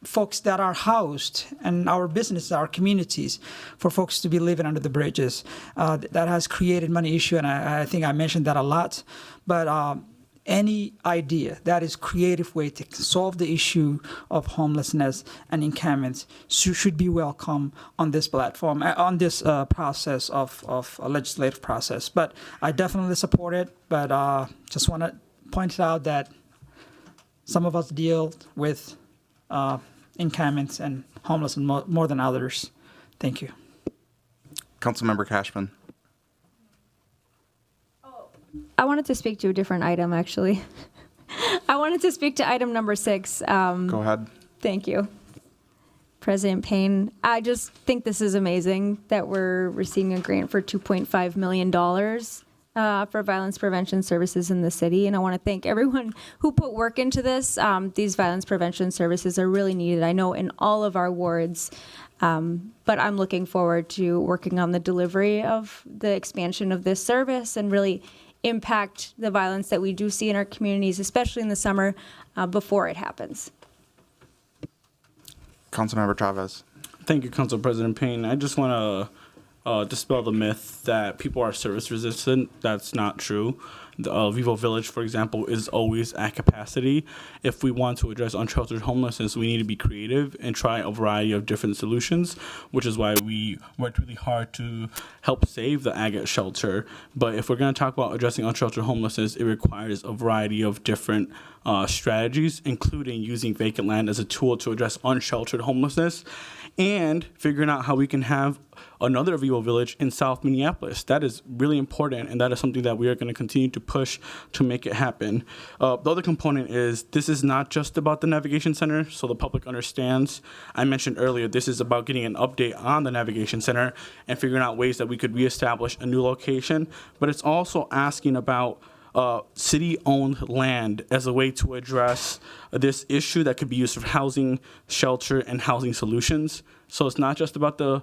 Speaker 6: folks that are housed and our businesses, our communities, for folks to be living under the bridges. That has created many issues, and I think I mentioned that a lot. But any idea that is creative way to solve the issue of homelessness and encampments should be welcome on this platform, on this process of a legislative process. But I definitely support it, but just want to point out that some of us deal with encampments and homelessness more than others. Thank you.
Speaker 1: Councilmember Cashman.
Speaker 4: I wanted to speak to a different item, actually. I wanted to speak to item number 6.
Speaker 1: Go ahead.
Speaker 4: Thank you, President Payne. I just think this is amazing that we're receiving a grant for $2.5 million for violence prevention services in the city. And I want to thank everyone who put work into this. These violence prevention services are really needed, I know, in all of our wards. But I'm looking forward to working on the delivery of the expansion of this service and really impact the violence that we do see in our communities, especially in the summer, before it happens.
Speaker 1: Councilmember Chavez.
Speaker 11: Thank you, Council President Payne. I just want to dispel the myth that people are service resistant. That's not true. The Vivo Village, for example, is always at capacity. If we want to address unsheltered homelessness, we need to be creative and try a variety of different solutions, which is why we worked really hard to help save the Agate shelter. But if we're going to talk about addressing unsheltered homelessness, it requires a variety of different strategies, including using vacant land as a tool to address unsheltered homelessness and figuring out how we can have another Vivo Village in South Minneapolis. That is really important, and that is something that we are going to continue to push to make it happen. The other component is this is not just about the Navigation Center, so the public understands. I mentioned earlier, this is about getting an update on the Navigation Center and figuring out ways that we could reestablish a new location, but it's also asking about city-owned land as a way to address this issue that could be used for housing, shelter, and housing solutions. So it's not just about the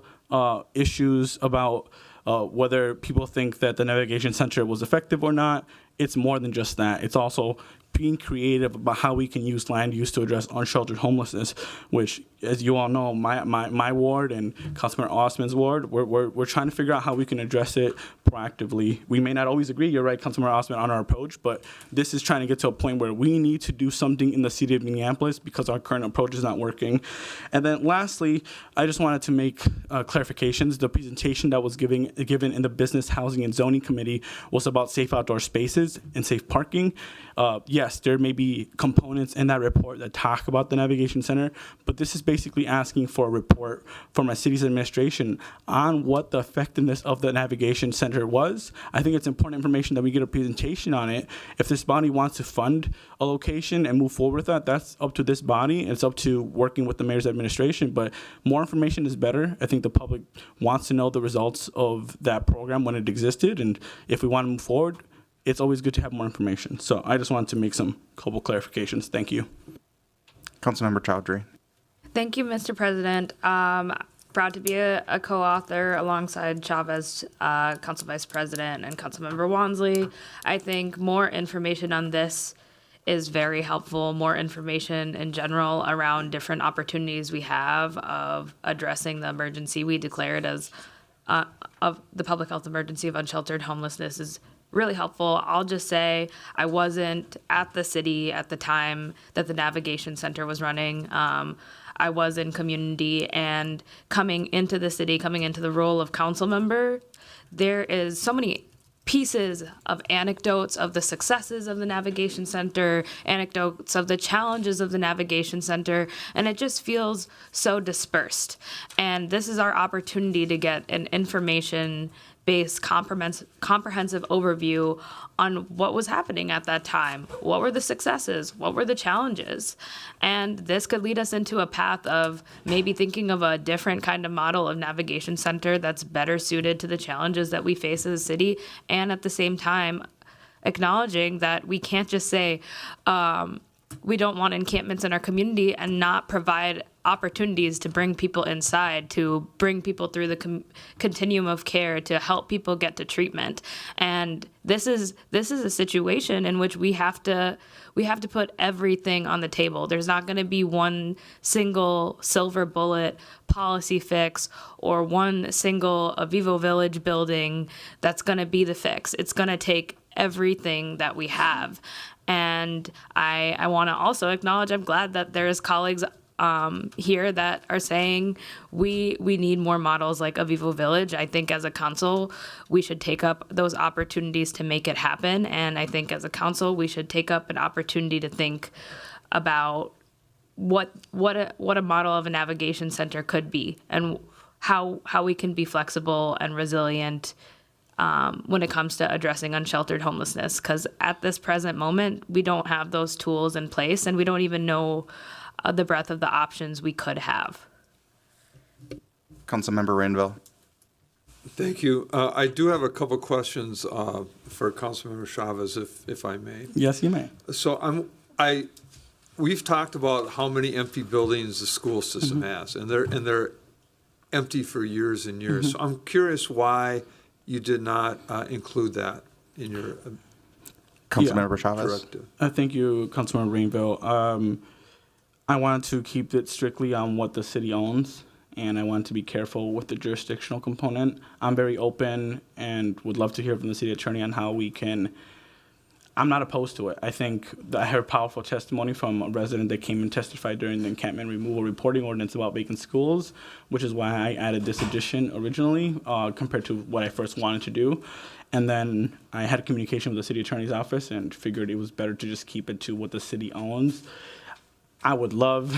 Speaker 11: issues about whether people think that the Navigation Center was effective or not. It's more than just that. It's also being creative about how we can use land use to address unsheltered homelessness, which, as you all know, my ward and Councilmember Osman's ward, we're trying to figure out how we can address it proactively. We may not always agree, you're right, Councilmember Osman, on our approach, but this is trying to get to a point where we need to do something in the city of Minneapolis because our current approach is not working. And then lastly, I just wanted to make clarifications. The presentation that was given in the Business, Housing, and Zoning Committee was about safe outdoor spaces and safe parking. Yes, there may be components in that report that talk about the Navigation Center, but this is basically asking for a report from our city's administration on what the effectiveness of the Navigation Center was. I think it's important information that we get a presentation on it. If this body wants to fund a location and move forward with that, that's up to this body. It's up to working with the mayor's administration, but more information is better. I think the public wants to know the results of that program when it existed, and if we want to move forward, it's always good to have more information. So I just wanted to make some couple clarifications. Thank you.
Speaker 1: Councilmember Chowdhury.
Speaker 19: Thank you, Mr. President. Proud to be a co-author alongside Chavez, Council Vice President, and Councilmember Wansley. I think more information on this is very helpful. More information in general around different opportunities we have of addressing the emergency we declared as of the public health emergency of unsheltered homelessness is really helpful. I'll just say I wasn't at the city at the time that the Navigation Center was running. I was in community, and coming into the city, coming into the role of council member, there is so many pieces of anecdotes of the successes of the Navigation Center, anecdotes of the challenges of the Navigation Center, and it just feels so dispersed. And this is our opportunity to get an information-based comprehensive overview on what was happening at that time. What were the successes? What were the challenges? And this could lead us into a path of maybe thinking of a different kind of model of Navigation Center that's better suited to the challenges that we face as a city, and at the same time acknowledging that we can't just say we don't want encampments in our community and not provide opportunities to bring people inside, to bring people through the continuum of care, to help people get to treatment. And this is a situation in which we have to put everything on the table. There's not going to be one single silver bullet policy fix or one single Vivo Village building that's going to be the fix. It's going to take everything that we have. And I want to also acknowledge, I'm glad that there's colleagues here that are saying we need more models like Vivo Village. I think as a council, we should take up those opportunities to make it happen. And I think as a council, we should take up an opportunity to think about what a model of a Navigation Center could be, and how we can be flexible and resilient when it comes to addressing unsheltered homelessness. Because at this present moment, we don't have those tools in place, and we don't even know the breadth of the options we could have.
Speaker 1: Councilmember Rainville.
Speaker 14: Thank you. I do have a couple questions for Councilmember Chavez, if I may.
Speaker 11: Yes, you may.
Speaker 14: So we've talked about how many empty buildings the school system has, and they're empty for years and years. So I'm curious why you did not include that in your
Speaker 1: Councilmember Chavez.
Speaker 14: directive.
Speaker 11: Thank you, Councilmember Rainville. I wanted to keep it strictly on what the city owns, and I wanted to be careful with the jurisdictional component. I'm very open and would love to hear from the city attorney on how we can I'm not opposed to it. I think that I heard powerful testimony from a resident that came and testified during the encampment removal reporting ordinance about vacant schools, which is why I added this addition originally compared to what I first wanted to do. And then I had communication with the city attorney's office and figured it was better to just keep it to what the city owns. I would love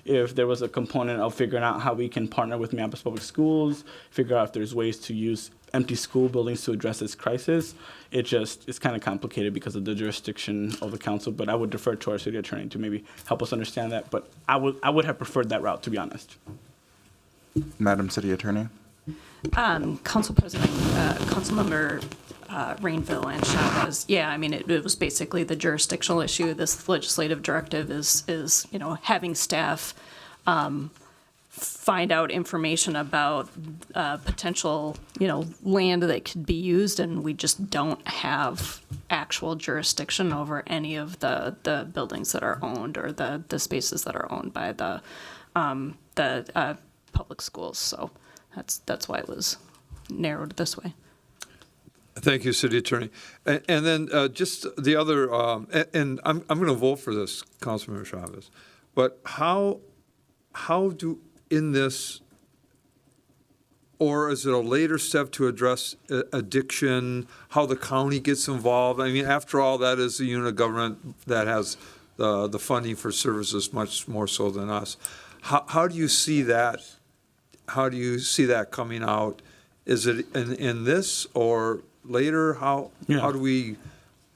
Speaker 11: if there was a component of figuring out how we can partner with Minneapolis Public Schools, figure out if there's ways to use empty school buildings to address this crisis. It's kind of complicated because of the jurisdiction of the council, but I would defer to our city attorney to maybe help us understand that. But I would have preferred that route, to be honest.
Speaker 1: Madam City Attorney.
Speaker 17: Council President, Councilmember Rainville and Chavez. Yeah, I mean, it was basically the jurisdictional issue. This legislative directive is having staff find out information about potential, land that could be used, and we just don't have actual jurisdiction over any of the buildings that are owned or the spaces that are owned by the public schools. So that's why it was narrowed this way.
Speaker 14: Thank you, City Attorney. And then just the other, and I'm going to vote for this, Councilmember Chavez, but how do, in this, or is it a later step to address addiction, how the county gets involved? I mean, after all, that is the unit of government that has the funding for services much more so than us. How do you see that? How do you see that coming out? Is it in this or later? How do we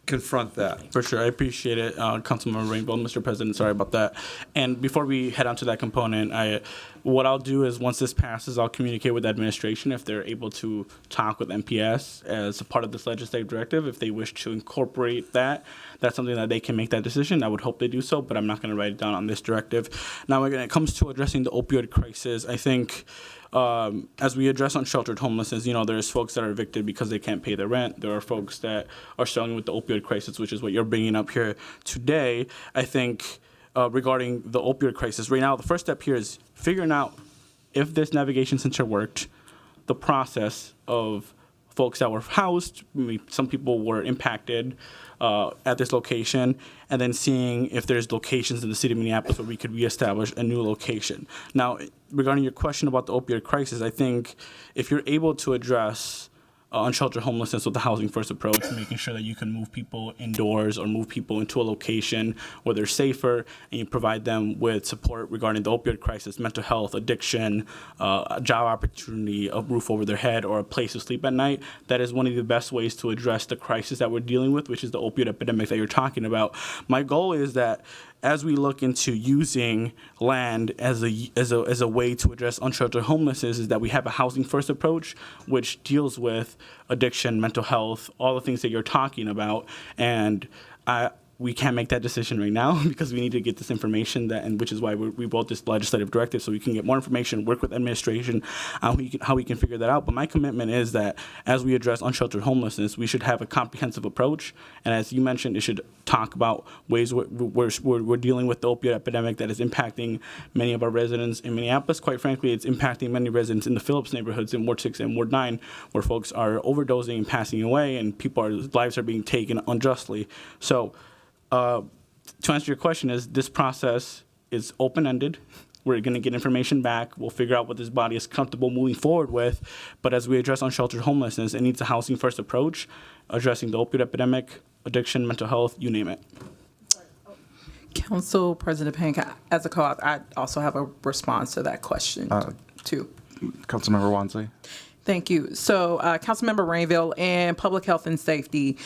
Speaker 14: confront that?
Speaker 11: For sure. I appreciate it, Councilmember Rainbow. Mr. President, sorry about that. And before we head on to that component, what I'll do is once this passes, I'll communicate with the administration if they're able to talk with MPS as a part of this legislative directive. If they wish to incorporate that, that's something that they can make that decision. I would hope they do so, but I'm not going to write it down on this directive. Now, when it comes to addressing the opioid crisis, I think as we address unsheltered homelessness, there's folks that are evicted because they can't pay their rent. There are folks that are struggling with the opioid crisis, which is what you're bringing up here today. I think regarding the opioid crisis, right now, the first step here is figuring out if this navigation center worked, the process of folks that were housed, some people were impacted at this location, and then seeing if there's locations in the city of Minneapolis where we could reestablish a new location. Now, regarding your question about the opioid crisis, I think if you're able to address unsheltered homelessness with the housing first approach, making sure that you can move people indoors or move people into a location where they're safer, and you provide them with support regarding the opioid crisis, mental health, addiction, a job opportunity, a roof over their head, or a place to sleep at night. That is one of the best ways to address the crisis that we're dealing with, which is the opioid epidemic that you're talking about. My goal is that as we look into using land as a way to address unsheltered homelessness, is that we have a housing first approach, which deals with addiction, mental health, all the things that you're talking about. And we can't make that decision right now because we need to get this information, and which is why we wrote this legislative directive, so we can get more information, work with administration on how we can figure that out. But my commitment is that as we address unsheltered homelessness, we should have a comprehensive approach. And as you mentioned, it should talk about ways we're dealing with the opioid epidemic that is impacting many of our residents in Minneapolis. Quite frankly, it's impacting many residents in the Phillips neighborhoods in Ward 6 and Ward 9, where folks are overdosing and passing away, and lives are being taken unjustly. So to answer your question, this process is open-ended. We're going to get information back. We'll figure out what this body is comfortable moving forward with. But as we address unsheltered homelessness, it needs a housing-first approach, addressing the opioid epidemic, addiction, mental health, you name it.
Speaker 10: Council President Payne, as a co-op, I also have a response to that question, too.
Speaker 1: Councilmember Wansley.
Speaker 10: Thank you. So, Councilmember Rainville and Public Health and Safety,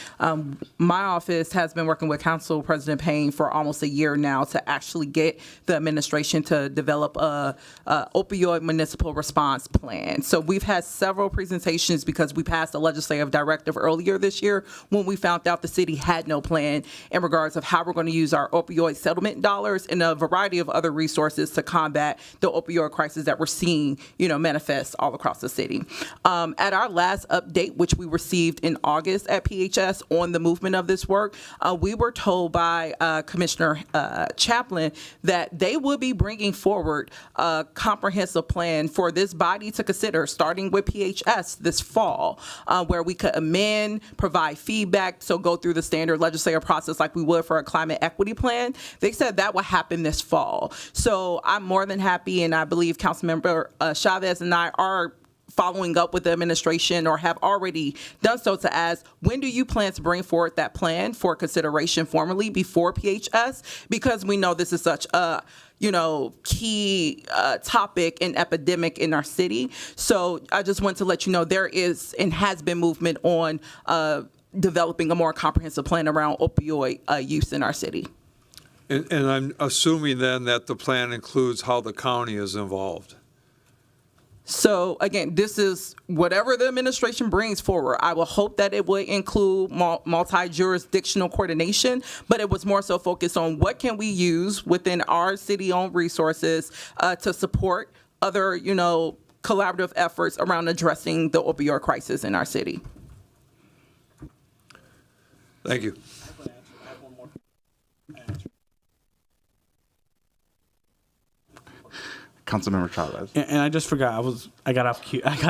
Speaker 10: my office has been working with Council President Payne for almost a year now to actually get the administration to develop a opioid municipal response plan. So we've had several presentations because we passed a legislative directive earlier this year when we found out the city had no plan in regards of how we're going to use our opioid settlement dollars and a variety of other resources to combat the opioid crisis that we're seeing, manifest all across the city. At our last update, which we received in August at PHS on the movement of this work, we were told by Commissioner Chaplin that they would be bringing forward a comprehensive plan for this body to consider, starting with PHS this fall, where we could amend, provide feedback, so go through the standard legislative process like we would for a climate equity plan. They said that will happen this fall. So I'm more than happy, and I believe Councilmember Chavez and I are following up with the administration or have already done so to ask, when do you plan to bring forward that plan for consideration formally before PHS? Because we know this is such a key topic and epidemic in our city. So I just want to let you know there is and has been movement on developing a more comprehensive plan around opioid use in our city.
Speaker 14: And I'm assuming then that the plan includes how the county is involved.
Speaker 10: So again, this is whatever the administration brings forward. I will hope that it would include multi-jurisdictional coordination, but it was more so focused on what can we use within our city-owned resources to support other, collaborative efforts around addressing the opioid crisis in our city.
Speaker 14: Thank you.
Speaker 1: Councilmember Chavez.
Speaker 11: And I just forgot. I got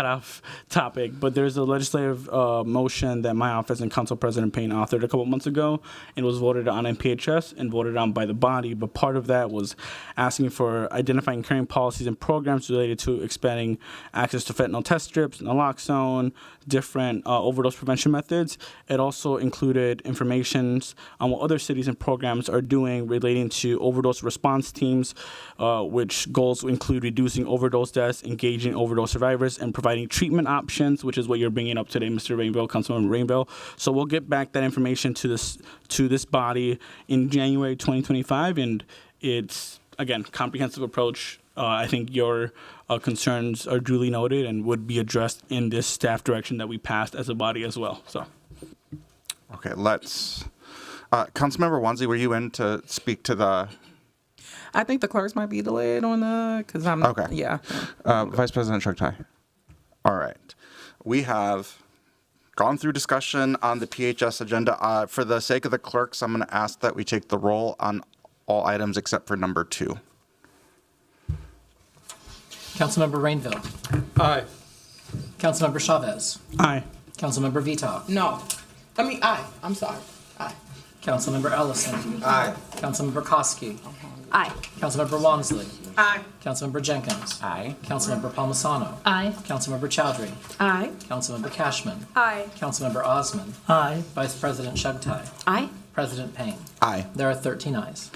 Speaker 11: off topic. But there's a legislative motion that my office and Council President Payne authored a couple months ago, and was voted on in PHS and voted on by the body. But part of that was asking for identifying current policies and programs related to expanding access to fentanyl test strips, naloxone, different overdose prevention methods. It also included information on what other cities and programs are doing relating to overdose response teams, which goals include reducing overdose deaths, engaging overdose survivors, and providing treatment options, which is what you're bringing up today, Mr. Rainville, Councilmember Rainville. So we'll get back that information to this body in January 2025, and it's, again, comprehensive approach. I think your concerns are duly noted and would be addressed in this staff direction that we passed as a body as well. So,
Speaker 1: okay, let's. Councilmember Wansley, were you in to speak to the?
Speaker 10: I think the clerks might be delayed on because I'm
Speaker 1: okay.
Speaker 10: Yeah.
Speaker 1: Vice President Chugtai. All right, we have gone through discussion on the PHS agenda. For the sake of the clerks, I'm going to ask that we take the roll on all items except for number 2.
Speaker 20: Councilmember Rainville.
Speaker 14: Aye.
Speaker 20: Councilmember Chavez.
Speaker 11: Aye.
Speaker 20: Councilmember Vito.
Speaker 10: No. Aye. I'm sorry. Aye.
Speaker 20: Councilmember Ellison.
Speaker 21: Aye.
Speaker 20: Councilmember Koski.
Speaker 12: Aye.
Speaker 20: Councilmember Wansley.
Speaker 10: Aye.
Speaker 20: Councilmember Jenkins.
Speaker 9: Aye.
Speaker 20: Councilmember Palmisano.
Speaker 13: Aye.
Speaker 20: Councilmember Chowdhury.
Speaker 12: Aye.
Speaker 20: Councilmember Cashman.
Speaker 17: Aye.
Speaker 20: Councilmember Osman.
Speaker 6: Aye.
Speaker 20: Vice President Chugtai.
Speaker 12: Aye.
Speaker 20: President Payne.
Speaker 1: Aye.
Speaker 20: There are 13 ayes.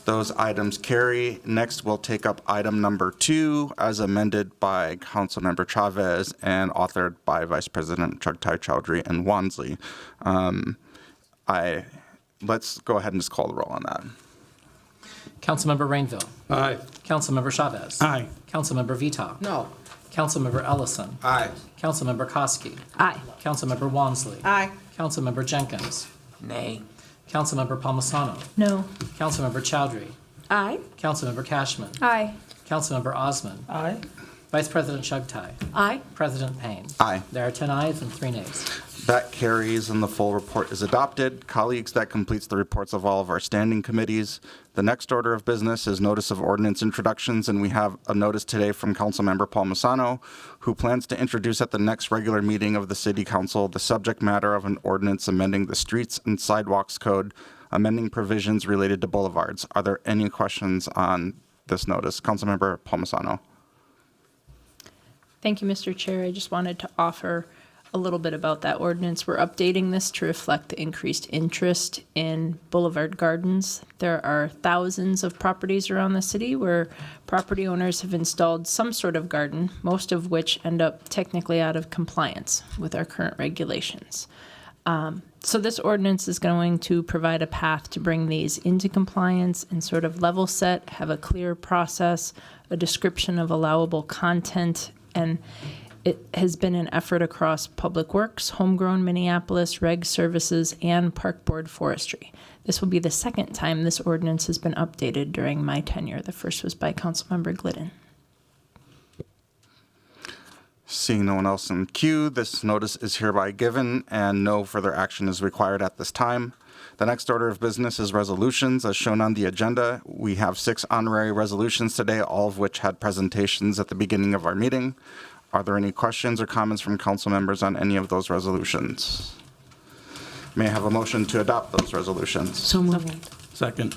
Speaker 1: Those items carry. Next, we'll take up item number 2 as amended by Councilmember Chavez and authored by Vice President Chugtai, Chowdhury, and Wansley. Let's go ahead and just call the roll on that.
Speaker 20: Councilmember Rainville.
Speaker 14: Aye.
Speaker 20: Councilmember Chavez.
Speaker 11: Aye.
Speaker 20: Councilmember Vito.
Speaker 10: No.
Speaker 20: Councilmember Ellison.
Speaker 21: Aye.
Speaker 20: Councilmember Koski.
Speaker 12: Aye.
Speaker 20: Councilmember Wansley.
Speaker 10: Aye.
Speaker 20: Councilmember Jenkins.
Speaker 9: Nay.
Speaker 20: Councilmember Palmisano.
Speaker 13: No.
Speaker 20: Councilmember Chowdhury.
Speaker 12: Aye.
Speaker 20: Councilmember Cashman.
Speaker 17: Aye.
Speaker 20: Councilmember Osman.
Speaker 6: Aye.
Speaker 20: Vice President Chugtai.
Speaker 12: Aye.
Speaker 20: President Payne.
Speaker 1: Aye.
Speaker 20: There are 10 ayes and 3 nays.
Speaker 1: That carries and the full report is adopted. Colleagues, that completes the reports of all of our standing committees. The next order of business is notice of ordinance introductions, and we have a notice today from Councilmember Palmisano, who plans to introduce at the next regular meeting of the City Council the subject matter of an ordinance amending the Streets and Sidewalks Code, amending provisions related to boulevards. Are there any questions on this notice? Councilmember Palmisano.
Speaker 13: Thank you, Mr. Chair. I just wanted to offer a little bit about that ordinance. We're updating this to reflect the increased interest in boulevard gardens. There are thousands of properties around the city where property owners have installed some sort of garden, most of which end up technically out of compliance with our current regulations. So this ordinance is going to provide a path to bring these into compliance and sort of level set, have a clear process, a description of allowable content, and it has been an effort across Public Works, Homegrown Minneapolis, Reg Services, and Park Board Forestry. This will be the second time this ordinance has been updated during my tenure. The first was by Councilmember Glidden.
Speaker 1: Seeing no one else in queue, this notice is hereby given and no further action is required at this time. The next order of business is resolutions. As shown on the agenda, we have 6 honorary resolutions today, all of which had presentations at the beginning of our meeting. Are there any questions or comments from council members on any of those resolutions? May I have a motion to adopt those resolutions?
Speaker 3: So moved.
Speaker 11: Second.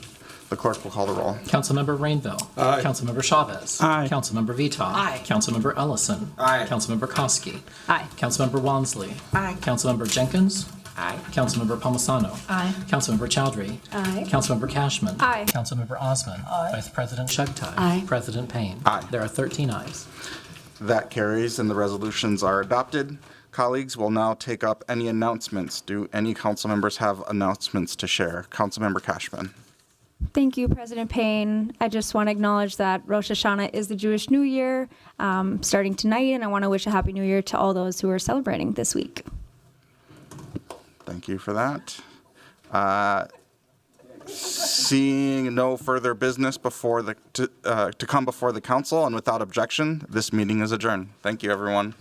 Speaker 1: The clerk will call the roll.
Speaker 20: Councilmember Rainville.
Speaker 14: Aye.
Speaker 20: Councilmember Chavez.
Speaker 11: Aye.
Speaker 20: Councilmember Vitaw.
Speaker 3: Aye.
Speaker 20: Councilmember Ellison.
Speaker 21: Aye.
Speaker 20: Councilmember Koski.
Speaker 12: Aye.
Speaker 20: Councilmember Walmsley.
Speaker 12: Aye.
Speaker 20: Councilmember Jenkins.
Speaker 21: Aye.
Speaker 20: Councilmember Palmisano.
Speaker 17: Aye.
Speaker 20: Councilmember Chowdhury.
Speaker 12: Aye.
Speaker 20: Councilmember Cashman.
Speaker 4: Aye.
Speaker 20: Councilmember Osman.
Speaker 17: Aye.
Speaker 20: Vice President Chugtai.
Speaker 3: Aye.
Speaker 20: President Payne.
Speaker 1: Aye.
Speaker 20: There are 13 ayes.
Speaker 1: That carries and the resolutions are adopted. Colleagues will now take up any announcements. Do any council members have announcements to share? Councilmember Cashman.
Speaker 4: Thank you, President Payne. I just want to acknowledge that Rosh Hashanah is the Jewish New Year starting tonight, and I want to wish a Happy New Year to all those who are celebrating this week.
Speaker 1: Thank you for that. Seeing no further business to come before the council and without objection, this meeting is adjourned. Thank you, everyone.